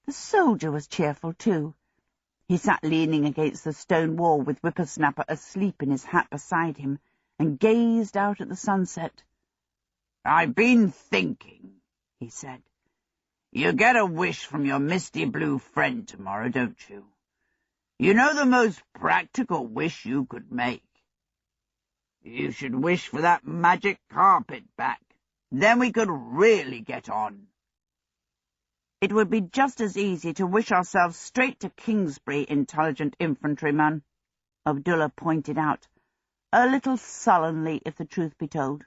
The soldier was cheerful too. He sat leaning against the stone wall with Whippersnapper asleep in his hat beside him and gazed out at the sunset. "I've been thinking," he said. "You get a wish from your misty blue friend tomorrow, don't you? You know the most practical wish you could make. You should wish for that magic carpet back. Then we could really get on." "It would be just as easy to wish ourselves straight to Kingsbury, intelligent infantryman," Abdullah pointed out, a little sullenly if the truth be told.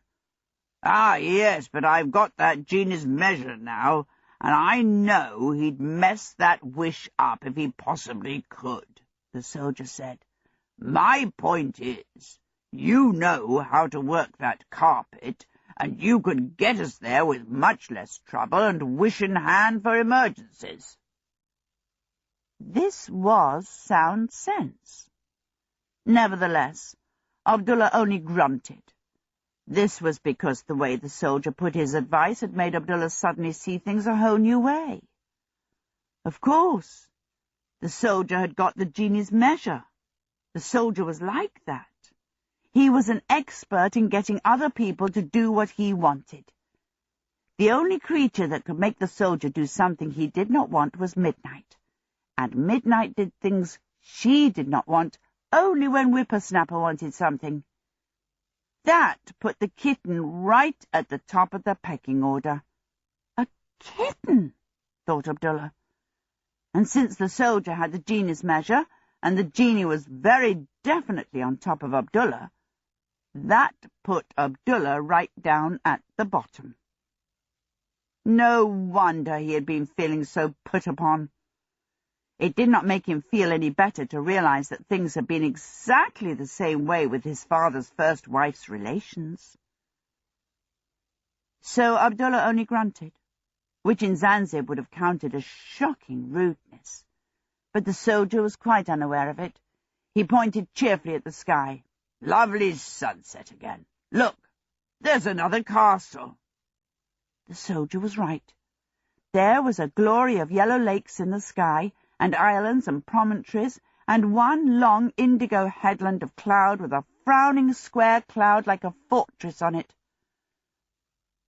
"Ah, yes, but I've got that genie's measure now, and I know he'd mess that wish up if he possibly could," the soldier said. "My point is, you know how to work that carpet, and you could get us there with much less trouble and wish in hand for emergencies." This was sound sense. Nevertheless, Abdullah only grunted. This was because the way the soldier put his advice had made Abdullah suddenly see things a whole new way. Of course, the soldier had got the genie's measure. The soldier was like that. He was an expert in getting other people to do what he wanted. The only creature that could make the soldier do something he did not want was Midnight, and Midnight did things she did not want only when Whippersnapper wanted something. That put the kitten right at the top of the pecking order. A kitten, thought Abdullah. And since the soldier had the genie's measure, and the genie was very definitely on top of Abdullah, that put Abdullah right down at the bottom. No wonder he had been feeling so put upon. It did not make him feel any better to realize that things had been exactly the same way with his father's first wife's relations. So Abdullah only grunted, which in Zanzibar would have counted as shocking rudeness. But the soldier was quite unaware of it. He pointed cheerfully at the sky. "Lovely sunset again. Look, there's another castle." The soldier was right. There was a glory of yellow lakes in the sky, and islands and promontories, and one long indigo headland of cloud with a frowning square cloud like a fortress on it.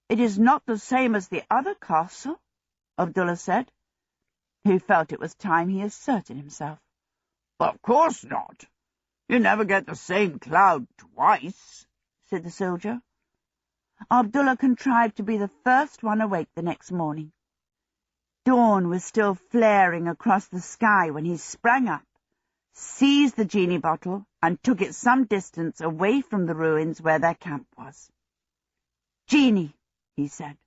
"It is not the same as the other castle," Abdullah said. He felt it was time he asserted himself. "Of course not. You never get the same cloud twice," said the soldier. Abdullah contrived to be the first one awake the next morning. Dawn was still flaring across the sky when he sprang up, seized the genie bottle, and took it some distance away from the ruins where their camp was. "Genie," he said,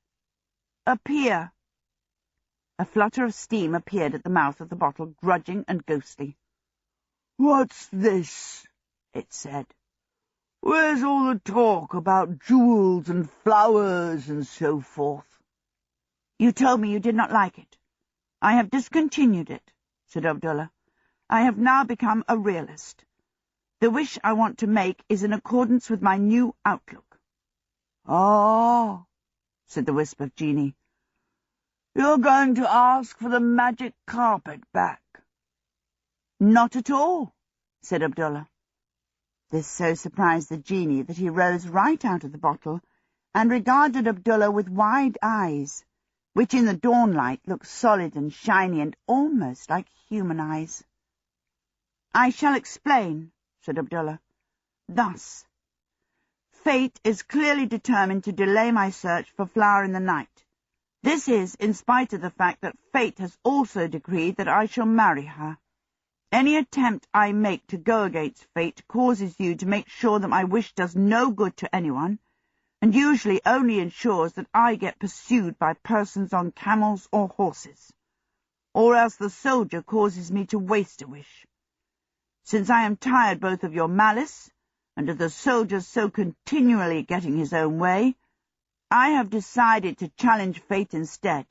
"appear." A flutter of steam appeared at the mouth of the bottle, grudging and ghostly. "What's this?" it said. "Where's all the talk about jewels and flowers and so forth?" "You told me you did not like it. I have discontinued it," said Abdullah. "I have now become a realist. The wish I want to make is in accordance with my new outlook." "Ah," said the wisp of genie. "You're going to ask for the magic carpet back." "Not at all," said Abdullah. This so surprised the genie that he rose right out of the bottle and regarded Abdullah with wide eyes, which in the dawnlight looked solid and shiny and almost like human eyes. "I shall explain," said Abdullah. "Thus. Fate is clearly determined to delay my search for Flower in the Night. This is in spite of the fact that Fate has also decreed that I shall marry her. Any attempt I make to go against Fate causes you to make sure that my wish does no good to anyone, and usually only ensures that I get pursued by persons on camels or horses, or else the soldier causes me to waste a wish. Since I am tired both of your malice and of the soldier so continually getting his own way, I have decided to challenge Fate instead.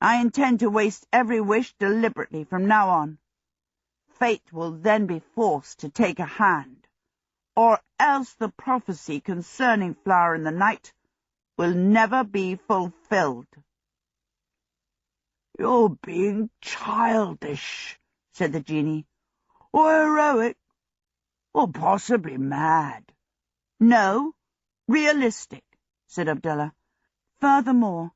I intend to waste every wish deliberately from now on. fate will then be forced to take a hand, or else the prophecy concerning Flower in the Night will never be fulfilled." "You're being childish," said the genie, "or heroic, or possibly mad." "No, realistic," said Abdullah. "Furthermore,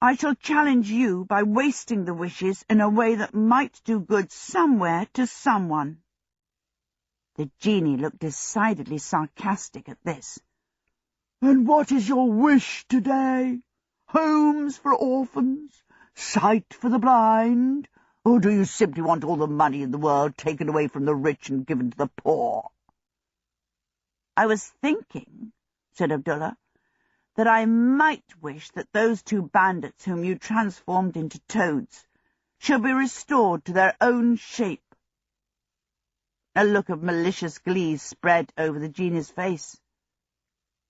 I shall challenge you by wasting the wishes in a way that might do good somewhere to someone." The genie looked decidedly sarcastic at this. "And what is your wish today? Homes for orphans? Sight for the blind? Or do you simply want all the money in the world taken away from the rich and given to the poor?" "I was thinking," said Abdullah, "that I might wish that those 2 bandits whom you transformed into toads should be restored to their own shape." A look of malicious glee spread over the genie's face.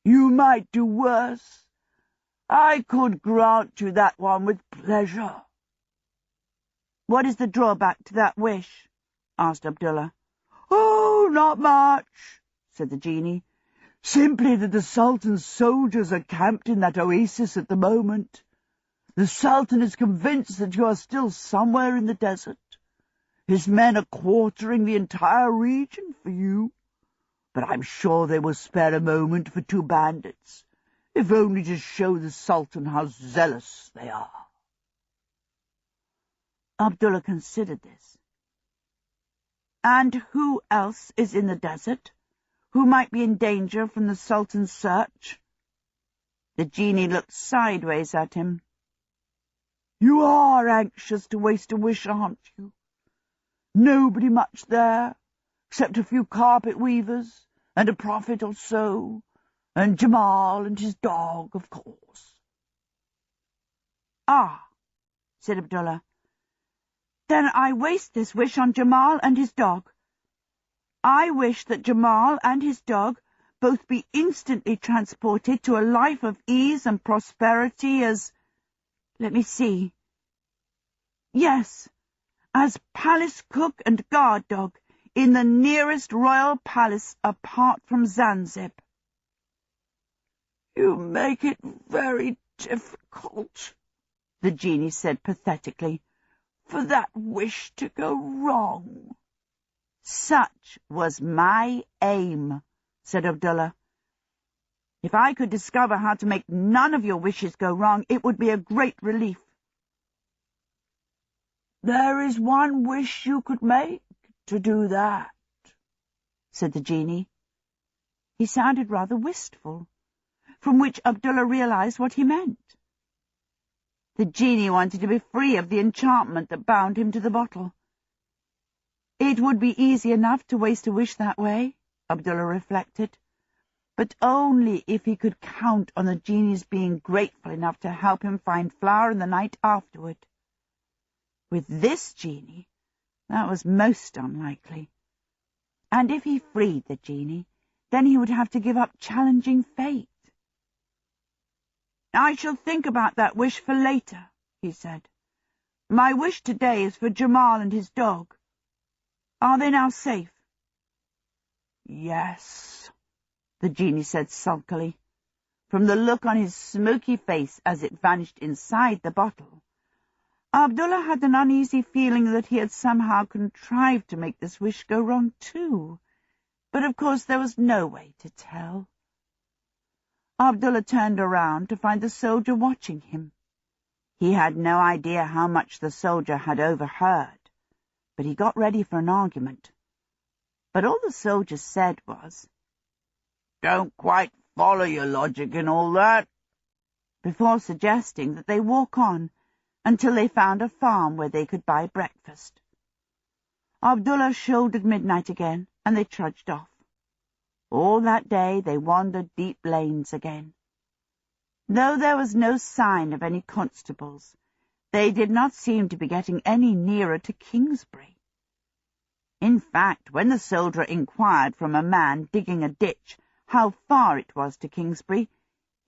"You might do worse. I could grant you that one with pleasure." "What is the drawback to that wish?" asked Abdullah. "Oh, not much," said the genie. "Simply that the Sultan's soldiers are camped in that oasis at the moment. The Sultan is convinced that you are still somewhere in the desert. His men are quartering the entire region for you. But I'm sure they will spare a moment for 2 bandits, if only to show the Sultan how zealous they are." Abdullah considered this. "And who else is in the desert, who might be in danger from the Sultan's search?" The genie looked sideways at him. "You are anxious to waste a wish, aren't you? Nobody much there, except a few carpet-weavers, and a prophet or so, and Jamal and his dog, of course." "Ah," said Abdullah. "Then I waste this wish on Jamal and his dog. I wish that Jamal and his dog both be instantly transported to a life of ease and prosperity as, let me see, yes, as palace cook and guard dog in the nearest royal palace apart from Zanzib." "You make it very difficult," the genie said pathetically, "for that wish to go wrong." "Such was my aim," said Abdullah. "If I could discover how to make none of your wishes go wrong, it would be a great relief." "There is one wish you could make to do that," said the genie. He sounded rather wistful, from which Abdullah realized what he meant. The genie wanted to be free of the enchantment that bound him to the bottle. It would be easy enough to waste a wish that way, Abdullah reflected, but only if he could count on the genie's being grateful enough to help him find Flower in the Night afterward. With this genie, that was most unlikely. And if he freed the genie, then he would have to give up challenging fate. "I shall think about that wish for later," he said. "My wish today is for Jamal and his dog. Are they now safe?" "Yes," the genie said sulkily. From the look on his smoky face as it vanished inside the bottle, Abdullah had an uneasy feeling that he had somehow contrived to make this wish go wrong too, but of course there was no way to tell. Abdullah turned around to find the soldier watching him. He had no idea how much the soldier had overheard, but he got ready for an argument. But all the soldier said was, "Don't quite follow your logic in all that," before suggesting that they walk on until they found a farm where they could buy breakfast. Abdullah shouldered midnight again, and they trudged off. All that day they wandered deep lanes again. Though there was no sign of any constables, they did not seem to be getting any nearer to Kingsbury. In fact, when the soldier inquired from a man digging a ditch how far it was to Kingsbury,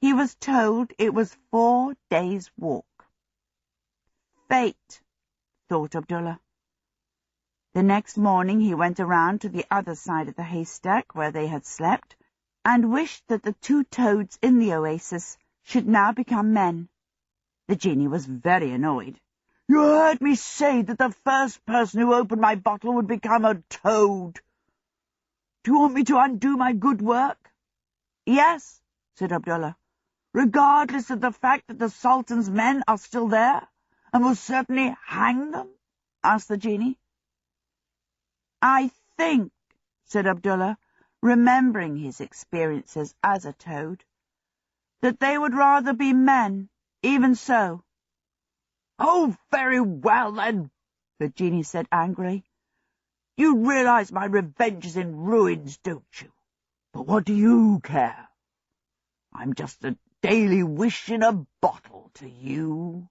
he was told it was 4 days' walk. Fate, thought Abdullah. The next morning he went around to the other side of the haystack where they had slept, and wished that the 2 toads in the oasis should now become men. The genie was very annoyed. "You heard me say that the first person who opened my bottle would become a toad. Do you want me to undo my good work?" "Yes," said Abdullah. "Regardless of the fact that the Sultan's men are still there, and will certainly hang them?" asked the genie. "I think," said Abdullah, remembering his experiences as a toad, "that they would rather be men, even so." "Oh, very well, then," the genie said angrily. "You realize my revenge is in ruins, don't you? But what do you care? I'm just a daily wish in a bottle to you."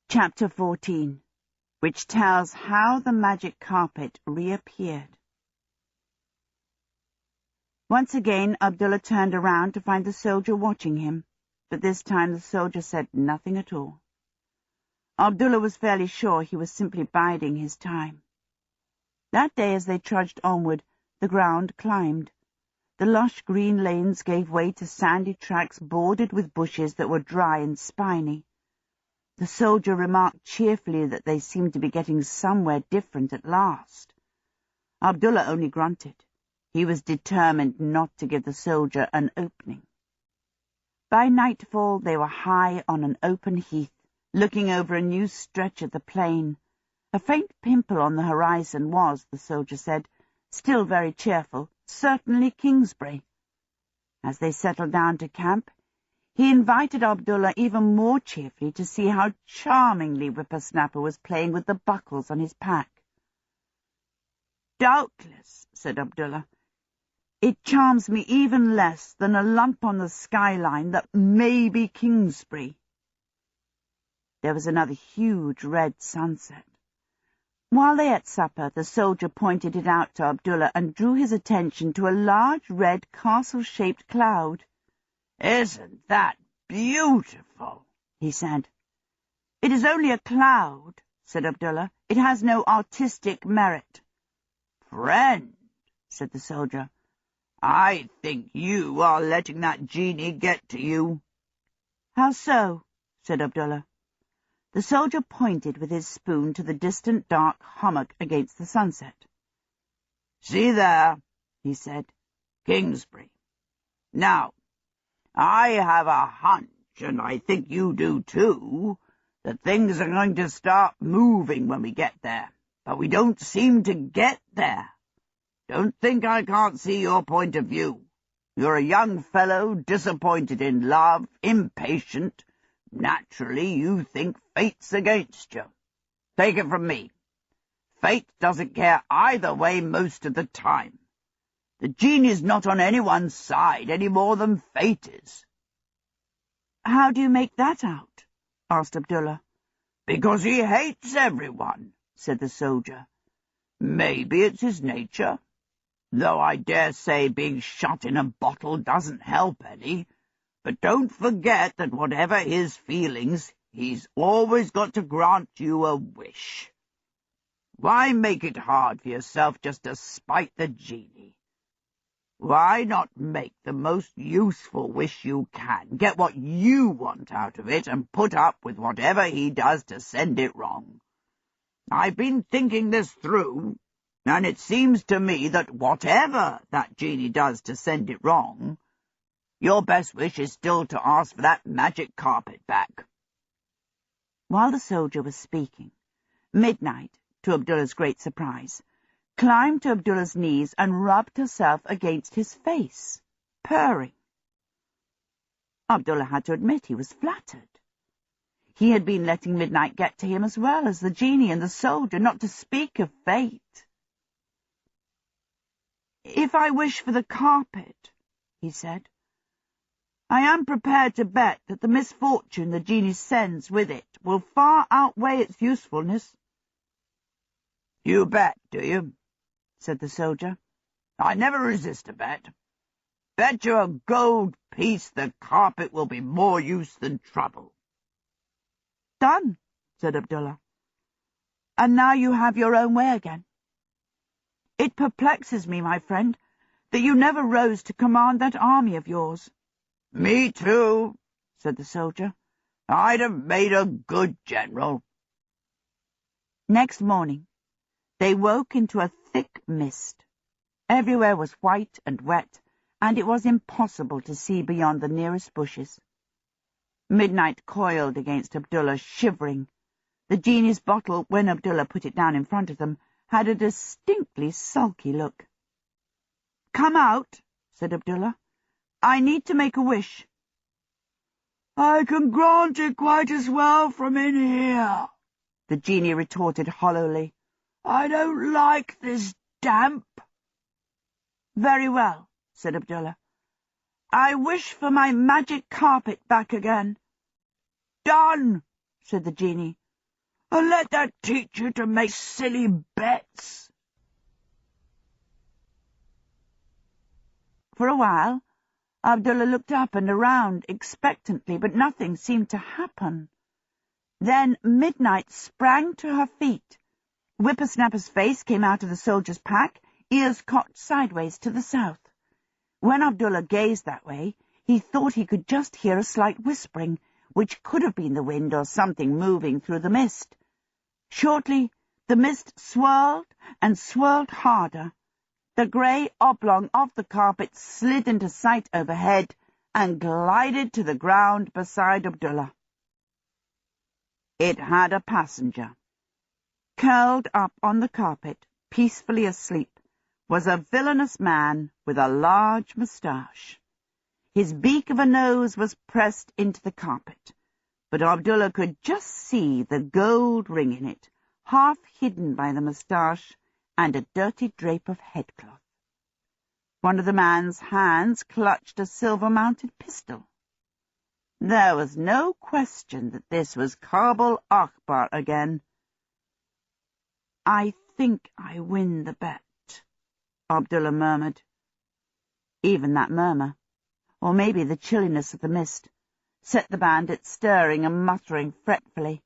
Chapter 14, which tells how the magic carpet reappeared. Once again Abdullah turned around to find the soldier watching him, but this time the soldier said nothing at all. Abdullah was fairly sure he was simply biding his time. That day as they trudged onward, the ground climbed. The lush green lanes gave way to sandy tracks bordered with bushes that were dry and spiny. The soldier remarked cheerfully that they seemed to be getting somewhere different at last. Abdullah only grunted. He was determined not to give the soldier an opening. By nightfall they were high on an open heath, looking over a new stretch of the plain. A faint pimple on the horizon was, the soldier said, still very cheerful, certainly Kingsbury. As they settled down to camp, he invited Abdullah even more cheerfully to see how charmingly Whippersnapper was playing with the buckles on his pack. "Doubtless," said Abdullah, "it charms me even less than a lump on the skyline that may be Kingsbury." There was another huge red sunset. While they ate supper, the soldier pointed it out to Abdullah and drew his attention to a large red castle-shaped cloud. "Isn't that beautiful?" he said. "It is only a cloud," said Abdullah. "It has no artistic merit." "Friend," said the soldier, "I think you are letting that genie get to you." "How so?" said Abdullah. The soldier pointed with his spoon to the distant dark hummock against the sunset. "See there," he said, "Kingsbury. Now, I have a hunch, and I think you do too, that things are going to start moving when we get there, but we don't seem to get there. Don't think I can't see your point of view. You're a young fellow, disappointed in love, impatient. Naturally, you think fate's against you. Take it from me. Fate doesn't care either way most of the time. The genie's not on anyone's side any more than fate is." "How do you make that out?" asked Abdullah. "Because he hates everyone," said the soldier. "Maybe it's his nature, though I dare say being shut in a bottle doesn't help any. But don't forget that whatever his feelings, he's always got to grant you a wish. Why make it hard for yourself just to spite the genie? Why not make the most useful wish you can, get what you want out of it, and put up with whatever he does to send it wrong? I've been thinking this through, and it seems to me that whatever that genie does to send it wrong, your best wish is still to ask for that magic carpet back." While the soldier was speaking, Midnight, to Abdullah's great surprise, climbed to Abdullah's knees and rubbed herself against his face, purring. Abdullah had to admit he was flattered. He had been letting Midnight get to him as well as the genie and the soldier, not to speak of fate. "If I wish for the carpet," he said, "I am prepared to bet that the misfortune the genie sends with it will far outweigh its usefulness." "You bet, do you?" said the soldier. "I never resist a bet. Bet you a gold piece the carpet will be more use than trouble." "Done," said Abdullah. "And now you have your own way again. It perplexes me, my friend, that you never rose to command that army of yours." "Me too," said the soldier. "I'd have made a good general." Next morning, they woke into a thick mist. Everywhere was white and wet, and it was impossible to see beyond the nearest bushes. Midnight coiled against Abdullah, shivering. The genie's bottle, when Abdullah put it down in front of them, had a distinctly sulky look. "Come out," said Abdullah. "I need to make a wish." "I can grant it quite as well from in here," the genie retorted hollowly. "I don't like this damp." "Very well," said Abdullah. "I wish for my magic carpet back again." "Done," said the genie. "And let that teach you to make silly bets." For a while, Abdullah looked up and around expectantly, but nothing seemed to happen. Then Midnight sprang to her feet. Whippersnapper's face came out of the soldier's pack, ears cocked sideways to the south. When Abdullah gazed that way, he thought he could just hear a slight whispering, which could have been the wind or something moving through the mist. Shortly, the mist swirled and swirled harder. The grey oblong of the carpet slid into sight overhead and glided to the ground beside Abdullah. It had a passenger. Curled up on the carpet, peacefully asleep, was a villainous man with a large moustache. His beak of a nose was pressed into the carpet, but Abdullah could just see the gold ring in it, half hidden by the moustache and a dirty drape of headcloth. One of the man's hands clutched a silver-mounted pistol. There was no question that this was Kabul Akbar again. "I think I win the bet," Abdullah murmured. Even that murmur, or maybe the chilliness of the mist, set the bandit stirring and muttering fretfully.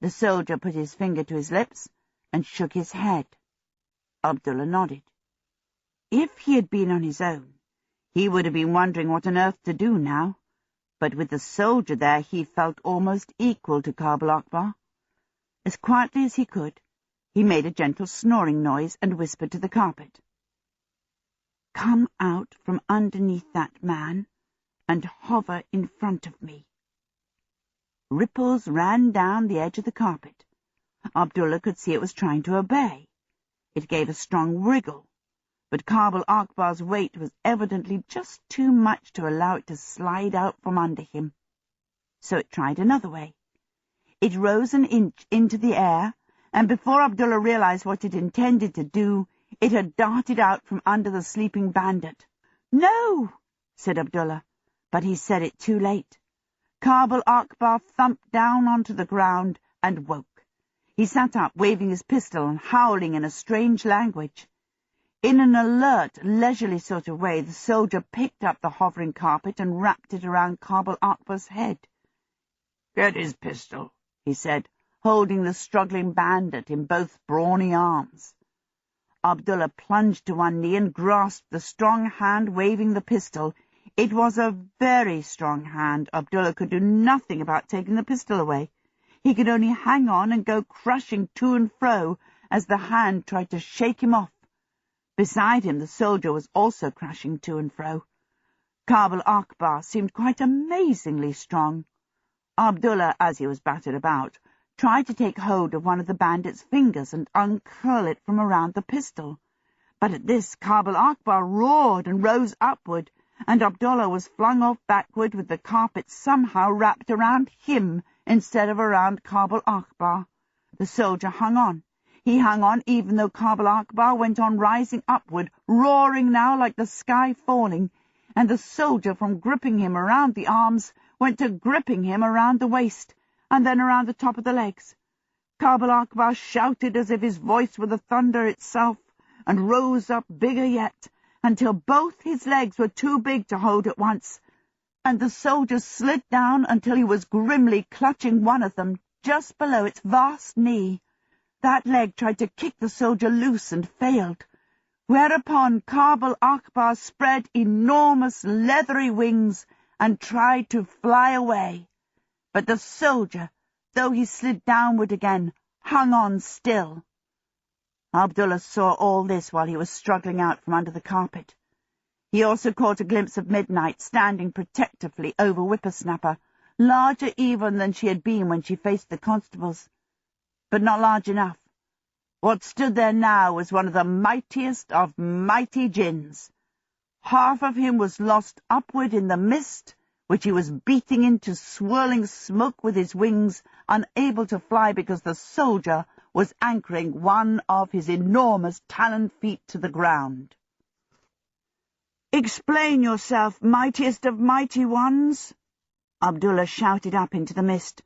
The soldier put his finger to his lips and shook his head. Abdullah nodded. If he had been on his own, he would have been wondering what on earth to do now, but with the soldier there he felt almost equal to Kabul Akbar. As quietly as he could, he made a gentle snoring noise and whispered to the carpet. "Come out from underneath that man and hover in front of me." Ripples ran down the edge of the carpet. Abdullah could see it was trying to obey. It gave a strong wriggle, but Kabul Akbar's weight was evidently just too much to allow it to slide out from under him. So it tried another way. It rose an inch into the air, and before Abdullah realized what it intended to do, it had darted out from under the sleeping bandit. "No," said Abdullah, but he said it too late. Kabul Akbar thumped down onto the ground and woke. He sat up, waving his pistol and howling in a strange language. In an alert, leisurely sort of way, the soldier picked up the hovering carpet and wrapped it around Kabul Akbar's head. "Get his pistol," he said, holding the struggling bandit in both brawny arms. Abdullah plunged to one knee and grasped the strong hand waving the pistol. It was a very strong hand. Abdullah could do nothing about taking the pistol away. He could only hang on and go crushing to and fro as the hand tried to shake him off. Beside him, the soldier was also crashing to and fro. Kabul Akbar seemed quite amazingly strong. Abdullah, as he was battered about, tried to take hold of one of the bandit's fingers and uncurl it from around the pistol. But at this, Kabul Akbar roared and rose upward, and Abdullah was flung off backward with the carpet somehow wrapped around him instead of around Kabul Akbar. The soldier hung on. He hung on even though Kabul Akbar went on rising upward, roaring now like the sky falling, and the soldier, from gripping him around the arms, went to gripping him around the waist, and then around the top of the legs. Kabul Akbar shouted as if his voice were the thunder itself, and rose up bigger yet, until both his legs were too big to hold at once, and the soldier slid down until he was grimly clutching one of them, just below its vast knee. That leg tried to kick the soldier loose and failed, whereupon Kabul Akbar spread enormous leathery wings and tried to fly away. But the soldier, though he slid downward again, hung on still. Abdullah saw all this while he was struggling out from under the carpet. He also caught a glimpse of Midnight standing protectively over Whippersnapper, larger even than she had been when she faced the constables, but not large enough. What stood there now was one of the mightiest of mighty jinns. Half of him was lost upward in the mist, which he was beating into swirling smoke with his wings, unable to fly because the soldier was anchoring one of his enormous talon feet to the ground. "Explain yourself, mightiest of mighty ones," Abdullah shouted up into the mist.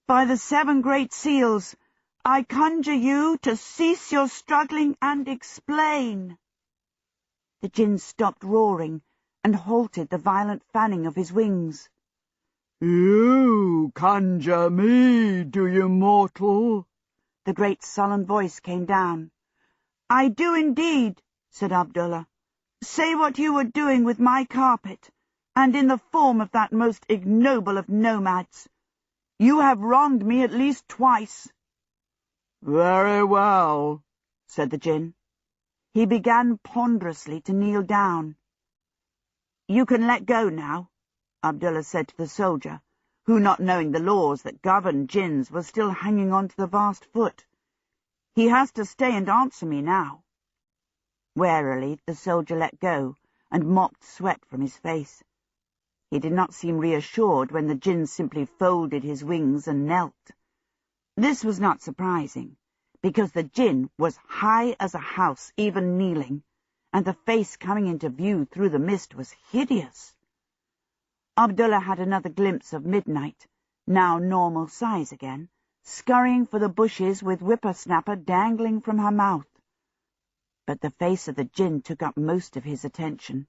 "By the 7 great seals, I conjure you to cease your struggling and explain." The jinn stopped roaring and halted the violent fanning of his wings. "You conjure me, do you, mortal?" The great sullen voice came down. "I do indeed," said Abdullah. "Say what you were doing with my carpet, and in the form of that most ignoble of nomads. You have wronged me at least twice." "Very well," said the jinn. He began ponderously to kneel down. "You can let go now," Abdullah said to the soldier, who, not knowing the laws that govern jinns, was still hanging on to the vast foot. "He has to stay and answer me now." Warily the soldier let go and mopped sweat from his face. He did not seem reassured when the jinn simply folded his wings and knelt. This was not surprising, because the jinn was high as a house, even kneeling, and the face coming into view through the mist was hideous. Abdullah had another glimpse of Midnight, now normal size again, scurrying for the bushes with Whippersnapper dangling from her mouth. But the face of the jinn took up most of his attention.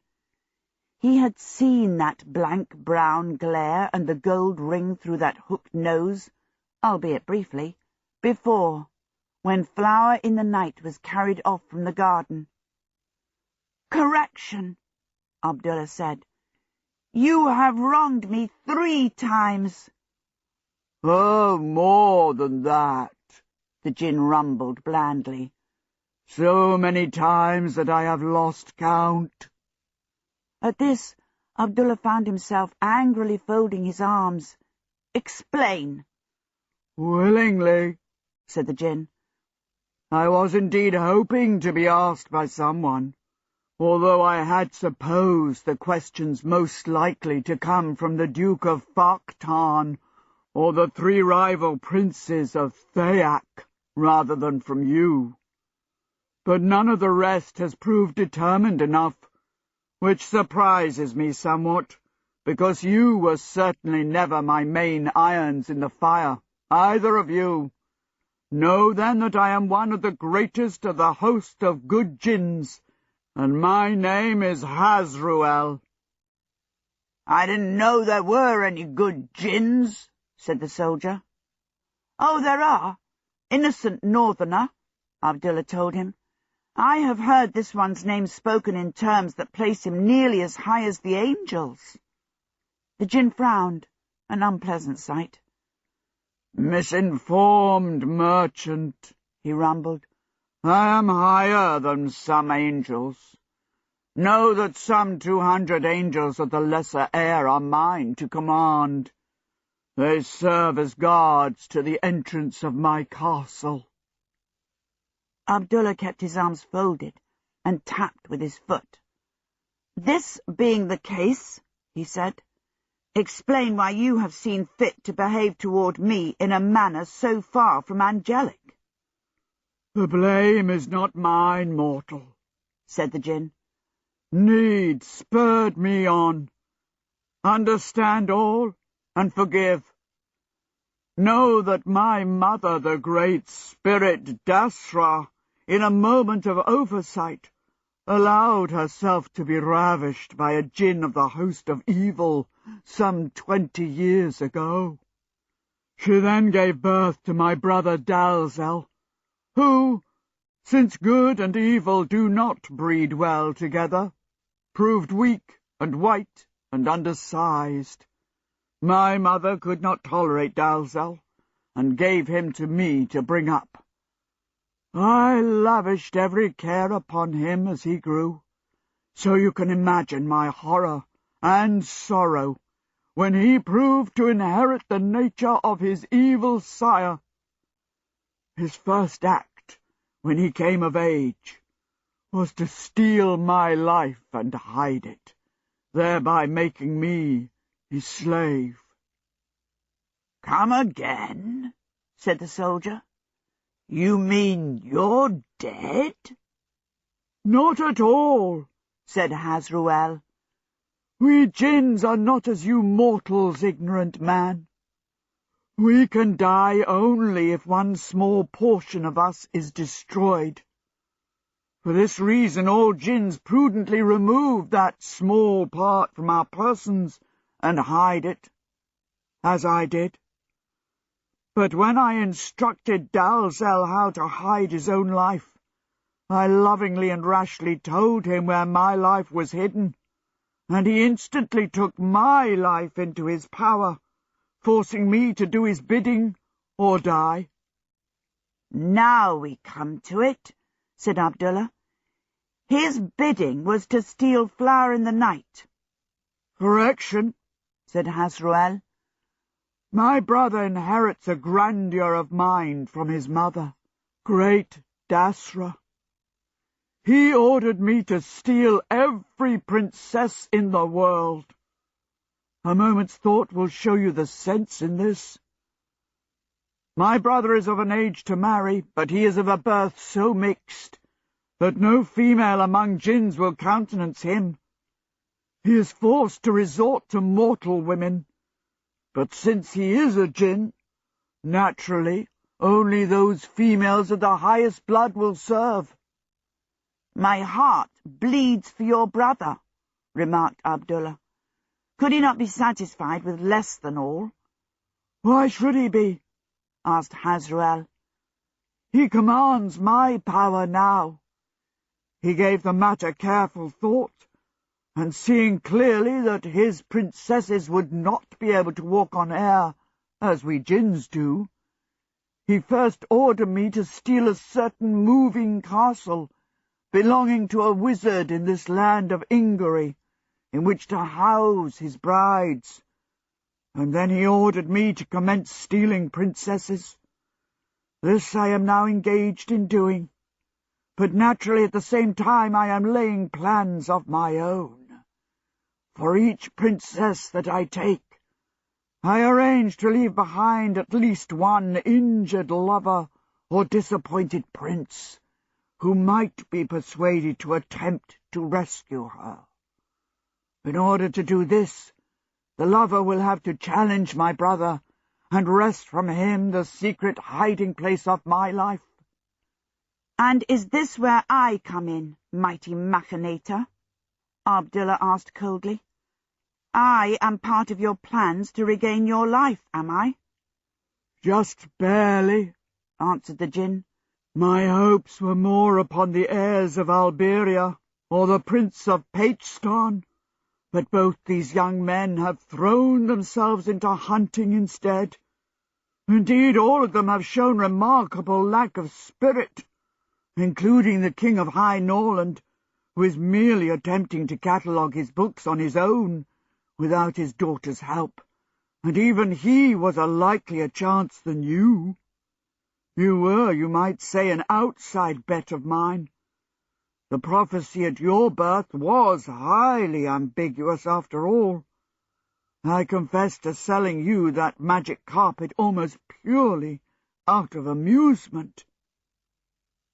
He had seen that blank brown glare and the gold ring through that hooked nose, albeit briefly, before, when Flower in the Night was carried off from the garden. "Correction," Abdullah said. "You have wronged me 3 times. "Oh, more than that," the jinn rumbled blandly. "So many times that I have lost count." At this, Abdullah found himself angrily folding his arms. "Explain." "Willingly," said the jinn. "I was indeed hoping to be asked by someone, although I had supposed the questions most likely to come from the Duke of Faktan or the 3 rival princes of Thayak, rather than from you. But none of the rest has proved determined enough, which surprises me somewhat, because you were certainly never my main irons in the fire, either of you. Know then that I am one of the greatest of the host of good jinns, and my name is Hazruel." "I didn't know there were any good jinns," said the soldier. "Oh, there are. Innocent northerner," Abdullah told him. "I have heard this one's name spoken in terms that place him nearly as high as the angels." The jinn frowned, an unpleasant sight. "Misinformed merchant," he rumbled. "I am higher than some angels. Know that some 200 angels of the lesser air are mine to command. They serve as guards to the entrance of my castle." Abdullah kept his arms folded and tapped with his foot. "This being the case," he said, "explain why you have seen fit to behave toward me in a manner so far from angelic." "The blame is not mine, mortal," said the jinn. "Need spurred me on. Understand all and forgive. Know that my mother, the great spirit Dasra, in a moment of oversight, allowed herself to be ravished by a jinn of the host of evil some 20 years ago. She then gave birth to my brother Dalzell, who, since good and evil do not breed well together, proved weak and white and undersized. My mother could not tolerate Dalzell, and gave him to me to bring up. I lavished every care upon him as he grew, so you can imagine my horror and sorrow when he proved to inherit the nature of his evil sire. His first act, when he came of age, was to steal my life and hide it, thereby making me his slave. "Come again?" said the soldier. "You mean you're dead?" "Not at all," said Hasruel. "We jinns are not as you mortals, ignorant man. We can die only if one small portion of us is destroyed. For this reason all jinns prudently remove that small part from our persons and hide it, as I did. But when I instructed Dalzell how to hide his own life, I lovingly and rashly told him where my life was hidden, and he instantly took my life into his power, forcing me to do his bidding or die." "Now we come to it," said Abdullah. "His bidding was to steal flower in the night." "Correction," said Hasruel. "My brother inherits a grandeur of mind from his mother, great Dasra. He ordered me to steal every princess in the world. A moment's thought will show you the sense in this. My brother is of an age to marry, but he is of a birth so mixed that no female among jinns will countenance him. He is forced to resort to mortal women, but since he is a jinn, naturally only those females of the highest blood will serve." "My heart bleeds for your brother," remarked Abdullah. "Could he not be satisfied with less than all?" "Why should he be?" asked Hasruel. "He commands my power now." He gave the matter careful thought, and seeing clearly that his princesses would not be able to walk on air, as we jinns do, he first ordered me to steal a certain moving castle belonging to a wizard in this land of Ingary, in which to house his brides, and then he ordered me to commence stealing princesses. This I am now engaged in doing, but naturally at the same time I am laying plans of my own. For each princess that I take, I arrange to leave behind at least one injured lover or disappointed prince, who might be persuaded to attempt to rescue her. In order to do this, the lover will have to challenge my brother and wrest from him the secret hiding-place of my life. "And is this where I come in, mighty machinator?" Abdullah asked coldly. "I am part of your plans to regain your life, am I?" "Just barely," answered the jinn. "My hopes were more upon the heirs of Alberia or the Prince of Pagestan, but both these young men have thrown themselves into hunting instead. Indeed, all of them have shown remarkable lack of spirit, including the King of High Norland, who is merely attempting to catalogue his books on his own, without his daughter's help, and even he was a likelier chance than you. You were, you might say, an outside bet of mine. The prophecy at your birth was highly ambiguous after all. I confess to selling you that magic carpet almost purely out of amusement."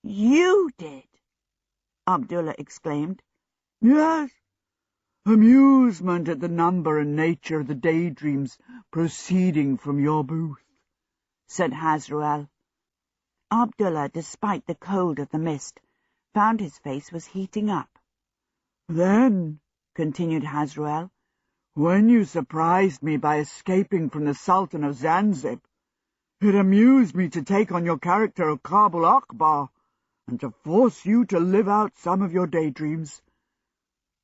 "You did?" Abdullah exclaimed. "Yes, amusement at the number and nature of the daydreams proceeding from your booth," said Hasruel. Abdullah, despite the cold of the mist, found his face was heating up. "Then," continued Hasruel, "when you surprised me by escaping from the Sultan of Zanzib, It amused me to take on your character of Kabul Akbar, and to force you to live out some of your daydreams.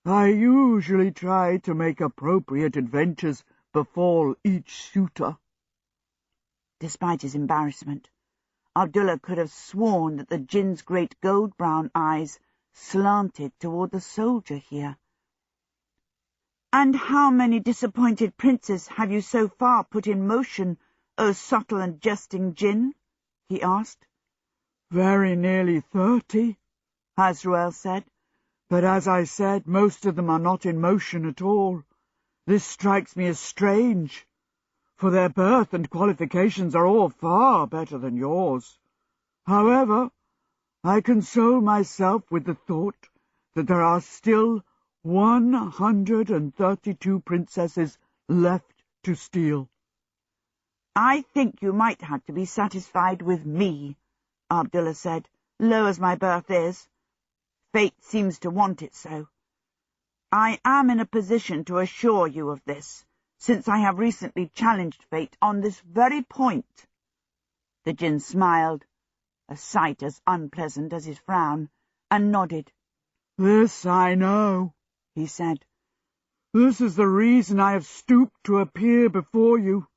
I usually try to make appropriate adventures befall each suitor." Despite his embarrassment, Abdullah could have sworn that the jinn's great gold-brown eyes slanted toward the soldier here. "And how many disappointed princes have you so far put in motion, O subtle and jesting jinn?" he asked. "Very nearly 30, Hasruel said. "but as I said, most of them are not in motion at all. This strikes me as strange, for their birth and qualifications are all far better than yours. However, I console myself with the thought that there are still 132 princesses left to steal." "I think you might have to be satisfied with me," Abdullah said, "low as my birth is. Fate seems to want it so. I am in a position to assure you of this, since I have recently challenged fate on this very point." The jinn smiled, a sight as unpleasant as his frown, and nodded. "This I know," he said. "This is the reason I have stooped to appear before you.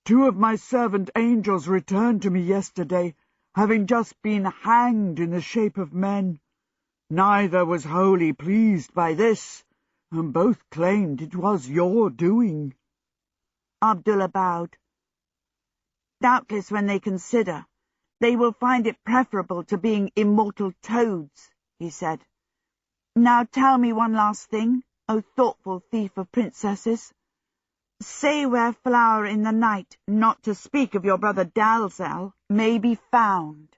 2 of my servant angels returned to me yesterday, having just been hanged in the shape of men. Neither was wholly pleased by this, and both claimed it was your doing." Abdullah bowed. "Doubtless when they consider, they will find it preferable to being immortal toads," he said. "Now tell me one last thing, O thoughtful thief of princesses. Say where Flower in the Night, not to speak of your brother Dalzell, may be found."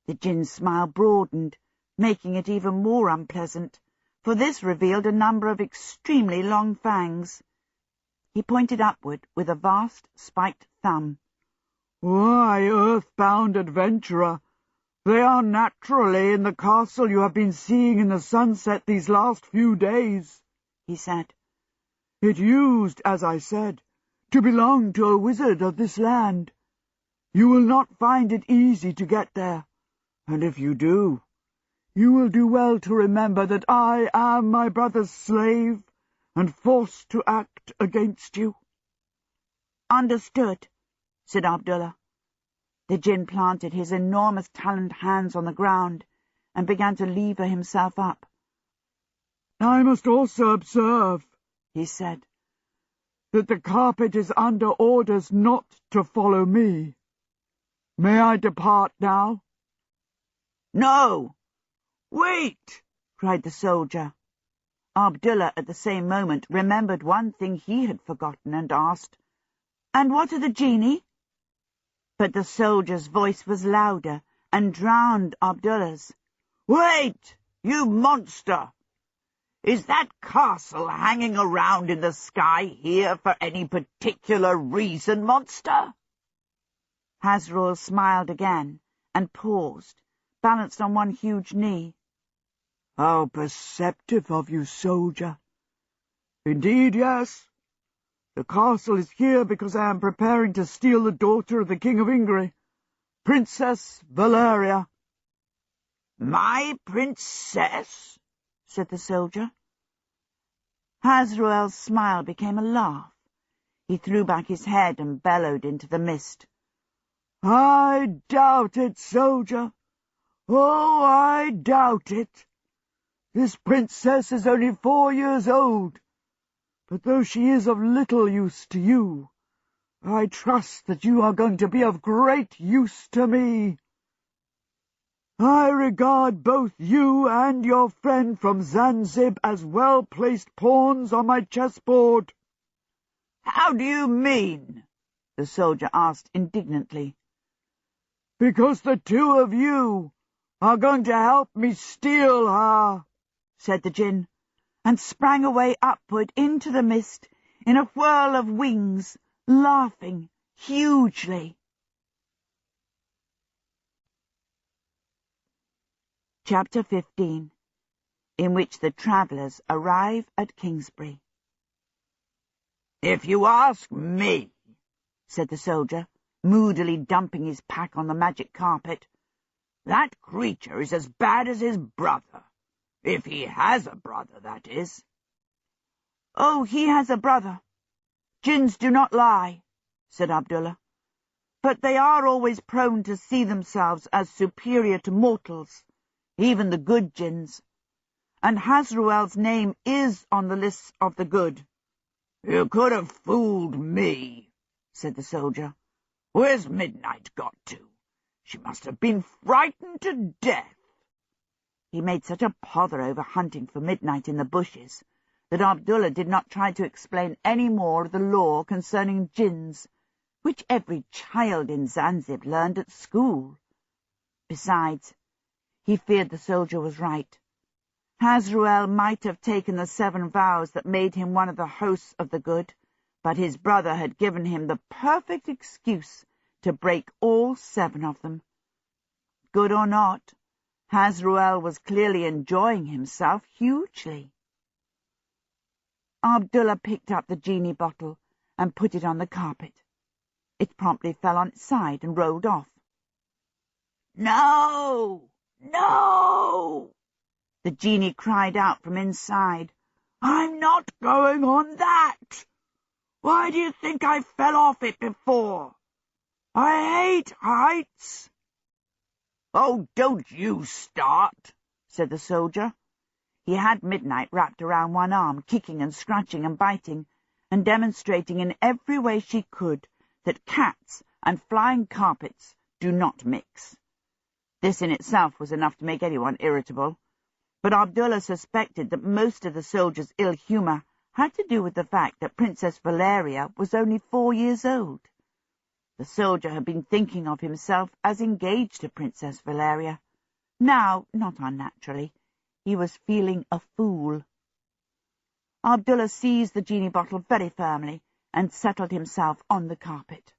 The jinn's smile broadened, making it even more unpleasant, for this revealed a number of extremely long fangs. He pointed upward with a vast spiked thumb. "Why, earth-bound adventurer, they are naturally in the castle you have been seeing in the sunset these last few days," he said. "It used, as I said, to belong to a wizard of this land. You will not find it easy to get there, and if you do, you will do well to remember that I am my brother's slave, and forced to act against you." "Understood," said Abdullah. The jinn planted his enormous taloned hands on the ground and began to lever himself up. "I must also observe," he said, "that the carpet is under orders not to follow me. May I depart now?" "No! Wait!" cried the soldier. Abdullah at the same moment remembered one thing he had forgotten and asked, "And what of the genie?" But the soldier's voice was louder and drowned Abdullah's. "Wait, you monster! Is that castle hanging around in the sky here for any particular reason, monster?" Hasruel smiled again and paused, balanced on one huge knee. "How perceptive of you, soldier. Indeed, yes. The castle is here because I am preparing to steal the daughter of the King of Ingri, Princess Valeria." "My princess?" said the soldier. Hasruel's smile became a laugh. He threw back his head and bellowed into the mist. "I doubt it, soldier. Oh, I doubt it. This princess is only 4 years old, but though she is of little use to you, I trust that you are going to be of great use to me. I regard both you and your friend from Zanzib as well-placed pawns on my chessboard." "How do you mean?" the soldier asked indignantly. "Because the 2 of you are going to help me steal her," said the jinn, and sprang away upward into the mist in a whirl of wings, laughing hugely. Chapter 15, in which the travellers arrive at Kingsbury. "If you ask me," said the soldier, moodily dumping his pack on the magic carpet. "That creature is as bad as his brother. If he has a brother, that is." "Oh, he has a brother. Jinns do not lie," said Abdullah. "But they are always prone to see themselves as superior to mortals, even the good jinns. And Hazruel's name is on the list of the good." "You could have fooled me," said the soldier. "Where's Midnight got to? She must have been frightened to death." He made such a pother over hunting for Midnight in the bushes that Abdullah did not try to explain any more of the law concerning jinns, which every child in Zanzibar learned at school. Besides, he feared the soldier was right. Hazruel might have taken the 7 vows that made him one of the hosts of the good, but his brother had given him the perfect excuse to break all 7 of them. Good or not, Hazruel was clearly enjoying himself hugely. Abdullah picked up the genie bottle and put it on the carpet. It promptly fell on its side and rolled off. "No! No!" the genie cried out from inside. "I'm not going on that! Why do you think I fell off it before? I hate heights." "Oh, don't you start," said the soldier. He had Midnight wrapped around one arm, kicking and scratching and biting, and demonstrating in every way she could that cats and flying carpets do not mix. This in itself was enough to make anyone irritable, but Abdullah suspected that most of the soldier's ill humour had to do with the fact that Princess Valeria was only 4 years old. The soldier had been thinking of himself as engaged to Princess Valeria. Now, not unnaturally, he was feeling a fool. Abdullah seized the genie bottle very firmly and settled himself on the carpet.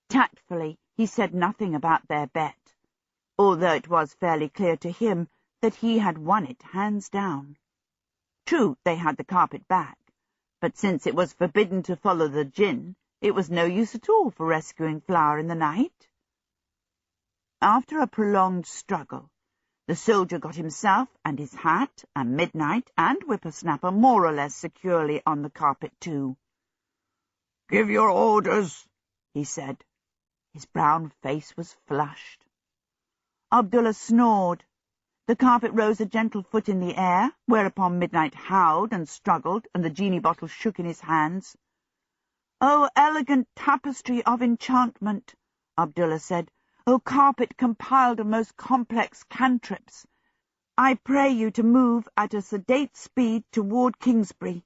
Tactfully, he said nothing about their bet, although it was fairly clear to him that he had won it hands down. True, they had the carpet back, but since it was forbidden to follow the jinn, it was no use at all for rescuing Flower in the night. After a prolonged struggle, the soldier got himself and his hat and Midnight and Whippersnapper more or less securely on the carpet too. "Give your orders," he said. His brown face was flushed. Abdullah snored. The carpet rose a gentle foot in the air, whereupon Midnight howled and struggled, and the genie bottle shook in his hands. "O elegant tapestry of enchantment," Abdullah said, "O carpet compiled of most complex cantrips, I pray you to move at a sedate speed toward Kingsbury,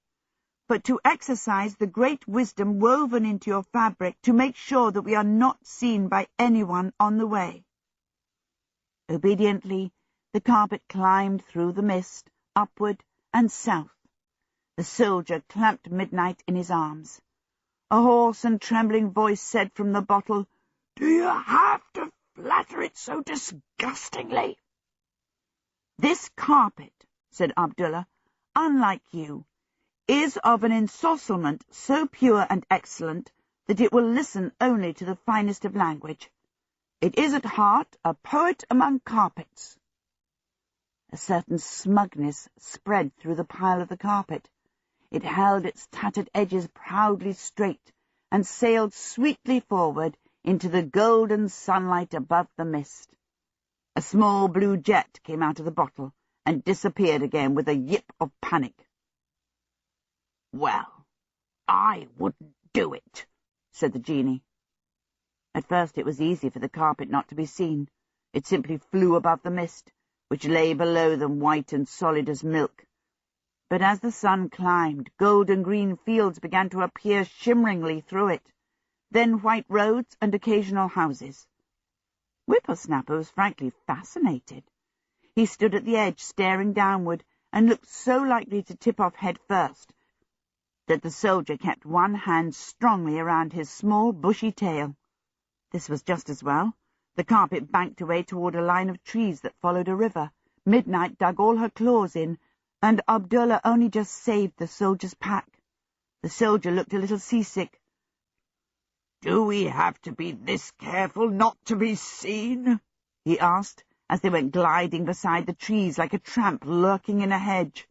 but to exercise the great wisdom woven into your fabric to make sure that we are not seen by anyone on the way." Obediently, the carpet climbed through the mist, upward and south. The soldier clamped Midnight in his arms. A hoarse and trembling voice said from the bottle, "Do you have to flatter it so disgustingly?" "This carpet," said Abdullah, "unlike you, is of an ensorcelment so pure and excellent that it will listen only to the finest of language. It is at heart a poet among carpets." A certain smugness spread through the pile of the carpet. It held its tattered edges proudly straight and sailed sweetly forward into the golden sunlight above the mist. A small blue jet came out of the bottle and disappeared again with a yip of panic. "Well, I wouldn't do it," said the genie. At first it was easy for the carpet not to be seen. It simply flew above the mist, which lay below them white and solid as milk. But as the sun climbed, golden-green fields began to appear shimmeringly through it, then white roads and occasional houses. Whippersnapper was frankly fascinated. He stood at the edge, staring downward, and looked so likely to tip off head first that the soldier kept one hand strongly around his small, bushy tail. This was just as well. The carpet banked away toward a line of trees that followed a river. Midnight dug all her claws in, and Abdullah only just saved the soldier's pack. The soldier looked a little seasick. "Do we have to be this careful not to be seen?" he asked, as they went gliding beside the trees like a tramp lurking in a hedge.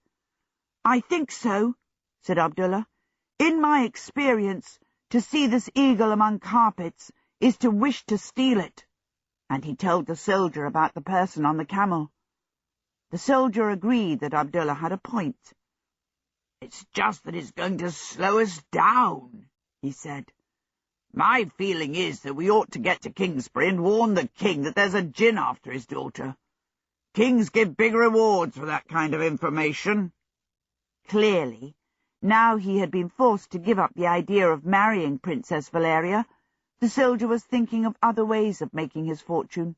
"I think so," said Abdullah. "In my experience, to see this eagle among carpets is to wish to steal it." And he told the soldier about the person on the camel. The soldier agreed that Abdullah had a point. "It's just that it's going to slow us down," he said. "My feeling is that we ought to get to Kingsbury and warn the king that there's a djinn after his daughter. Kings give big rewards for that kind of information." Clearly, now he had been forced to give up the idea of marrying Princess Valeria, the soldier was thinking of other ways of making his fortune.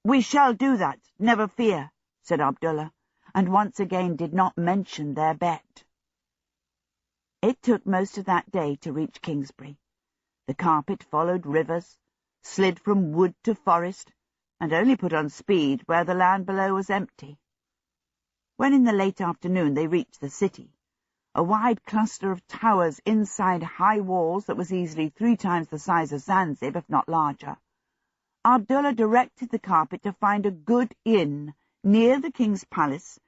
"We shall do that, never fear," said Abdullah, and once again did not mention their bet. It took most of that day to reach Kingsbury. The carpet followed rivers, slid from wood to forest, and only put on speed where the land below was empty. When in the late afternoon they reached the city, a wide cluster of towers inside high walls that was easily 3 times the size of Zanzibar, if not larger, Abdullah directed the carpet to find a good inn near the king's palace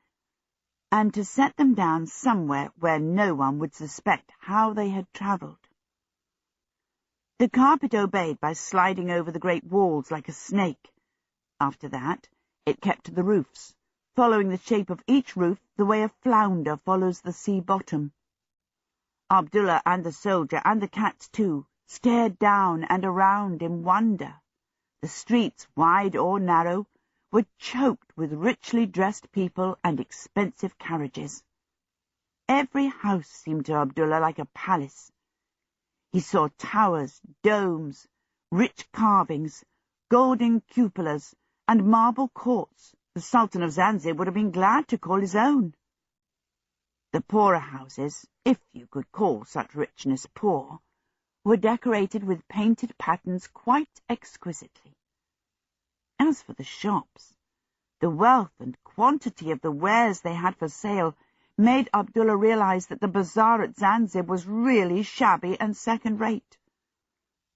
and to set them down somewhere where no one would suspect how they had travelled. The carpet obeyed by sliding over the great walls like a snake. After that, it kept to the roofs, following the shape of each roof the way a flounder follows the sea bottom. Abdullah and the soldier, and the cats too, stared down and around in wonder. The streets, wide or narrow, were choked with richly dressed people and expensive carriages. Every house seemed to Abdullah like a palace. He saw towers, domes, rich carvings, golden cupolas, and marble courts the Sultan of Zanzibar would have been glad to call his own. The poorer houses, if you could call such richness poor, were decorated with painted patterns quite exquisitely. As for the shops, the wealth and quantity of the wares they had for sale made Abdullah realize that the bazaar at Zanzibar was really shabby and second-rate.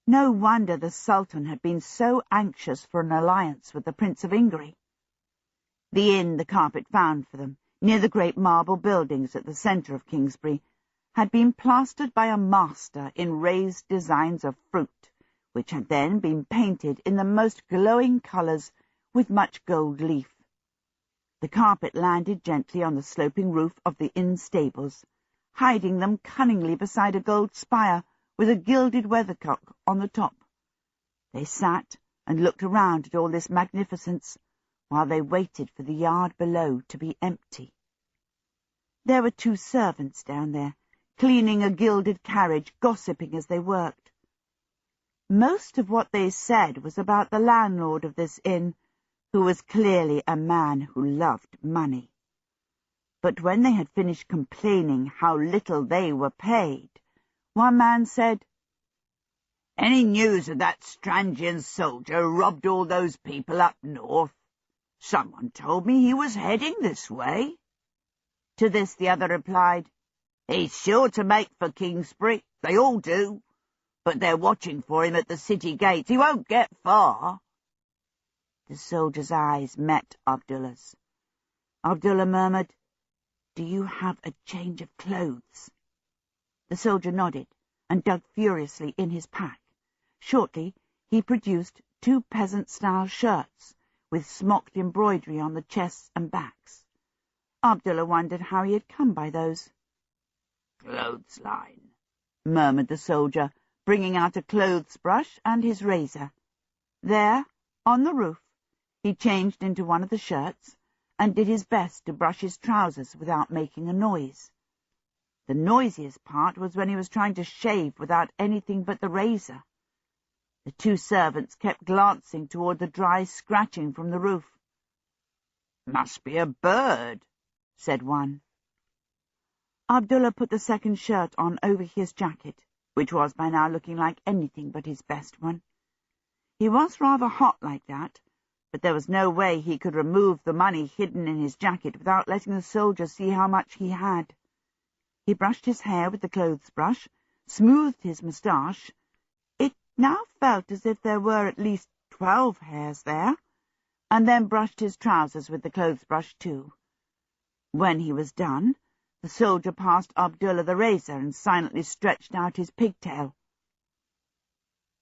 No wonder the Sultan had been so anxious for an alliance with the Prince of Ingri. The inn the carpet found for them, near the great marble buildings at the centre of Kingsbury, had been plastered by a master in raised designs of fruit, which had then been painted in the most glowing colours with much gold leaf. The carpet landed gently on the sloping roof of the inn stables, hiding them cunningly beside a gold spire with a gilded weathercock on the top. They sat and looked around at all this magnificence, while they waited for the yard below to be empty. There were 2 servants down there, cleaning a gilded carriage, gossiping as they worked. Most of what they said was about the landlord of this inn, who was clearly a man who loved money. But when they had finished complaining how little they were paid, one man said, "Any news of that Strangian soldier who robbed all those people up north? Someone told me he was heading this way." To this the other replied, "He's sure to make for Kingsbury, they all do, but they're watching for him at the city gates. He won't get far." The soldier's eyes met Abdullah's. Abdullah murmured, "Do you have a change of clothes?" The soldier nodded and dug furiously in his pack. Shortly he produced 2 peasant-style shirts with smocked embroidery on the chests and backs. Abdullah wondered how he had come by those. "Clothesline," murmured the soldier, bringing out a clothes-brush and his razor. There, on the roof, he changed into one of the shirts and did his best to brush his trousers without making a noise. The noisiest part was when he was trying to shave without anything but the razor. The 2 servants kept glancing toward the dry scratching from the roof. "Must be a bird," said one. Abdullah put the second shirt on over his jacket, which was by now looking like anything but his best one. He was rather hot like that, but there was no way he could remove the money hidden in his jacket without letting the soldier see how much he had. He brushed his hair with the clothes-brush, smoothed his moustache. It now felt as if there were at least 12 hairs there, and then brushed his trousers with the clothes-brush too. When he was done, the soldier passed Abdullah the razor and silently stretched out his pigtail.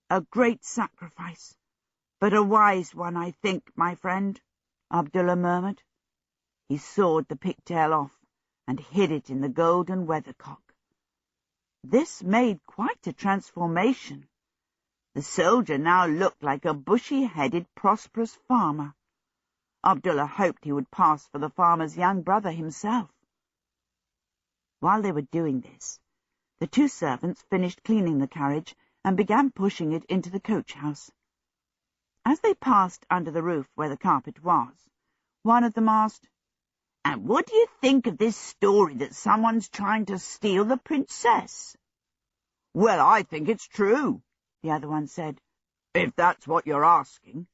"A great sacrifice, but a wise one, I think, my friend," Abdullah murmured. He sawed the pigtail off and hid it in the golden weathercock. This made quite a transformation. The soldier now looked like a bushy-headed, prosperous farmer. Abdullah hoped he would pass for the farmer's young brother himself. While they were doing this, the two servants finished cleaning the carriage and began pushing it into the coach-house. As they passed under the roof where the carpet was, one of them asked, "And what do you think of this story that someone's trying to steal the princess?" "Well, I think it's true," the other one said. "If that's what you're asking.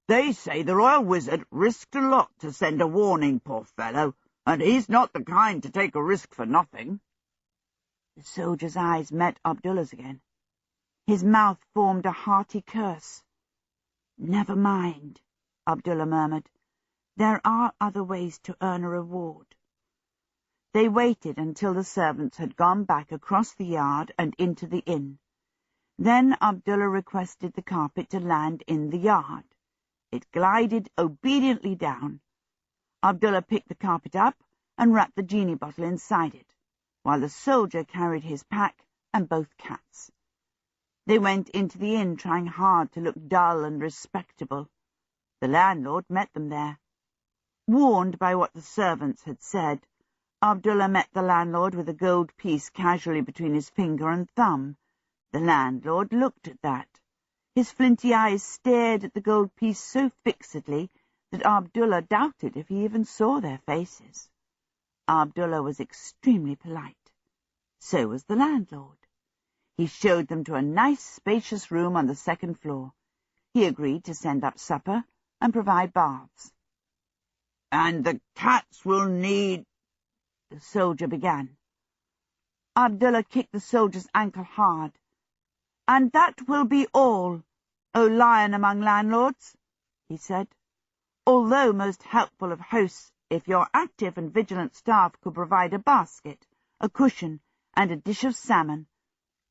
They say the royal wizard risked a lot to send a warning, poor fellow, and he's not the kind to take a risk for nothing." The soldier's eyes met Abdullah's again. His mouth formed a hearty curse. "Never mind," Abdullah murmured. "There are other ways to earn a reward." They waited until the servants had gone back across the yard and into the inn. Then Abdullah requested the carpet to land in the yard. It glided obediently down. Abdullah picked the carpet up and wrapped the genie bottle inside it, while the soldier carried his pack and both cats. They went into the inn, trying hard to look dull and respectable. The landlord met them there. Warned by what the servants had said, Abdullah met the landlord with a gold piece casually between his finger and thumb. The landlord looked at that. His flinty eyes stared at the gold piece so fixedly that Abdullah doubted if he even saw their faces. Abdullah was extremely polite. So was the landlord. He showed them to a nice, spacious room on the second floor. He agreed to send up supper and provide baths. "And the cats will need—" the soldier began. Abdullah kicked the soldier's ankle hard. "And that will be all, O lion among landlords," he said. "Although most helpful of hosts, if your active and vigilant staff could provide a basket, a cushion, and a dish of salmon,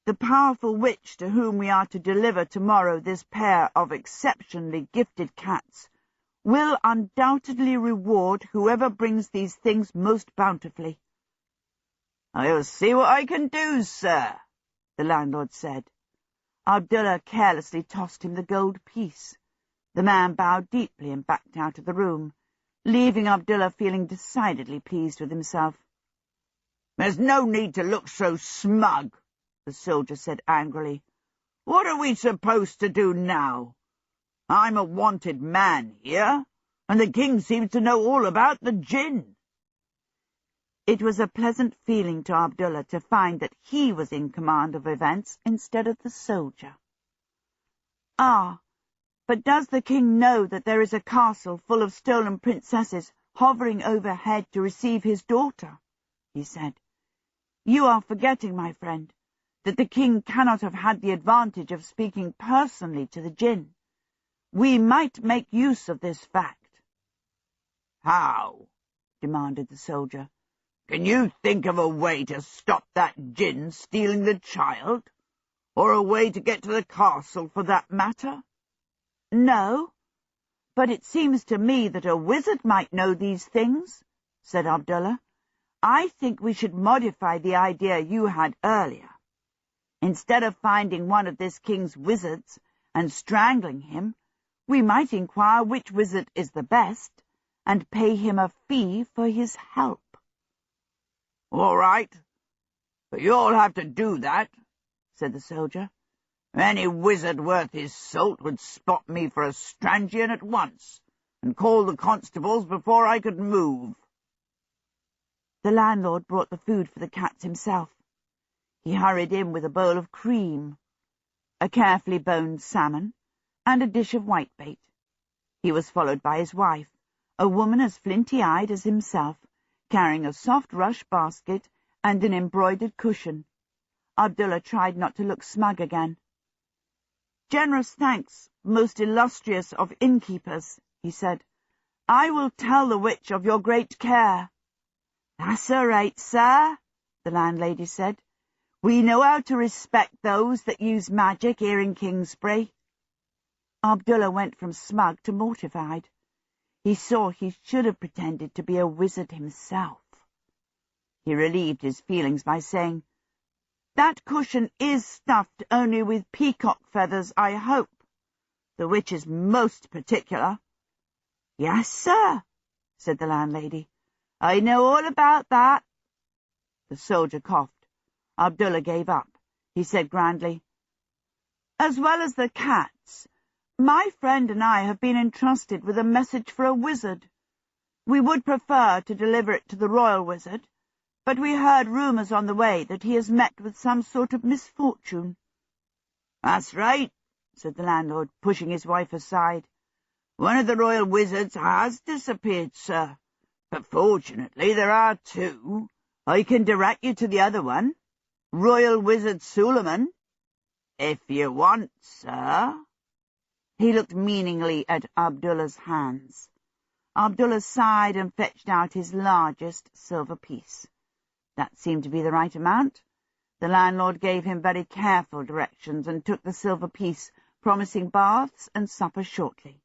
the powerful witch to whom we are to deliver tomorrow this pair of exceptionally gifted cats will undoubtedly reward whoever brings these things most bountifully." "I'll see what I can do, sir," the landlord said. Abdullah carelessly tossed him the gold piece. The man bowed deeply and backed out of the room, leaving Abdullah feeling decidedly pleased with himself. "There's no need to look so smug," the soldier said angrily. "What are we supposed to do now? I'm a wanted man here, and the king seems to know all about the jinn." It was a pleasant feeling to Abdullah to find that he was in command of events instead of the soldier. "Ah, but does the king know that there is a castle full of stolen princesses hovering overhead to receive his daughter?" he said. "You are forgetting, my friend, that the king cannot have had the advantage of speaking personally to the jinn. We might make use of this fact." "How?" demanded the soldier. "Can you think of a way to stop that jinn stealing the child? Or a way to get to the castle, for that matter?" "No, but it seems to me that a wizard might know these things," said Abdullah. "I think we should modify the idea you had earlier. Instead of finding one of this king's wizards and strangling him, we might inquire which wizard is the best and pay him a fee for his help." "All right, but you'll have to do that," said the soldier. "Any wizard worth his salt would spot me for a Strangian at once and call the constables before I could move." The landlord brought the food for the cats himself. He hurried in with a bowl of cream, a carefully boned salmon, and a dish of whitebait. He was followed by his wife, a woman as flinty-eyed as himself, carrying a soft rush basket and an embroidered cushion. Abdullah tried not to look smug again. generous thanks, most illustrious of innkeepers," he said. "I will tell the witch of your great care." "That's all right, sir," the landlady said. "We know how to respect those that use magic here in Kingsbury." Abdullah went from smug to mortified. He saw he should have pretended to be a wizard himself. He relieved his feelings by saying, "That cushion is stuffed only with peacock feathers, I hope. The witch is most particular." "Yes, sir," said the landlady. "I know all about that." The soldier coughed. Abdullah gave up. He said grandly, "As well as the cats, my friend and I have been entrusted with a message for a wizard. We would prefer to deliver it to the royal wizard, but we heard rumours on the way that he has met with some sort of misfortune." "That's right," said the landlord, pushing his wife aside. "One of the royal wizards has disappeared, sir. But fortunately there are two. I can direct you to the other one, Royal Wizard Suleiman, if you want, sir." He looked meaningly at Abdullah's hands. Abdullah sighed and fetched out his largest silver piece. That seemed to be the right amount. The landlord gave him very careful directions and took the silver piece, promising baths and supper shortly.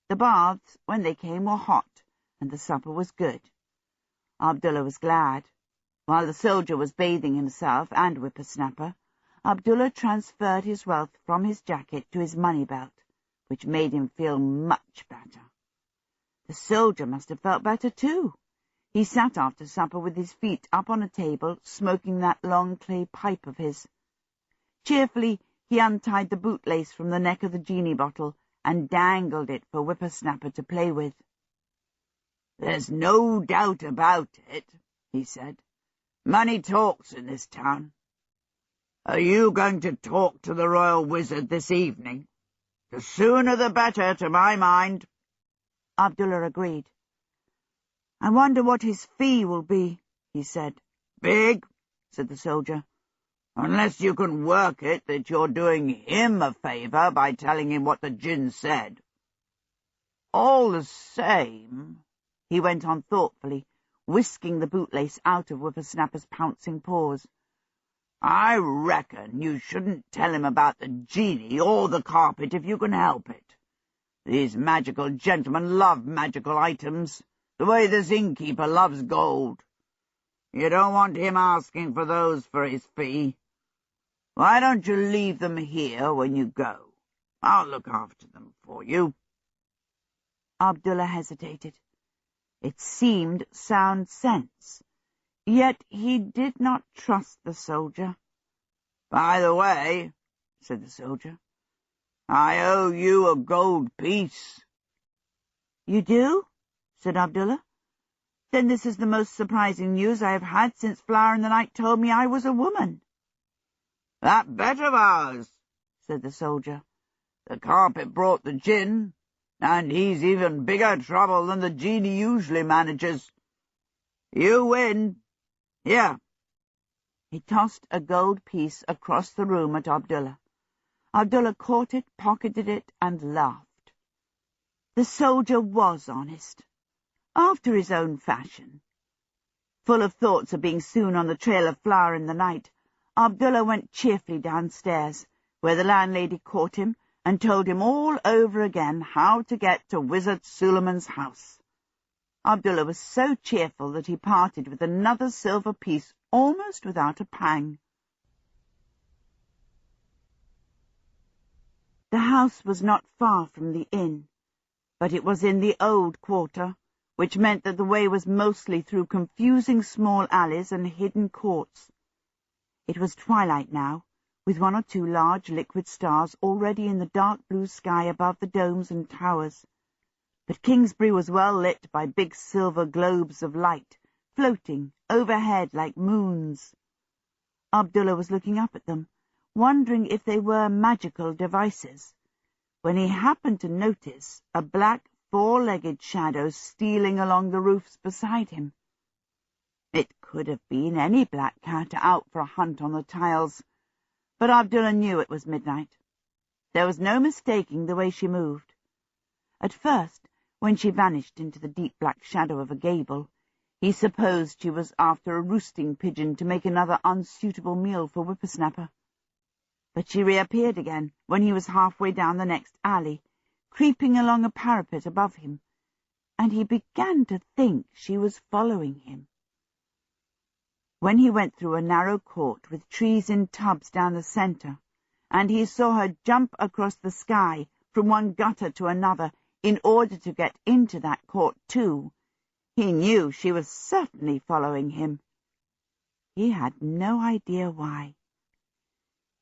The baths, when they came, were hot, and the supper was good. Abdullah was glad. While the soldier was bathing himself and whippersnapper, Abdullah transferred his wealth from his jacket to his money belt, which made him feel much better. The soldier must have felt better too. He sat after supper with his feet up on a table, smoking that long clay pipe of his. Cheerfully he untied the bootlace from the neck of the genie bottle and dangled it for Whippersnapper to play with. "There's no doubt about it," he said. "Money talks in this town. Are you going to talk to the royal wizard this evening? The sooner the better, to my mind." Abdullah agreed. "I wonder what his fee will be," he said. "Big," said the soldier, "unless you can work it that you're doing him a favour by telling him what the djinn said. All the same," he went on thoughtfully, whisking the bootlace out of Whippersnapper's pouncing paws, "I reckon you shouldn't tell him about the genie or the carpet if you can help it. These magical gentlemen love magical items, the way this innkeeper loves gold. You don't want him asking for those for his fee. Why don't you leave them here when you go? I'll look after them for you." Abdullah hesitated. It seemed sound sense, yet he did not trust the soldier. "By the way," said the soldier, "I owe you a gold piece." "You do?" said Abdullah. "Then this is the most surprising news I have had since Flower in the Night told me I was a woman." "That bet of ours," said the soldier. "The carpet brought the djinn, and he's even bigger trouble than the genie usually manages. You win. Here." He tossed a gold piece across the room at Abdullah. Abdullah caught it, pocketed it, and laughed. The soldier was honest, after his own fashion. Full of thoughts of being soon on the trail of Flower in the Night, Abdullah went cheerfully downstairs, where the landlady caught him and told him all over again how to get to Wizard Suleiman's house. Abdullah was so cheerful that he parted with another silver piece almost without a pang. The house was not far from the inn, but it was in the old quarter, which meant that the way was mostly through confusing small alleys and hidden courts. It was twilight now, with one or two large liquid stars already in the dark blue sky above the domes and towers. But Kingsbury was well lit by big silver globes of light, floating overhead like moons. Abdullah was looking up at them, wondering if they were magical devices, when he happened to notice a black four-legged shadow stealing along the roofs beside him. It could have been any black cat out for a hunt on the tiles, but Abdullah knew it was midnight. There was no mistaking the way she moved. At first, when she vanished into the deep black shadow of a gable, he supposed she was after a roosting pigeon to make another unsuitable meal for Whippersnapper. But she reappeared again when he was halfway down the next alley, creeping along a parapet above him, and he began to think she was following him. When he went through a narrow court with trees in tubs down the centre, and he saw her jump across the sky from one gutter to another in order to get into that court too, he knew she was certainly following him. He had no idea why.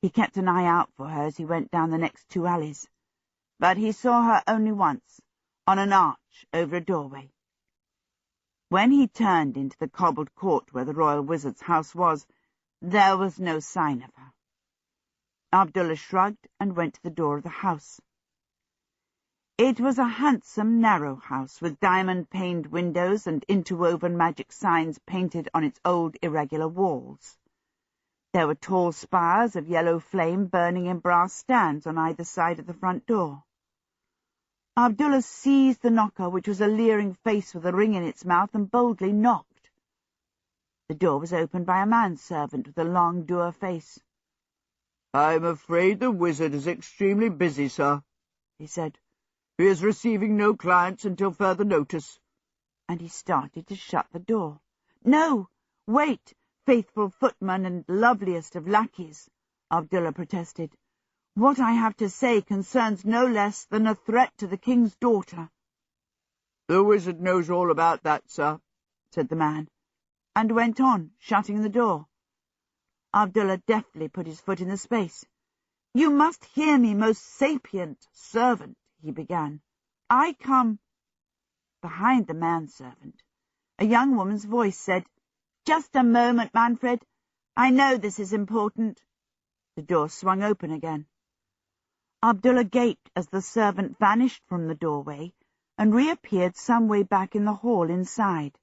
He kept an eye out for her as he went down the next 2 alleys, but he saw her only once, on an arch over a doorway. When he turned into the cobbled court where the royal wizard's house was, there was no sign of her. Abdullah shrugged and went to the door of the house. It was a handsome, narrow house with diamond-paned windows and interwoven magic signs painted on its old, irregular walls. There were tall spires of yellow flame burning in brass stands on either side of the front door. Abdullah seized the knocker, which was a leering face with a ring in its mouth, and boldly knocked. The door was opened by a manservant with a long, dour face. "I'm afraid the wizard is extremely busy, sir," he said. "He is receiving no clients until further notice." And he started to shut the door. "No, wait, faithful footman and loveliest of lackeys," Abdullah protested. "What I have to say concerns no less than a threat to the king's daughter." "The wizard knows all about that, sir," said the man, and went on, shutting the door. Abdullah deftly put his foot in the space. "You must hear me, most sapient servant," he began. "I come—" Behind the manservant, a young woman's voice said, "Just a moment, Manfred. I know this is important." The door swung open again. Abdullah gaped as the servant vanished from the doorway and reappeared some way back in the hall inside.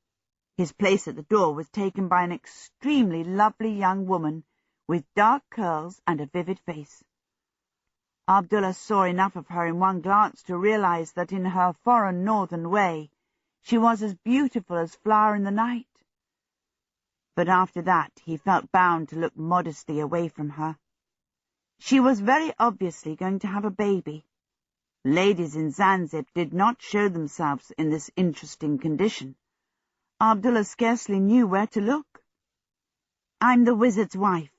His place at the door was taken by an extremely lovely young woman with dark curls and a vivid face. Abdullah saw enough of her in one glance to realize that in her foreign northern way she was as beautiful as flower in the night. But after that he felt bound to look modestly away from her. She was very obviously going to have a baby. Ladies in Zanzibar did not show themselves in this interesting condition. Abdullah scarcely knew where to look. "I'm the wizard's wife,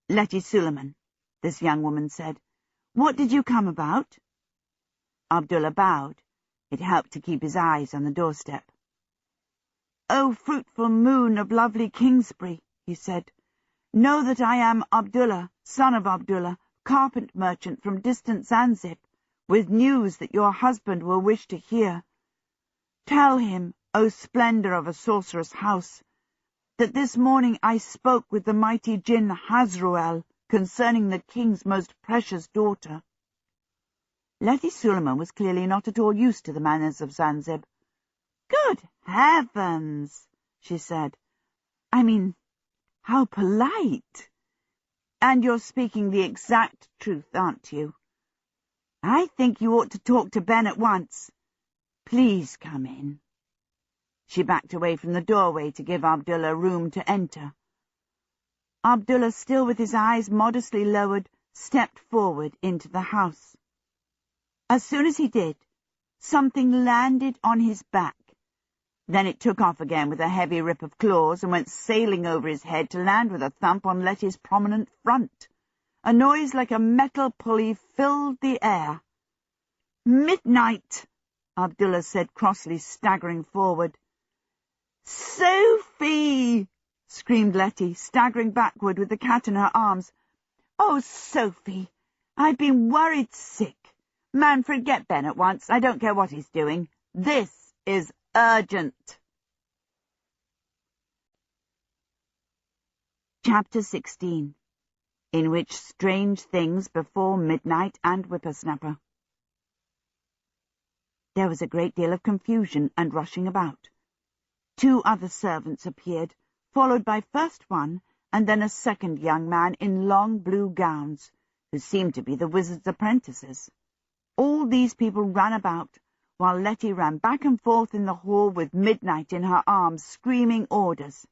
Letty Suleiman," this young woman said. "What did you come about?" Abdullah bowed. It helped to keep his eyes on the doorstep. "O fruitful moon of lovely Kingsbury," he said, "know that I am Abdullah, son of Abdullah, carpet merchant from distant Zanzibar, with news that your husband will wish to hear. Tell him, O splendour of a sorceress' house, that this morning I spoke with the mighty Jinn Hasruel concerning the king's most precious daughter." Letty Suleiman was clearly not at all used to the manners of Zanzibar. "Good heavens," she said. "I mean, how polite. And you're speaking the exact truth, aren't you? I think you ought to talk to Ben at once. Please come in." She backed away from the doorway to give Abdullah room to enter. Abdullah, still with his eyes modestly lowered, stepped forward into the house. As soon as he did, something landed on his back. Then it took off again with a heavy rip of claws and went sailing over his head to land with a thump on Letty's prominent front. A noise like a metal pulley filled the air. "Midnight," Abdullah said crossly, staggering forward. "Sophie!" screamed Letty, staggering backward with the cat in her arms. "Oh, Sophie, I've been worried sick. Manfred, get Ben at once. I don't care what he's doing. This is urgent." Chapter 16, in which strange things befall Midnight and Whippersnapper. There was a great deal of confusion and rushing about. 2 other servants appeared, followed by first one and then a second young man in long blue gowns, who seemed to be the wizard's apprentices. All these people ran about, while Letty ran back and forth in the hall with Midnight in her arms, screaming orders.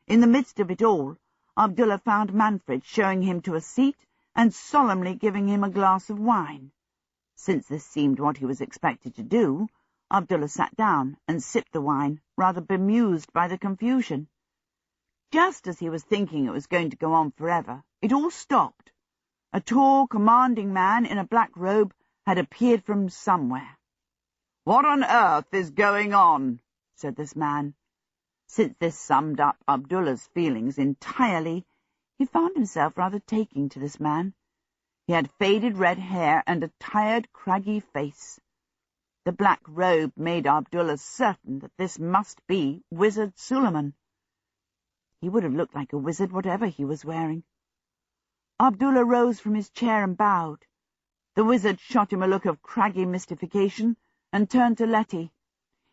In the midst of it all, Abdullah found Manfred, showing him to a seat and solemnly giving him a glass of wine. Since this seemed what he was expected to do, Abdullah sat down and sipped the wine, rather bemused by the confusion. Just as he was thinking it was going to go on forever, it all stopped. A tall, commanding man in a black robe had appeared from somewhere. "What on earth is going on?" said this man. Since this summed up Abdullah's feelings entirely, he found himself rather taking to this man. He had faded red hair and a tired, craggy face. The black robe made Abdullah certain that this must be Wizard Suleiman. He would have looked like a wizard whatever he was wearing. Abdullah rose from his chair and bowed. The wizard shot him a look of craggy mystification and turned to Letty.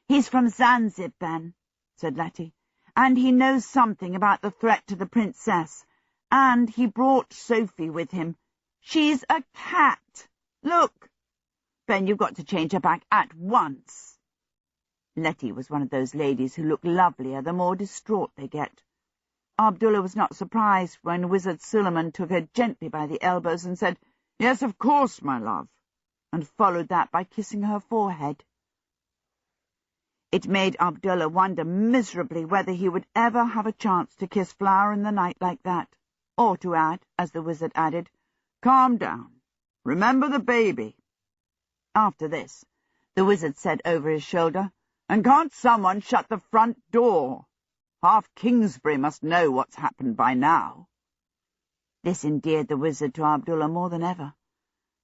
"He's from Zanzibar, then," said Letty, "and he knows something about the threat to the princess, and he brought Sophie with him. She's a cat. Look! Ben, you've got to change her back at once." Letty was one of those ladies who look lovelier the more distraught they get. Abdullah was not surprised when Wizard Suleiman took her gently by the elbows and said, "Yes, of course, my love," and followed that by kissing her forehead. It made Abdullah wonder miserably whether he would ever have a chance to kiss Flower in the night like that, or to add, as the wizard added, "Calm down. Remember the baby." After this, the wizard said over his shoulder, "And can't someone shut the front door? Half Kingsbury must know what's happened by now." This endeared the wizard to Abdullah more than ever.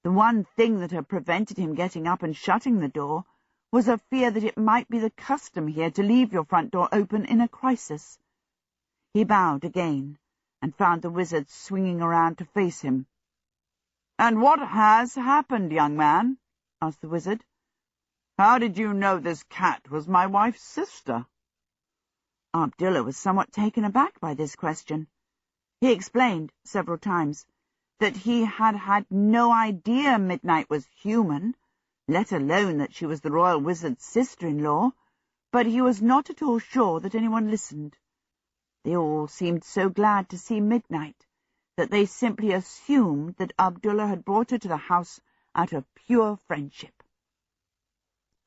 The one thing that had prevented him getting up and shutting the door was a fear that it might be the custom here to leave your front door open in a crisis. He bowed again and found the wizard swinging around to face him. "And what has happened, young man?" asked the wizard. "How did you know this cat was my wife's sister?" Abdullah was somewhat taken aback by this question. He explained several times that he had had no idea Midnight was human, let alone that she was the royal wizard's sister-in-law, but he was not at all sure that anyone listened. They all seemed so glad to see Midnight that they simply assumed that Abdullah had brought her to the house out of pure friendship.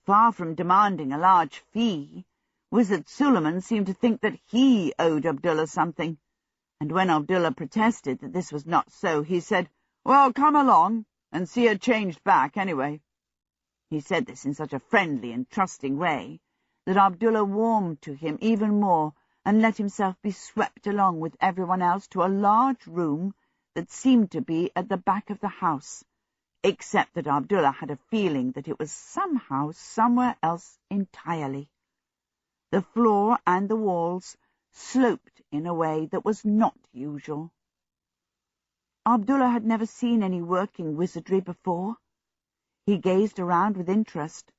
Far from demanding a large fee, Wizard Suleiman seemed to think that he owed Abdullah something, and when Abdullah protested that this was not so, he said, "Well, come along and see her changed back anyway." He said this in such a friendly and trusting way that Abdullah warmed to him even more and let himself be swept along with everyone else to a large room that seemed to be at the back of the house, except that Abdullah had a feeling that it was somehow somewhere else entirely. The floor and the walls sloped in a way that was not usual. Abdullah had never seen any working wizardry before. He gazed around with interest,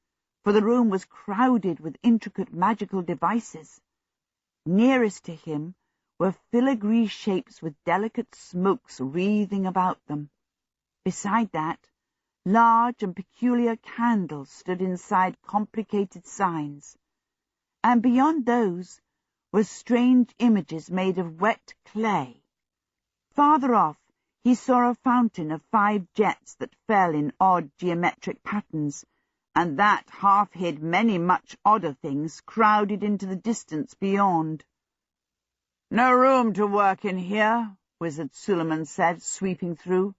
for the room was crowded with intricate magical devices. Nearest to him were filigree shapes with delicate smokes wreathing about them. Beside that, large and peculiar candles stood inside complicated signs, and beyond those were strange images made of wet clay. Farther off, he saw a fountain of 5 jets that fell in odd geometric patterns, and that half hid many much odder things crowded into the distance beyond. "No room to work in here," Wizard Suleiman said, sweeping through.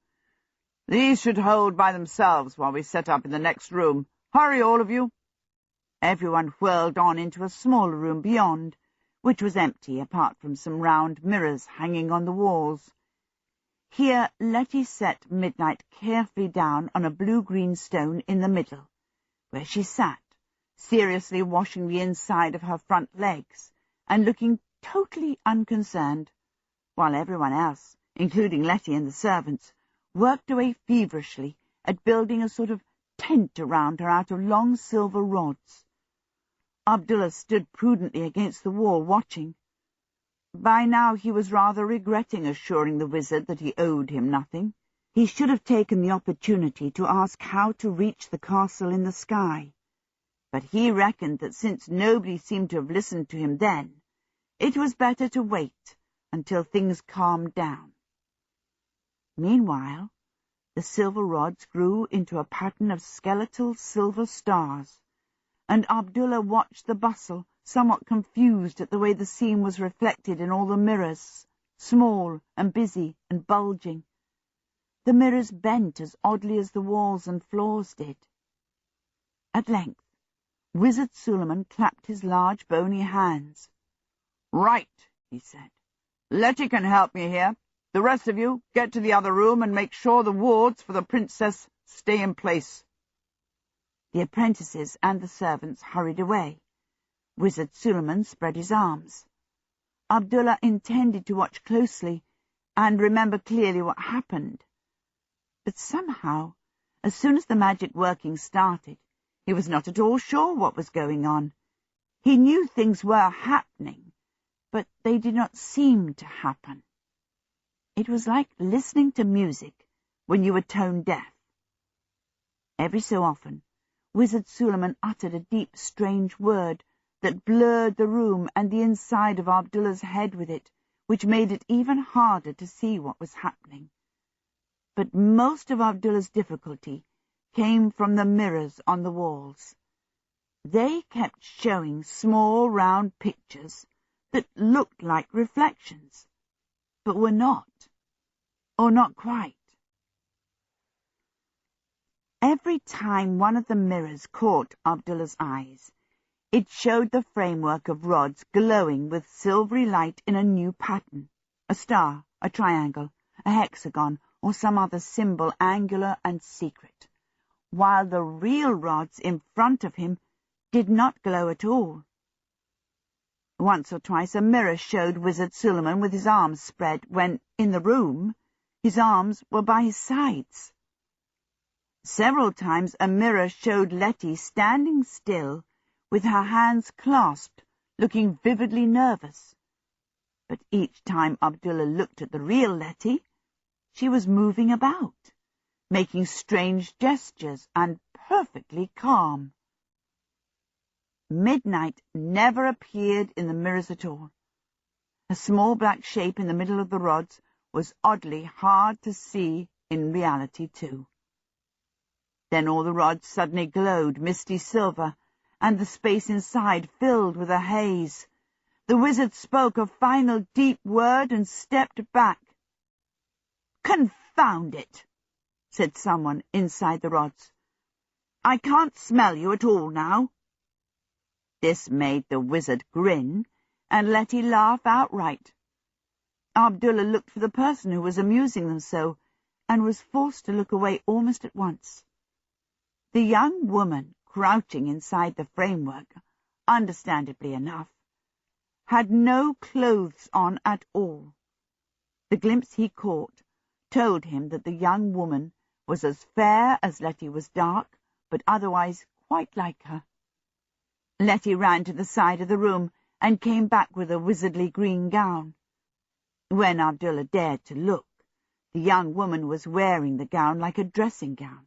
"These should hold by themselves while we set up in the next room. Hurry, all of you." Everyone whirled on into a smaller room beyond, which was empty apart from some round mirrors hanging on the walls. Here Letty set Midnight carefully down on a blue-green stone in the middle, where she sat, seriously washing the inside of her front legs and looking totally unconcerned, while everyone else, including Letty and the servants, worked away feverishly at building a sort of tent around her out of long silver rods. Abdullah stood prudently against the wall, watching. By now he was rather regretting assuring the wizard that he owed him nothing. He should have taken the opportunity to ask how to reach the castle in the sky, but he reckoned that since nobody seemed to have listened to him then, it was better to wait until things calmed down. Meanwhile, the silver rods grew into a pattern of skeletal silver stars, and Abdullah watched the bustle, somewhat confused at the way the scene was reflected in all the mirrors, small and busy and bulging. The mirrors bent as oddly as the walls and floors did. At length, Wizard Suleiman clapped his large bony hands. "Right," he said. "Letty can help me here. The rest of you, get to the other room and make sure the wards for the princess stay in place." The apprentices and the servants hurried away. Wizard Suleiman spread his arms. Abdullah intended to watch closely and remember clearly what happened. But somehow, as soon as the magic working started, he was not at all sure what was going on. He knew things were happening, but they did not seem to happen. It was like listening to music when you were tone deaf. Every so often, Wizard Suleiman uttered a deep, strange word that blurred the room and the inside of Abdullah's head with it, which made it even harder to see what was happening. But most of Abdullah's difficulty came from the mirrors on the walls. They kept showing small round pictures that looked like reflections, but were not, or not quite. Every time one of the mirrors caught Abdullah's eyes, it showed the framework of rods glowing with silvery light in a new pattern, a star, a triangle, a hexagon, or some other symbol, angular and secret, while the real rods in front of him did not glow at all. Once or twice a mirror showed Wizard Suleiman with his arms spread when, in the room, his arms were by his sides. Several times a mirror showed Letty standing still with her hands clasped, looking vividly nervous. But each time Abdullah looked at the real Letty, she was moving about, making strange gestures and perfectly calm. Midnight never appeared in the mirrors at all. A small black shape in the middle of the rods was oddly hard to see in reality too. Then all the rods suddenly glowed misty silver, and the space inside filled with a haze. The wizard spoke a final deep word and stepped back. "Confound it," said someone inside the rods. "I can't smell you at all now." This made the wizard grin and Letty laugh outright. Abdullah looked for the person who was amusing them so, and was forced to look away almost at once. The young woman crouching inside the framework, understandably enough, had no clothes on at all. The glimpse he caught told him that the young woman was as fair as Letty was dark, but otherwise quite like her. Letty ran to the side of the room and came back with a wizardly green gown. When Abdullah dared to look, the young woman was wearing the gown like a dressing gown,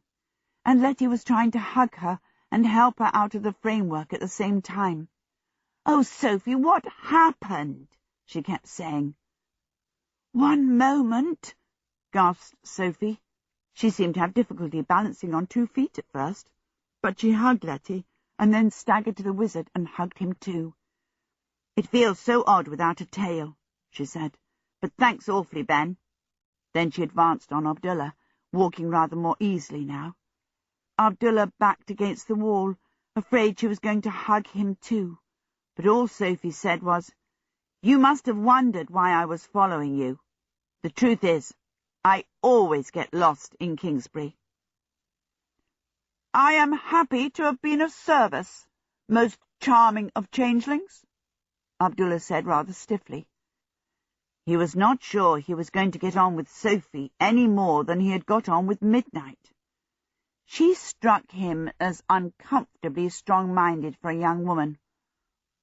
and Letty was trying to hug her and help her out of the framework at the same time. "Oh, Sophie, what happened?" she kept saying. "One moment," gasped Sophie. She seemed to have difficulty balancing on 2 feet at first, but she hugged Letty and then staggered to the wizard and hugged him too. "It feels so odd without a tail," she said, "but thanks awfully, Ben." Then she advanced on Abdullah, walking rather more easily now. Abdullah backed against the wall, afraid she was going to hug him too, but all Sophie said was, "You must have wondered why I was following you. The truth is, I always get lost in Kingsbury." "I am happy to have been of service, most charming of changelings," Abdullah said rather stiffly. He was not sure he was going to get on with Sophie any more than he had got on with Midnight. She struck him as uncomfortably strong-minded for a young woman,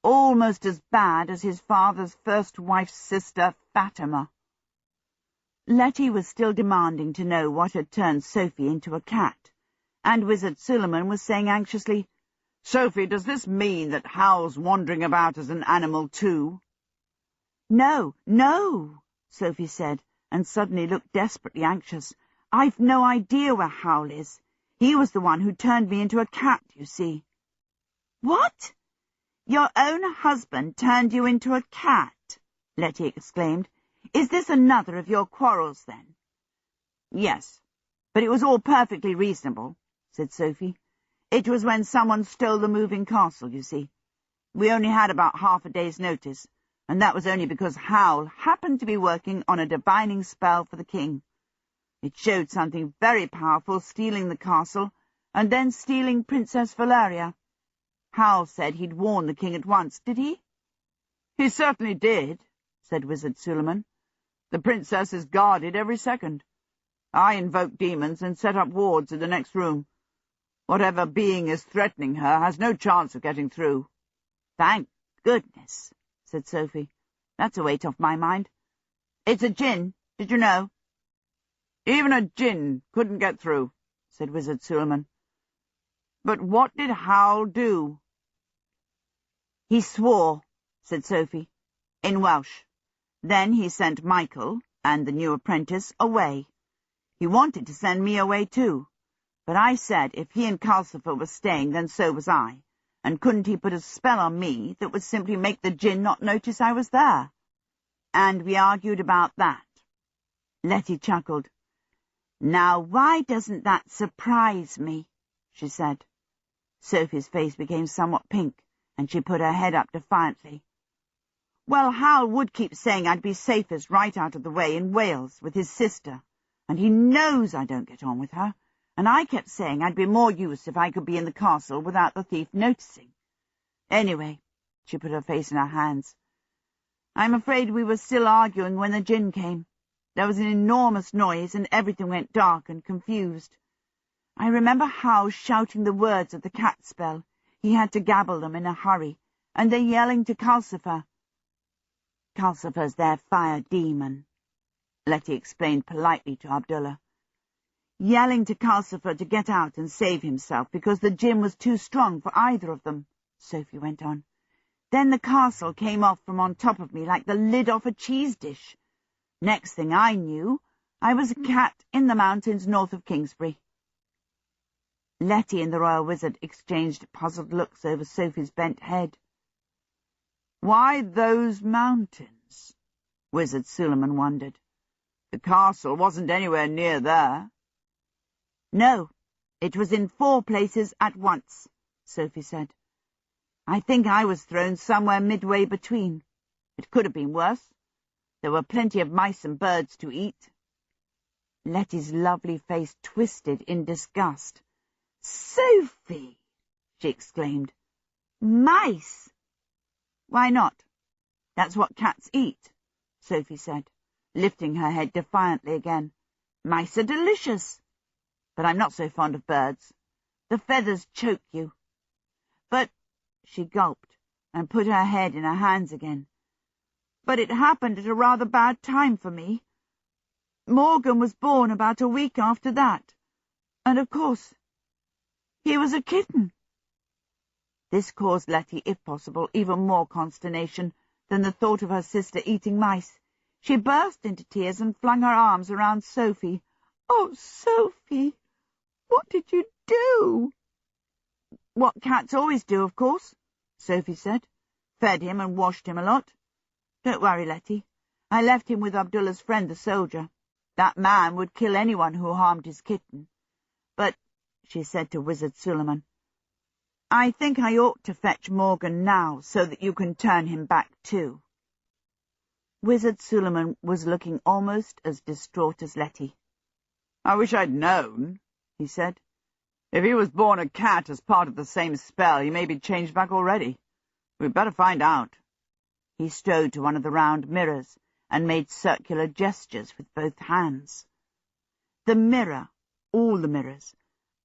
almost as bad as his father's first wife's sister, Fatima. Letty was still demanding to know what had turned Sophie into a cat, and Wizard Suleiman was saying anxiously, "Sophie, does this mean that Hal's wandering about as an animal too?" "No, no," Sophie said, and suddenly looked desperately anxious. "I've no idea where Howl is. He was the one who turned me into a cat, you see." "What? Your own husband turned you into a cat?" Letty exclaimed. "Is this another of your quarrels, then?" "Yes, but it was all perfectly reasonable," said Sophie. "It was when someone stole the moving castle, you see. We only had about half a day's notice, and that was only because Howl happened to be working on a divining spell for the king. It showed something very powerful stealing the castle, and then stealing Princess Valeria. Howl said he'd warn the king at once, did he?" "He certainly did," said Wizard Suleiman. "The princess is guarded every second. I invoked demons and set up wards in the next room. Whatever being is threatening her has no chance of getting through." "Thank goodness," said Sophie. "That's a weight off my mind. It's a djinn, did you know?" "Even a djinn couldn't get through," said Wizard Suleiman. "But what did Howl do?" "He swore," said Sophie, "in Welsh. Then he sent Michael and the new apprentice away. He wanted to send me away too, but I said if he and Calcifer were staying, then so was I, and couldn't he put a spell on me that would simply make the djinn not notice I was there? And we argued about that." Letty chuckled. "Now, why doesn't that surprise me?" she said. Sophie's face became somewhat pink, and she put her head up defiantly. "Well, Hal would keep saying I'd be safest right out of the way in Wales with his sister, and he knows I don't get on with her, and I kept saying I'd be more use if I could be in the castle without the thief noticing. Anyway," she put her face in her hands, "I'm afraid we were still arguing when the djinn came. There was an enormous noise, and everything went dark and confused. I remember Hal shouting the words of the cat spell. He had to gabble them in a hurry, and then yelling to Calcifer. Calcifer's their fire demon," Letty explained politely to Abdullah. "Yelling to Calcifer to get out and save himself because the djinn was too strong for either of them," Sophie went on. "Then the castle came off from on top of me like the lid off a cheese dish. Next thing I knew, I was a cat in the mountains north of Kingsbury." Letty and the royal wizard exchanged puzzled looks over Sophie's bent head. "Why those mountains?" Wizard Suleiman wondered. "The castle wasn't anywhere near there." "No, it was in 4 places at once," Sophie said. "I think I was thrown somewhere midway between. It could have been worse. There were plenty of mice and birds to eat." Letty's lovely face twisted in disgust. "Sophie!" she exclaimed. "Mice?" "Why not? That's what cats eat," Sophie said, lifting her head defiantly again. "Mice are delicious. But I'm not so fond of birds. The feathers choke you. But," she gulped and put her head in her hands again, "but it happened at a rather bad time for me. Morgan was born about a week after that, and of course, he was a kitten." This caused Letty, if possible, even more consternation than the thought of her sister eating mice. She burst into tears and flung her arms around Sophie. "Oh, Sophie, what did you do?" "What cats always do, of course," Sophie said. "Fed him and washed him a lot. Don't worry, Letty. I left him with Abdullah's friend, the soldier. That man would kill anyone who harmed his kitten. But," she said to Wizard Suleiman, "I think I ought to fetch Morgan now, so that you can turn him back too." Wizard Suleiman was looking almost as distraught as Letty. "I wish I'd known," he said. "If he was born a cat as part of the same spell, he may be changed back already. We'd better find out." He strode to one of the round mirrors and made circular gestures with both hands. The mirror, all the mirrors,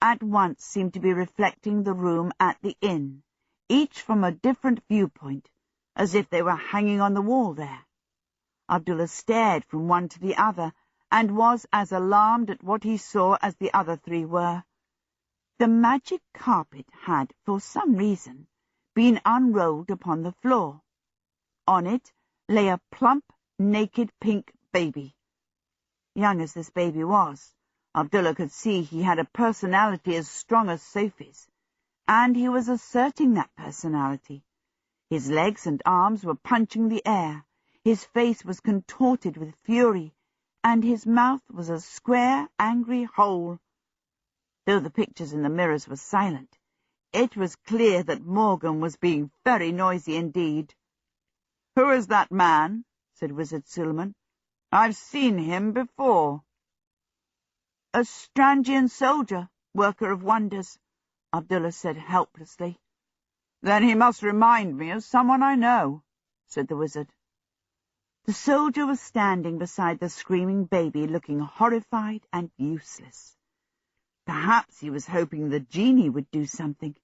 at once seemed to be reflecting the room at the inn, each from a different viewpoint, as if they were hanging on the wall there. Abdullah stared from one to the other, and was as alarmed at what he saw as the other three were. The magic carpet had, for some reason, been unrolled upon the floor. On it lay a plump, naked pink baby. Young as this baby was, Abdullah could see he had a personality as strong as Sophie's, and he was asserting that personality. His legs and arms were punching the air, his face was contorted with fury, and his mouth was a square, angry hole. Though the pictures in the mirrors were silent, it was clear that Morgan was being very noisy indeed. "Who is that man?" said Wizard Suleiman. "I've seen him before." "A Strangian soldier, worker of wonders," Abdullah said helplessly. "Then he must remind me of someone I know," said the wizard. The soldier was standing beside the screaming baby, looking horrified and useless. Perhaps he was hoping the genie would do something.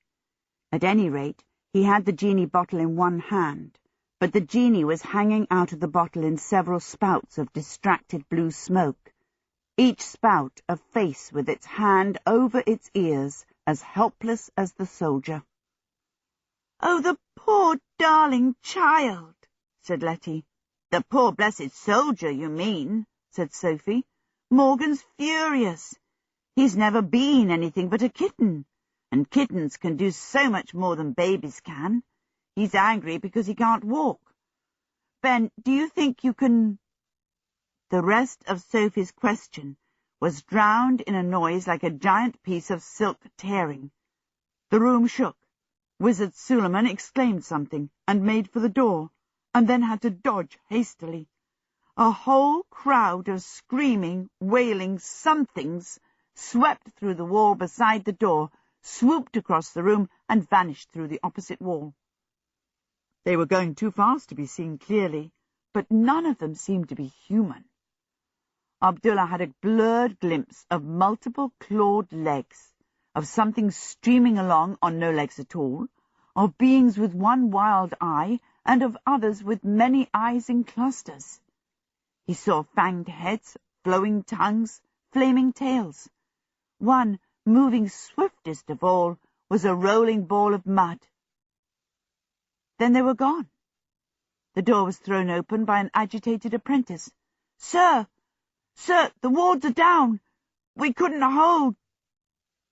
At any rate, he had the genie bottle in one hand, but the genie was hanging out of the bottle in several spouts of distracted blue smoke, each spout a face with its hand over its ears, as helpless as the soldier. "Oh, the poor darling child," said Letty. "The poor blessed soldier, you mean," said Sophie. "Morgan's furious. He's never been anything but a kitten, and kittens can do so much more than babies can. He's angry because he can't walk. Ben, do you think you can—" The rest of Sophie's question was drowned in a noise like a giant piece of silk tearing. The room shook. Wizard Suleiman exclaimed something and made for the door, and then had to dodge hastily. A whole crowd of screaming, wailing somethings swept through the wall beside the door, swooped across the room, and vanished through the opposite wall. They were going too fast to be seen clearly, but none of them seemed to be human. Abdullah had a blurred glimpse of multiple clawed legs, of something streaming along on no legs at all, of beings with one wild eye, and of others with many eyes in clusters. He saw fanged heads, flowing tongues, flaming tails. One, moving swiftest of all, was a rolling ball of mud. Then they were gone. The door was thrown open by an agitated apprentice. "Sir! Sir, the wards are down! We couldn't hold—"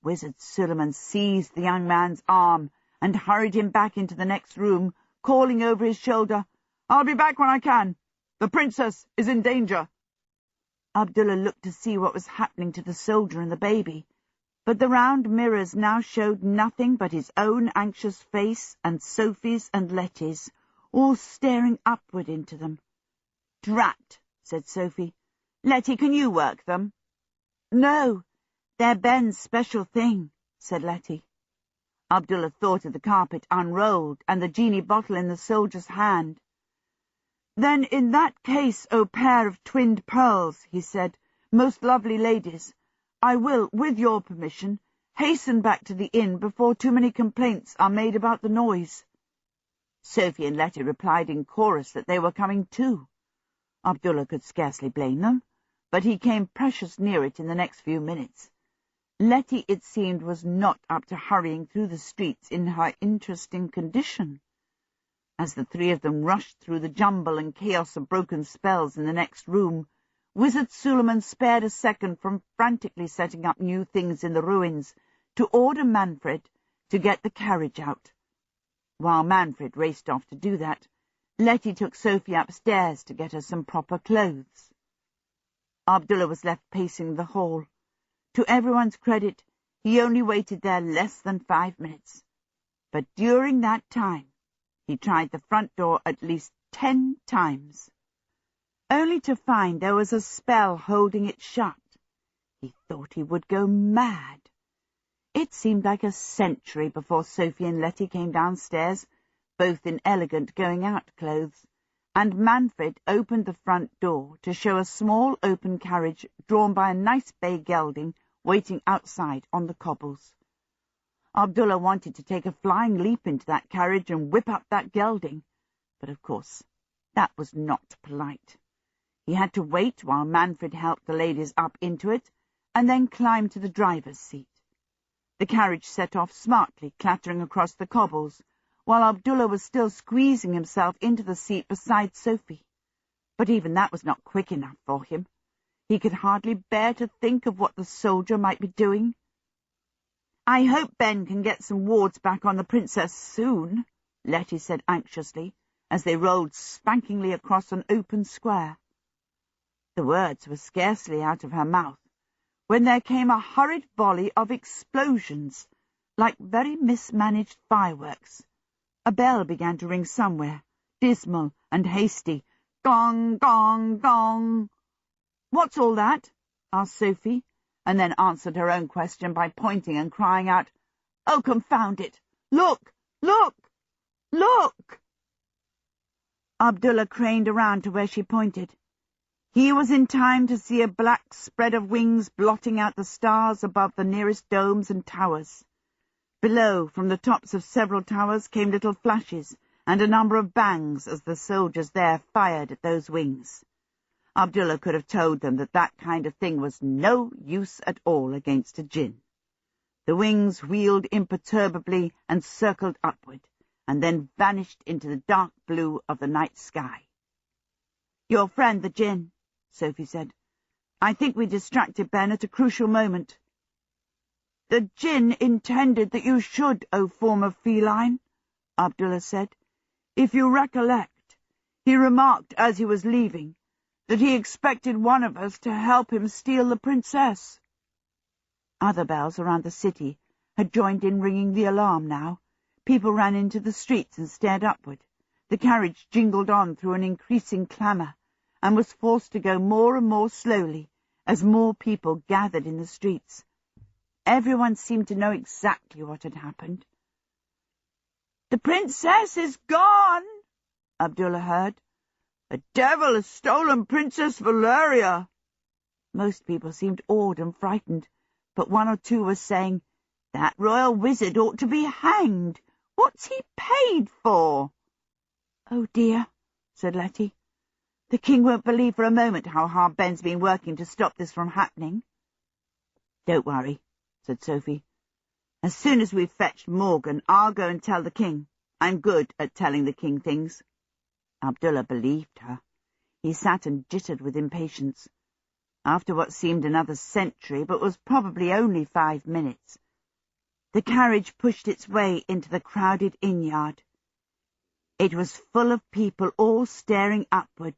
Wizard Suleiman seized the young man's arm and hurried him back into the next room, calling over his shoulder, "I'll be back when I can. The princess is in danger." Abdullah looked to see what was happening to the soldier and the baby, but the round mirrors now showed nothing but his own anxious face and Sophie's and Letty's, all staring upward into them. "Drat," said Sophie. "Letty, can you work them?" "No, they're Ben's special thing," said Letty. Abdullah thought of the carpet unrolled and the genie bottle in the soldier's hand. "Then in that case, O pair of twinned pearls," he said, "most lovely ladies, I will, with your permission, hasten back to the inn before too many complaints are made about the noise." Sophie and Letty replied in chorus that they were coming too. Abdullah could scarcely blame them, but he came precious near it in the next few minutes. Letty, it seemed, was not up to hurrying through the streets in her interesting condition. As the three of them rushed through the jumble and chaos of broken spells in the next room, Wizard Suleiman spared a second from frantically setting up new things in the ruins to order Manfred to get the carriage out. While Manfred raced off to do that, Letty took Sophie upstairs to get her some proper clothes. Abdullah was left pacing the hall. To everyone's credit, he only waited there less than 5 minutes. But during that time, he tried the front door at least 10 times, only to find there was a spell holding it shut. He thought he would go mad. It seemed like a century before Sophie and Letty came downstairs, both in elegant going-out clothes, and Manfred opened the front door to show a small open carriage drawn by a nice bay gelding waiting outside on the cobbles. Abdullah wanted to take a flying leap into that carriage and whip up that gelding, but of course that was not polite. He had to wait while Manfred helped the ladies up into it, and then climbed to the driver's seat. The carriage set off smartly, clattering across the cobbles, while Abdullah was still squeezing himself into the seat beside Sophie. But even that was not quick enough for him. He could hardly bear to think of what the soldier might be doing. "I hope Ben can get some wards back on the princess soon," Letty said anxiously, as they rolled spankingly across an open square. The words were scarcely out of her mouth when there came a hurried volley of explosions, like very mismanaged fireworks. A bell began to ring somewhere, dismal and hasty. Gong, gong, gong. "What's all that?" asked Sophie, and then answered her own question by pointing and crying out, "Oh, confound it! Look! Look! Look!" Abdullah craned around to where she pointed. He was in time to see a black spread of wings blotting out the stars above the nearest domes and towers. Below, from the tops of several towers, came little flashes and a number of bangs as the soldiers there fired at those wings. Abdullah could have told them that that kind of thing was no use at all against a jinn. The wings wheeled imperturbably and circled upward, and then vanished into the dark blue of the night sky. "Your friend, the jinn," Sophie said. "I think we distracted Ben at a crucial moment." "The jinn intended that you should, O former feline," Abdullah said. "If you recollect, he remarked as he was leaving that he expected one of us to help him steal the princess." Other bells around the city had joined in ringing the alarm now. People ran into the streets and stared upward. The carriage jingled on through an increasing clamour, and was forced to go more and more slowly as more people gathered in the streets. Everyone seemed to know exactly what had happened. "The princess is gone," Abdullah heard. "The devil has stolen Princess Valeria." Most people seemed awed and frightened, but one or two were saying, "That royal wizard ought to be hanged. What's he paid for?" "Oh, dear," said Letty. "The king won't believe for a moment how hard Ben's been working to stop this from happening." "Don't worry," said Sophie. "As soon as we've fetched Morgan, I'll go and tell the king. I'm good at telling the king things." Abdullah believed her. He sat and jittered with impatience. After what seemed another century, but was probably only 5 minutes, the carriage pushed its way into the crowded inn-yard. It was full of people, all staring upward.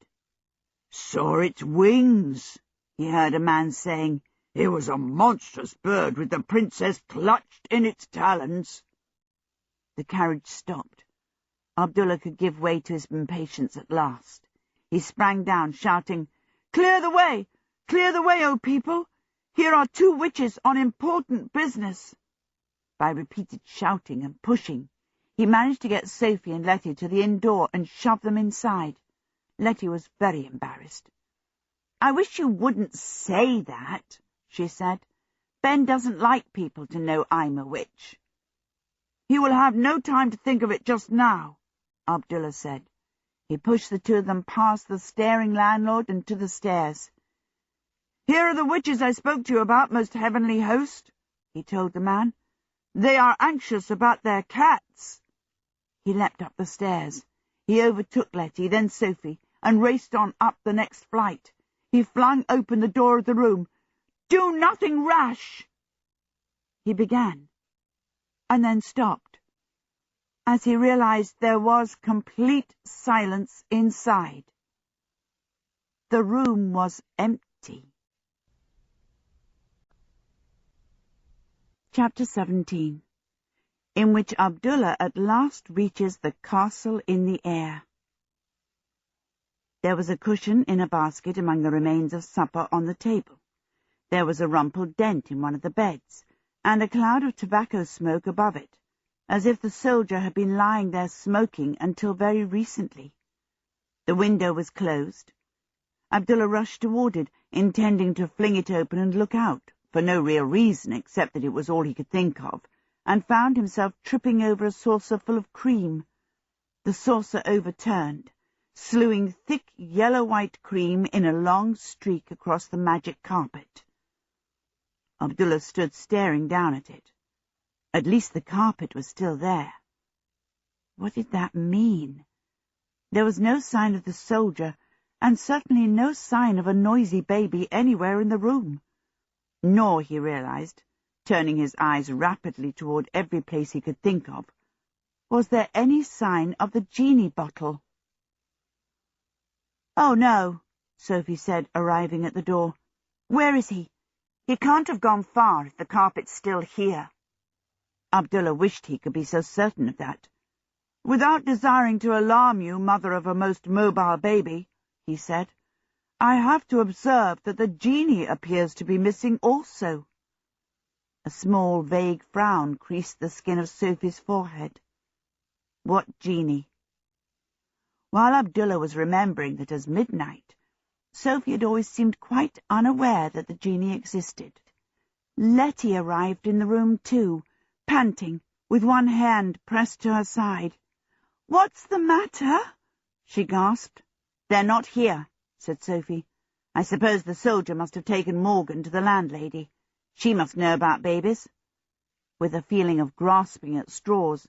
"Saw its wings," he heard a man saying. "It was a monstrous bird with the princess clutched in its talons." The carriage stopped. Abdullah could give way to his impatience at last. He sprang down, shouting, "Clear the way! Clear the way, O people! Here are 2 witches on important business." By repeated shouting and pushing, he managed to get Sophie and Letty to the inn door and shove them inside. Letty was very embarrassed. "I wish you wouldn't say that," she said. "Ben doesn't like people to know I'm a witch." "He will have no time to think of it just now," Abdullah said. He pushed the 2 of them past the staring landlord and to the stairs. "Here are the witches I spoke to you about, most heavenly host," he told the man. "They are anxious about their cats." He leapt up the stairs. He overtook Letty, then Sophie, and raced on up the next flight. He flung open the door of the room. "Do nothing rash!" He began, and then stopped, as he realized there was complete silence inside. The room was empty. Chapter 17, in which Abdullah at last reaches the castle in the air. There was a cushion in a basket among the remains of supper on the table. There was a rumpled dent in one of the beds, and a cloud of tobacco smoke above it, as if the soldier had been lying there smoking until very recently. The window was closed. Abdullah rushed toward it, intending to fling it open and look out, for no real reason except that it was all he could think of, and found himself tripping over a saucer full of cream. The saucer overturned, slewing thick yellow-white cream in a long streak across the magic carpet. Abdullah stood staring down at it. At least the carpet was still there. What did that mean? There was no sign of the soldier, and certainly no sign of a noisy baby anywhere in the room. Nor, he realized, turning his eyes rapidly toward every place he could think of, was there any sign of the genie bottle. "Oh, no," Sophie said, arriving at the door. "Where is he? He can't have gone far if the carpet's still here." Abdullah wished he could be so certain of that. "Without desiring to alarm you, mother of a most mobile baby," he said, "I have to observe that the genie appears to be missing also." A small, vague frown creased the skin of Sophie's forehead. What genie? While Abdullah was remembering that as midnight, Sophie had always seemed quite unaware that the genie existed. Letty arrived in the room too, panting, with one hand pressed to her side. "What's the matter?" she gasped. "They're not here," said Sophie. "I suppose the soldier must have taken Morgan to the landlady. She must know about babies." With a feeling of grasping at straws,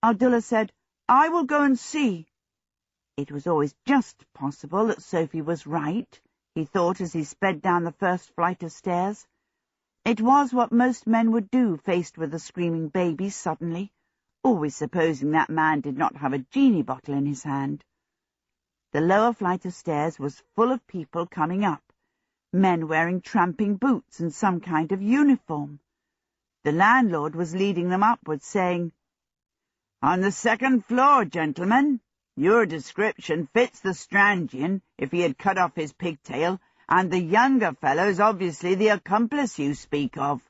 Abdullah said, "I will go and see." It was always just possible that Sophie was right, he thought as he sped down the first flight of stairs. It was what most men would do faced with a screaming baby suddenly, always supposing that man did not have a genie bottle in his hand. The lower flight of stairs was full of people coming up, men wearing tramping boots and some kind of uniform. The landlord was leading them upwards, saying, "On the second floor, gentlemen. Your description fits the Strangian if he had cut off his pigtail, and the younger fellow is obviously the accomplice you speak of."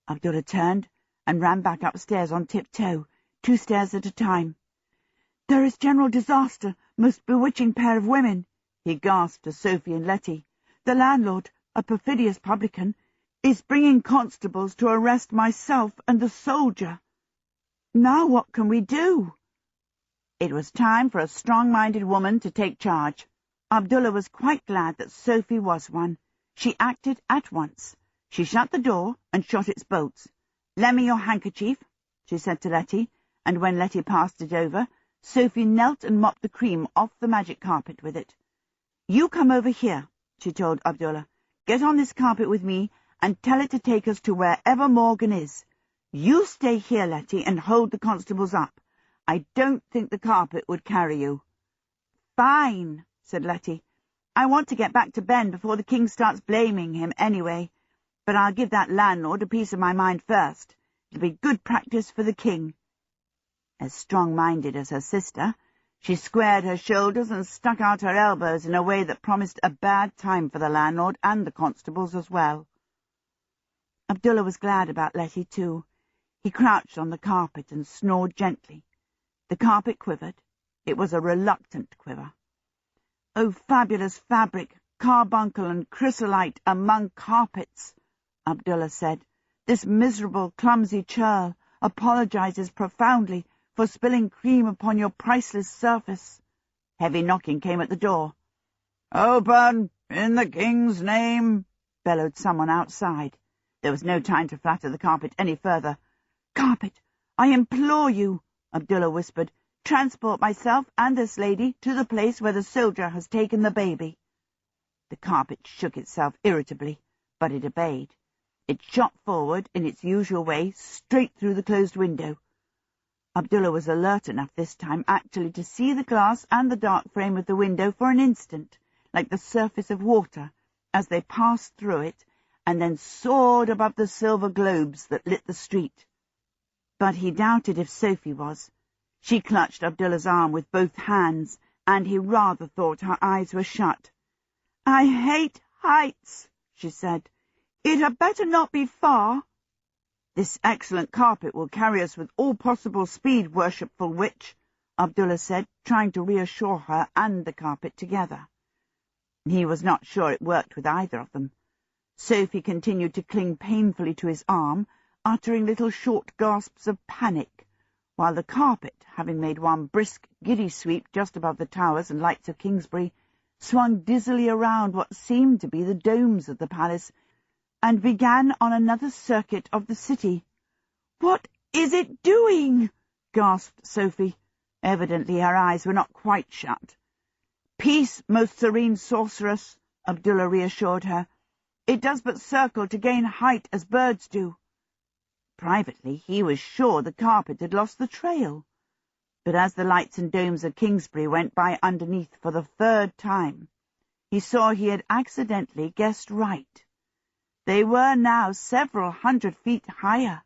Abdullah turned and ran back upstairs on tiptoe, 2 stairs at a time. "There is general disaster, most bewitching pair of women," he gasped to Sophie and Letty. "The landlord, a perfidious publican, is bringing constables to arrest myself and the soldier. Now what can we do?" It was time for a strong-minded woman to take charge. Abdullah was quite glad that Sophie was one. She acted at once. She shut the door and shot its bolts. "Lend me your handkerchief," she said to Letty, and when Letty passed it over, Sophie knelt and mopped the cream off the magic carpet with it. "You come over here," she told Abdullah. "Get on this carpet with me and tell it to take us to wherever Morgan is. You stay here, Letty, and hold the constables up. I don't think the carpet would carry you." "Fine," said Letty. "I want to get back to Ben before the king starts blaming him anyway. But I'll give that landlord a piece of my mind first. It'll be good practice for the king." As strong-minded as her sister, she squared her shoulders and stuck out her elbows in a way that promised a bad time for the landlord and the constables as well. Abdullah was glad about Letty too. He crouched on the carpet and snored gently. The carpet quivered. It was a reluctant quiver. "Oh, fabulous fabric, carbuncle and chrysolite among carpets," Abdullah said. "This miserable, clumsy churl apologizes profoundly for spilling cream upon your priceless surface." Heavy knocking came at the door. "Open, in the king's name," bellowed someone outside. There was no time to flatter the carpet any further. "Carpet, I implore you," Abdullah whispered, "transport myself and this lady to the place where the soldier has taken the baby." The carpet shook itself irritably, but it obeyed. It shot forward in its usual way, straight through the closed window. Abdullah was alert enough this time actually to see the glass and the dark frame of the window for an instant, like the surface of water, as they passed through it, and then soared above the silver globes that lit the street. But he doubted if Sophie was. She clutched Abdullah's arm with both hands, and he rather thought her eyes were shut. "I hate heights," she said. "It had better not be far." "This excellent carpet will carry us with all possible speed, worshipful witch," Abdullah said, trying to reassure her and the carpet together. He was not sure it worked with either of them. Sophie continued to cling painfully to his arm, uttering little short gasps of panic, while the carpet, having made one brisk, giddy sweep just above the towers and lights of Kingsbury, swung dizzily around what seemed to be the domes of the palace, and began on another circuit of the city. "What is it doing?" gasped Sophie. Evidently her eyes were not quite shut. "Peace, most serene sorceress," Abdullah reassured her. "It does but circle to gain height as birds do." Privately, he was sure the carpet had lost the trail. But as the lights and domes of Kingsbury went by underneath for the third time, he saw he had accidentally guessed right. They were now several 100 feet higher.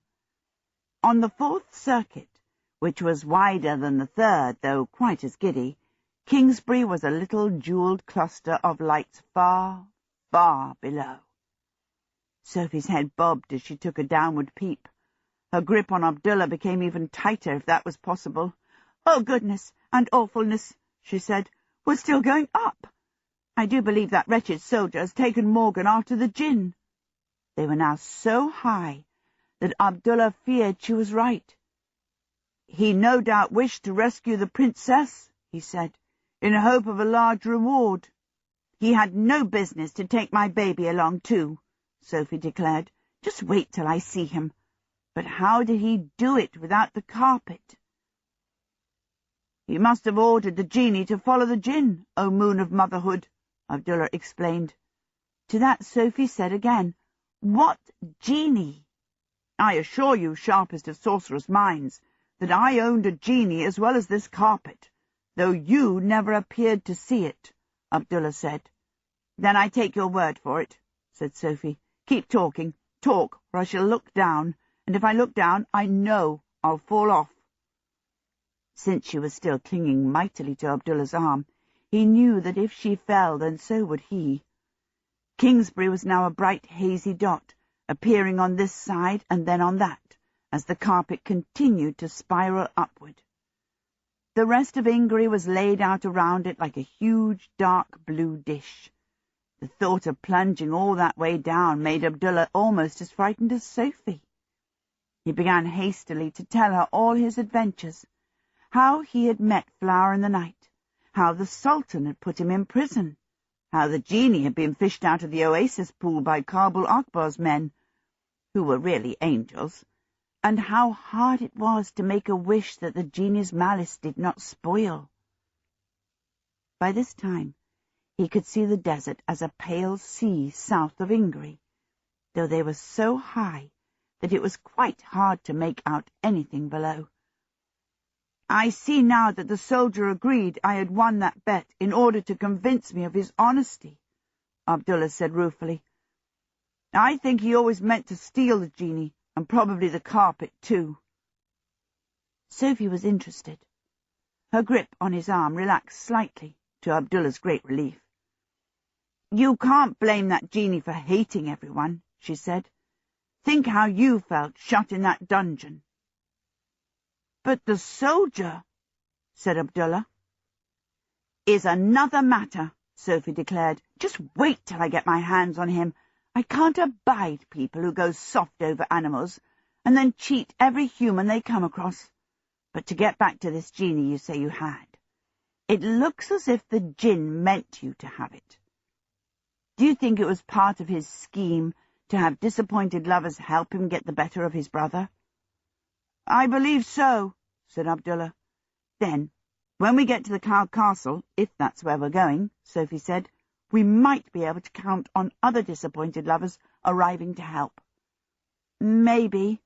On the fourth circuit, which was wider than the third, though quite as giddy, Kingsbury was a little jewelled cluster of lights far, far below. Sophie's head bobbed as she took a downward peep. Her grip on Abdullah became even tighter, if that was possible. "Oh, goodness and awfulness," she said. "We're still going up. I do believe that wretched soldier has taken Morgan after the djinn." They were now so high that Abdullah feared she was right. "He no doubt wished to rescue the princess," he said, "in hope of a large reward." "He had no business to take my baby along, too," Sophie declared. "Just wait till I see him. But how did he do it without the carpet?" "He must have ordered the genie to follow the djinn, O moon of motherhood," Abdullah explained. To that Sophie said again, "What genie?" "I assure you, sharpest of sorcerers' minds, that I owned a genie as well as this carpet, though you never appeared to see it," Abdullah said. "Then I take your word for it," said Sophie. "Keep talking, talk, or I shall look down, and if I look down, I know I'll fall off." Since she was still clinging mightily to Abdullah's arm, he knew that if she fell, then so would he. Kingsbury was now a bright, hazy dot, appearing on this side and then on that, as the carpet continued to spiral upward. The rest of Ingary was laid out around it like a huge, dark blue dish. The thought of plunging all that way down made Abdullah almost as frightened as Sophie. He began hastily to tell her all his adventures, how he had met Flower in the night, how the Sultan had put him in prison, how the genie had been fished out of the oasis pool by Kabul Akbar's men, who were really angels, and how hard it was to make a wish that the genie's malice did not spoil. By this time he could see the desert as a pale sea south of Ingary, though they were so high that it was quite hard to make out anything below. "I see now that the soldier agreed I had won that bet in order to convince me of his honesty," Abdullah said ruefully. "I think he always meant to steal the genie, and probably the carpet too." Sophie was interested. Her grip on his arm relaxed slightly, to Abdullah's great relief. "You can't blame that genie for hating everyone," she said. "Think how you felt shut in that dungeon." "But the soldier," said Abdullah. "Is another matter," Sophie declared. "Just wait till I get my hands on him. I can't abide people who go soft over animals and then cheat every human they come across. But to get back to this genie you say you had, it looks as if the djinn meant you to have it. Do you think it was part of his scheme to have disappointed lovers help him get the better of his brother?" "I believe so," said Abdullah. "Then, when we get to the Cow Castle, if that's where we're going," Sophie said, "we might be able to count on other disappointed lovers arriving to help." "Maybe,"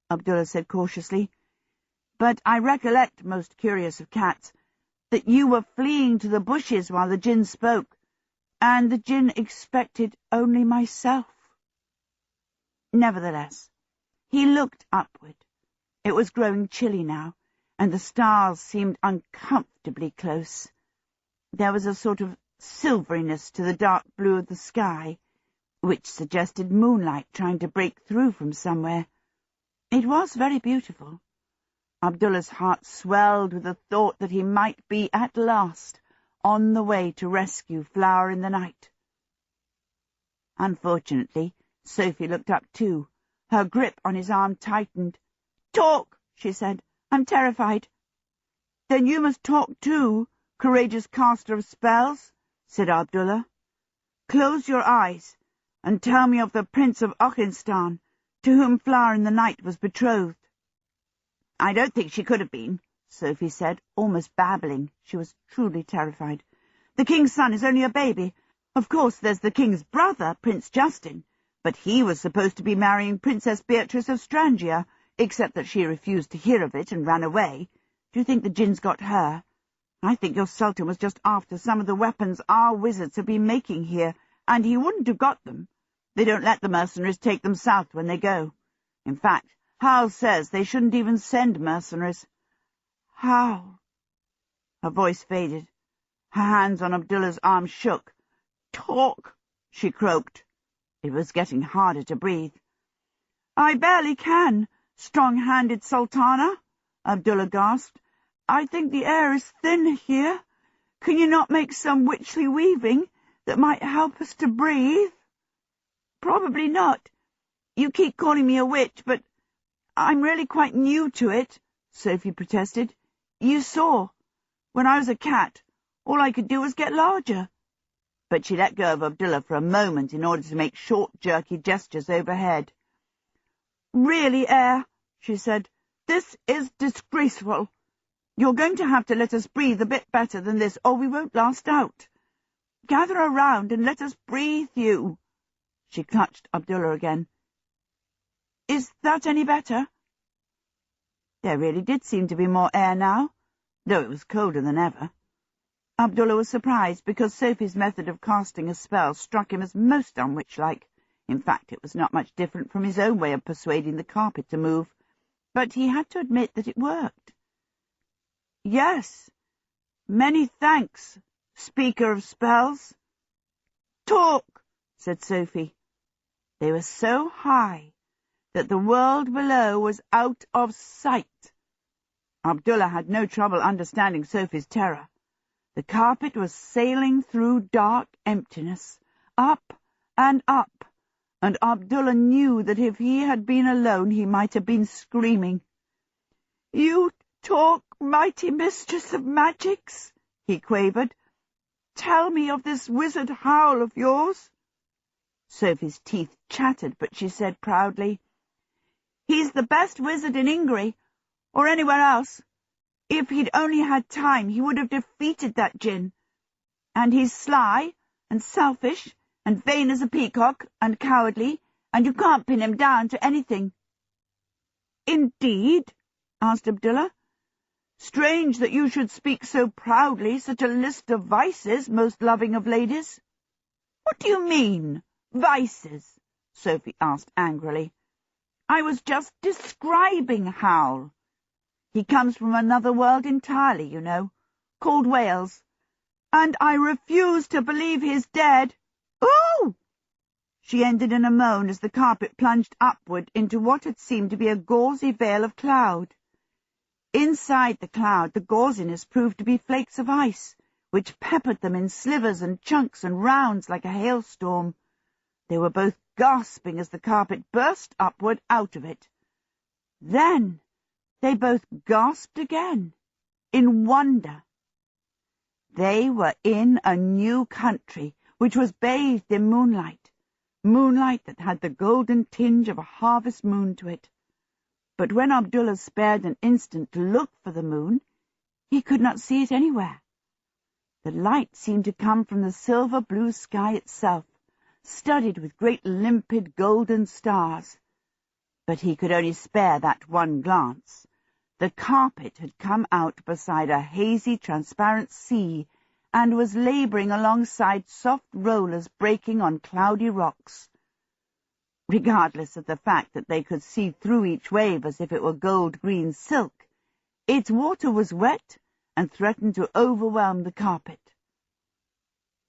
Abdullah said cautiously. "But I recollect, most curious of cats, that you were fleeing to the bushes while the djinn spoke, and the djinn expected only myself." Nevertheless, he looked upward. It was growing chilly now, and the stars seemed uncomfortably close. There was a sort of silveriness to the dark blue of the sky, which suggested moonlight trying to break through from somewhere. It was very beautiful. Abdullah's heart swelled with the thought that he might be at last on the way to rescue Flower in the night. Unfortunately, Sophie looked up too. Her grip on his arm tightened. "Talk," she said. I'm terrified." "Then you must talk too, courageous caster of spells," said Abdullah. "Close your eyes and tell me of the Prince of Auchinstein, to whom Flower in the Night was betrothed." "I don't think she could have been," Sophie said, almost babbling. She was truly terrified. "The king's son is only a baby. Of course, there's the king's brother, Prince Justin, but he was supposed to be marrying Princess Beatrice of Strangia, except that she refused to hear of it and ran away. Do you think the jinn's got her? I think your sultan was just after some of the weapons our wizards have been making here, and he wouldn't have got them. They don't let the mercenaries take them south when they go. In fact, Hal says they shouldn't even send mercenaries." "How?" Her voice faded. Her hands on Abdullah's arm shook. "Talk," she croaked. It was getting harder to breathe. "I barely can, strong-handed Sultana," Abdullah gasped. "I think the air is thin here. Can you not make some witchly weaving that might help us to breathe?" "Probably not. You keep calling me a witch, but I'm really quite new to it," Sophie protested. "You saw. When I was a cat, all I could do was get larger." But she let go of Abdullah for a moment in order to make short, jerky gestures overhead. "Really, Air," she said, "this is disgraceful. You're going to have to let us breathe a bit better than this, or we won't last out. Gather around and let us breathe you." She clutched Abdullah again. "Is that any better?" There really did seem to be more air now, though it was colder than ever. Abdullah was surprised, because Sophie's method of casting a spell struck him as most unwitch-like. In fact, it was not much different from his own way of persuading the carpet to move, but he had to admit that it worked. "Yes, many thanks, speaker of spells." "Talk," said Sophie. They were so high that the world below was out of sight. Abdullah had no trouble understanding Sophie's terror. The carpet was sailing through dark emptiness, up and up, and Abdullah knew that if he had been alone he might have been screaming. "You talk, mighty mistress of magics," he quavered. "Tell me of this wizard Howl of yours." Sophie's teeth chattered, but she said proudly, "He's the best wizard in Ingri, or anywhere else. If he'd only had time, he would have defeated that jinn. And he's sly and selfish and vain as a peacock and cowardly, and you can't pin him down to anything." "Indeed?" asked Abdullah. "Strange that you should speak so proudly, such a list of vices, most loving of ladies." "What do you mean, vices?" Sophie asked angrily. "I was just describing Howl. He comes from another world entirely, you know, called Wales. And I refuse to believe he's dead." "Oh!" She ended in a moan as the carpet plunged upward into what had seemed to be a gauzy veil of cloud. Inside the cloud, the gauziness proved to be flakes of ice, which peppered them in slivers and chunks and rounds like a hailstorm. They were both gasping as the carpet burst upward out of it. Then they both gasped again, in wonder. They were in a new country, which was bathed in moonlight that had the golden tinge of a harvest moon to it. But when Abdullah spared an instant to look for the moon, he could not see it anywhere. The light seemed to come from the silver-blue sky itself, studded with great limpid golden stars. But he could only spare that one glance. The carpet had come out beside a hazy, transparent sea, and was labouring alongside soft rollers breaking on cloudy rocks. Regardless of the fact that they could see through each wave as if it were gold-green silk, its water was wet and threatened to overwhelm the carpet.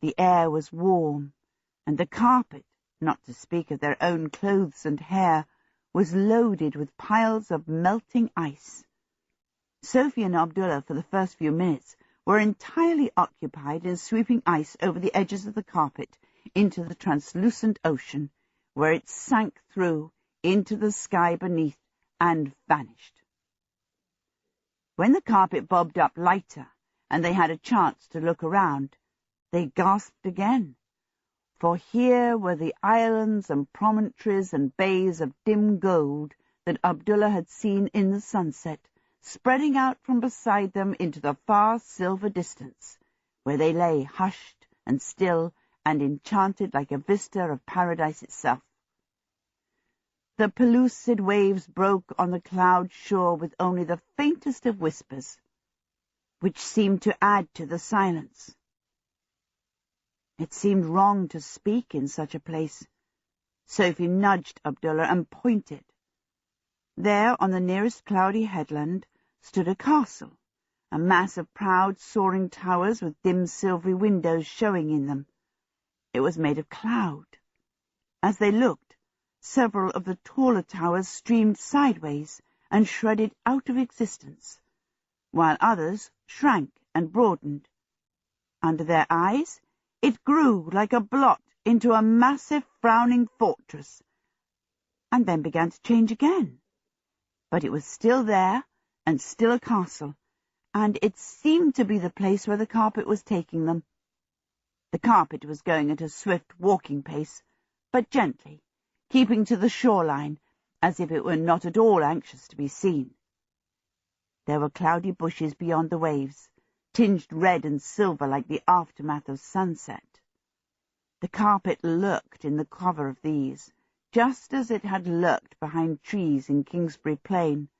The air was warm, and the carpet, not to speak of their own clothes and hair, was loaded with piles of melting ice. Sophie and Abdullah, for the first few minutes, were entirely occupied in sweeping ice over the edges of the carpet into the translucent ocean, where it sank through into the sky beneath and vanished. When the carpet bobbed up lighter, and they had a chance to look around, they gasped again. For here were the islands and promontories and bays of dim gold that Abdullah had seen in the sunset, spreading out from beside them into the far silver distance, where they lay hushed and still and enchanted like a vista of paradise itself. The pellucid waves broke on the cloud shore with only the faintest of whispers, which seemed to add to the silence. It seemed wrong to speak in such a place. Sophie nudged Abdullah and pointed. There, on the nearest cloudy headland, stood a castle, a mass of proud, soaring towers with dim silvery windows showing in them. It was made of cloud. As they looked, several of the taller towers streamed sideways and shredded out of existence, while others shrank and broadened. Under their eyes, it grew like a blot into a massive, frowning fortress, and then began to change again. But it was still there, and still a castle, and it seemed to be the place where the carpet was taking them. The carpet was going at a swift walking pace, but gently, keeping to the shoreline, as if it were not at all anxious to be seen. There were cloudy bushes beyond the waves, tinged red and silver like the aftermath of sunset. The carpet lurked in the cover of these, just as it had lurked behind trees in Kingsbury Plain,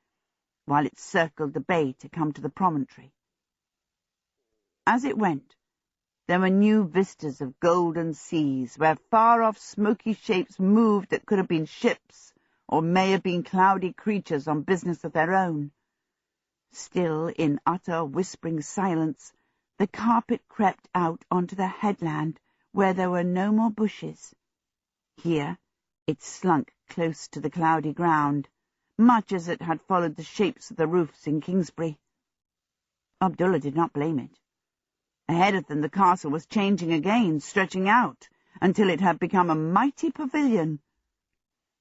while it circled the bay to come to the promontory. As it went, there were new vistas of golden seas, where far-off smoky shapes moved that could have been ships, or may have been cloudy creatures on business of their own. Still, in utter whispering silence, the carpet crept out onto the headland, where there were no more bushes. Here it slunk close to the cloudy ground, much as it had followed the shapes of the roofs in Kingsbury. Abdullah did not blame it. Ahead of them the castle was changing again, stretching out, until it had become a mighty pavilion.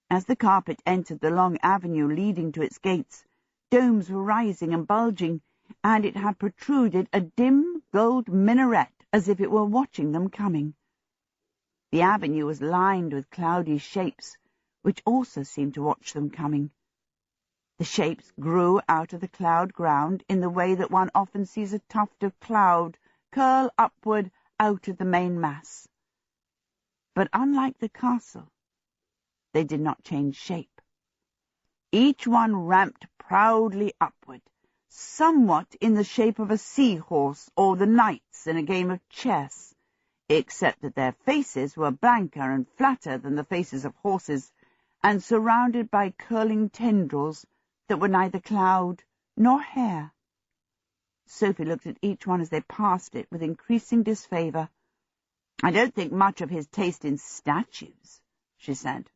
As the carpet entered the long avenue leading to its gates, domes were rising and bulging, and it had protruded a dim gold minaret as if it were watching them coming. The avenue was lined with cloudy shapes, which also seemed to watch them coming. The shapes grew out of the cloud ground in the way that one often sees a tuft of cloud curl upward out of the main mass. But unlike the castle, they did not change shape. Each one ramped proudly upward, somewhat in the shape of a seahorse or the knights in a game of chess, except that their faces were blanker and flatter than the faces of horses, and surrounded by curling tendrils that were neither cloud nor hair. Sophie looked at each one as they passed it with increasing disfavour. "I don't think much of his taste in statues," she said.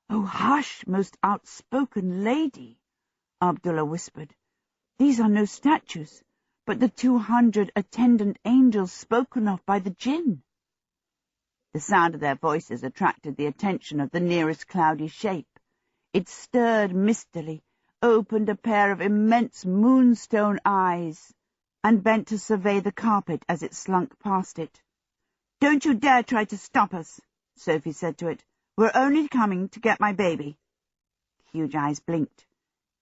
"Oh, hush, most outspoken lady," Abdullah whispered. "These are no statues, but the 200 attendant angels spoken of by the jinn." The sound of their voices attracted the attention of the nearest cloudy shape. It stirred mistily, opened a pair of immense moonstone eyes, and bent to survey the carpet as it slunk past it. "Don't you dare try to stop us," Sophie said to it. "We're only coming to get my baby." Huge eyes blinked.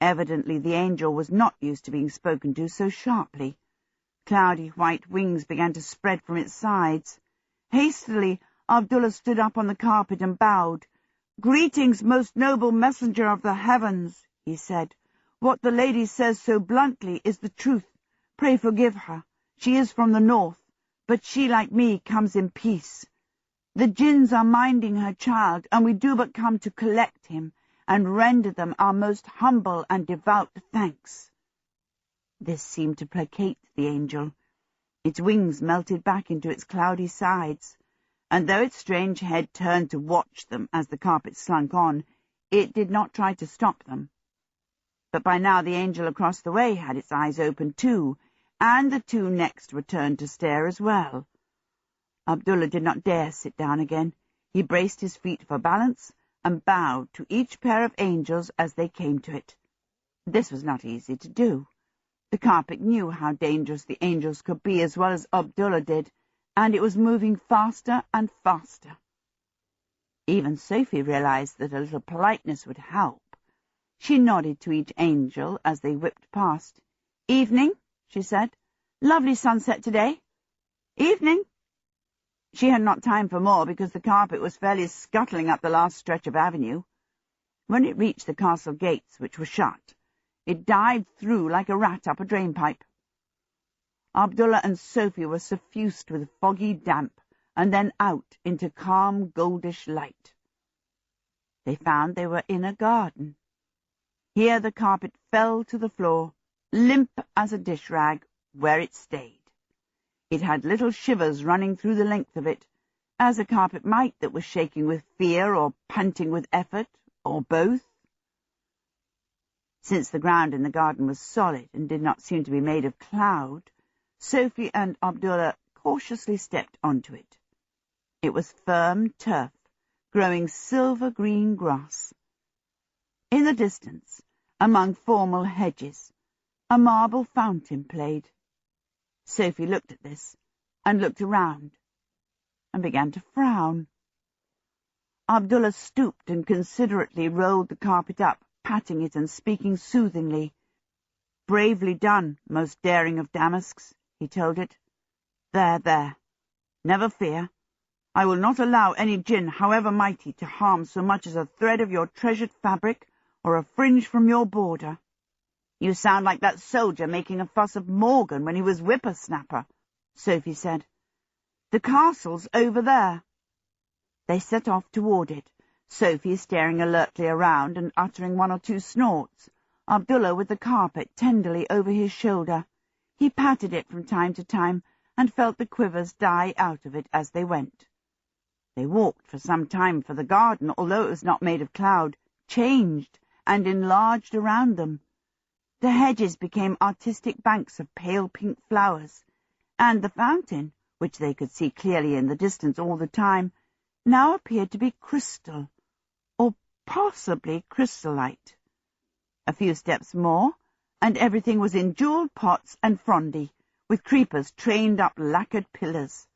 Evidently the angel was not used to being spoken to so sharply. Cloudy white wings began to spread from its sides. Hastily, Abdullah stood up on the carpet and bowed. "Greetings, most noble messenger of the heavens," he said. "What the lady says so bluntly is the truth. Pray forgive her. She is from the north, but she, like me, comes in peace. The jinns are minding her child, and we do but come to collect him and render them our most humble and devout thanks." This seemed to placate the angel. Its wings melted back into its cloudy sides, and though its strange head turned to watch them as the carpet slunk on, it did not try to stop them. But by now the angel across the way had its eyes open too, and the two next returned to stare as well. Abdullah did not dare sit down again. He braced his feet for balance and bowed to each pair of angels as they came to it. This was not easy to do. The carpet knew how dangerous the angels could be as well as Abdullah did, and it was moving faster and faster. Even Sophie realized that a little politeness would help. She nodded to each angel as they whipped past. "Evening," she said. "Lovely sunset today." "Evening." She had not time for more because the carpet was fairly scuttling up the last stretch of avenue. When it reached the castle gates, which were shut, it dived through like a rat up a drainpipe. Abdullah and Sophie were suffused with foggy damp, and then out into calm goldish light. They found they were in a garden. Here the carpet fell to the floor, limp as a dish rag, where it stayed. It had little shivers running through the length of it, as a carpet might that was shaking with fear or panting with effort, or both. Since the ground in the garden was solid and did not seem to be made of cloud, Sophie and Abdullah cautiously stepped onto it. It was firm turf, growing silver-green grass. In the distance, among formal hedges, a marble fountain played. Sophie looked at this, and looked around, and began to frown. Abdullah stooped and considerately rolled the carpet up, patting it and speaking soothingly. "Bravely done, most daring of damasks," he told it. "There, there. Never fear. I will not allow any jinn, however mighty, to harm so much as a thread of your treasured fabric or a fringe from your border." "You sound like that soldier making a fuss of Morgan when he was whippersnapper," Sophie said. "The castle's over there." They set off toward it, Sophie staring alertly around and uttering one or two snorts, Abdullah with the carpet tenderly over his shoulder. He patted it from time to time and felt the quivers die out of it as they went. They walked for some time, for the garden, although it was not made of cloud, changed and enlarged around them. The hedges became artistic banks of pale pink flowers, and the fountain, which they could see clearly in the distance all the time, now appeared to be crystal, or possibly crystallite. A few steps more, and everything was in jewelled pots and frondy, with creepers trained up lacquered pillars.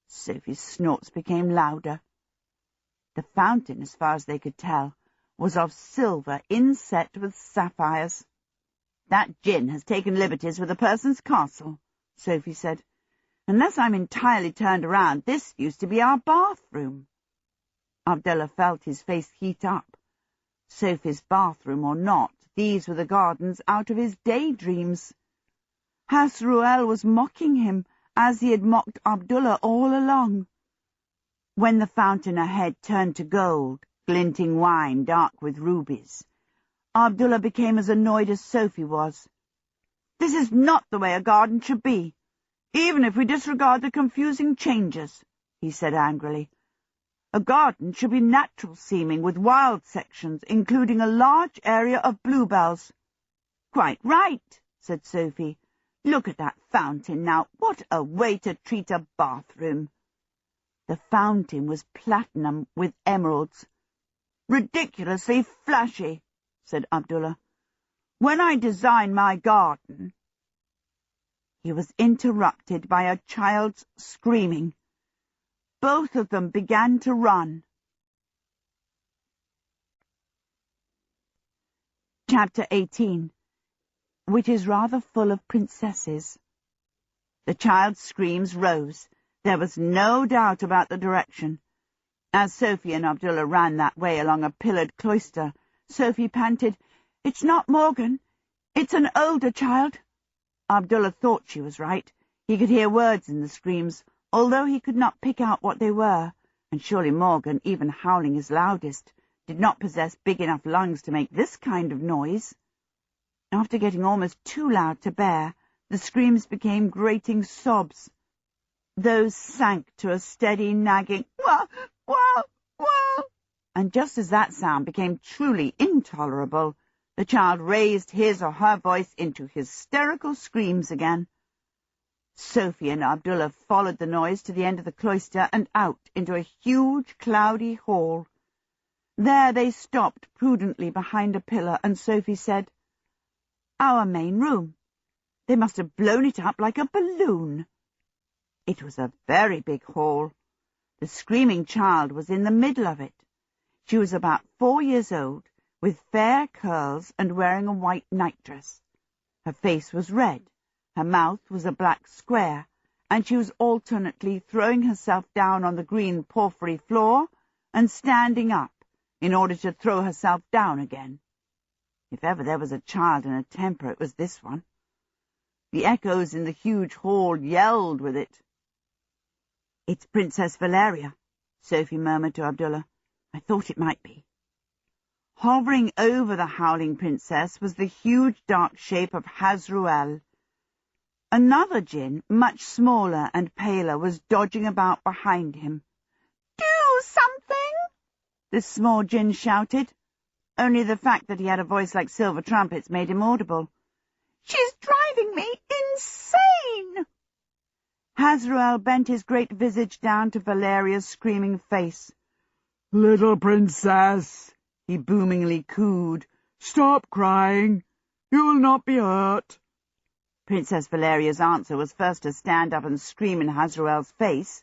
Sophie's snorts became louder. The fountain, as far as they could tell, was of silver inset with sapphires. "That jinn has taken liberties with a person's castle," Sophie said. "Unless I'm entirely turned around, this used to be our bathroom." Abdullah felt his face heat up. Sophie's bathroom or not, these were the gardens out of his daydreams. Hasruel was mocking him, as he had mocked Abdullah all along. When the fountain ahead turned to gold, glinting wine dark with rubies, Abdullah became as annoyed as Sophie was. "This is not the way a garden should be, even if we disregard the confusing changes," he said angrily. "A garden should be natural-seeming, with wild sections, including a large area of bluebells." "Quite right," said Sophie. "Look at that fountain now. What a way to treat a bathroom." The fountain was platinum with emeralds. "Ridiculously flashy," said Abdullah. "When I design my garden—" He was interrupted by a child's screaming. Both of them began to run. Chapter 18, which is rather full of princesses. The child's screams rose. There was no doubt about the direction. As Sophie and Abdullah ran that way along a pillared cloister, Sophie panted, "It's not Morgan. It's an older child." Abdullah thought she was right. He could hear words in the screams, although he could not pick out what they were, and surely Morgan, even howling his loudest, did not possess big enough lungs to make this kind of noise. After getting almost too loud to bear, the screams became grating sobs. Those sank to a steady nagging, "Wah, wah, wah," and just as that sound became truly intolerable, the child raised his or her voice into hysterical screams again. Sophie and Abdullah followed the noise to the end of the cloister and out into a huge, cloudy hall. There they stopped prudently behind a pillar, and Sophie said, "Our main room. They must have blown it up like a balloon. It was a very big hall. The screaming child was in the middle of it. She was about 4 years old, with fair curls and wearing a white nightdress. Her face was red, her mouth was a black square, and she was alternately throwing herself down on the green porphyry floor and standing up in order to throw herself down again. If ever there was a child in a temper, it was this one. The echoes in the huge hall yelled with it. "It's Princess Valeria," Sophie murmured to Abdullah. "I thought it might be." Hovering over the howling princess was the huge dark shape of Hasruel. Another djinn, much smaller and paler, was dodging about behind him. "Do something!" this small djinn shouted. Only the fact that he had a voice like silver trumpets made him audible. "She's driving me insane!" Hasruel bent his great visage down to Valeria's screaming face. "Little princess," he boomingly cooed, "stop crying. You will not be hurt." Princess Valeria's answer was first to stand up and scream in Hasruel's face,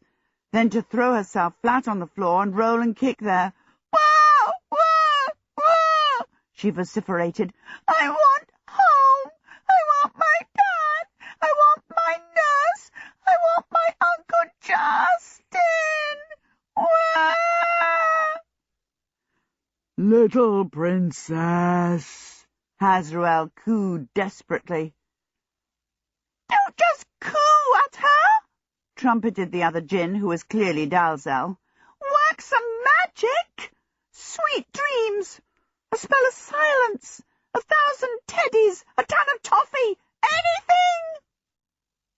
then to throw herself flat on the floor and roll and kick there. "Wah! Wah! Wah!" she vociferated. "I want home! I want my dad! I want my nurse! I want my Uncle Justin! Wah!" "Little princess," Hasruel cooed desperately. "Don't just coo at her," trumpeted the other djinn, who was clearly Dalzell. "Work some magic! Sweet dreams! A spell of silence! 1,000 teddies! A ton of toffee! Anything!"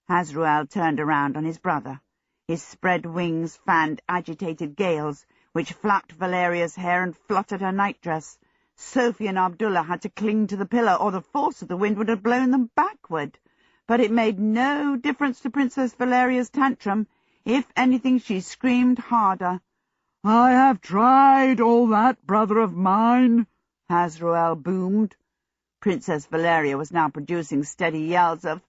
Hasruel turned around on his brother. His spread wings fanned agitated gales, which flapped Valeria's hair and fluttered her nightdress. Sophie and Abdullah had to cling to the pillar, or the force of the wind would have blown them backward. But it made no difference to Princess Valeria's tantrum. If anything, she screamed harder. "I have tried all that, brother of mine," Hasruel boomed. Princess Valeria was now producing steady yells of,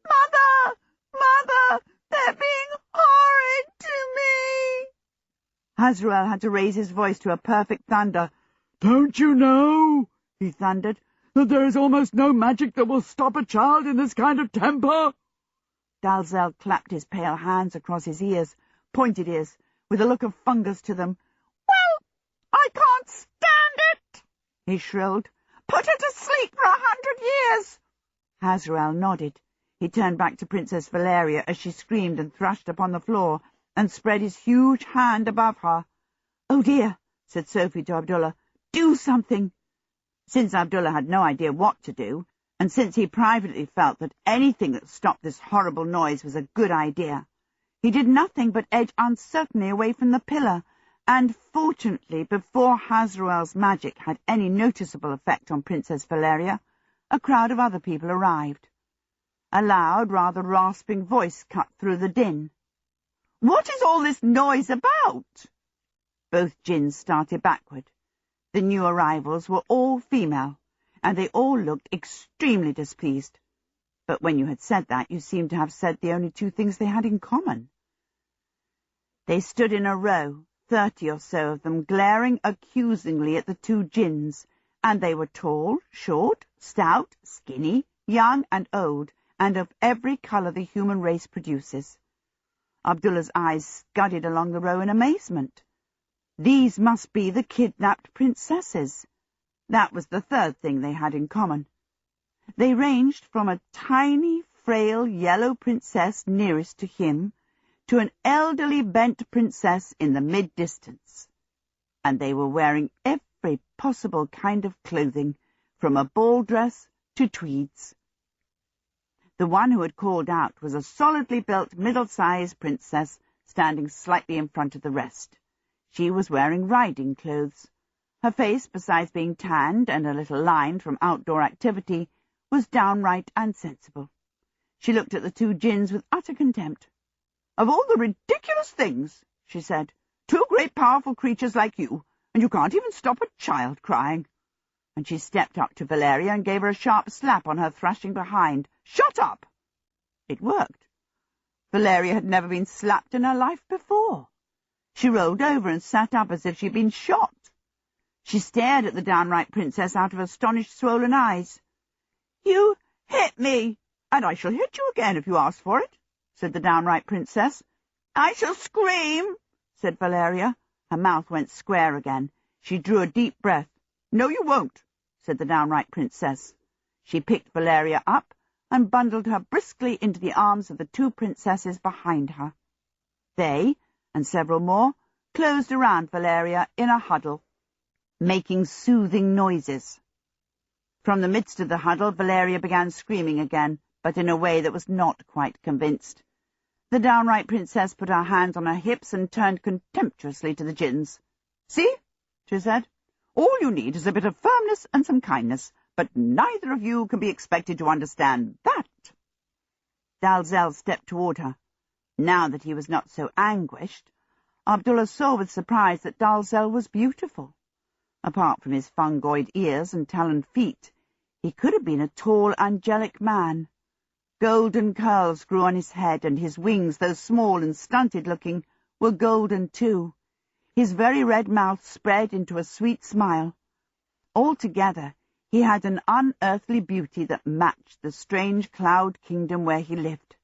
"Mother! Mother! They're being horrid to me!" Hasruel had to raise his voice to a perfect thunder. "Don't you know," he thundered, "that there is almost no magic that will stop a child in this kind of temper?" Dalzell clapped his pale hands across his ears, pointed ears, with a look of fungus to them. "Well, I can't stand it!" he shrilled. "Put her to sleep for 100 years!" Hasruel nodded. He turned back to Princess Valeria as she screamed and thrashed upon the floor, and spread his huge hand above her. "Oh dear," said Sophie to Abdullah, "do something!" Since Abdullah had no idea what to do, and since he privately felt that anything that stopped this horrible noise was a good idea, he did nothing but edge uncertainly away from the pillar, and fortunately, before Hasruel's magic had any noticeable effect on Princess Valeria, a crowd of other people arrived. A loud, rather rasping voice cut through the din. "What is all this noise about?" Both djinns started backward. The new arrivals were all female, and they all looked extremely displeased. But when you had said that, you seemed to have said the only two things they had in common. They stood in a row, 30 or so of them, glaring accusingly at the two djinns, and they were tall, short, stout, skinny, young and old, and of every colour the human race produces. Abdullah's eyes scudded along the row in amazement. These must be the kidnapped princesses. That was the third thing they had in common. They ranged from a tiny, frail, yellow princess nearest to him to an elderly bent princess in the mid-distance. And they were wearing every possible kind of clothing, from a ball dress to tweeds. The one who had called out was a solidly built, middle-sized princess standing slightly in front of the rest. She was wearing riding clothes. Her face, besides being tanned and a little lined from outdoor activity, was downright and sensible. She looked at the two djinns with utter contempt. "Of all the ridiculous things," she said, "two great powerful creatures like you, and you can't even stop a child crying." And she stepped up to Valeria and gave her a sharp slap on her thrashing behind, Shut up!" It worked. Valeria had never been slapped in her life before. She rolled over and sat up as if she'd been shot. She stared at the downright princess out of astonished, swollen eyes. "You hit me, and I shall hit you again if you ask for it," said the downright princess. "I shall scream," said Valeria. Her mouth went square again. She drew a deep breath. "No, you won't," said the downright princess. She picked Valeria up and bundled her briskly into the arms of the two princesses behind her. They, and several more, closed around Valeria in a huddle, making soothing noises. From the midst of the huddle, Valeria began screaming again, but in a way that was not quite convinced. The downright princess put her hands on her hips and turned contemptuously to the gins. "See," she said, "all you need is a bit of firmness and some kindness, but neither of you can be expected to understand that." Dalzell stepped toward her. Now that he was not so anguished, Abdullah saw with surprise that Dalzell was beautiful. Apart from his fungoid ears and taloned feet, he could have been a tall, angelic man. Golden curls grew on his head, and his wings, though small and stunted-looking, were golden too. His very red mouth spread into a sweet smile. Altogether, he had an unearthly beauty that matched the strange cloud kingdom where he lived.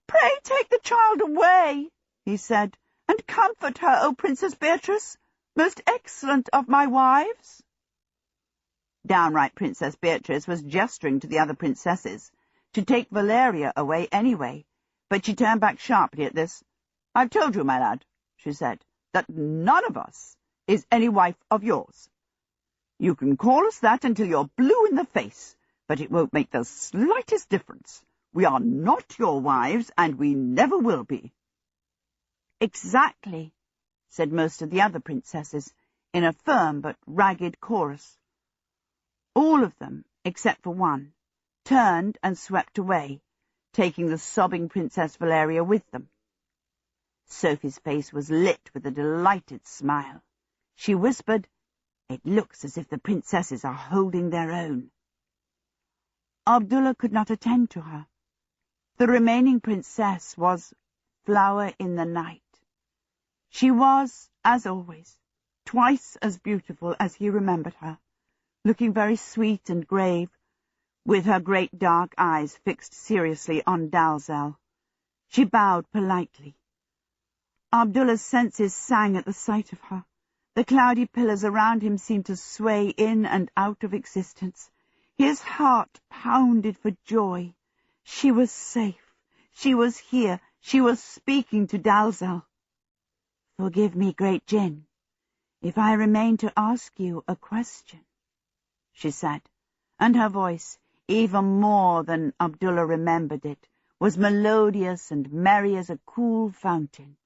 "Pray take the child away," he said, "and comfort her, O Princess Beatrice, most excellent of my wives." Downright Princess Beatrice was gesturing to the other princesses to take Valeria away anyway, but she turned back sharply at this. "I've told you, my lad," she said, "that none of us is any wife of yours. You can call us that until you're blue in the face, but it won't make the slightest difference. We are not your wives, and we never will be." "Exactly," said most of the other princesses, in a firm but ragged chorus. All of them, except for one, turned and swept away, taking the sobbing Princess Valeria with them. Sophie's face was lit with a delighted smile. She whispered, "It looks as if the princesses are holding their own." Abdullah could not attend to her. The remaining princess was Flower in the Night. She was, as always, twice as beautiful as he remembered her, looking very sweet and grave, with her great dark eyes fixed seriously on Dalzell. She bowed politely. Abdullah's senses sang at the sight of her. The cloudy pillars around him seemed to sway in and out of existence. His heart pounded for joy. She was safe. She was here. She was speaking to Dalzell. "Forgive me, great Jinn, if I remain to ask you a question," she said, and her voice, even more than Abdullah remembered it, was melodious and merry as a cool fountain.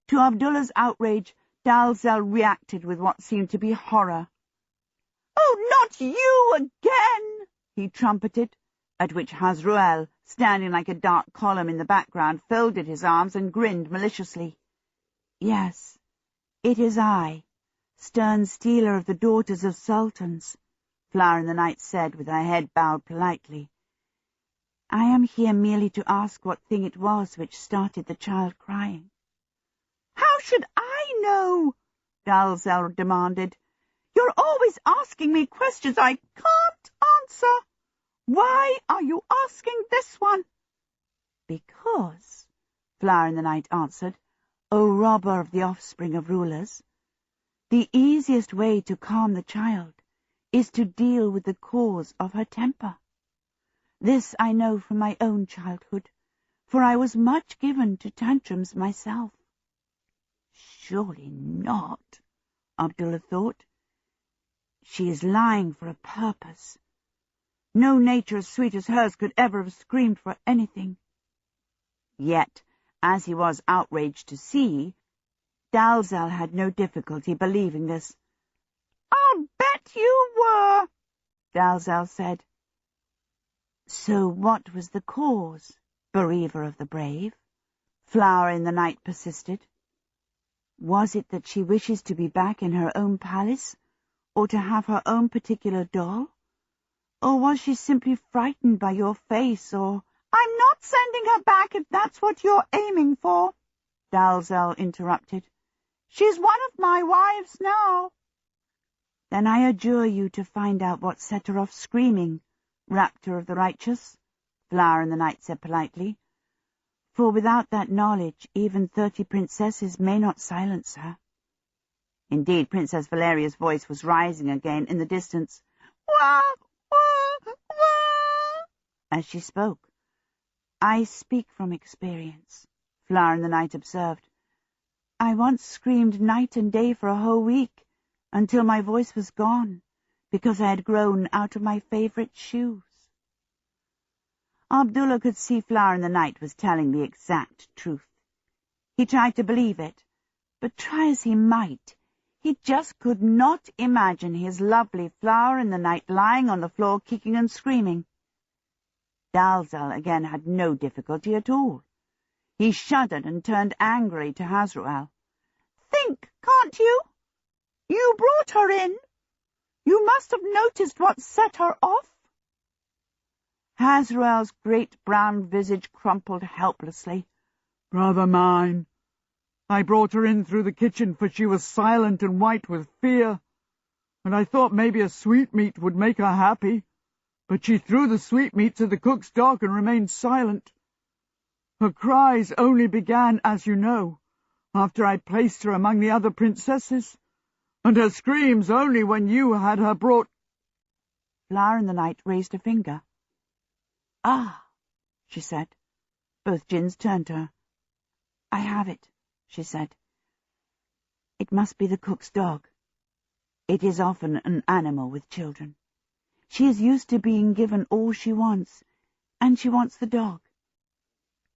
To Abdullah's outrage, Dalzell reacted with what seemed to be horror. "Oh, not you again!" he trumpeted, at which Hasruel, standing like a dark column in the background, folded his arms and grinned maliciously. "Yes, it is I, stern stealer of the daughters of sultans," Flower in the Night said, with her head bowed politely. "I am here merely to ask what thing it was which started the child crying." "How should I know?" Dalzell demanded. "You're always asking me questions I can't answer. Why are you asking this one?" "Because," Flower in the Night answered, "O robber of the offspring of rulers, the easiest way to calm the child is to deal with the cause of her temper. This I know from my own childhood, for I was much given to tantrums myself." Surely not, Abdullah thought. She is lying for a purpose. No nature as sweet as hers could ever have screamed for anything. Yet, as he was outraged to see, Dalzell had no difficulty believing this. "I'll bet you were," Dalzell said. "So what was the cause, bereaver of the brave?" Flower in the Night persisted. "Was it that she wishes to be back in her own palace, or to have her own particular doll? Or was she simply frightened by your face, or— "I'm not sending her back if that's what you're aiming for," Dalzell interrupted. "She's one of my wives now." "Then I adjure you to find out what set her off screaming, Raptor of the Righteous," Flower in the Night said politely. "For without that knowledge, even 30 princesses may not silence her." Indeed, Princess Valeria's voice was rising again in the distance. "Wah, wah, wah," as she spoke. "I speak from experience," Flower in the Night observed. "I once screamed night and day for a whole week, until my voice was gone, because I had grown out of my favourite shoes." Abdullah could see Flower in the Night was telling the exact truth. He tried to believe it, but try as he might, he just could not imagine his lovely Flower in the Night lying on the floor kicking and screaming. Dalzell again had no difficulty at all. He shuddered and turned angrily to Hasruel. "Think, can't you? You brought her in. You must have noticed what set her off." Hasruel's great brown visage crumpled helplessly. "Brother mine, I brought her in through the kitchen, for she was silent and white with fear, and I thought maybe a sweetmeat would make her happy, but she threw the sweetmeat to the cook's dog and remained silent. Her cries only began, as you know, after I placed her among the other princesses, and her screams only when you had her brought—" Flower in the Night raised a finger. "Ah," she said. Both djinns turned to her. "I have it," she said. "It must be the cook's dog. It is often an animal with children. She is used to being given all she wants, and she wants the dog.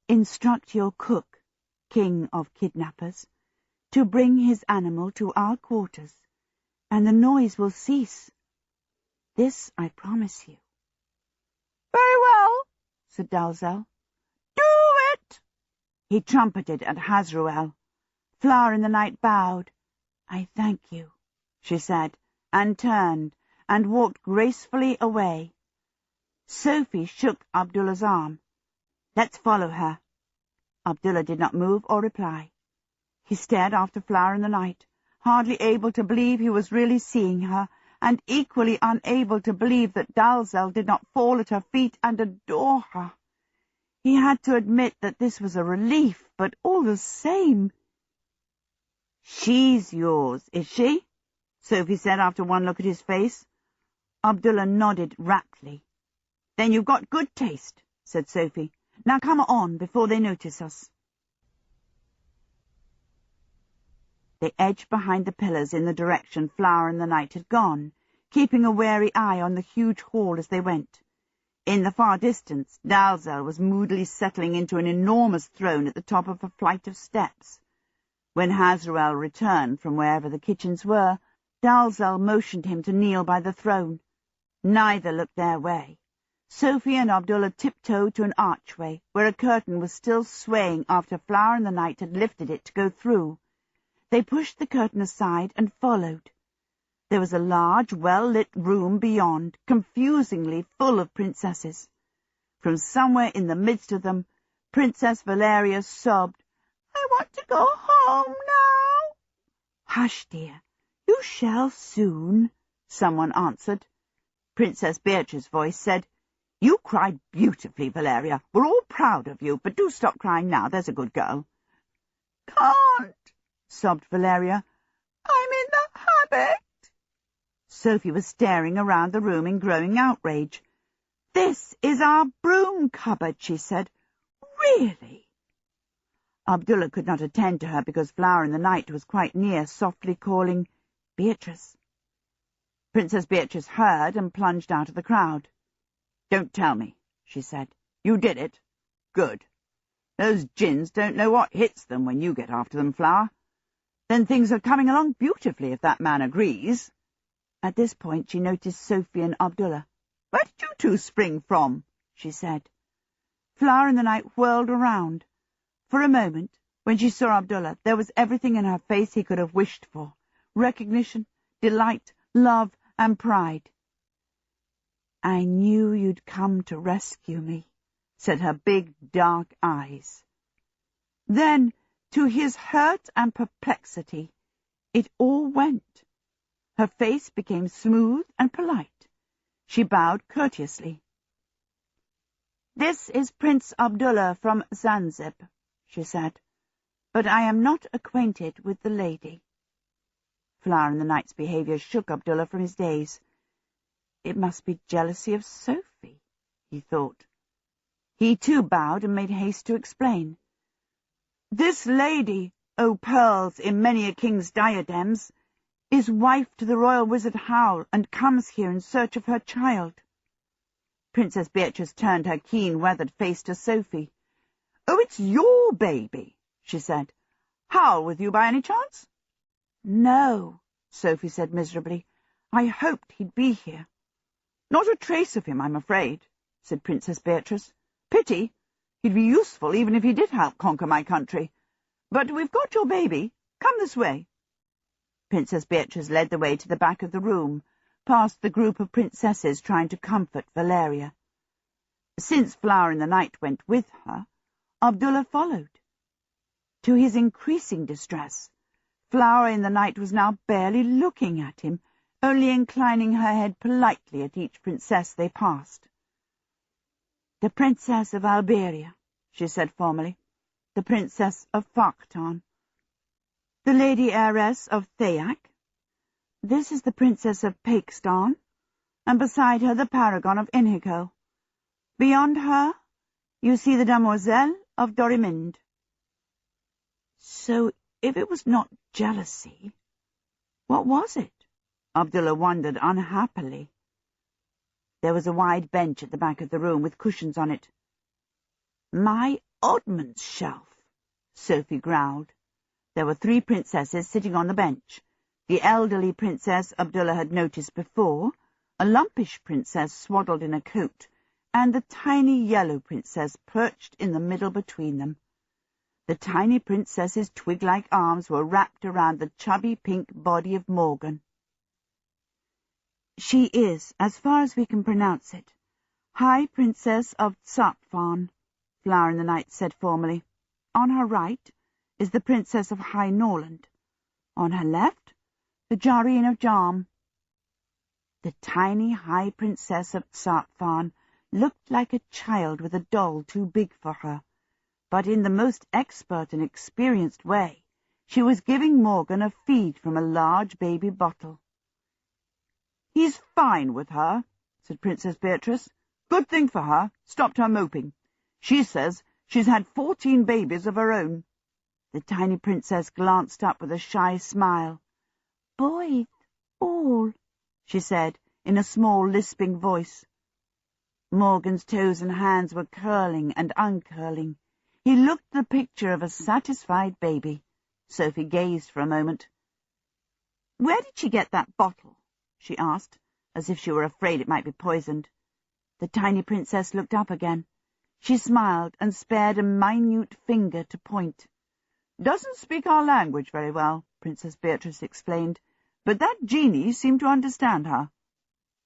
Instruct your cook, king of kidnappers, to bring his animal to our quarters, and the noise will cease. This I promise you." "Very well," said Dalzell. "Do it." He trumpeted at Hasruel. Flower in the Night bowed. "I thank you," she said, and turned and walked gracefully away. Sophie shook Abdullah's arm. "Let's follow her." Abdullah did not move or reply. He stared after Flower in the Night, hardly able to believe he was really seeing her, and equally unable to believe that Dalzell did not fall at her feet and adore her. He had to admit that this was a relief, but all the same— "She's yours, is she?" Sophie said after one look at his face. Abdullah nodded raptly. "Then you've got good taste," said Sophie. "Now come on before they notice us." They edged behind the pillars in the direction Flower in the Night had gone, keeping a wary eye on the huge hall as they went. In the far distance, Dalzell was moodily settling into an enormous throne at the top of a flight of steps. When Hasruel returned from wherever the kitchens were, Dalzell motioned him to kneel by the throne. Neither looked their way. Sophie and Abdullah tiptoed to an archway, where a curtain was still swaying after Flower in the Night had lifted it to go through. They pushed the curtain aside and followed. There was a large, well-lit room beyond, confusingly full of princesses. From somewhere in the midst of them, Princess Valeria sobbed, "I want to go home now." "Hush, dear. You shall soon," someone answered. Princess Beatrice's voice said, "You cried beautifully, Valeria. We're all proud of you, but do stop crying now, there's a good girl." "Can't," sobbed Valeria. "I'm in the habit." Sophie was staring around the room in growing outrage. "This is our broom cupboard," she said. "Really?" Abdullah could not attend to her because Flower in the Night was quite near, softly calling, "Beatrice." Princess Beatrice heard and plunged out of the crowd. "Don't tell me," she said. "You did it? Good. Those djinns don't know what hits them when you get after them, Flower. Then things are coming along beautifully, if that man agrees." At this point she noticed Sophie and Abdullah. "Where did you two spring from?" she said. Flower in the Night whirled around. For a moment, when she saw Abdullah, there was everything in her face he could have wished for: recognition, delight, love, and pride. "I knew you'd come to rescue me," said her big, dark eyes. Then, to his hurt and perplexity, it all went. Her face became smooth and polite. She bowed courteously. "This is Prince Abdullah from Zanzibar," she said, "but I am not acquainted with the lady." Flower in the Night's behaviour shook Abdullah from his daze. It must be jealousy of Sophie, he thought. He too bowed and made haste to explain. "This lady, O pearls in many a king's diadems, is wife to the royal wizard Howl, and comes here in search of her child." Princess Beatrice turned her keen, weathered face to Sophie. "Oh, it's your baby," she said. "Howl with you by any chance?" "No," Sophie said miserably. "I hoped he'd be here." "Not a trace of him, I'm afraid," said Princess Beatrice. "Pity. He'd be useful even if he did help conquer my country. But we've got your baby. Come this way." Princess Beatrice led the way to the back of the room, past the group of princesses trying to comfort Valeria. Since Flower in the Night went with her, Abdullah followed. To his increasing distress, Flower in the Night was now barely looking at him, only inclining her head politely at each princess they passed. "The Princess of Alberia," she said formally. "The Princess of Faktan. The Lady Heiress of Thayak. This is the Princess of Pakistan, and beside her the Paragon of Inhiko. Beyond her you see the Demoiselle of Dorimind." So if it was not jealousy, what was it? Abdullah wondered unhappily. There was a wide bench at the back of the room with cushions on it. "My oddments shelf," Sophie growled. There were 3 princesses sitting on the bench. The elderly princess Abdullah had noticed before, a lumpish princess swaddled in a coat, and the tiny yellow princess perched in the middle between them. The tiny princess's twig-like arms were wrapped around the chubby pink body of Morgan. "She is, as far as we can pronounce it, High Princess of Tsapfan," Flower in the Night said formally. "On her right is the Princess of High Norland. On her left, the Jareen of Jam." The tiny High Princess of Tsapfan looked like a child with a doll too big for her, but in the most expert and experienced way she was giving Morgan a feed from a large baby bottle. "He's fine with her," said Princess Beatrice. "Good thing for her, stopped her moping. She says she's had 14 babies of her own." The tiny princess glanced up with a shy smile. "Boys, all," she said in a small, lisping voice. Morgan's toes and hands were curling and uncurling. He looked the picture of a satisfied baby. Sophie gazed for a moment. "Where did she get that bottle?" she asked, as if she were afraid it might be poisoned. The tiny princess looked up again. She smiled and spared a minute finger to point. "Doesn't speak our language very well," Princess Beatrice explained, "but that genie seemed to understand her."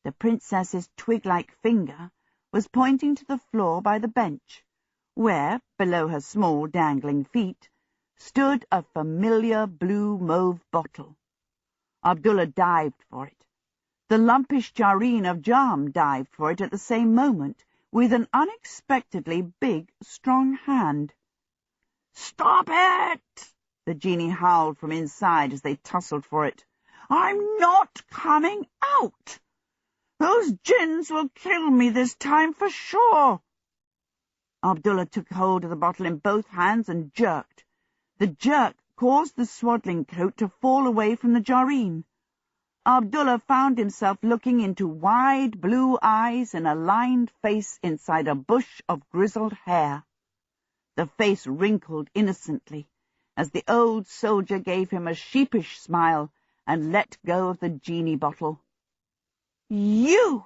The princess's twig-like finger was pointing to the floor by the bench, where, below her small dangling feet, stood a familiar blue-mauve bottle. Abdullah dived for it. The lumpish Jareen of Jam dived for it at the same moment, with an unexpectedly big, strong hand. "Stop it!" the genie howled from inside as they tussled for it. "I'm not coming out! Those jinns will kill me this time for sure!" Abdullah took hold of the bottle in both hands and jerked. The jerk caused the swaddling coat to fall away from the Jareen. Abdullah found himself looking into wide blue eyes and a lined face inside a bush of grizzled hair. The face wrinkled innocently as the old soldier gave him a sheepish smile and let go of the genie bottle. "You!"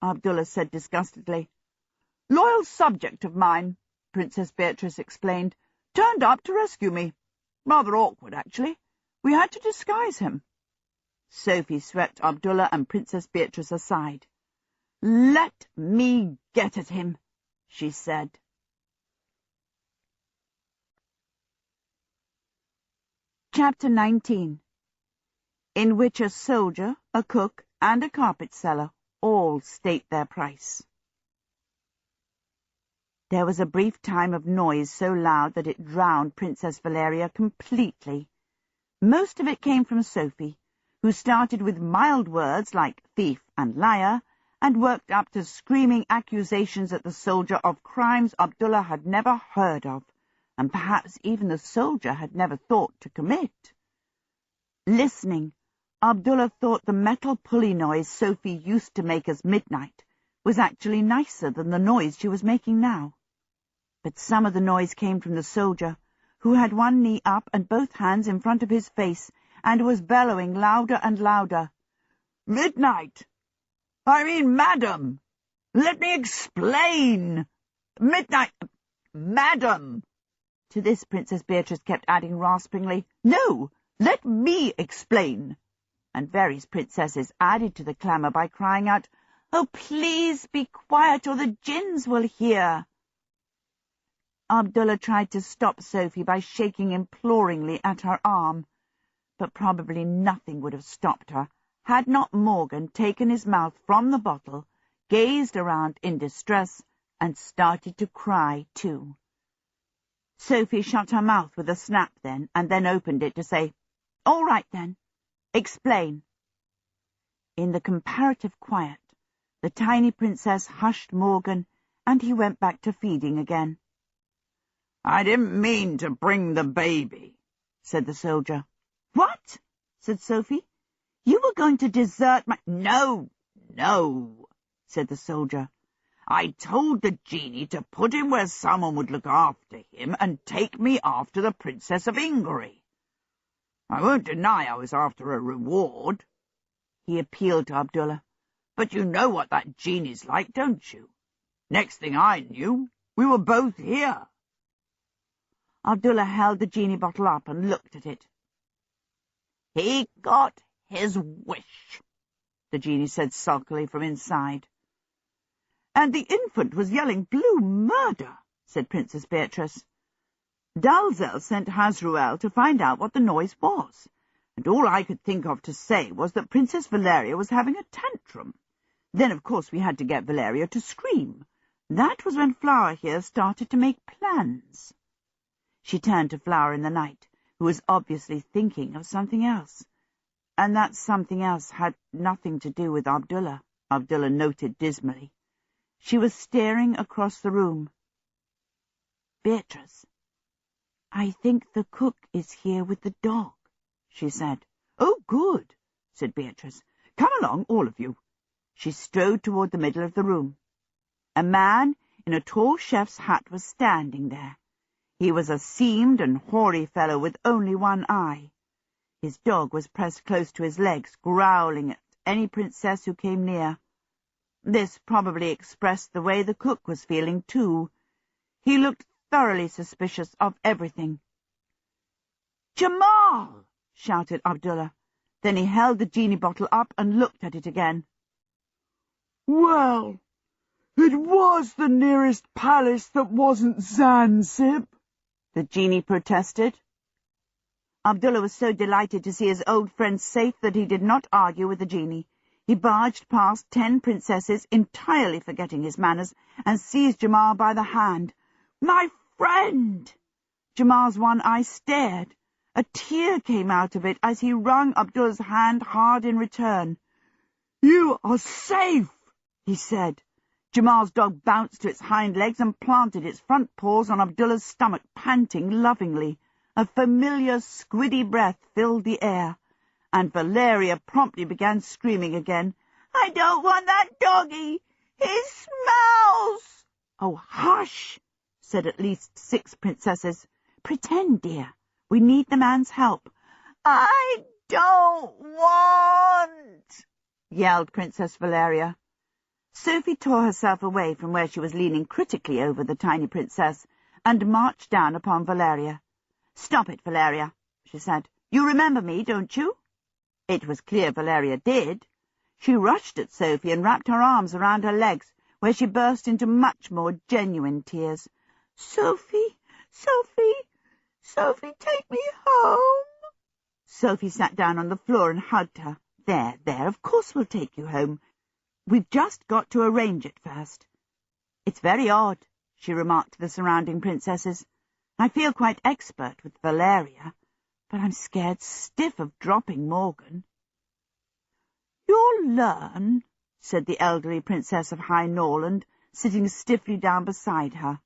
Abdullah said disgustedly. "Loyal subject of mine," Princess Beatrice explained. "Turned up to rescue me. Rather awkward, actually. We had to disguise him." Sophie swept Abdullah and Princess Beatrice aside. "Let me get at him," she said. Chapter 19, in which a soldier, a cook, and a carpet seller all state their price. There was a brief time of noise so loud that it drowned Princess Valeria completely. Most of it came from Sophie, who started with mild words like thief and liar, and worked up to screaming accusations at the soldier of crimes Abdullah had never heard of, and perhaps even the soldier had never thought to commit. Listening, Abdullah thought the metal pulley noise Sophie used to make as midnight was actually nicer than the noise she was making now. But some of the noise came from the soldier, who had one knee up and both hands in front of his face, and was bellowing louder and louder. "Midnight! I mean, madam! Let me explain! Midnight! Madam!" To this Princess Beatrice kept adding raspingly, "No, let me explain!" And various princesses added to the clamour by crying out, "Oh, please be quiet or the jinns will hear!" Abdullah tried to stop Sophie by shaking imploringly at her arm, but probably nothing would have stopped her had not Morgan taken his mouth from the bottle, gazed around in distress, and started to cry too. Sophie shut her mouth with a snap then, and then opened it to say, "All right then, explain." In the comparative quiet, the tiny princess hushed Morgan, and he went back to feeding again. "I didn't mean to bring the baby," said the soldier. "What?" said Sophie. "You were going to desert my—" No, said the soldier. "I told the genie to put him where someone would look after him and take me after the Princess of Ingary. I won't deny I was after a reward." He appealed to Abdullah. "But you know what that genie's like, don't you? Next thing I knew, we were both here." Abdullah held the genie bottle up and looked at it. "He got his wish," the genie said sulkily from inside. "And the infant was yelling blue murder," said Princess Beatrice. Dalzell sent Hasruel to find out what the noise was, and all I could think of to say was that Princess Valeria was having a tantrum. Then, of course, we had to get Valeria to scream. That was when Flower here started to make plans. She turned to Flower in the night, who was obviously thinking of something else. And that something else had nothing to do with Abdullah, Abdullah noted dismally. She was staring across the room. "Beatrice, I think the cook is here with the dog," she said. "Oh, good," said Beatrice. "Come along, all of you." She strode toward the middle of the room. A man in a tall chef's hat was standing there. He was a seamed and hoary fellow with only one eye. His dog was pressed close to his legs, growling at any princess who came near. This probably expressed the way the cook was feeling, too. He looked thoroughly suspicious of everything. "Jamal!" shouted Abdullah. Then he held the genie bottle up and looked at it again. "Well, it was the nearest palace that wasn't Zanzib," the genie protested. Abdullah was so delighted to see his old friend safe that he did not argue with the genie. He barged past 10 princesses, entirely forgetting his manners, and seized Jamal by the hand. "My friend!" Jamal's one eye stared. A tear came out of it as he wrung Abdullah's hand hard in return. "You are safe," he said. Jamal's dog bounced to its hind legs and planted its front paws on Abdullah's stomach, panting lovingly. A familiar squiddy breath filled the air, and Valeria promptly began screaming again. "I don't want that doggy! He smells!" "Oh, hush!" said at least 6 princesses. "Pretend, dear. We need the man's help." "I don't want!" yelled Princess Valeria. Sophie tore herself away from where she was leaning critically over the tiny princess and marched down upon Valeria. "Stop it, Valeria," she said. "You remember me, don't you?" It was clear Valeria did. She rushed at Sophie and wrapped her arms around her legs, where she burst into much more genuine tears. "Sophie, Sophie, Sophie, take me home." Sophie sat down on the floor and hugged her. There, of course we'll take you home. We've just got to arrange it first." "It's very odd," she remarked to the surrounding princesses. "I feel quite expert with Valeria, but I'm scared stiff of dropping Morgan." "You'll learn," said the elderly Princess of High Norland, sitting stiffly down beside her.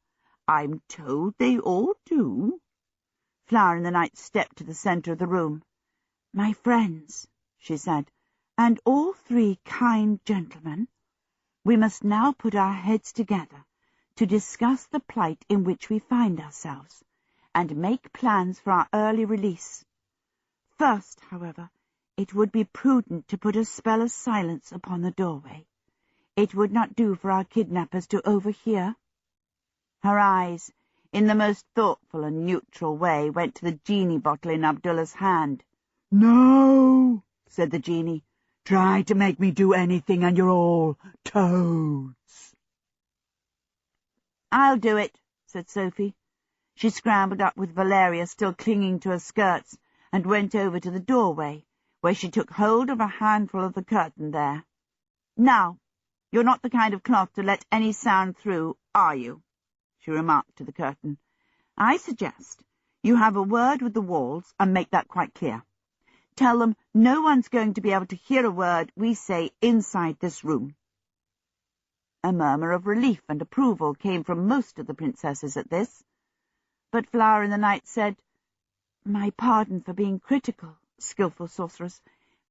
"I'm told they all do." Flower in the Night stepped to the centre of the room. "My friends," she said, "and all three kind gentlemen, we must now put our heads together to discuss the plight in which we find ourselves, and make plans for our early release. First, however, it would be prudent to put a spell of silence upon the doorway. It would not do for our kidnappers to overhear." Her eyes, in the most thoughtful and neutral way, went to the genie bottle in Abdullah's hand. "No," said the genie. "Try to make me do anything and you're all toads." "I'll do it," said Sophie. She scrambled up with Valeria still clinging to her skirts and went over to the doorway, where she took hold of a handful of the curtain there. "Now, you're not the kind of cloth to let any sound through, are you?" she remarked to the curtain. "I suggest you have a word with the walls and make that quite clear. Tell them no one's going to be able to hear a word we say inside this room." A murmur of relief and approval came from most of the princesses at this, but Flower in the Night said, "My pardon for being critical, skilful sorceress,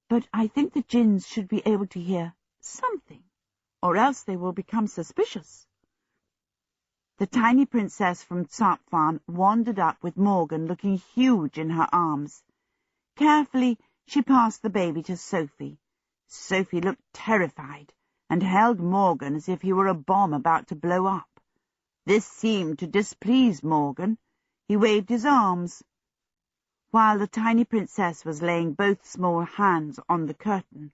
but I think the jinns should be able to hear something, or else they will become suspicious." The tiny princess from Tsarp Farm wandered up with Morgan looking huge in her arms. Carefully, she passed the baby to Sophie. Sophie looked terrified and held Morgan as if he were a bomb about to blow up. This seemed to displease Morgan. He waved his arms. While the tiny princess was laying both small hands on the curtain,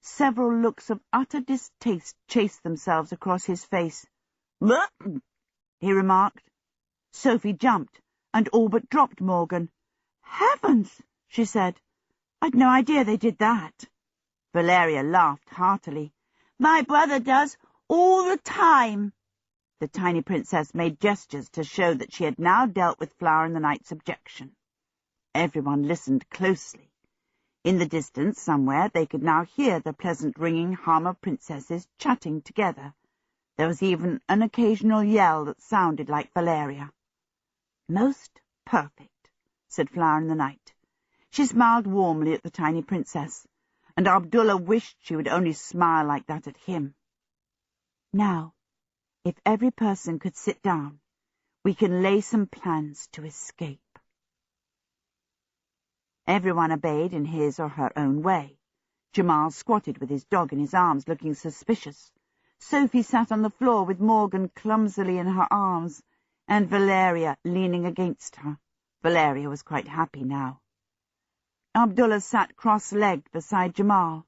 several looks of utter distaste chased themselves across his face. "Bleh!" he remarked. Sophie jumped and all but dropped Morgan. "Heavens!" she said. "I'd no idea they did that." Valeria laughed heartily. "My brother does, all the time." The tiny princess made gestures to show that she had now dealt with Flower in the Night's objection. Everyone listened closely. In the distance somewhere they could now hear the pleasant ringing hum of princesses chatting together. There was even an occasional yell that sounded like Valeria. "Most perfect," said Flower in the Night. She smiled warmly at the tiny princess, and Abdullah wished she would only smile like that at him. "Now, if every person could sit down, we can lay some plans to escape." Everyone obeyed in his or her own way. Jamal squatted with his dog in his arms, looking suspicious. Sophie sat on the floor with Morgan clumsily in her arms, and Valeria leaning against her. Valeria was quite happy now. Abdullah sat cross-legged beside Jamal.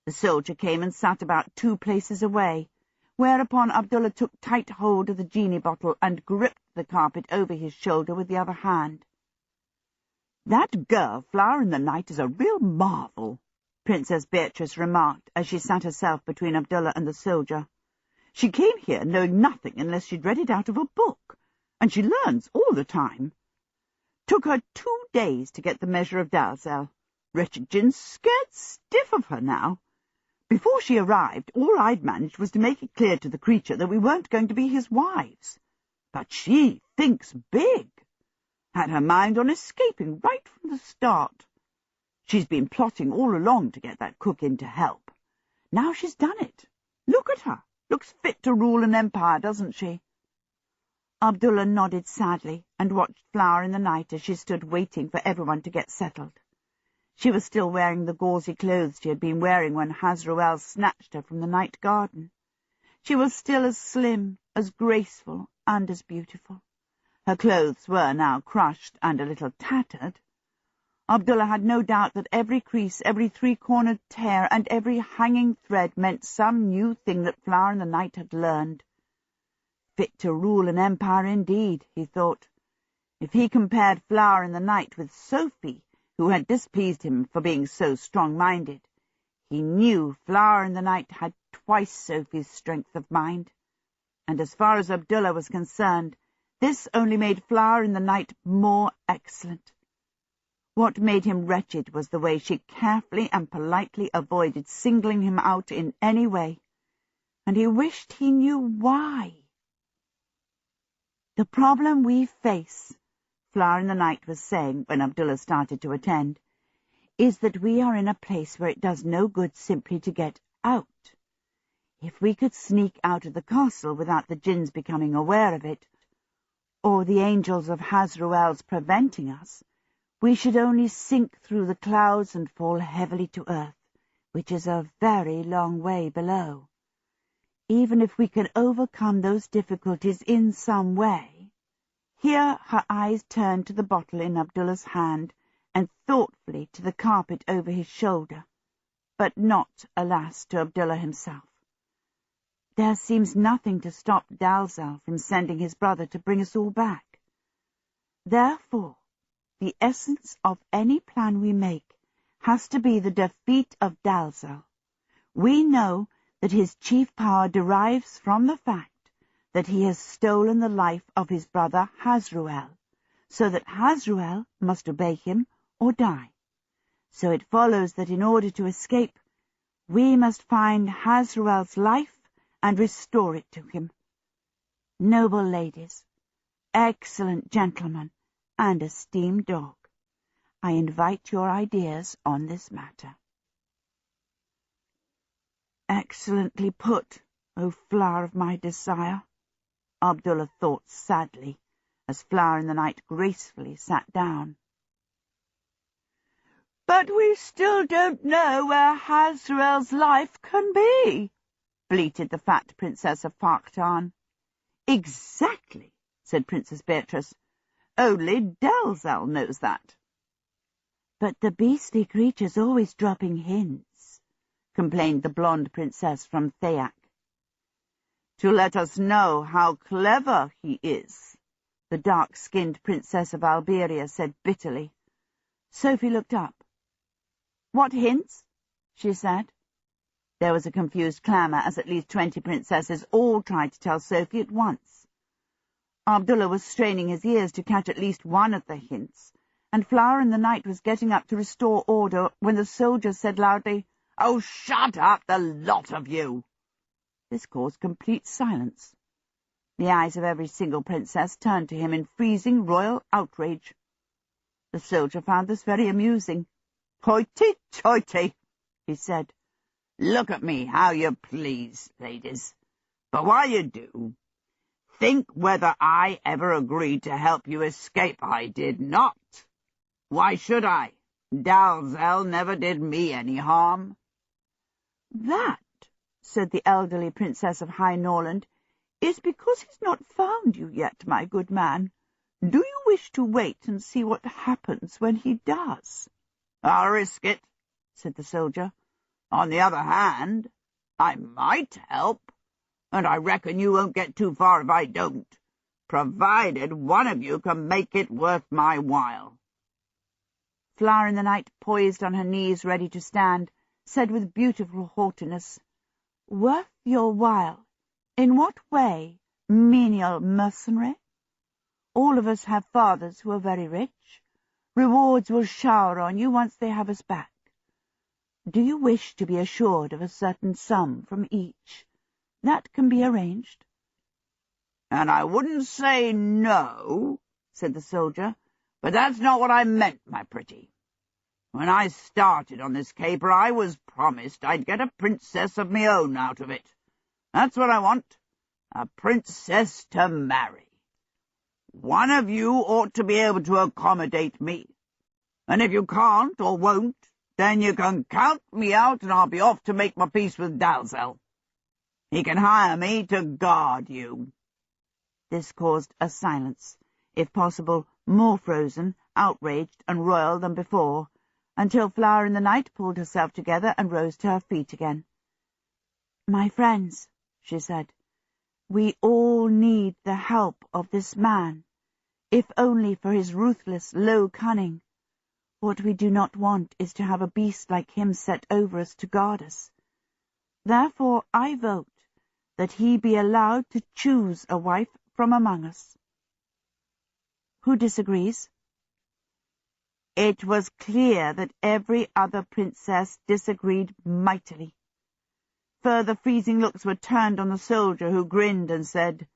The soldier came and sat about 2 places away, whereupon Abdullah took tight hold of the genie bottle and gripped the carpet over his shoulder with the other hand. "That girl, Flower in the Night, is a real marvel," Princess Beatrice remarked as she sat herself between Abdullah and the soldier. "She came here knowing nothing unless she'd read it out of a book, and she learns all the time. Took her 2 days to get the measure of Dalzell. Wretched Jin's scared stiff of her now. Before she arrived, all I'd managed was to make it clear to the creature that we weren't going to be his wives. But she thinks big. Had her mind on escaping right from the start. She's been plotting all along to get that cook in to help. Now she's done it. Look at her. Looks fit to rule an empire, doesn't she?" Abdullah nodded sadly and watched Flower in the Night as she stood waiting for everyone to get settled. She was still wearing the gauzy clothes she had been wearing when Hazruel snatched her from the night garden. She was still as slim, as graceful, and as beautiful. Her clothes were now crushed and a little tattered. Abdullah had no doubt that every crease, every three-cornered tear, and every hanging thread meant some new thing that Flower in the Night had learned. Fit to rule an empire indeed, he thought. If he compared Flower in the Night with Sophie, who had displeased him for being so strong-minded, he knew Flower in the Night had twice Sophie's strength of mind. And as far as Abdullah was concerned, this only made Flower in the Night more excellent. What made him wretched was the way she carefully and politely avoided singling him out in any way, and he wished he knew why. "The problem we face," Flower in the Night was saying when Abdullah started to attend, "is that we are in a place where it does no good simply to get out. If we could sneak out of the castle without the jinns becoming aware of it, or the angels of Hazruel's preventing us, we should only sink through the clouds and fall heavily to earth, which is a very long way below. Even if we can overcome those difficulties in some way—" Here her eyes turned to the bottle in Abdullah's hand and thoughtfully to the carpet over his shoulder, but not, alas, to Abdullah himself. "There seems nothing to stop Dalzal from sending his brother to bring us all back. Therefore, the essence of any plan we make has to be the defeat of Dalzal. We know that his chief power derives from the fact that he has stolen the life of his brother Hazruel, so that Hazruel must obey him or die. So it follows that in order to escape, we must find Hazruel's life and restore it to him. Noble ladies, excellent gentlemen, and esteemed dog, I invite your ideas on this matter." "Excellently put, O flower of my desire," Abdullah thought sadly, as Flower in the Night gracefully sat down. "But we still don't know where Hazruel's life can be," bleated the fat Princess of Farktan. "Exactly," said Princess Beatrice. "Only Dalzal knows that." "But the beastly creature's always dropping hints," complained the blonde princess from Theak. "To let us know how clever he is," the dark-skinned Princess of Alberia said bitterly. Sophie looked up. "What hints?" she said. There was a confused clamour as at least 20 princesses all tried to tell Sophie at once. Abdullah was straining his ears to catch at least one of the hints, and Flower in the Night was getting up to restore order when the soldier said loudly, "Oh, shut up, the lot of you!" This caused complete silence. The eyes of every single princess turned to him in freezing royal outrage. The soldier found this very amusing. "Hoity-toity," he said. "Look at me how you please, ladies. But while you do, think whether I ever agreed to help you escape. I did not. Why should I? Dalzal never did me any harm." "That," said the elderly Princess of High Norland, "is because he's not found you yet, my good man. Do you wish to wait and see what happens when he does?" "I'll risk it," said the soldier. "On the other hand, I might help, and I reckon you won't get too far if I don't, provided one of you can make it worth my while." Flower in the Night, poised on her knees ready to stand, said with beautiful haughtiness, "Worth your while? In what way, menial mercenary? All of us have fathers who are very rich. Rewards will shower on you once they have us back. Do you wish to be assured of a certain sum from each? That can be arranged." "And I wouldn't say no," said the soldier, "but that's not what I meant, my pretty. When I started on this caper, I was promised I'd get a princess of me own out of it. That's what I want, a princess to marry. One of you ought to be able to accommodate me, and if you can't or won't, then you can count me out and I'll be off to make my peace with Dalzal. He can hire me to guard you." This caused a silence, if possible more frozen, outraged, and royal than before, until Flower in the Night pulled herself together and rose to her feet again. "My friends," she said, "we all need the help of this man, if only for his ruthless, low cunning. What we do not want is to have a beast like him set over us to guard us. Therefore I vote that he be allowed to choose a wife from among us." Who disagrees? It was clear that every other princess disagreed mightily. Further freezing looks were turned on the soldier, who grinned and said,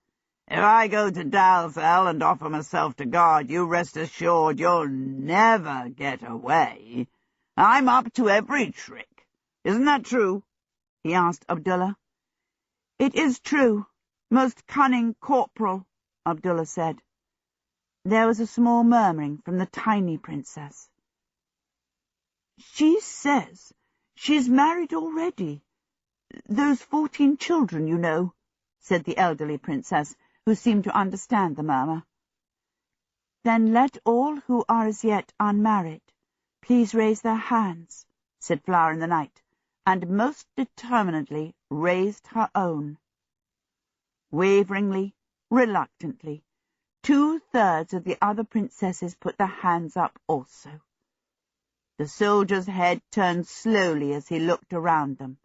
"If I go to Dalzell and offer myself to guard you, rest assured you'll never get away. I'm up to every trick. Isn't that true?" he asked Abdullah. "It is true, most cunning corporal," Abdullah said. There was a small murmuring from the tiny princess. "She says she's married already. Those 14 children, you know," said the elderly princess, who seemed to understand the murmur. "Then let all who are as yet unmarried please raise their hands," said Flower in the Night, and most determinedly raised her own. Waveringly, reluctantly, 2/3 of the other princesses put their hands up also. The soldier's head turned slowly as he looked around them,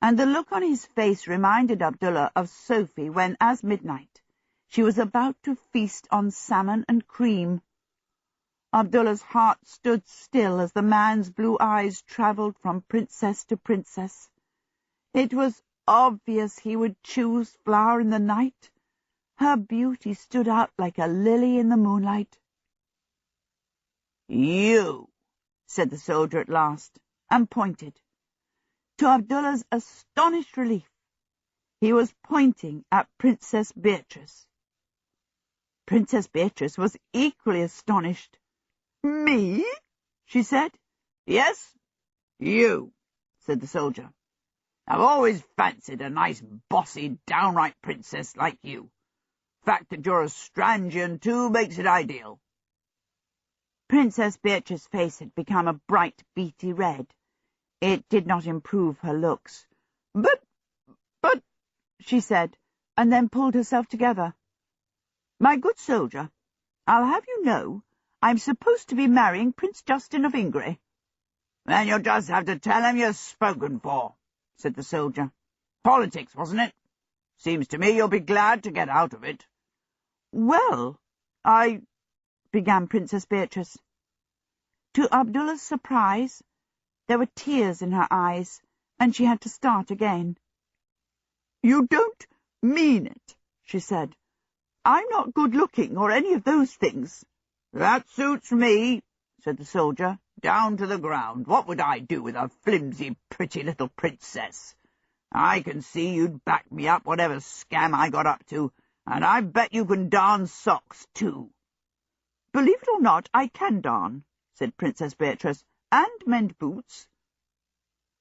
and the look on his face reminded Abdullah of Sophie when, as midnight, she was about to feast on salmon and cream. Abdullah's heart stood still as the man's blue eyes travelled from princess to princess. It was obvious he would choose Flower in the Night. Her beauty stood out like a lily in the moonlight. "You," said the soldier at last, and pointed. To Abdullah's astonished relief, he was pointing at Princess Beatrice. Princess Beatrice was equally astonished. "Me?" she said. "Yes, you," said the soldier. "I've always fancied a nice, bossy, downright princess like you. The fact that you're a Strangian, too, makes it ideal." Princess Beatrice's face had become a bright, beety red. It did not improve her looks. But, she said, and then pulled herself together. "My good soldier, I'll have you know I'm supposed to be marrying Prince Justin of Ingray." "Then you'll just have to tell him you're spoken for," said the soldier. "Politics, wasn't it? Seems to me you'll be glad to get out of it." "Well, began Princess Beatrice. To Abdullah's surprise, there were tears in her eyes, and she had to start again. "You don't mean it," she said. "I'm not good-looking or any of those things." "That suits me," said the soldier, "down to the ground. What would I do with a flimsy, pretty little princess? I can see you'd back me up whatever scam I got up to, and I bet you can darn socks, too." "Believe it or not, I can darn," said Princess Beatrice, "and mend boots."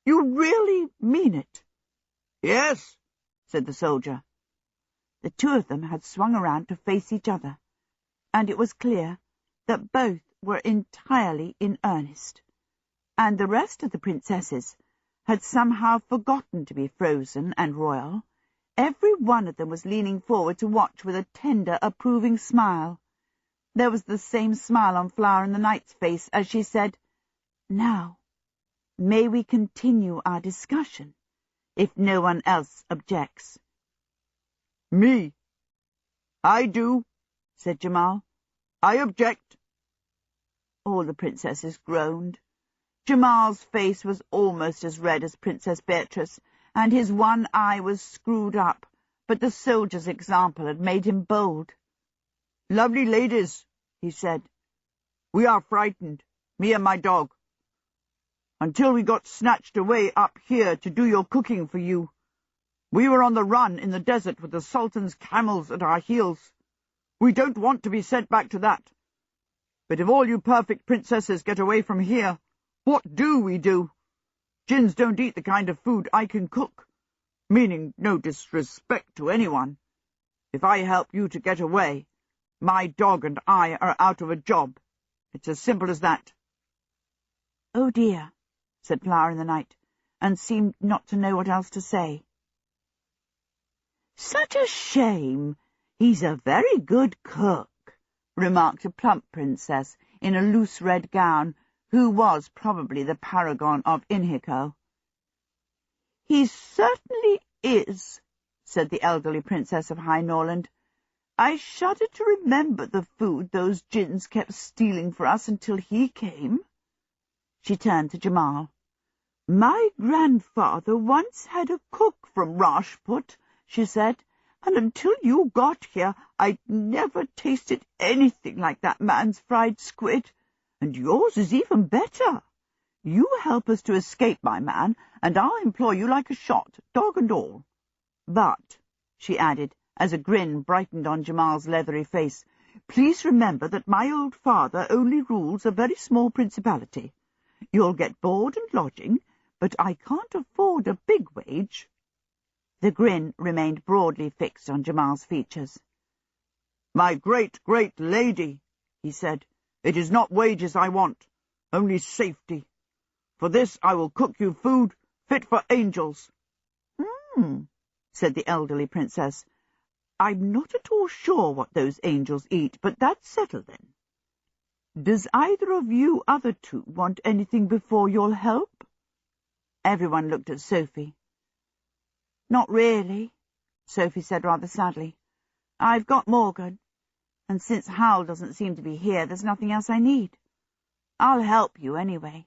"You really mean it?" "Yes," said the soldier. The two of them had swung around to face each other, and it was clear that both were entirely in earnest, and the rest of the princesses had somehow forgotten to be frozen and royal. Every one of them was leaning forward to watch with a tender, approving smile. There was the same smile on Flower in the Night's face as she said, "Now, may we continue our discussion, if no one else objects?" "Me? I do," said Jamal. "I object." All the princesses groaned. Jamal's face was almost as red as Princess Beatrice, and his one eye was screwed up, but the soldier's example had made him bold. "Lovely ladies," he said, "we are frightened, me and my dog. Until we got snatched away up here to do your cooking for you, we were on the run in the desert with the Sultan's camels at our heels. We don't want to be sent back to that. But if all you perfect princesses get away from here, what do we do? Jinns don't eat the kind of food I can cook, meaning no disrespect to anyone. If I help you to get away, my dog and I are out of a job. It's as simple as that." "Oh dear," said Flower in the Night, and seemed not to know what else to say. "Such a shame. He's a very good cook," remarked a plump princess in a loose red gown, who was probably the paragon of Inhico. "He certainly is," said the elderly Princess of High Norland. "I shudder to remember the food those gins kept stealing for us until he came." She turned to Jamal. "My grandfather once had a cook from Rajput," she said, "and until you got here I'd never tasted anything like that man's fried squid, and yours is even better. You help us to escape, my man, and I'll employ you like a shot, dog and all. But," she added, as a grin brightened on Jamal's leathery face, "please remember that my old father only rules a very small principality. You'll get board and lodging, but I can't afford a big wage." The grin remained broadly fixed on Jamal's features. "My great lady," he said, "it is not wages I want, only safety. For this I will cook you food fit for angels." Said the elderly princess. "I'm not at all sure what those angels eat, but that's settled then. Does either of you other two want anything before you'll help?" Everyone looked at Sophie. "Not really," Sophie said rather sadly. "I've got Morgan, and since Hal doesn't seem to be here, there's nothing else I need. I'll help you anyway."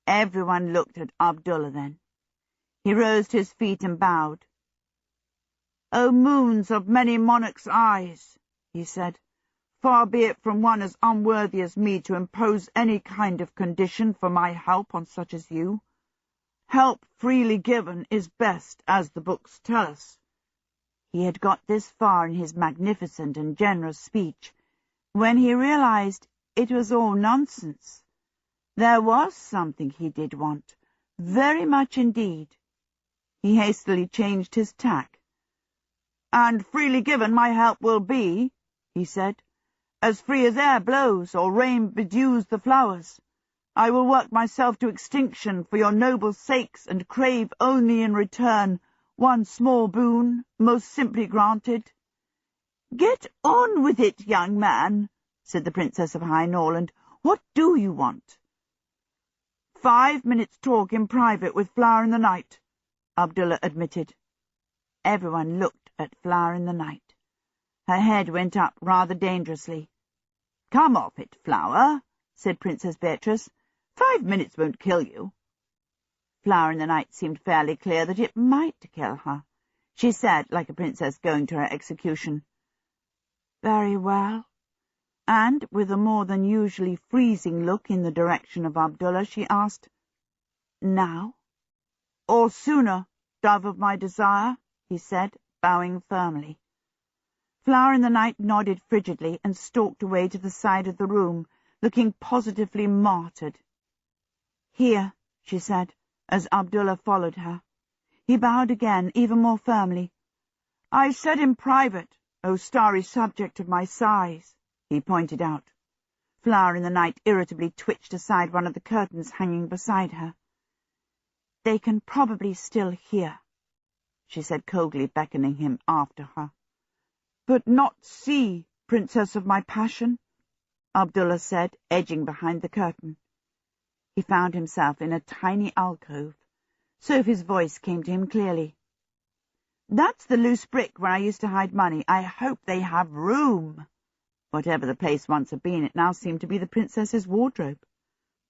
Everyone looked at Abdullah then. He rose to his feet and bowed. "O moons of many monarchs' eyes," he said, "far be it from one as unworthy as me to impose any kind of condition for my help on such as you. Help freely given is best, as the books tell us." He had got this far in his magnificent and generous speech, when he realized it was all nonsense. There was something he did want, very much indeed. He hastily changed his tack. "And freely given my help will be," he said, "as free as air blows or rain bedews the flowers. I will work myself to extinction for your noble sakes, and crave only in return one small boon, most simply granted." "Get on with it, young man," said the Princess of High Norland. "What do you want?" 5 minutes' talk in private with Flower in the Night," Abdullah admitted. Everyone looked at Flower in the Night. Her head went up rather dangerously. "Come off it, Flower," said Princess Beatrice. 5 minutes won't kill you." Flower in the Night seemed fairly clear that it might kill her. She said, like a princess going to her execution, "Very well." And, with a more than usually freezing look in the direction of Abdullah, she asked, "Now?" "Or sooner, dove of my desire," he said, bowing firmly. Flower in the Night nodded frigidly and stalked away to the side of the room, looking positively martyred. "Here," she said, as Abdullah followed her. He bowed again, even more firmly. "I said in private, O starry subject of my sighs," he pointed out. Flower in the Night irritably twitched aside one of the curtains hanging beside her. "They can probably still hear," she said coldly, beckoning him after her. "But not see, princess of my passion," Abdullah said, edging behind the curtain. He found himself in a tiny alcove. Sophie's voice came to him clearly. "That's the loose brick where I used to hide money. I hope they have room." Whatever the place once had been, it now seemed to be the princess's wardrobe.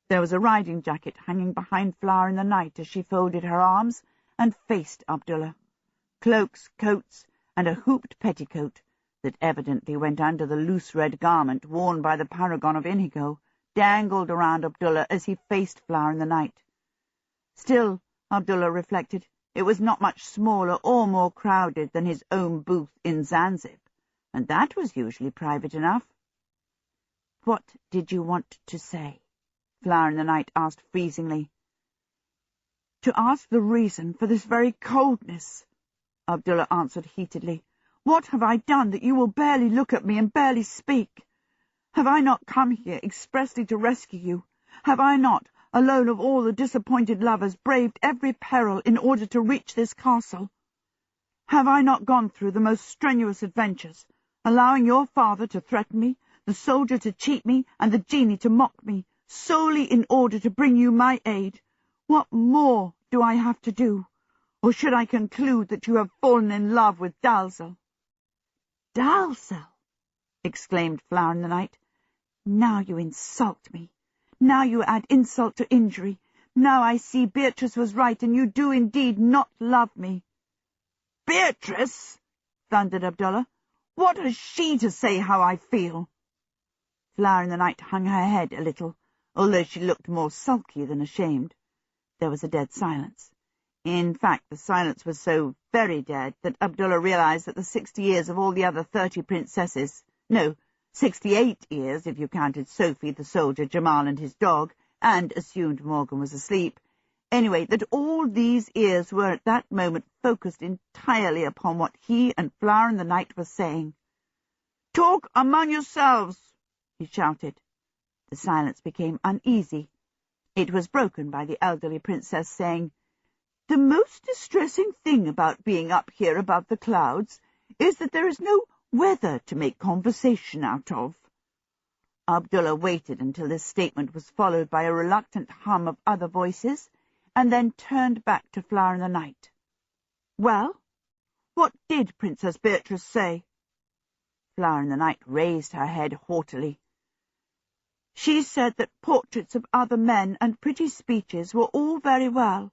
There was a riding jacket hanging behind Flower in the Night as she folded her arms and faced Abdullah. Cloaks, coats, and a hooped petticoat that evidently went under the loose red garment worn by the paragon of Inigo dangled around Abdullah as he faced Flower in the Night. Still, Abdullah reflected, it was not much smaller or more crowded than his own booth in Zanzibar, and that was usually private enough. "What did you want to say?" Flower in the Night asked freezingly. "To ask the reason for this very coldness," Abdullah answered heatedly. What have I done that you will barely look at me and barely speak? Have I not come here expressly to rescue you? Have I not, alone of all the disappointed lovers, braved every peril in order to reach this castle? Have I not gone through the most strenuous adventures, allowing your father to threaten me, the soldier to cheat me, and the genie to mock me, solely in order to bring you my aid? What more do I have to do? Or should I conclude that you have fallen in love with Dalzell?" "Dalzell!" exclaimed Flower in the Night. "Now you insult me. Now you add insult to injury. Now I see Beatrice was right, and you do indeed not love me." "Beatrice!" thundered Abdullah. "What has she to say how I feel?" Flower in the Night hung her head a little, although she looked more sulky than ashamed. There was a dead silence. In fact, the silence was so very dead that Abdullah realized that the 60 years of all the other 30 princesses, no, 68 years if you counted Sophie, the soldier, Jamal and his dog, and assumed Morgan was asleep, anyway, that all these ears were at that moment focused entirely upon what he and Flower in the Night were saying. "Talk among yourselves," he shouted. The silence became uneasy. It was broken by the elderly princess saying, "The most distressing thing about being up here above the clouds is that there is no weather to make conversation out of." Abdullah waited until this statement was followed by a reluctant hum of other voices, and then turned back to Flower in the Night. "Well, what did Princess Beatrice say?" Flower in the Night raised her head haughtily. "She said that portraits of other men and pretty speeches were all very well,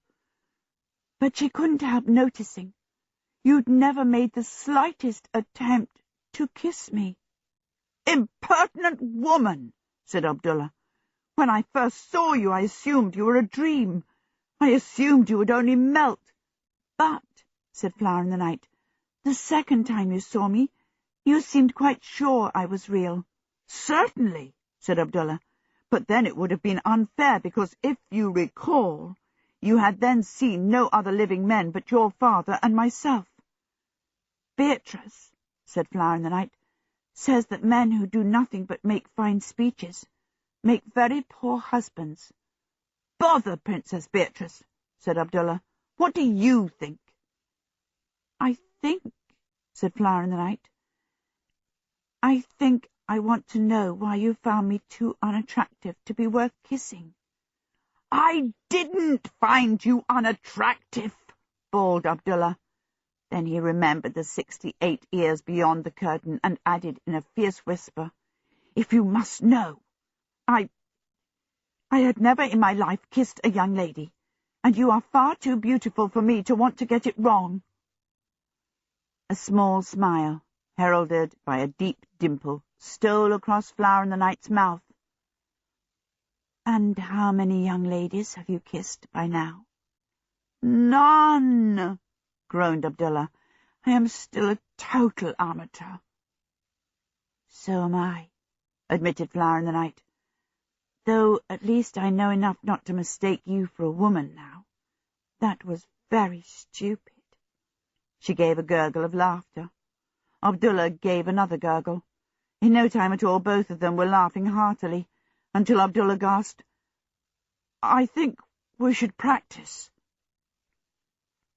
but she couldn't help noticing you'd never made the slightest attempt to kiss me." "Impertinent woman!" said Abdullah. "When I first saw you, I assumed you were a dream. I assumed you would only melt." "But," said Flower in the Night, "the second time you saw me, you seemed quite sure I was real." "Certainly," said Abdullah, "but then it would have been unfair, because, if you recall, you had then seen no other living men but your father and myself." "Beatrice," said Flower in the Night, "says that men who do nothing but make fine speeches make very poor husbands." "Bother Princess Beatrice," said Abdullah. "What do you think?" "I think," said Flower in the Night, "I think I want to know why you found me too unattractive to be worth kissing." "I didn't find you unattractive," bawled Abdullah. Then he remembered the 68 years beyond the curtain and added in a fierce whisper, "If you must know, I had never in my life kissed a young lady, and you are far too beautiful for me to want to get it wrong." A small smile, heralded by a deep dimple, stole across Flower in the Night's mouth. "And how many young ladies have you kissed by now?" "None," groaned Abdullah. "I am still a total amateur." "So am I," admitted Flower in the Night, "though at least I know enough not to mistake you for a woman now. That was very stupid." She gave a gurgle of laughter. Abdullah gave another gurgle. In no time at all both of them were laughing heartily, until Abdullah gasped, "I think we should practice."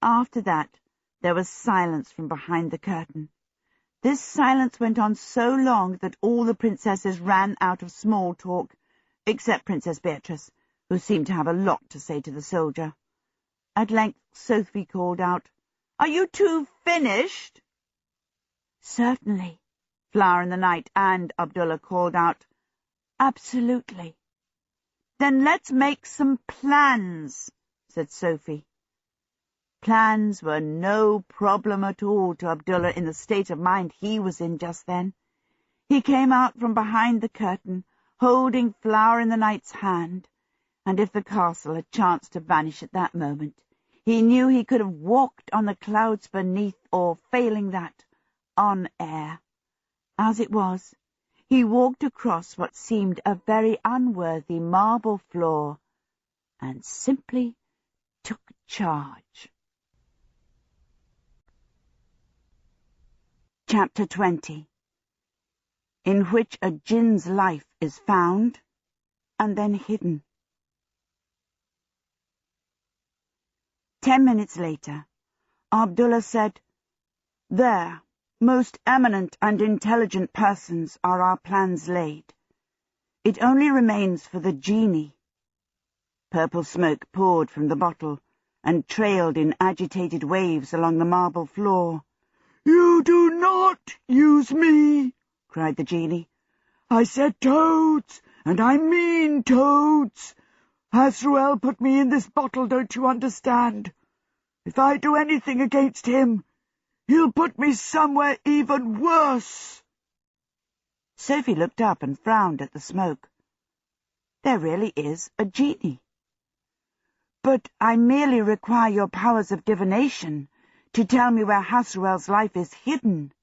After that there was silence from behind the curtain. This silence went on so long that all the princesses ran out of small talk, except Princess Beatrice, who seemed to have a lot to say to the soldier. At length Sophie called out, "Are you two finished?" "Certainly," Flower in the Night and Abdullah called out. "Absolutely." "Then let's make some plans," said Sophie. Plans were no problem at all to Abdullah in the state of mind he was in just then. He came out from behind the curtain, holding Flower in the Night's hand, and if the castle had chanced to vanish at that moment, he knew he could have walked on the clouds beneath, or, failing that, on air. As it was, he walked across what seemed a very unworthy marble floor, and simply took charge. Chapter 20, in which a jinn's life is found and then hidden. 10 minutes later, Abdullah said, "There, most eminent and intelligent persons, are our plans laid. It only remains for the genie." Purple smoke poured from the bottle and trailed in agitated waves along the marble floor. "You do not use me," cried the genie. "I said toads, and I mean toads. Hasruel put me in this bottle, don't you understand? If I do anything against him, he'll put me somewhere even worse." Sophie looked up and frowned at the smoke. "There really is a genie." "But I merely require your powers of divination to tell me where Hasruel's life is hidden,"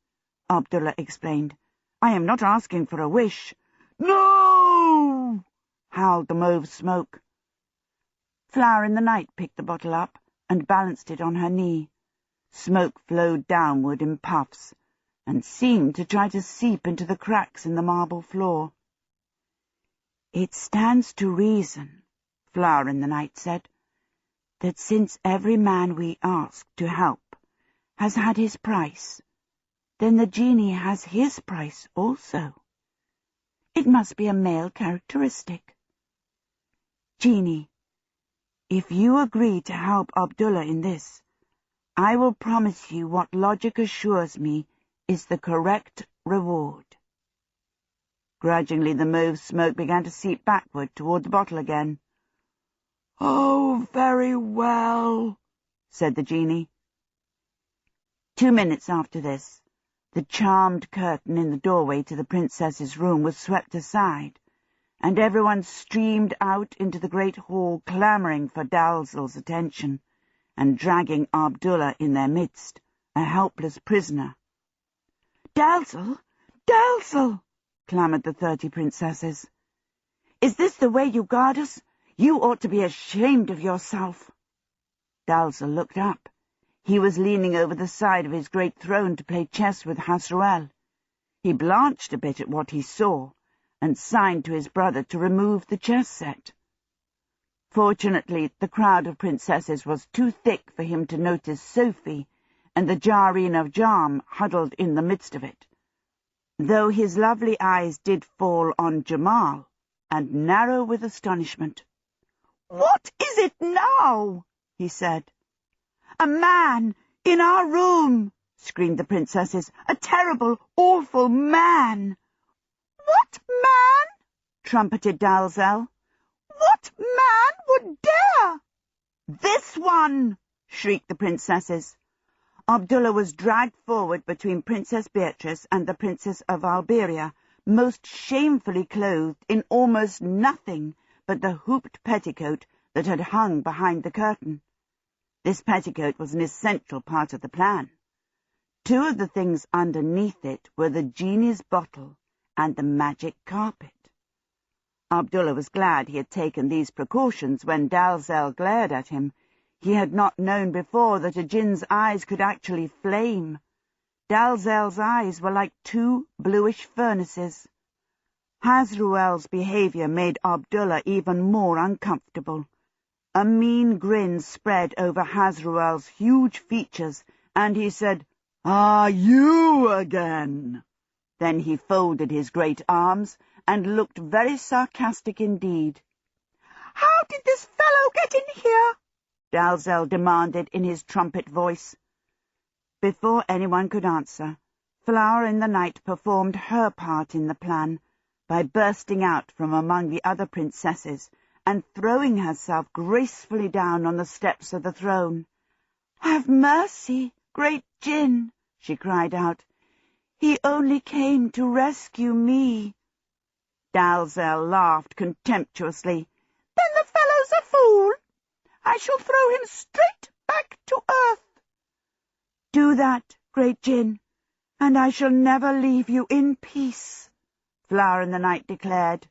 Abdullah explained. "I am not asking for a wish." "No!" howled the mauve smoke. Flower in the Night picked the bottle up and balanced it on her knee. Smoke flowed downward in puffs and seemed to try to seep into the cracks in the marble floor. "It stands to reason," Flower in the Night said, "that since every man we ask to help has had his price, then the genie has his price also. It must be a male characteristic. Genie, if you agree to help Abdullah in this, I will promise you what logic assures me is the correct reward." Grudgingly, the mauve smoke began to seep backward toward the bottle again. "Oh, very well," said the genie. 2 minutes after this, the charmed curtain in the doorway to the princess's room was swept aside, and everyone streamed out into the great hall, clamouring for Dalzell's attention, and dragging Abdullah in their midst, a helpless prisoner. "Dalzell! Dalzell!" clamoured the 30 princesses. "Is this the way you guard us? You ought to be ashamed of yourself." Dalzell looked up. He was leaning over the side of his great throne to play chess with Hasruel. He blanched a bit at what he saw, and signed to his brother to remove the chess set. Fortunately, the crowd of princesses was too thick for him to notice Sophie and the Jareen of Jam huddled in the midst of it, though his lovely eyes did fall on Jamal, and narrow with astonishment. "What is it now?" he said. "A man in our room!" screamed the princesses. "A terrible, awful man!" "What man?" trumpeted Dalzell. "What man would dare?" "This one!" shrieked the princesses. Abdullah was dragged forward between Princess Beatrice and the Princess of Alberia, most shamefully clothed in almost nothing but the hooped petticoat that had hung behind the curtain. This petticoat was an essential part of the plan. 2 of the things underneath it were the genie's bottle and the magic carpet. Abdullah was glad he had taken these precautions when Dalzell glared at him. He had not known before that a jinn's eyes could actually flame. Dalzell's eyes were like 2 bluish furnaces. Hasruel's behaviour made Abdullah even more uncomfortable. A mean grin spread over Hasruel's huge features, and he said, "Ah, you again!" Then he folded his great arms and looked very sarcastic indeed. "How did this fellow get in here?" Dalzell demanded in his trumpet voice. Before anyone could answer, Flower in the Night performed her part in the plan by bursting out from among the other princesses and throwing herself gracefully down on the steps of the throne. "Have mercy, great Jinn," she cried out. "He only came to rescue me." Dalzell laughed contemptuously. "Then the fellow's a fool. I shall throw him straight back to earth." "Do that, great Jinn, and I shall never leave you in peace," Flower in the Night declared.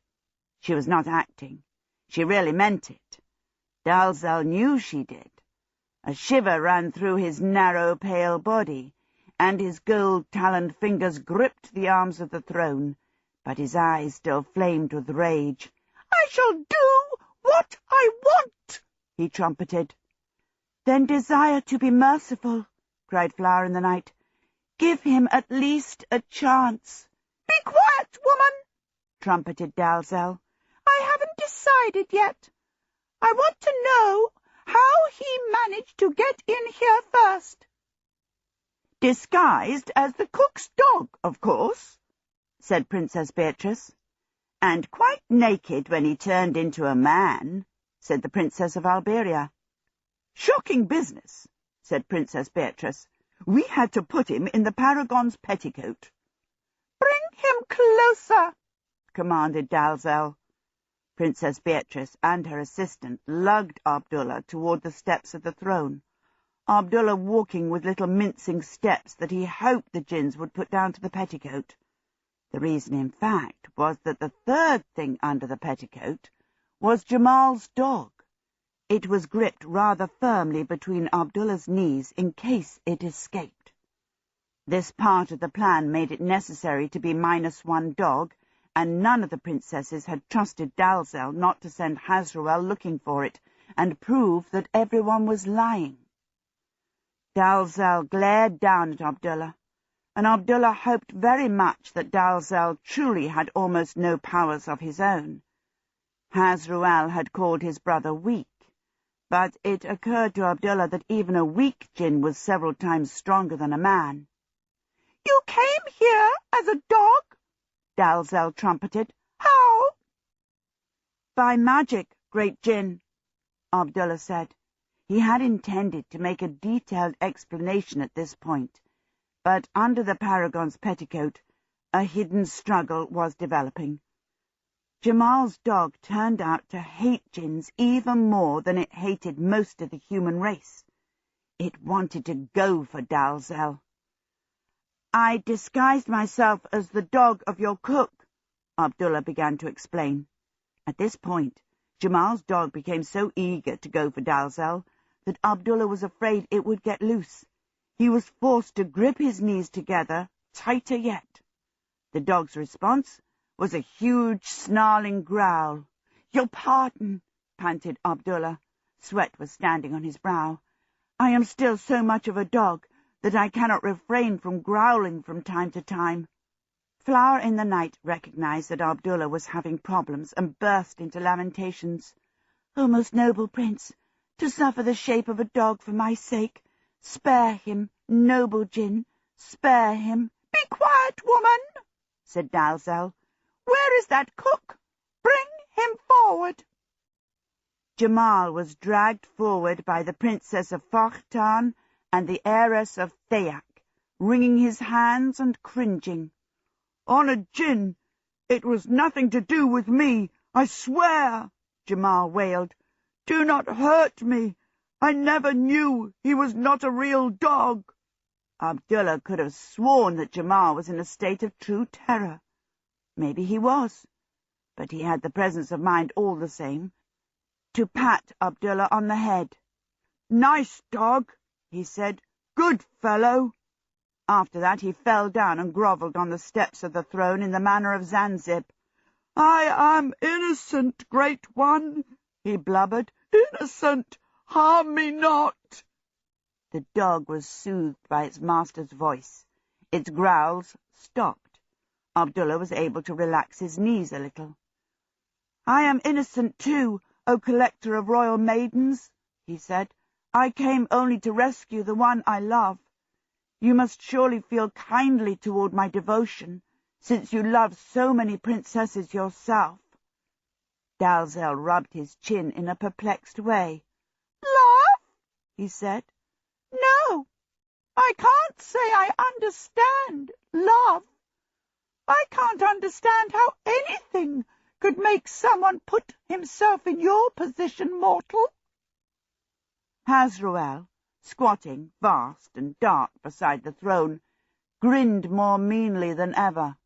She was not acting. She really meant it. Dalzell knew she did. A shiver ran through his narrow, pale body, and his gold-taloned fingers gripped the arms of the throne, but his eyes still flamed with rage. "I shall do what I want," he trumpeted. "Then desire to be merciful," cried Flower in the Night. "Give him at least a chance." "Be quiet, woman," trumpeted Dalzell. "I haven't decided yet. I want to know how he managed to get in here first." "Disguised as the cook's dog, of course," said Princess Beatrice. "And quite naked when he turned into a man," said the Princess of Alberia. "Shocking business," said Princess Beatrice. "We had to put him in the Paragon's petticoat." "Bring him closer," commanded Dalzell. Princess Beatrice and her assistant lugged Abdullah toward the steps of the throne, Abdullah walking with little mincing steps that he hoped the jinns would put down to the petticoat. The reason, in fact, was that the third thing under the petticoat was Jamal's dog. It was gripped rather firmly between Abdullah's knees in case it escaped. This part of the plan made it necessary to be -1 dog, and none of the princesses had trusted Dalzell not to send Hasruel looking for it and prove that everyone was lying. Dalzell glared down at Abdullah, and Abdullah hoped very much that Dalzell truly had almost no powers of his own. Hasruel had called his brother weak, but it occurred to Abdullah that even a weak jinn was several times stronger than a man. "You came here as a dog?" Dalzell trumpeted. "How?" "By magic, great jinn," Abdullah said. He had intended to make a detailed explanation at this point, but under the Paragon's petticoat a hidden struggle was developing. Jamal's dog turned out to hate jinns even more than it hated most of the human race. It wanted to go for Dalzell. "I disguised myself as the dog of your cook," Abdullah began to explain. At this point, Jamal's dog became so eager to go for Dalzell that Abdullah was afraid it would get loose. He was forced to grip his knees together, tighter yet. The dog's response was a huge, snarling growl. "Your pardon," panted Abdullah. Sweat was standing on his brow. "I am still so much of a dog that I cannot refrain from growling from time to time." Flower in the Night recognized that Abdullah was having problems and burst into lamentations. "O most noble prince, to suffer the shape of a dog for my sake. Spare him, noble jinn, spare him." "Be quiet, woman," said Dalzell. "Where is that cook? Bring him forward." Jamal was dragged forward by the Princess of Fakhtan and the heiress of Theak, wringing his hands and cringing. "Honoured jinn, it was nothing to do with me, I swear," Jamal wailed. "Do not hurt me. I never knew he was not a real dog." Abdullah could have sworn that Jamal was in a state of true terror. Maybe he was, but he had the presence of mind all the same to pat Abdullah on the head. "Nice dog," he said. "Good fellow." After that he fell down and grovelled on the steps of the throne in the manner of Zanzib. "I am innocent, great one," he blubbered. "Innocent! Harm me not!" The dog was soothed by its master's voice. Its growls stopped. Abdullah was able to relax his knees a little. "I am innocent too, O collector of royal maidens," he said. "I came only to rescue the one I love. You must surely feel kindly toward my devotion, since you love so many princesses yourself." Dalzell rubbed his chin in a perplexed way. "Love?" he said. "No, I can't say I understand love. I can't understand how anything could make someone put himself in your position, mortal." Hasruel, squatting, vast and dark beside the throne, grinned more meanly than ever.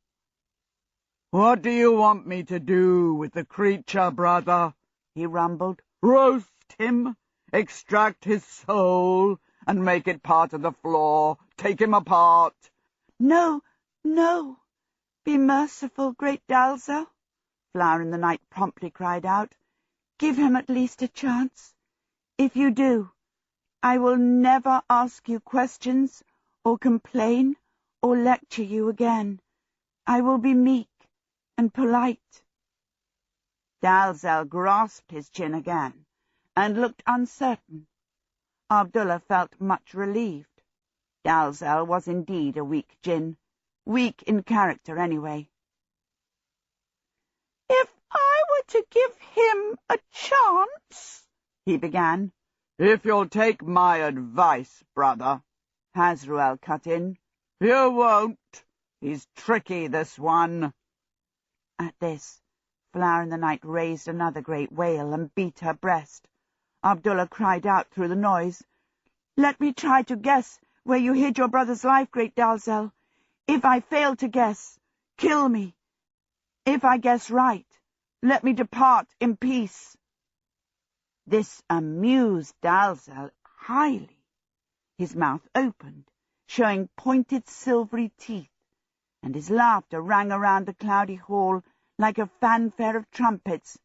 "What do you want me to do with the creature, brother?" he rumbled. "Roast him, extract his soul, and make it part of the floor take him apart." "No, no. Be merciful, great Dalzell," Flower in the Night promptly cried out. "Give him at least a chance. If you do, I will never ask you questions or complain or lecture you again. I will be meek and polite." Dalzell grasped his chin again and looked uncertain. Abdullah felt much relieved. Dalzell was indeed a weak jinn, weak in character anyway. "If I were to give him a chance," he began. "If you'll take my advice, brother," Hasruel cut in. "You won't. He's tricky, this one." At this, Flower in the Night raised another great wail and beat her breast. Abdullah cried out through the noise, "Let me try to guess where you hid your brother's life, great Dalzell. If I fail to guess, kill me. If I guess right, let me depart in peace." This amused Dalzell highly. His mouth opened, showing pointed silvery teeth, and his laughter rang around the cloudy hall like a fanfare of trumpets.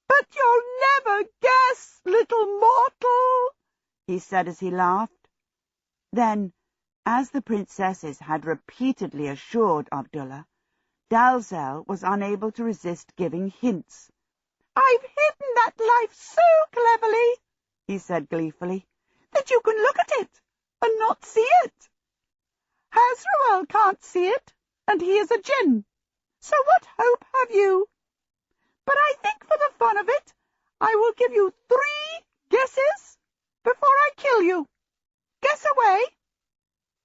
"But you'll never guess, little mortal," he said as he laughed. Then, as the princesses had repeatedly assured Abdullah, Dalzell was unable to resist giving hints. "I've hidden that life so cleverly," he said gleefully, "that you can look at it and not see it. Hasruel can't see it, and he is a jinn, so what hope have you? But I think for the fun of it, I will give you 3 guesses before I kill you. Guess away.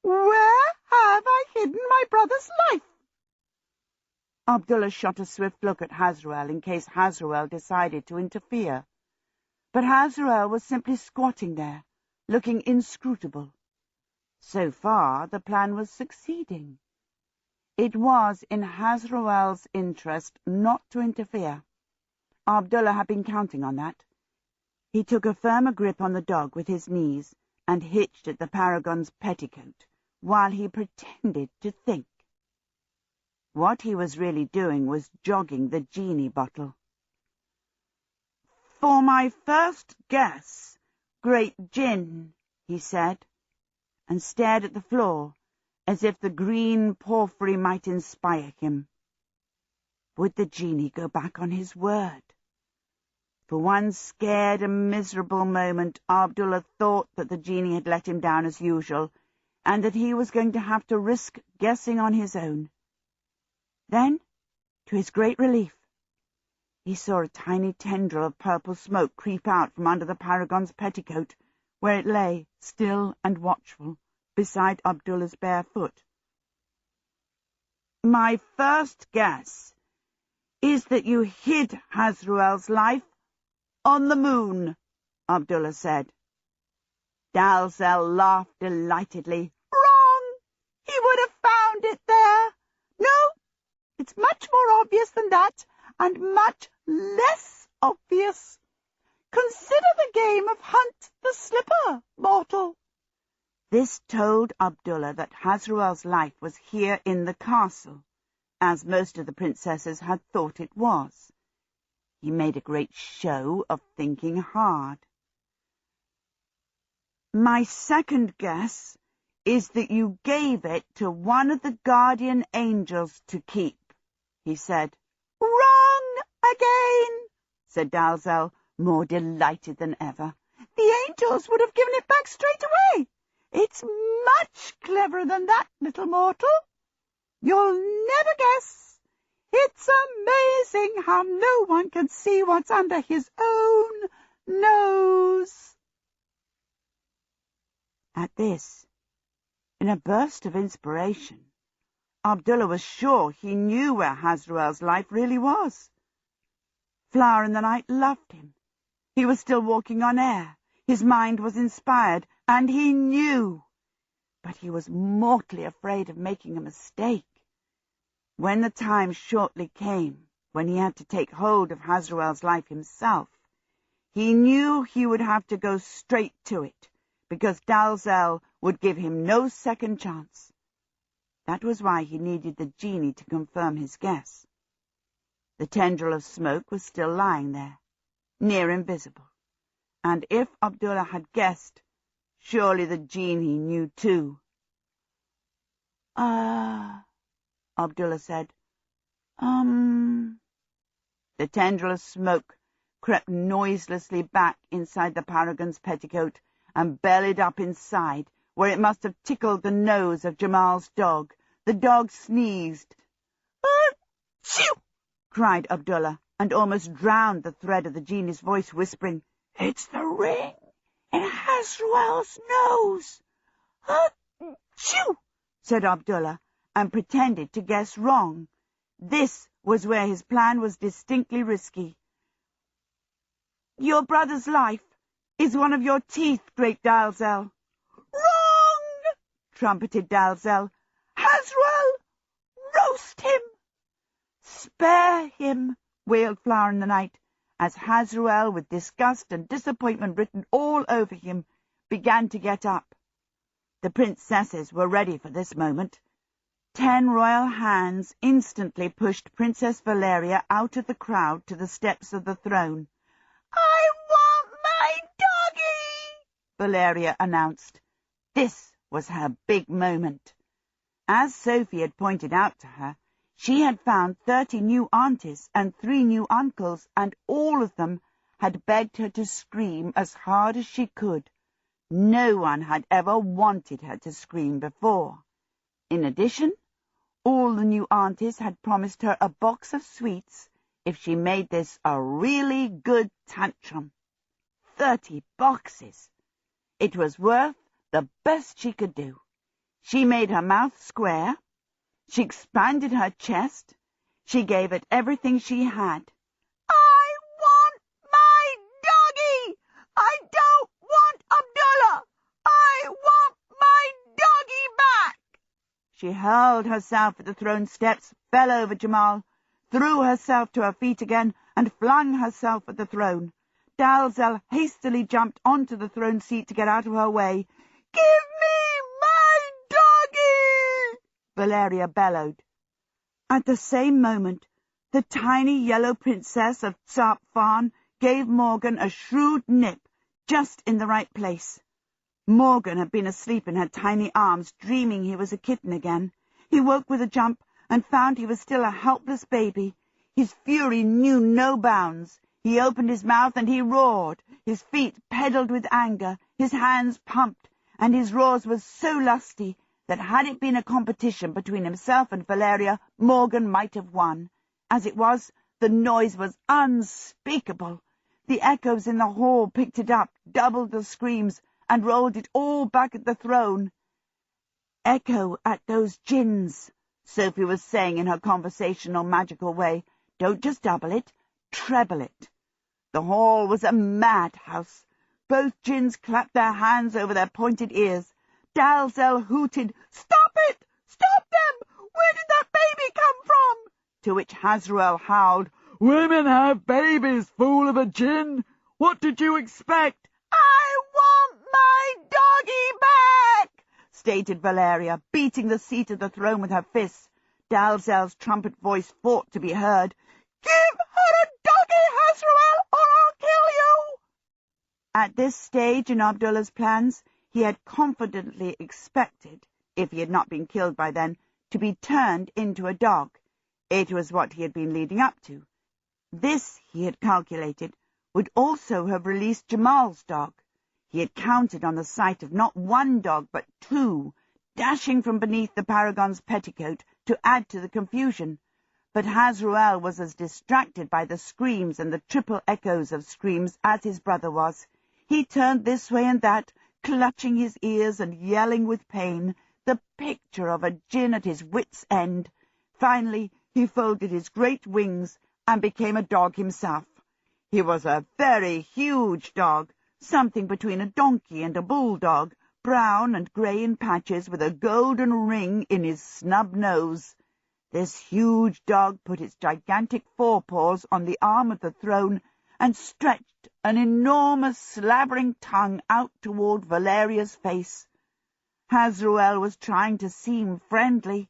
Where have I hidden my brother's life?" Abdullah shot a swift look at Hasruel in case Hasruel decided to interfere. But Hasruel was simply squatting there, looking inscrutable. So far, the plan was succeeding. It was in Hasruel's interest not to interfere. Abdullah had been counting on that. He took a firmer grip on the dog with his knees and hitched at the paragon's petticoat while he pretended to think. What he was really doing was jogging the genie bottle. "For my first guess, great Jinn," he said, and stared at the floor as if the green porphyry might inspire him. Would the genie go back on his word? For one scared and miserable moment, Abdullah thought that the genie had let him down as usual, and that he was going to have to risk guessing on his own. Then, to his great relief, he saw a tiny tendril of purple smoke creep out from under the paragon's petticoat, where it lay, still and watchful, beside Abdullah's bare foot. "My first guess is that you hid Hasruel's life on the moon," Abdullah said. Dalzell laughed delightedly. "Wrong! He would have found it there. No, it's much more obvious than that, and much less obvious. Consider the game of Hunt the Slipper, mortal." This told Abdullah that Hasruel's life was here in the castle, as most of the princesses had thought it was. He made a great show of thinking hard. "My second guess is that you gave it to one of the guardian angels to keep," he said. "Wrong again," said Dalzell, more delighted than ever. "The angels would have given it back straight away. It's much cleverer than that, little mortal. You'll never guess. It's amazing how no one can see what's under his own nose." At this, in a burst of inspiration, Abdullah was sure he knew where Hasruel's life really was. Flower in the Night loved him. He was still walking on air. His mind was inspired, and he knew. But he was mortally afraid of making a mistake. When the time shortly came when he had to take hold of Hasruel's life himself, he knew he would have to go straight to it, because Dalzell would give him no second chance. That was why he needed the genie to confirm his guess. The tendril of smoke was still lying there, near invisible, and if Abdullah had guessed, surely the genie knew too. Abdullah said. The tendril of smoke crept noiselessly back inside the paragon's petticoat and bellied up inside, where it must have tickled the nose of Jamal's dog. The dog sneezed. "Achoo!" cried Abdullah, and almost drowned the thread of the genie's voice, whispering, "It's the ring in Hasruel's nose." "Achoo!" said Abdullah, and pretended to guess wrong. This was where his plan was distinctly risky. "Your brother's life is one of your teeth, great Dalzell." "Wrong!" trumpeted Dalzell. "Hasruel, roast him!" "Spare him!" wailed Flower in the Night, as Hasruel, with disgust and disappointment written all over him, began to get up. The princesses were ready for this moment. 10 royal hands instantly pushed Princess Valeria out of the crowd to the steps of the throne. "I want my doggie!" Valeria announced. This was her big moment. As Sophie had pointed out to her, she had found 30 new aunties and 3 new uncles, and all of them had begged her to scream as hard as she could. No one had ever wanted her to scream before. In addition, all the new aunties had promised her a box of sweets if she made this a really good tantrum. 30 boxes! It was worth the best she could do. She made her mouth square. She expanded her chest. She gave it everything she had. "I want my doggie! I don't want Abdullah! I want my doggie back!" She hurled herself at the throne steps, fell over Jamal, threw herself to her feet again, and flung herself at the throne. Dalzell hastily jumped onto the throne seat to get out of her way. "Give me my doggie!" Valeria bellowed. At the same moment, the tiny yellow princess of Tsarp Farn gave Morgan a shrewd nip just in the right place. Morgan had been asleep in her tiny arms, dreaming he was a kitten again. He woke with a jump and found he was still a helpless baby. His fury knew no bounds. He opened his mouth and he roared. His feet pedaled with anger, his hands pumped, and his roars were so lusty that had it been a competition between himself and Valeria, Morgan might have won. As it was, the noise was unspeakable. The echoes in the hall picked it up, doubled the screams, and rolled it all back at the throne. "Echo at those gins," Sophie was saying in her conversational, magical way. "Don't just double it, treble it." The hall was a madhouse. Both gins clapped their hands over their pointed ears. Dalzell hooted, "Stop it! Stop them! Where did that baby come from?" To which Hasruel howled, "Women have babies, fool of a gin! What did you expect?" "I want my doggie back!" stated Valeria, beating the seat of the throne with her fists. Dalzell's trumpet voice fought to be heard. "Give her a doggie, Hasruel, or I'll kill you!" At this stage in Abdullah's plans, he had confidently expected, if he had not been killed by then, to be turned into a dog. It was what he had been leading up to. This, he had calculated, would also have released Jamal's dog. He had counted on the sight of not one dog, but 2, dashing from beneath the paragon's petticoat to add to the confusion. But Hasruel was as distracted by the screams and the triple echoes of screams as his brother was. He turned this way and that, clutching his ears and yelling with pain, the picture of a gin at his wits' end. Finally, he folded his great wings and became a dog himself. He was a very huge dog, something between a donkey and a bulldog, brown and grey in patches, with a golden ring in his snub nose. This huge dog put its gigantic forepaws on the arm of the throne and stretched an enormous slabbering tongue out toward Valeria's face. Hasruel was trying to seem friendly,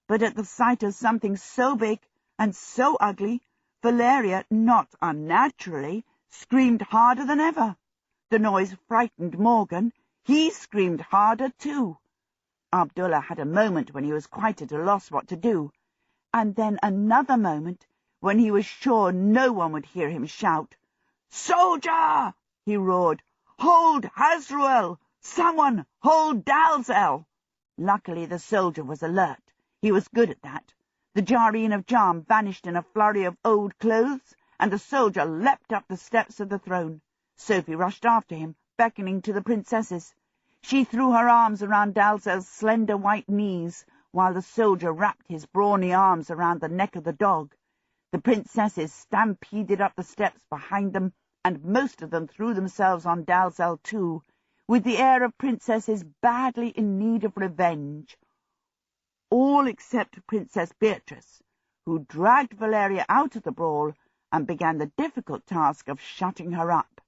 but at the sight of something so big and so ugly, Valeria, not unnaturally, screamed harder than ever. The noise frightened Morgan. He screamed harder too. Abdullah had a moment when he was quite at a loss what to do, and then another moment when he was sure no one would hear him shout. "Soldier!" he roared. "Hold Hasruel! Someone hold Dalzell!" Luckily the soldier was alert. He was good at that. The Jareen of Jam vanished in a flurry of old clothes, and the soldier leapt up the steps of the throne. Sophie rushed after him, beckoning to the princesses. She threw her arms around Dalzell's slender white knees, while the soldier wrapped his brawny arms around the neck of the dog. The princesses stampeded up the steps behind them, and most of them threw themselves on Dalzell too, with the air of princesses badly in need of revenge. All except Princess Beatrice, who dragged Valeria out of the brawl and began the difficult task of shutting her up.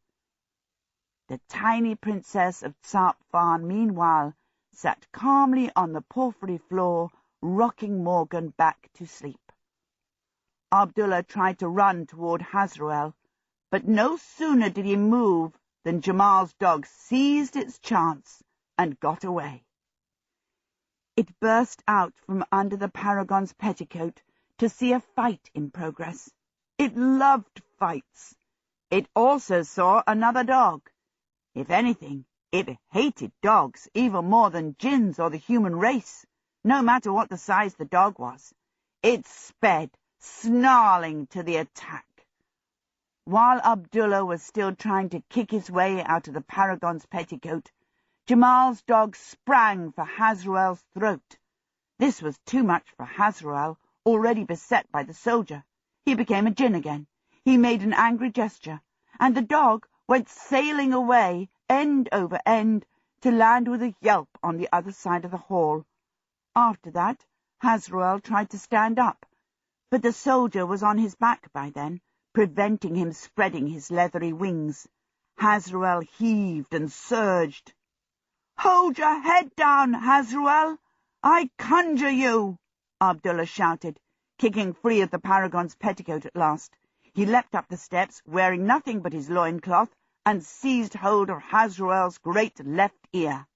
The tiny princess of Tzarpfan, meanwhile, sat calmly on the porphyry floor, rocking Morgan back to sleep. Abdullah tried to run toward Hasruel, but no sooner did he move than Jamal's dog seized its chance and got away. It burst out from under the paragon's petticoat to see a fight in progress. It loved fights. It also saw another dog. If anything, it hated dogs even more than jinns or the human race, no matter what the size the dog was. It sped, snarling, to the attack. While Abdullah was still trying to kick his way out of the paragon's petticoat, Jamal's dog sprang for Hasruel's throat. This was too much for Hasruel, already beset by the soldier. He became a jinn again. He made an angry gesture, and the dog went sailing away, end over end, to land with a yelp on the other side of the hall. After that, Hasruel tried to stand up, but the soldier was on his back by then, preventing him spreading his leathery wings. Hasruel heaved and surged. "Hold your head down, Hasruel! I conjure you!" Abdullah shouted, kicking free of the paragon's petticoat at last. He leapt up the steps, wearing nothing but his loincloth, and seized hold of Hasruel's great left ear.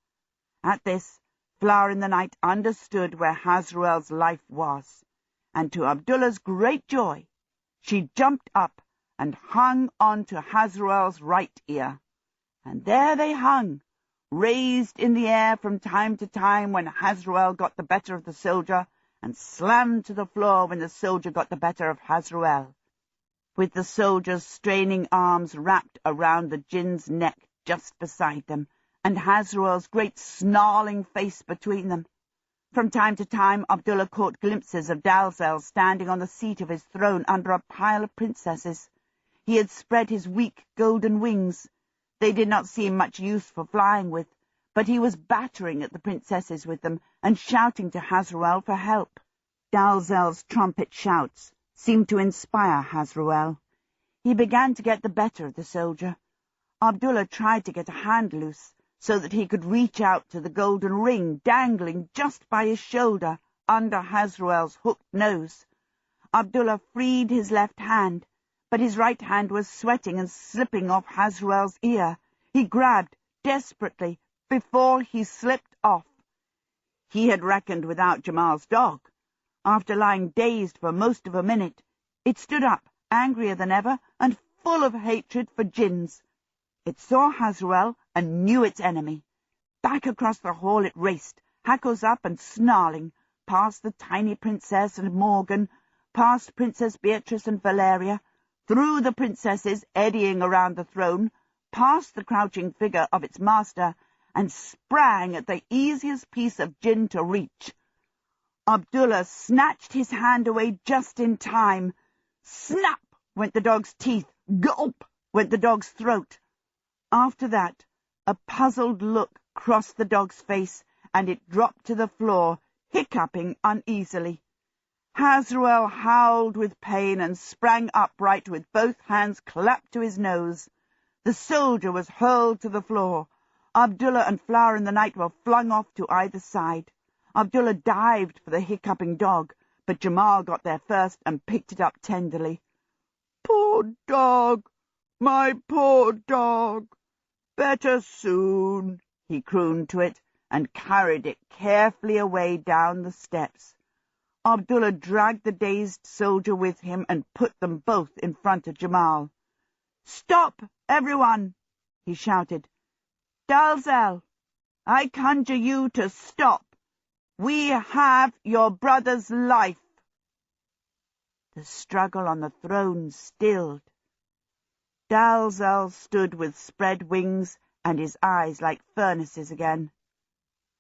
At this, Flower in the Night understood where Hasruel's life was, and to Abdullah's great joy, she jumped up and hung on to Hasruel's right ear. And there they hung, raised in the air from time to time when Hasruel got the better of the soldier, and slammed to the floor when the soldier got the better of Hasruel, with the soldier's straining arms wrapped around the jinn's neck just beside them, and Hasruel's great snarling face between them. From time to time, Abdullah caught glimpses of Dalzell standing on the seat of his throne under a pile of princesses. He had spread his weak golden wings. They did not seem much use for flying with, but he was battering at the princesses with them and shouting to Hasruel for help. Dalzell's trumpet shouts seemed to inspire Hasruel. He began to get the better of the soldier. Abdullah tried to get a hand loose so that he could reach out to the golden ring dangling just by his shoulder under Hasruel's hooked nose. Abdullah freed his left hand, but his right hand was sweating and slipping off Hasruel's ear. He grabbed desperately before he slipped off. He had reckoned without Jamal's dog. After lying dazed for most of a minute, it stood up, angrier than ever, and full of hatred for jinns. It saw Hasruel and knew its enemy. Back across the hall it raced, hackles up and snarling, past the tiny princess and Morgan, past Princess Beatrice and Valeria, through the princesses eddying around the throne, past the crouching figure of its master, and sprang at the easiest piece of jinn to reach. Abdullah snatched his hand away just in time. Snap went the dog's teeth. Gulp went the dog's throat. After that, a puzzled look crossed the dog's face, and it dropped to the floor, hiccuping uneasily. Hasruel howled with pain and sprang upright with both hands clapped to his nose. The soldier was hurled to the floor. Abdullah and Flower in the Night were flung off to either side. Abdullah dived for the hiccuping dog, but Jamal got there first and picked it up tenderly. "Poor dog, my poor dog. Better soon," he crooned to it, and carried it carefully away down the steps. Abdullah dragged the dazed soldier with him and put them both in front of Jamal. "Stop, everyone!" he shouted. "Dalzell, I conjure you to stop. We have your brother's life." The struggle on the throne stilled. Dalzell stood with spread wings and his eyes like furnaces again.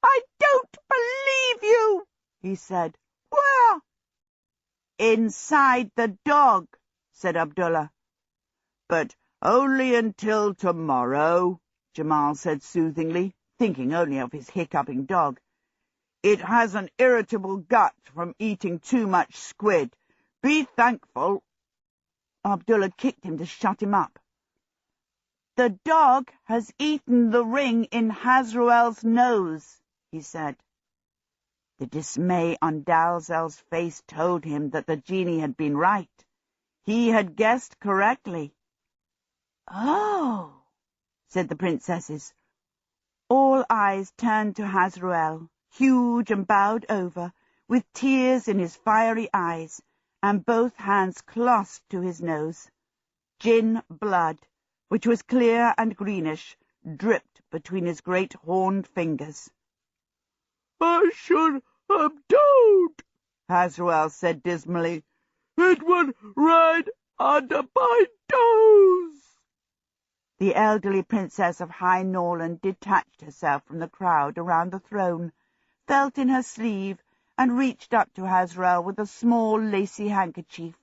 "I don't believe you," he said. "Where?" "Inside the dog," said Abdullah. "But only until tomorrow," Jamal said soothingly, thinking only of his hiccuping dog. "It has an irritable gut from eating too much squid. Be thankful." Abdullah kicked him to shut him up. "The dog has eaten the ring in Hasruel's nose," he said. The dismay on Dalzell's face told him that the genie had been right. He had guessed correctly. "Oh," said the princesses. All eyes turned to Hasruel, huge and bowed over, with tears in his fiery eyes, and both hands clasped to his nose. Jinn blood, which was clear and greenish, dripped between his great horned fingers. "I should have told," Hasruel said dismally. "It went right under my toes." The elderly princess of High Norland detached herself from the crowd around the throne, felt in her sleeve, and reached up to Hasruel with a small lacy handkerchief.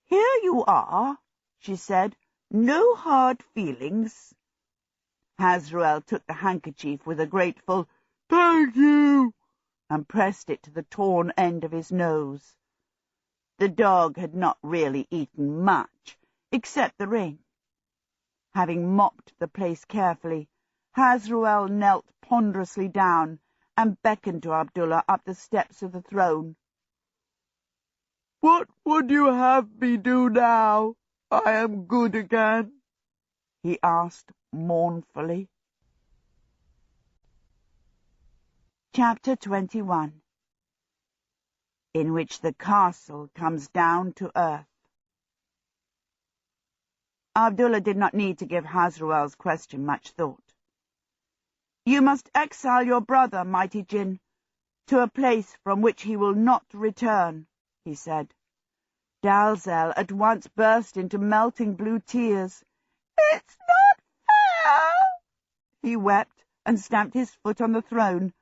"Here you are," she said. "No hard feelings." Hasruel took the handkerchief with a grateful "Thank you," and pressed it to the torn end of his nose. The dog had not really eaten much, except the ring. Having mopped the place carefully, Hasruel knelt ponderously down and beckoned to Abdullah up the steps of the throne. "What would you have me do now I am good again?" he asked mournfully. Chapter 21, in which the castle comes down to earth. Abdullah did not need to give Hasruel's question much thought. "You must exile your brother, mighty Jinn, to a place from which he will not return," he said. Dalzell at once burst into melting blue tears. "It's not fair!" he wept, and stamped his foot on the throne.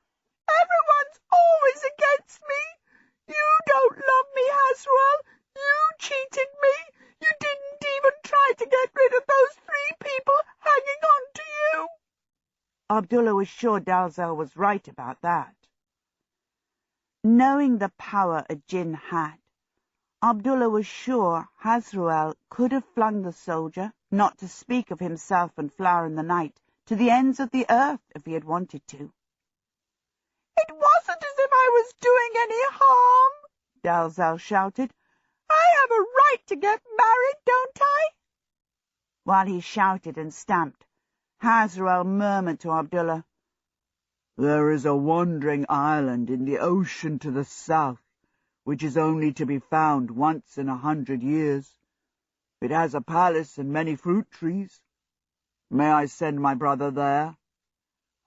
"Everyone's always against me. You don't love me, Hasruel. You cheated me. You didn't even try to get rid of those 3 people hanging on to you." Abdullah was sure Dalzell was right about that. Knowing the power a jinn had, Abdullah was sure Hasruel could have flung the soldier, not to speak of himself and Flower in the Night, to the ends of the earth if he had wanted to. "It wasn't as if I was doing any harm," Dalzell shouted. "I have a right to get married, don't I?" While he shouted and stamped, Hasruel murmured to Abdullah, "There is a wandering island in the ocean to the south, which is only to be found once in 100 years. It has a palace and many fruit trees. May I send my brother there?"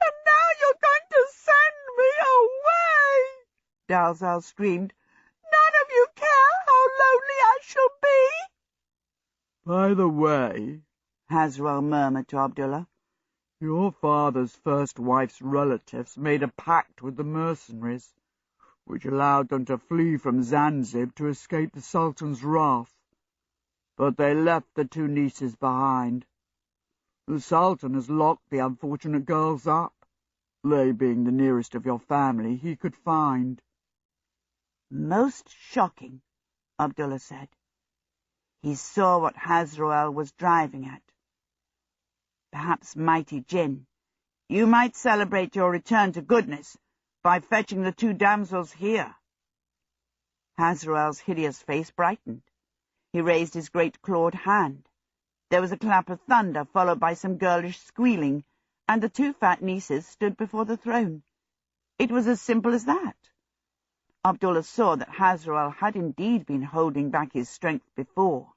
"And now you're going to send me away!" Dalzell screamed. "None of you care how lonely I shall be!" "By the way," Hasruel murmured to Abdullah, "your father's first wife's relatives made a pact with the mercenaries, which allowed them to flee from Zanzibar to escape the Sultan's wrath. But they left the 2 nieces behind. The Sultan has locked the unfortunate girls up, they being the nearest of your family he could find." "Most shocking," Abdullah said. He saw what Hasruel was driving at. Perhaps, mighty Jinn, you might celebrate your return to goodness by fetching the two damsels here. Hazrael's hideous face brightened. He raised his great clawed hand. There was a clap of thunder, followed by some girlish squealing, and the two fat nieces stood before the throne. It was as simple as that. Abdullah saw that Hazrael had indeed been holding back his strength before.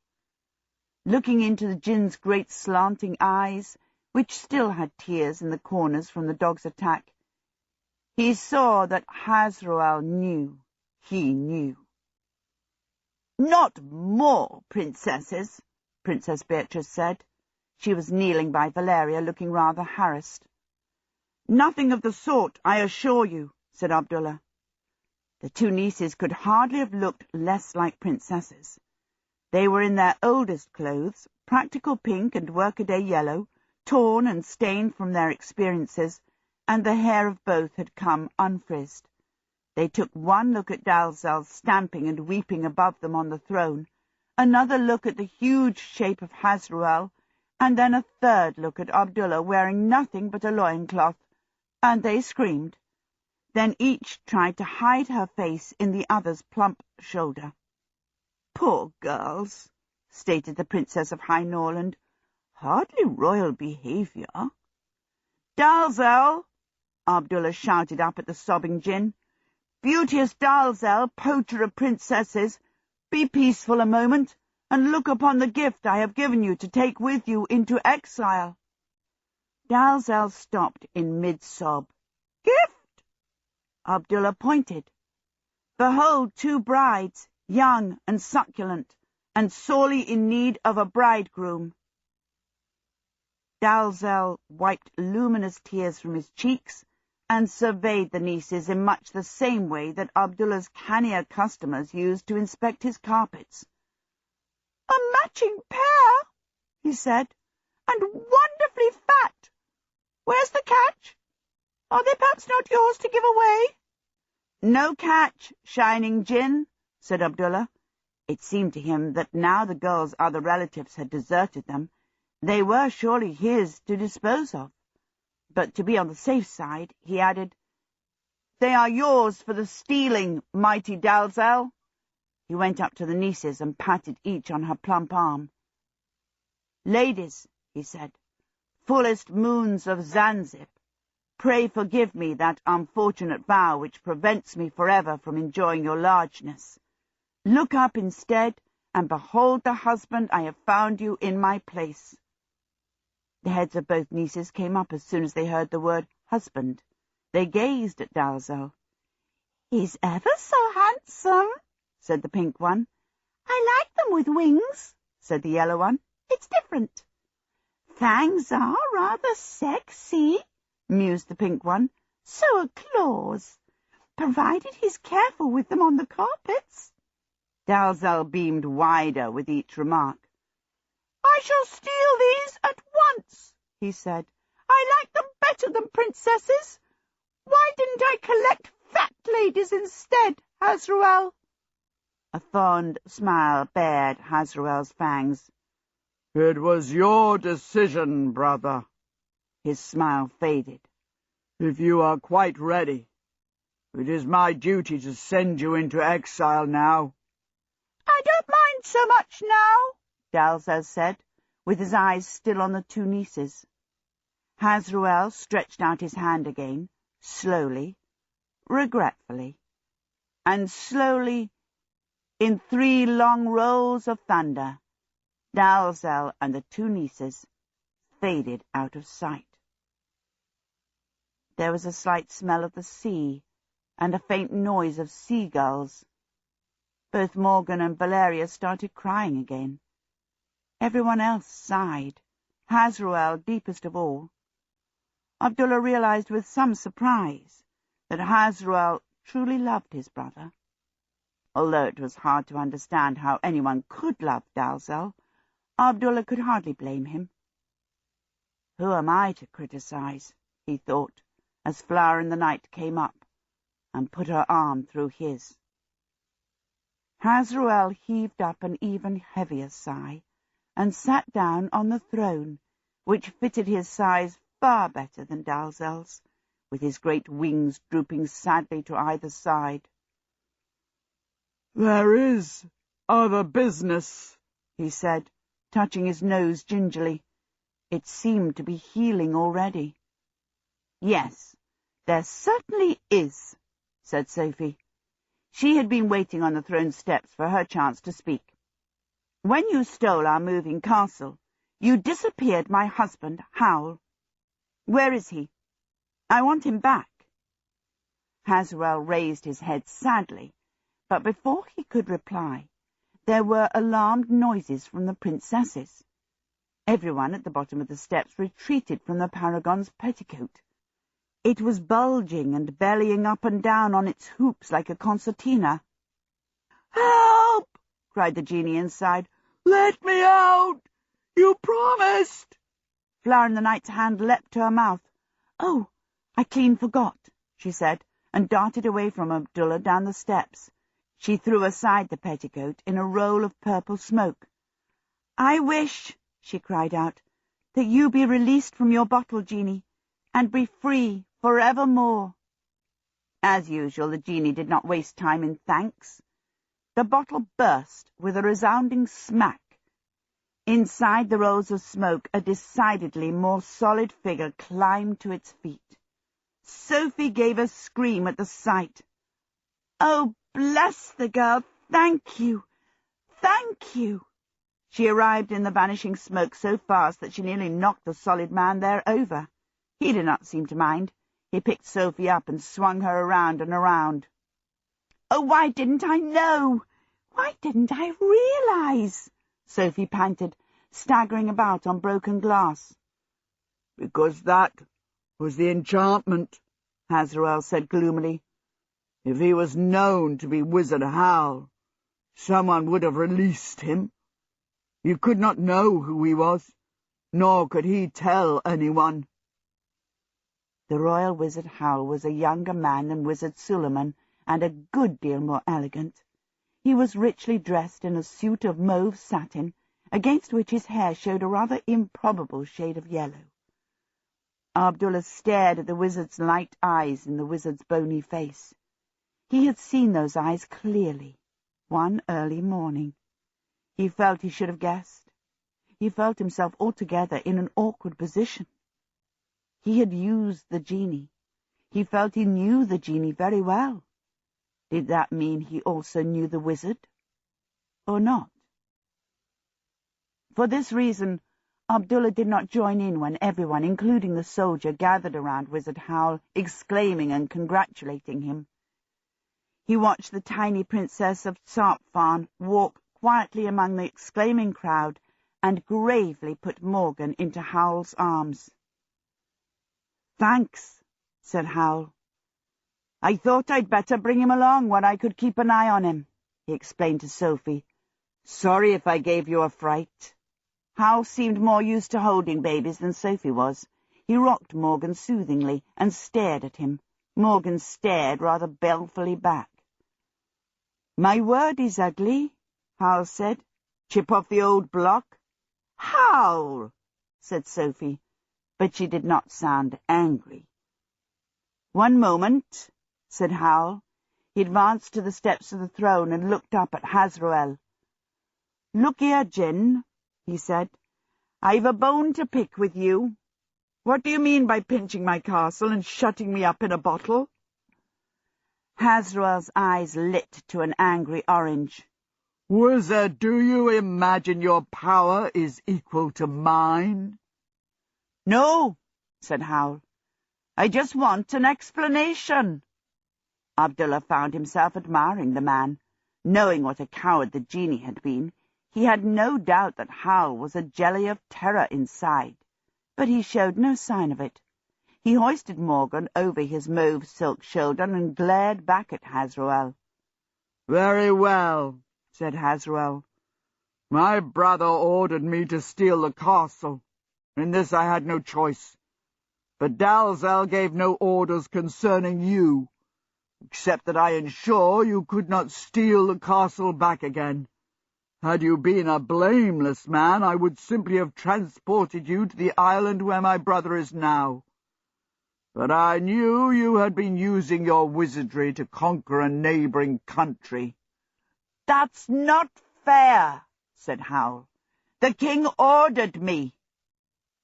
Looking into the Jinn's great slanting eyes, which still had tears in the corners from the dog's attack, he saw that Hazrael knew. He knew. "Not more, princesses," Princess Beatrice said. She was kneeling by Valeria, looking rather harassed. "Nothing of the sort, I assure you," said Abdullah. The two nieces could hardly have looked less like princesses. They were in their oldest clothes, practical pink and workaday yellow, torn and stained from their experiences, and the hair of both had come unfrizzed. They took one look at Dalzell stamping and weeping above them on the throne, another look at the huge shape of Hazrael, and then a third look at Abdullah wearing nothing but a loincloth, and they screamed. Then each tried to hide her face in the other's plump shoulder. "Poor girls," stated the Princess of High Norland. "Hardly royal behaviour." "Dalzell!" Abdullah shouted up at the sobbing Jinn. "Beauteous Dalzell, poacher of princesses, be peaceful a moment, and look upon the gift I have given you to take with you into exile." Dalzell stopped in mid-sob. "Gift?" Abdullah pointed. "Behold two brides, young and succulent, and sorely in need of a bridegroom." Dalzell wiped luminous tears from his cheeks and surveyed the nieces in much the same way that Abdullah's cannier customers used to inspect his carpets. "A matching pair," he said, "and wonderfully fat. Where's the catch? Are they perhaps not yours to give away?" "No catch, shining Jinn," said Abdullah. It seemed to him that now the girls' other relatives had deserted them, they were surely his to dispose of. But to be on the safe side, he added, "They are yours for the stealing, mighty Dalzell." He went up to the nieces and patted each on her plump arm. "Ladies," he said, "fullest moons of Zanzib, pray forgive me that unfortunate vow which prevents me forever from enjoying your largeness. Look up instead, and behold the husband I have found you in my place." The heads of both nieces came up as soon as they heard the word husband. They gazed at Dalzell. "He's ever so handsome," said the pink one. "I like them with wings," said the yellow one. "It's different." "Fangs are rather sexy," mused the pink one. "So are claws, provided he's careful with them on the carpets." Dalzell beamed wider with each remark. "I shall steal these at once," he said. "I like them better than princesses. Why didn't I collect fat ladies instead, Hazrael?" A fond smile bared Hazrael's fangs. "It was your decision, brother." His smile faded. "If you are quite ready, it is my duty to send you into exile now." "I don't mind so much now," Dalzell said, with his eyes still on the two nieces. Hazrael stretched out his hand again, slowly, regretfully, and slowly, in 3 long rolls of thunder, Dalzell and the two nieces faded out of sight. There was a slight smell of the sea, and a faint noise of seagulls. Both Morgan and Valeria started crying again. Everyone else sighed, Hazrael deepest of all. Abdullah realized with some surprise that Hazrael truly loved his brother. Although it was hard to understand how anyone could love Dalzell, Abdullah could hardly blame him. "Who am I to criticize?" he thought, as Flower in the Night came up and put her arm through his. Hazrael heaved up an even heavier sigh and sat down on the throne, which fitted his size far better than Dalzell's, with his great wings drooping sadly to either side. "There is other business," he said, touching his nose gingerly. It seemed to be healing already. "Yes, there certainly is," said Sophie. She had been waiting on the throne steps for her chance to speak. "When you stole our moving castle, you disappeared my husband, Howl. Where is he? I want him back." Hasruel raised his head sadly, but before he could reply, there were alarmed noises from the princesses. Everyone at the bottom of the steps retreated from the paragon's petticoat. It was bulging and bellying up and down on its hoops like a concertina. "Help!" cried the genie inside. "Let me out! You promised!" Flower in the Night's hand leapt to her mouth. "Oh, I clean forgot," she said, and darted away from Abdullah down the steps. She threw aside the petticoat in a roll of purple smoke. "I wish," she cried out, "that you be released from your bottle, genie, and be free forevermore." As usual, the genie did not waste time in thanks. The bottle burst with a resounding smack. Inside the rolls of smoke, a decidedly more solid figure climbed to its feet. Sophie gave a scream at the sight. "Oh, bless the girl! Thank you! Thank you!" She arrived in the vanishing smoke so fast that she nearly knocked the solid man there over. He did not seem to mind. He picked Sophie up and swung her around and around. "Oh, why didn't I know? Why didn't I realize?" Sophie panted, staggering about on broken glass. "Because that was the enchantment," Hasruel said gloomily. "If he was known to be Wizard Howl, someone would have released him. You could not know who he was, nor could he tell anyone." The royal Wizard Howl was a younger man than Wizard Suleiman, and a good deal more elegant. He was richly dressed in a suit of mauve satin, against which his hair showed a rather improbable shade of yellow. Abdullah stared at the wizard's light eyes in the wizard's bony face. He had seen those eyes clearly, one early morning. He felt he should have guessed. He felt himself altogether in an awkward position. He had used the genie. He felt he knew the genie very well. Did that mean he also knew the wizard, or not? For this reason, Abdullah did not join in when everyone, including the soldier, gathered around Wizard Howl, exclaiming and congratulating him. He watched the tiny princess of Sarpfan walk quietly among the exclaiming crowd and gravely put Morgan into Howl's arms. "Thanks," said Howl. "I thought I'd better bring him along where I could keep an eye on him," he explained to Sophie. "Sorry if I gave you a fright." Howl seemed more used to holding babies than Sophie was. He rocked Morgan soothingly and stared at him. Morgan stared rather balefully back. "My word is ugly," Howl said. "Chip off the old block." "Howl!" said Sophie, but she did not sound angry. "One moment," said Howl. He advanced to the steps of the throne and looked up at Hasruel. "Look here, Jinn," he said. "I've a bone to pick with you. What do you mean by pinching my castle and shutting me up in a bottle?" Hasruel's eyes lit to an angry orange. "Wizard, do you imagine your power is equal to mine?" "No," said Howl. "I just want an explanation." Abdullah found himself admiring the man. Knowing what a coward the genie had been, he had no doubt that Howl was a jelly of terror inside, but he showed no sign of it. He hoisted Morgan over his mauve silk shoulder and glared back at Hasruel. "Very well," said Hasruel. "My brother ordered me to steal the castle. In this I had no choice. But Dalzell gave no orders concerning you, except that I ensure you could not steal the castle back again. Had you been a blameless man, I would simply have transported you to the island where my brother is now. But I knew you had been using your wizardry to conquer a neighbouring country." "That's not fair," said Howl. "The king ordered me."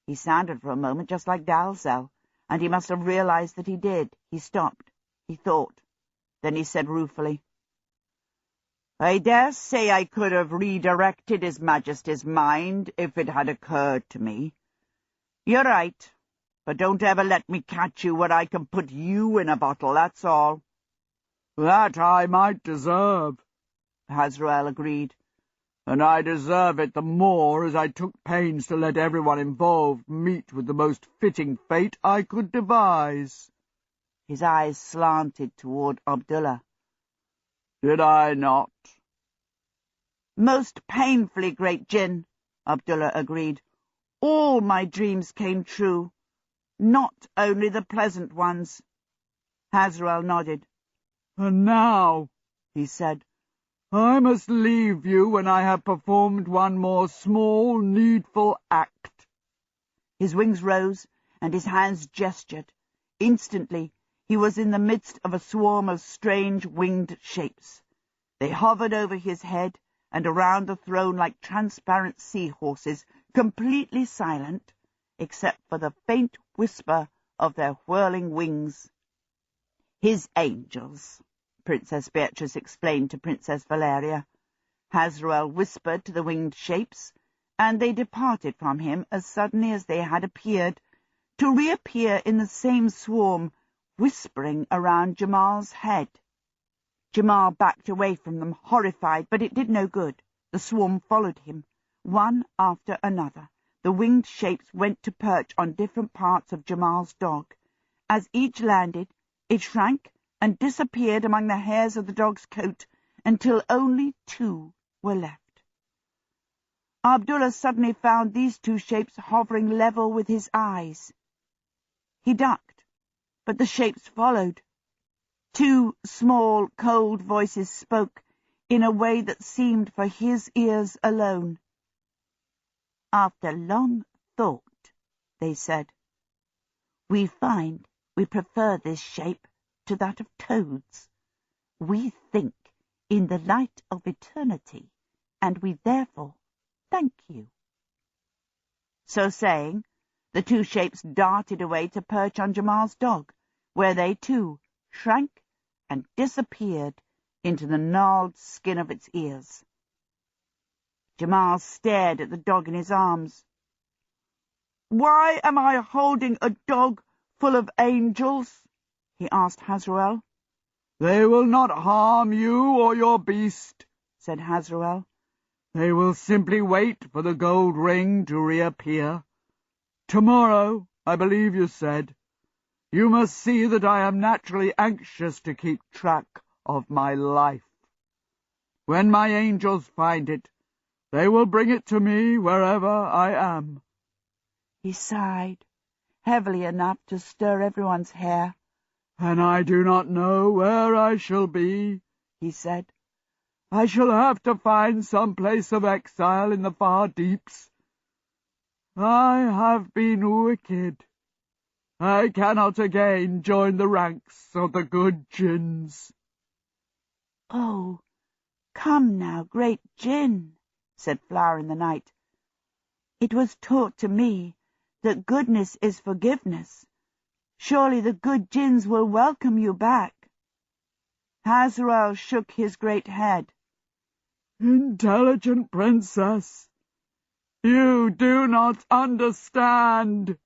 He sounded for a moment just like Dalzell, and he must have realized that he did. He stopped. He thought. Then he said ruefully, "I dare say I could have redirected His Majesty's mind if it had occurred to me. You're right, but don't ever let me catch you where I can put you in a bottle, that's all." "That I might deserve," Hasruel agreed. "and I deserve it the more as I took pains to let everyone involved meet with the most fitting fate I could devise." His eyes slanted toward Abdullah. "Did I not?" "Most painfully, great Jinn," Abdullah agreed. "All my dreams came true, not only the pleasant ones." Hasruel nodded. "And now," he said, "I must leave you when I have performed one more small, needful act." His wings rose, and his hands gestured. Instantly, he was in the midst of a swarm of strange winged shapes. They hovered over his head and around the throne like transparent seahorses, completely silent, except for the faint whisper of their whirling wings. "His angels," Princess Beatrice explained to Princess Valeria. Hasruel whispered to the winged shapes, and they departed from him as suddenly as they had appeared, to reappear in the same swarm, whispering around Jamal's head. Jamal backed away from them, horrified, but it did no good. The swarm followed him, one after another. The winged shapes went to perch on different parts of Jamal's dog. As each landed, it shrank and disappeared among the hairs of the dog's coat until only two were left. Abdullah suddenly found these two shapes hovering level with his eyes. He ducked, but the shapes followed. Two small, cold voices spoke in a way that seemed for his ears alone. "After long thought," they said, "we find we prefer this shape to that of toads. We think in the light of eternity, and we therefore thank you." So saying, the two shapes darted away to perch on Jamal's dog, where they too shrank and disappeared into the gnarled skin of its ears. Jamal stared at the dog in his arms. "Why am I holding a dog full of angels?" he asked Hasruel. "They will not harm you or your beast," said Hasruel. "They will simply wait for the gold ring to reappear. Tomorrow, I believe you said. You must see that I am naturally anxious to keep track of my life. When my angels find it, they will bring it to me wherever I am." He sighed, heavily enough to stir everyone's hair. "And I do not know where I shall be," he said. "I shall have to find some place of exile in the far deeps. I have been wicked. I cannot again join the ranks of the good jinns." "Oh, come now, great Jinn," said Flower in the Night. "It was taught to me that goodness is forgiveness. Surely the good jinns will welcome you back." Hasruel shook his great head. "Intelligent princess, you do not understand."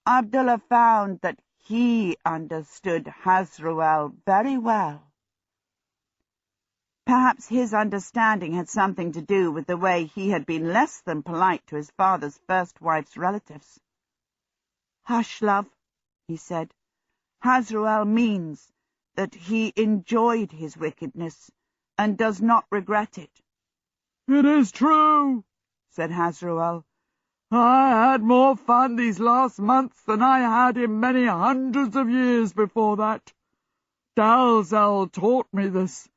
Abdullah found that he understood Hasruel very well. Perhaps his understanding had something to do with the way he had been less than polite to his father's first wife's relatives. "Hush, love," he said. "Hasruel means that he enjoyed his wickedness and does not regret it." "It is true," said Hasruel. "I had more fun these last months than I had in many hundreds of years before that. Dalzell taught me this.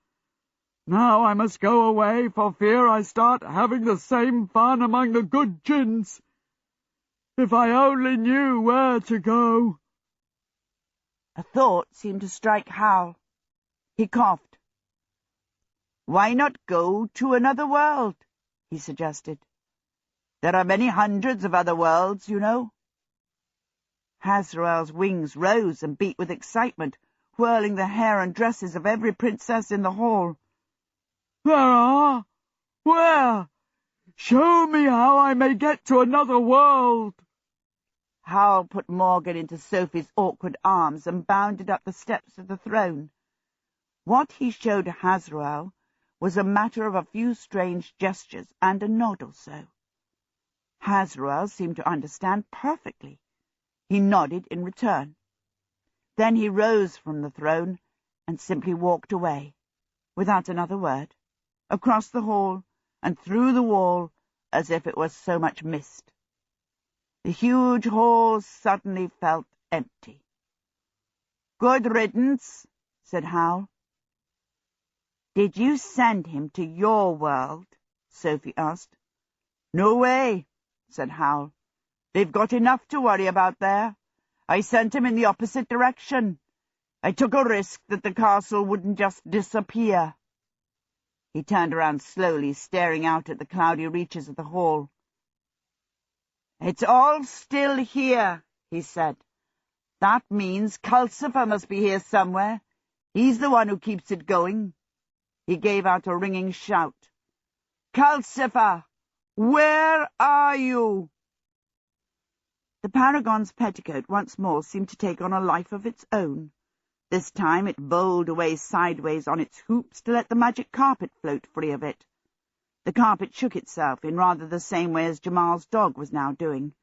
Now I must go away for fear I start having the same fun among the good jinns. If I only knew where to go." A thought seemed to strike Hal. He coughed. "Why not go to another world?" he suggested. "There are many hundreds of other worlds, you know." Hasrael's wings rose and beat with excitement, whirling the hair and dresses of every princess in the hall. "There are? Where? Show me how I may get to another world." Hal put Morgan into Sophie's awkward arms and bounded up the steps of the throne. What he showed Hasrael was a matter of a few strange gestures and a nod or so. Hasrael seemed to understand perfectly. He nodded in return. Then he rose from the throne and simply walked away, without another word, across the hall and through the wall as if it was so much mist. The huge hall suddenly felt empty. "Good riddance," said Hal. "Did you send him to your world?" Sophie asked. "No way," said Hal. "They've got enough to worry about there. I sent him in the opposite direction. I took a risk that the castle wouldn't just disappear." He turned around slowly, staring out at the cloudy reaches of the hall. "It's all still here," he said. "That means Calcifer must be here somewhere. He's the one who keeps it going." He gave out a ringing shout. "Calcifer, where are you?" The Paragon's petticoat once more seemed to take on a life of its own. This time it bowled away sideways on its hoops to let the magic carpet float free of it. The carpet shook itself in rather the same way as Jamal's dog was now doing.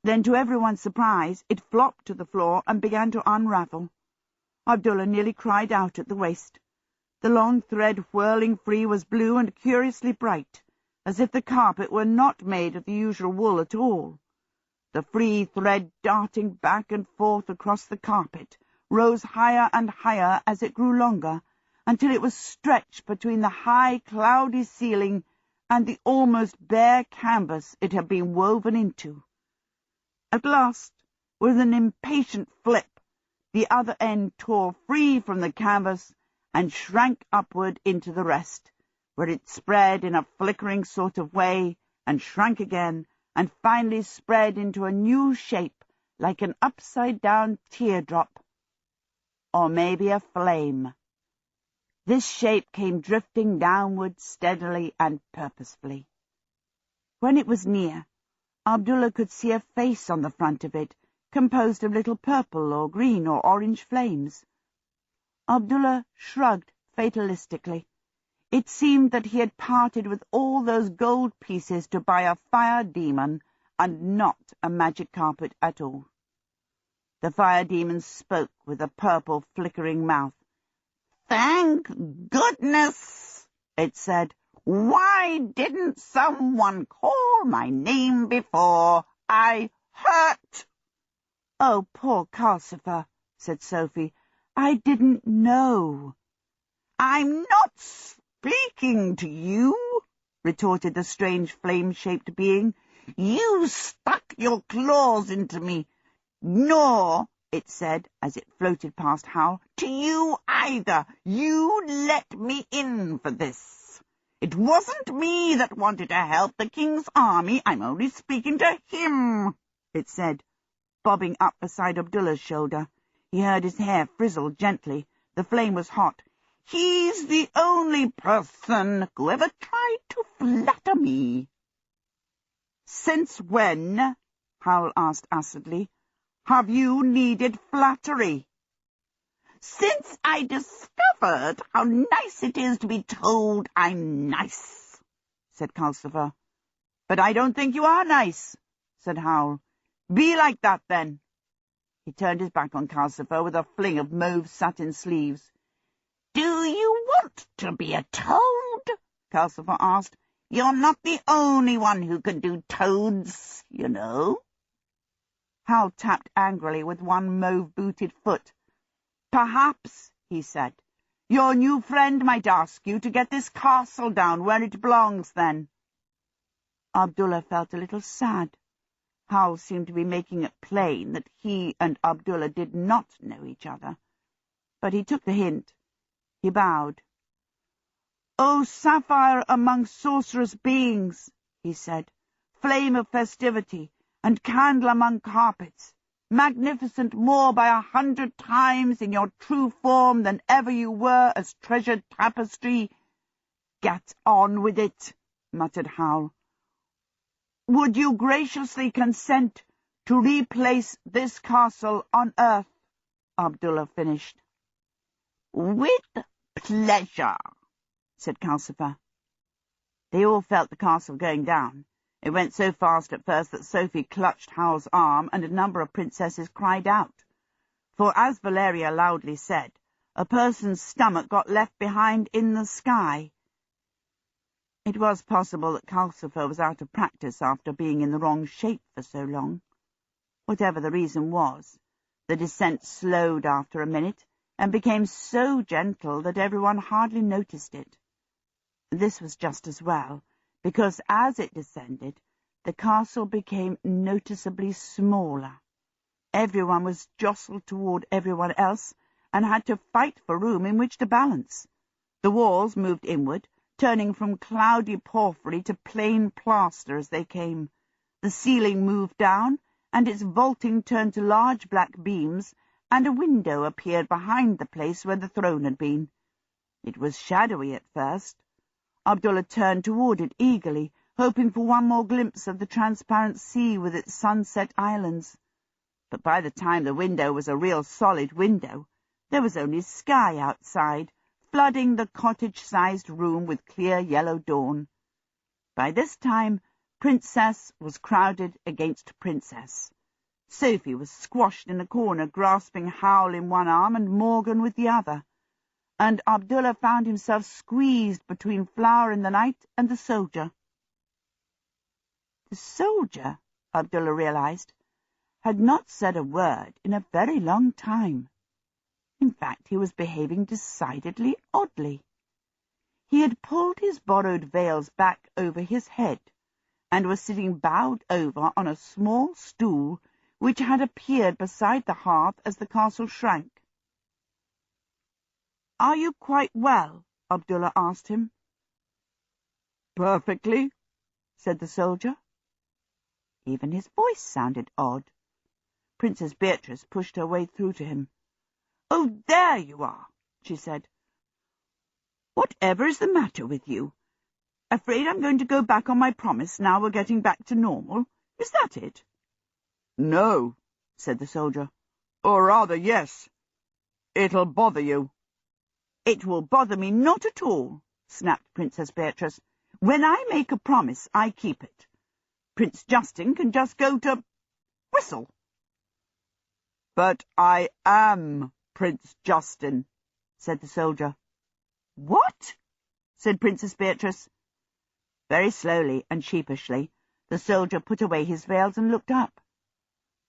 Then, to everyone's surprise, it flopped to the floor and began to unravel. Abdullah nearly cried out at the waist. The long thread whirling free was blue and curiously bright, as if the carpet were not made of the usual wool at all. The free thread, darting back and forth across the carpet, rose higher and higher as it grew longer, until it was stretched between the high, cloudy ceiling and the almost bare canvas it had been woven into. At last, with an impatient flip, the other end tore free from the canvas and shrank upward into the rest, where it spread in a flickering sort of way, and shrank again, and finally spread into a new shape, like an upside-down teardrop, or maybe a flame. This shape came drifting downward steadily and purposefully. When it was near, Abdullah could see a face on the front of it, composed of little purple or green or orange flames. Abdullah shrugged fatalistically. It seemed that he had parted with all those gold pieces to buy a fire demon and not a magic carpet at all. The fire demon spoke with a purple flickering mouth. "Thank goodness," it said. "Why didn't someone call my name before? I hurt." "Oh, poor Calcifer," said Sophie. "I didn't know." "I'm not speaking to you," retorted the strange flame-shaped being. "You stuck your claws into me. Nor," it said, as it floated past Hal, "to you either. You let me in for this. It wasn't me that wanted to help the king's army. I'm only speaking to him," it said, bobbing up beside Abdullah's shoulder. He heard his hair frizzle gently. The flame was hot. "He's the only person who ever tried to flatter me." "Since when," Hal asked acidly, "have you needed flattery?" "Since I discovered how nice it is to be told I'm nice," said Calcifer. "But I don't think you are nice," said Hal. "Be like that, then." He turned his back on Calcifer with a fling of mauve satin sleeves. "Do you want to be a toad?" Calcifer asked. "You're not the only one who can do toads, you know." Hal tapped angrily with one mauve-booted foot. "Perhaps," he said, Your new friend might ask you to get this castle down where it belongs, then." Abdullah felt a little sad. Hal seemed to be making it plain that he and Abdullah did not know each other. But he took the hint. He bowed. "O sapphire among sorcerous beings," he said, "flame of festivity, and candle among carpets, magnificent more by 100 times in your true form than ever you were as treasured tapestry." "Get on with it," muttered Hal. "Would you graciously consent to replace this castle on earth?" Abdullah finished. "With pleasure," said Calcifer. They all felt the castle going down. It went so fast at first that Sophie clutched Hal's arm, and a number of princesses cried out. For, as Valeria loudly said, a person's stomach got left behind in the sky. It was possible that Calcifer was out of practice after being in the wrong shape for so long. Whatever the reason was, the descent slowed after a minute, and became so gentle that everyone hardly noticed it. This was just as well, because as it descended, the castle became noticeably smaller. Everyone was jostled toward everyone else, and had to fight for room in which to balance. The walls moved inward, turning from cloudy porphyry to plain plaster as they came. The ceiling moved down, and its vaulting turned to large black beams, and a window appeared behind the place where the throne had been. It was shadowy at first. Abdullah turned toward it eagerly, hoping for one more glimpse of the transparent sea with its sunset islands. But by the time the window was a real solid window, there was only sky outside, flooding the cottage-sized room with clear yellow dawn. By this time, princess was crowded against princess. Sophie was squashed in a corner, grasping Hal in one arm and Morgan with the other, and Abdullah found himself squeezed between Flower in the Night and the soldier. The soldier, Abdullah realized, had not said a word in a very long time. In fact, he was behaving decidedly oddly. He had pulled his borrowed veils back over his head, and was sitting bowed over on a small stool which had appeared beside the hearth as the castle shrank. "Are you quite well?" Abdullah asked him. "Perfectly," said the soldier. Even his voice sounded odd. Princess Beatrice pushed her way through to him. "Oh, there you are," she said. "Whatever is the matter with you? Afraid I'm going to go back on my promise now we're getting back to normal? Is that it?" "No," said the soldier. "Or rather, yes. It'll bother you." "It will bother me not at all," snapped Princess Beatrice. "When I make a promise, I keep it. Prince Justin can just go to whistle." "But I am Prince Justin," said the soldier. "What?" said Princess Beatrice. Very slowly and sheepishly, the soldier put away his veils and looked up.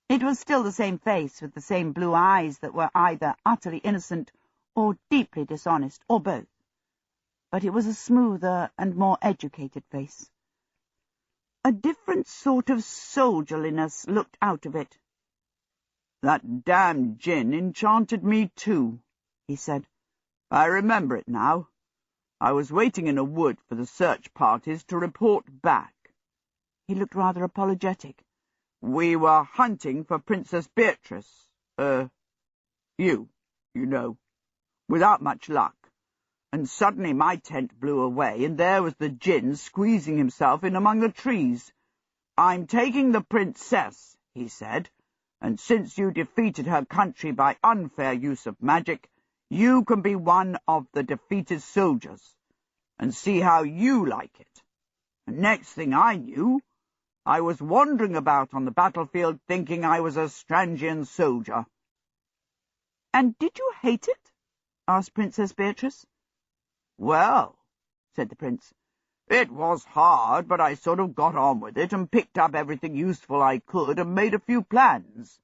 It was still the same face, with the same blue eyes that were either utterly innocent or deeply dishonest, or both. But it was a smoother and more educated face. A different sort of soldierliness looked out of it. "That damned djinn enchanted me too," he said. "I remember it now. I was waiting in a wood for the search parties to report back." He looked rather apologetic. "We were hunting for Princess Beatrice. You know, without much luck. And suddenly my tent blew away, and there was the djinn squeezing himself in among the trees. 'I'm taking the princess,' he said, 'and since you defeated her country by unfair use of magic, you can be one of the defeated soldiers, and see how you like it.' And next thing I knew, I was wandering about on the battlefield thinking I was a Strangian soldier." "And did you hate it?" asked Princess Beatrice. "Well," said the prince, "it was hard, but I sort of got on with it and picked up everything useful I could and made a few plans.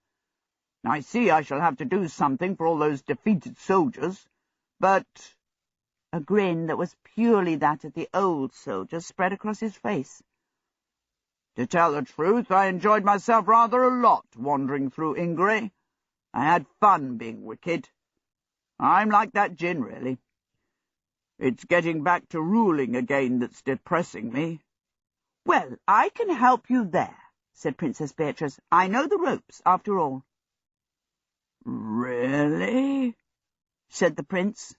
I see I shall have to do something for all those defeated soldiers, but A grin that was purely that of the old soldier spread across his face. To tell the truth, I enjoyed myself rather a lot wandering through Ingray. I had fun being wicked. I'm like that gin, really. It's getting back to ruling again that's depressing me. Well, I can help you there, said Princess Beatrice. I know the ropes, after all. Really? Said the prince,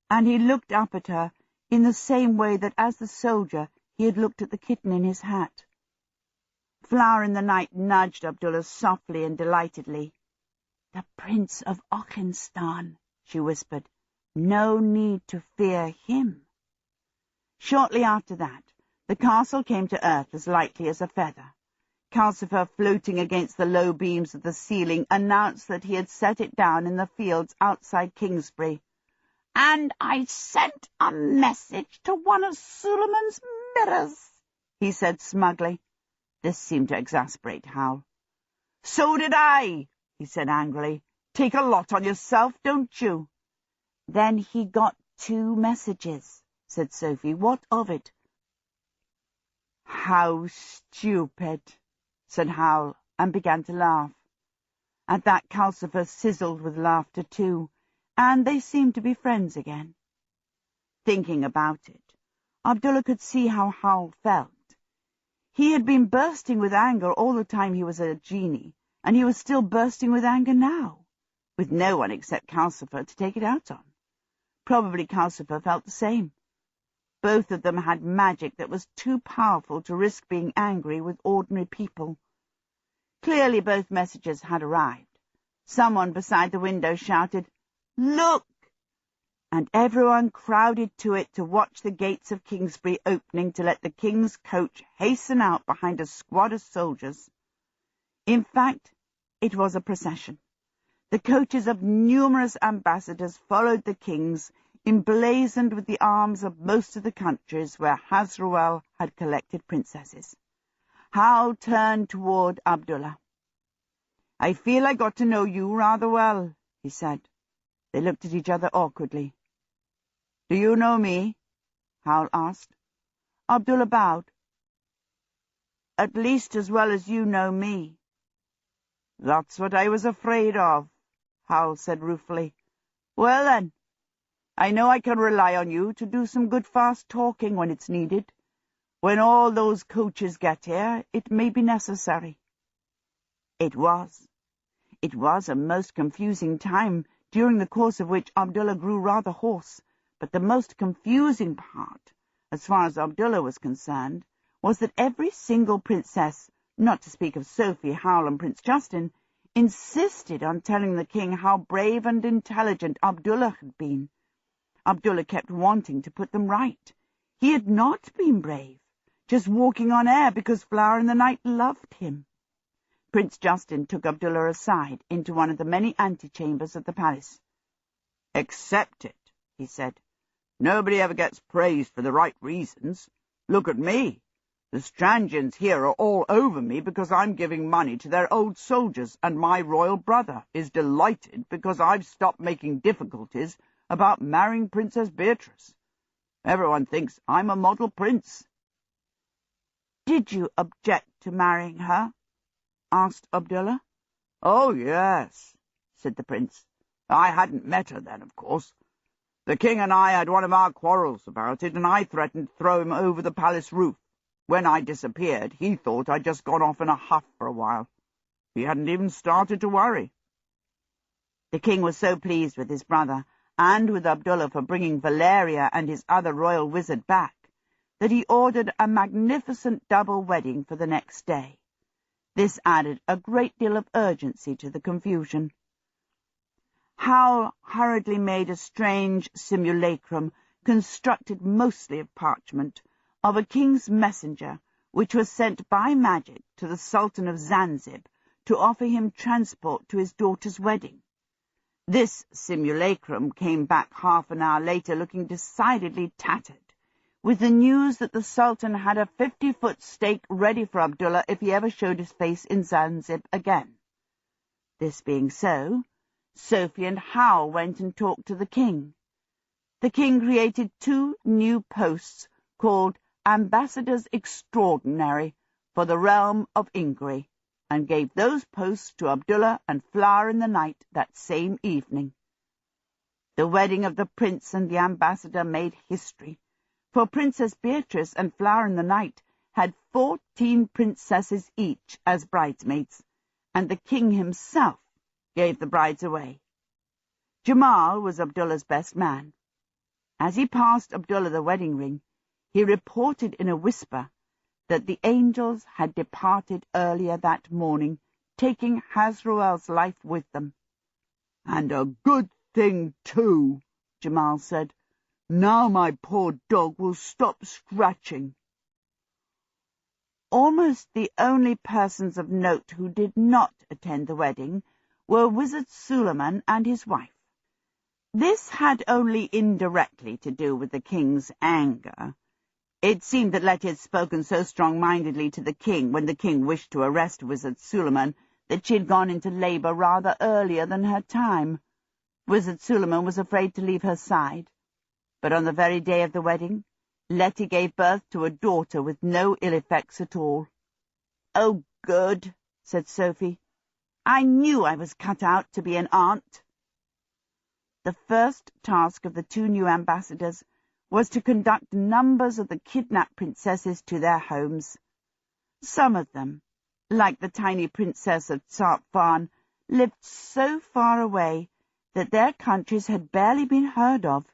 and he looked up at her in the same way that as the soldier he had looked at the kitten in his hat. Flower in the Night nudged Abdullah softly and delightedly. "The Prince of Auchenstan," she whispered. "No need to fear him." Shortly after that, the castle came to earth as lightly as a feather. Calcifer, floating against the low beams of the ceiling, announced that he had set it down in the fields outside Kingsbury. "And I sent a message to one of Suleiman's mirrors," he said smugly. This seemed to exasperate Hal. "So did I," he said angrily. "Take a lot on yourself, don't you?" "Then he got 2 messages," said Sophie. "What of it?" "How stupid," said Hal, and began to laugh. At that Calcifer sizzled with laughter too, and they seemed to be friends again. Thinking about it, Abdullah could see how Hal felt. He had been bursting with anger all the time he was a genie, and he was still bursting with anger now, with no one except Calcifer to take it out on. Probably Calcifer felt the same. Both of them had magic that was too powerful to risk being angry with ordinary people. Clearly both messages had arrived. Someone beside the window shouted, "Look!" and everyone crowded to it to watch the gates of Kingsbury opening to let the king's coach hasten out behind a squad of soldiers. In fact, it was a procession. The coaches of numerous ambassadors followed the king's, emblazoned with the arms of most of the countries where Hasruel had collected princesses. Hal turned toward Abdullah. "I feel I got to know you rather well," he said. They looked at each other awkwardly. "Do you know me?" Hal asked. Abdullah bowed. "At least as well as you know me." "That's what I was afraid of," Hal said ruefully. "Well then, I know I can rely on you to do some good fast talking when it's needed. When all those coaches get here, it may be necessary." It was. It was a most confusing time, during the course of which Abdullah grew rather hoarse, but the most confusing part, as far as Abdullah was concerned, was that every single princess, not to speak of Sophie, Hal, and Prince Justin, insisted on telling the king how brave and intelligent Abdullah had been. Abdullah kept wanting to put them right. He had not been brave, just walking on air because Flower in the Night loved him. Prince Justin took Abdullah aside into one of the many antechambers of the palace. "Accept it," he said. "Nobody ever gets praised for the right reasons. Look at me. The Strangians here are all over me because I'm giving money to their old soldiers, and my royal brother is delighted because I've stopped making difficulties about marrying Princess Beatrice. Everyone thinks I'm a model prince." "Did you object to marrying her?" asked Abdullah. "Oh, yes," said the prince. "I hadn't met her then, of course. The king and I had one of our quarrels about it, and I threatened to throw him over the palace roof. When I disappeared, he thought I'd just gone off in a huff for a while. He hadn't even started to worry." The king was so pleased with his brother, and with Abdullah for bringing Valeria and his other royal wizard back, that he ordered a magnificent double wedding for the next day. This added a great deal of urgency to the confusion. Hal hurriedly made a strange simulacrum, constructed mostly of parchment, of a king's messenger, which was sent by magic to the Sultan of Zanzibar to offer him transport to his daughter's wedding. This simulacrum came back half an hour later looking decidedly tattered, with the news that the Sultan had a 50-foot stake ready for Abdullah if he ever showed his face in Zanzibar again. This being so, Sophie and Hal went and talked to the king. the king created 2 new posts called Ambassadors Extraordinary for the realm of Ingri, and gave those posts to Abdullah and Flower in the Night that same evening. The wedding of the prince and the ambassador made history, for Princess Beatrice and Flower in the Night had 14 princesses each as bridesmaids, and the king himself gave the brides away. Jamal was Abdullah's best man. As he passed Abdullah the wedding ring, he reported in a whisper that the angels had departed earlier that morning, taking Hasruel's life with them. "And a good thing, too," Jamal said. "Now my poor dog will stop scratching." Almost the only persons of note who did not attend the wedding were Wizard Suleiman and his wife. This had only indirectly to do with the king's anger. It seemed that Letty had spoken so strong-mindedly to the king when the king wished to arrest Wizard Suleiman that she had gone into labour rather earlier than her time. Wizard Suleiman was afraid to leave her side, but on the very day of the wedding, Letty gave birth to a daughter with no ill effects at all. "Oh, good," said Sophie. "I knew I was cut out to be an aunt." The first task of the 2 new ambassadors was to conduct numbers of the kidnapped princesses to their homes. Some of them, like the tiny princess of Sartfan, lived so far away that their countries had barely been heard of.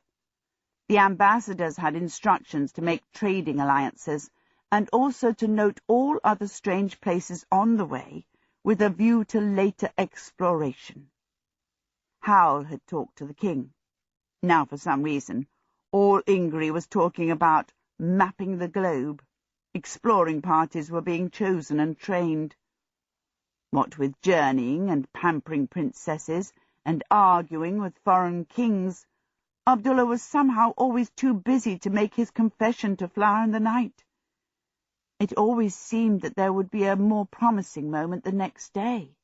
The ambassadors had instructions to make trading alliances, and also to note all other strange places on the way, with a view to later exploration. Howl had talked to the king. Now, for some reason, all Ingri was talking about mapping the globe. Exploring parties were being chosen and trained. What with journeying and pampering princesses and arguing with foreign kings, Abdullah was somehow always too busy to make his confession to Flower in the Night. It always seemed that there would be a more promising moment the next day.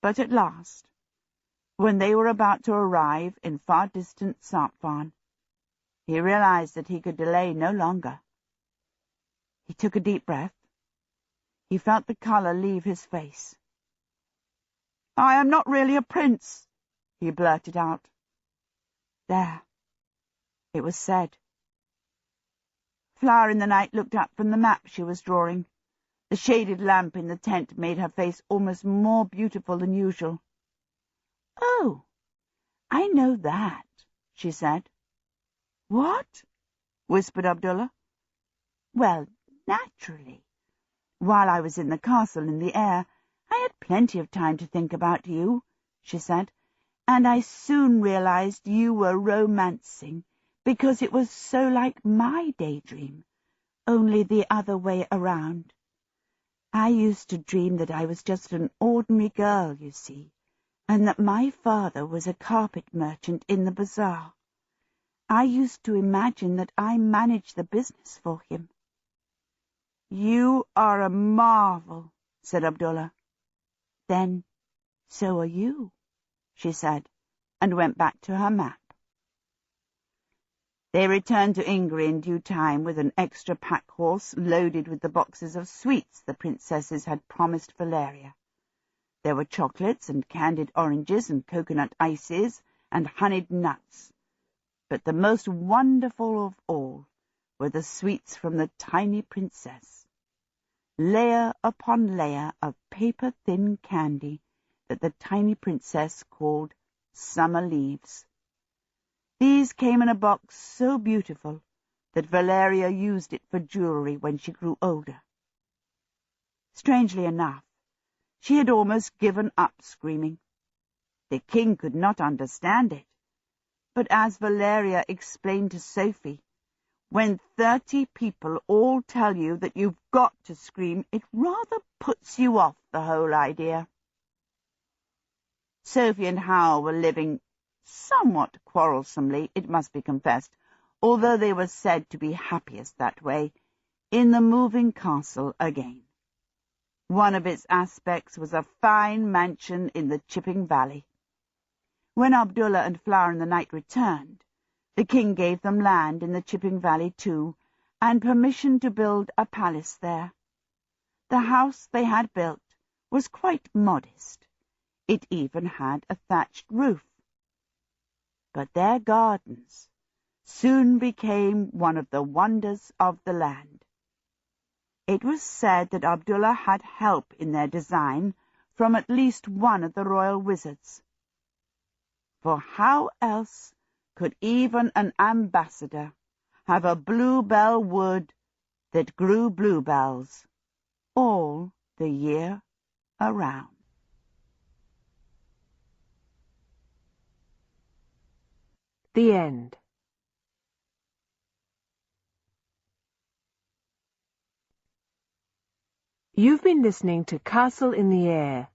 But at last, when they were about to arrive in far-distant Sartfan, he realized that he could delay no longer. He took a deep breath. He felt the colour leave his face. "I am not really a prince," he blurted out. There. It was said. Flower in the Night looked up from the map she was drawing. The shaded lamp in the tent made her face almost more beautiful than usual. "Oh, I know that," she said. "What?" whispered Abdullah. "Well, naturally. While I was in the castle in the air, I had plenty of time to think about you," she said, "and I soon realized you were romancing, because it was so like my daydream, only the other way around. I used to dream that I was just an ordinary girl, you see, and that my father was a carpet merchant in the bazaar. I used to imagine that I managed the business for him." "You are a marvel," said Abdullah. "Then so are you," she said, and went back to her map. They returned to Ingri in due time with an extra pack horse loaded with the boxes of sweets the princesses had promised Valeria. There were chocolates and candied oranges and coconut ices and honeyed nuts. But the most wonderful of all were the sweets from the tiny princess. Layer upon layer of paper-thin candy that the tiny princess called summer leaves. These came in a box so beautiful that Valeria used it for jewellery when she grew older. Strangely enough, she had almost given up screaming. The king could not understand it, but as Valeria explained to Sophie, when 30 people all tell you that you've got to scream, it rather puts you off the whole idea. Sophie and Hal were living somewhat quarrelsomely, it must be confessed, although they were said to be happiest that way, in the moving castle again. One of its aspects was a fine mansion in the Chipping Valley. When Abdullah and Flower in the Night returned, The king gave them land in the Chipping Valley too, and permission to build a palace there. The house they had built was quite modest. It even had a thatched roof. But their gardens soon became one of the wonders of the land. It was said that Abdullah had help in their design from at least one of the royal wizards. For how else could even an ambassador have a bluebell wood that grew bluebells all the year around? The end. You've been listening to Castle in the Air,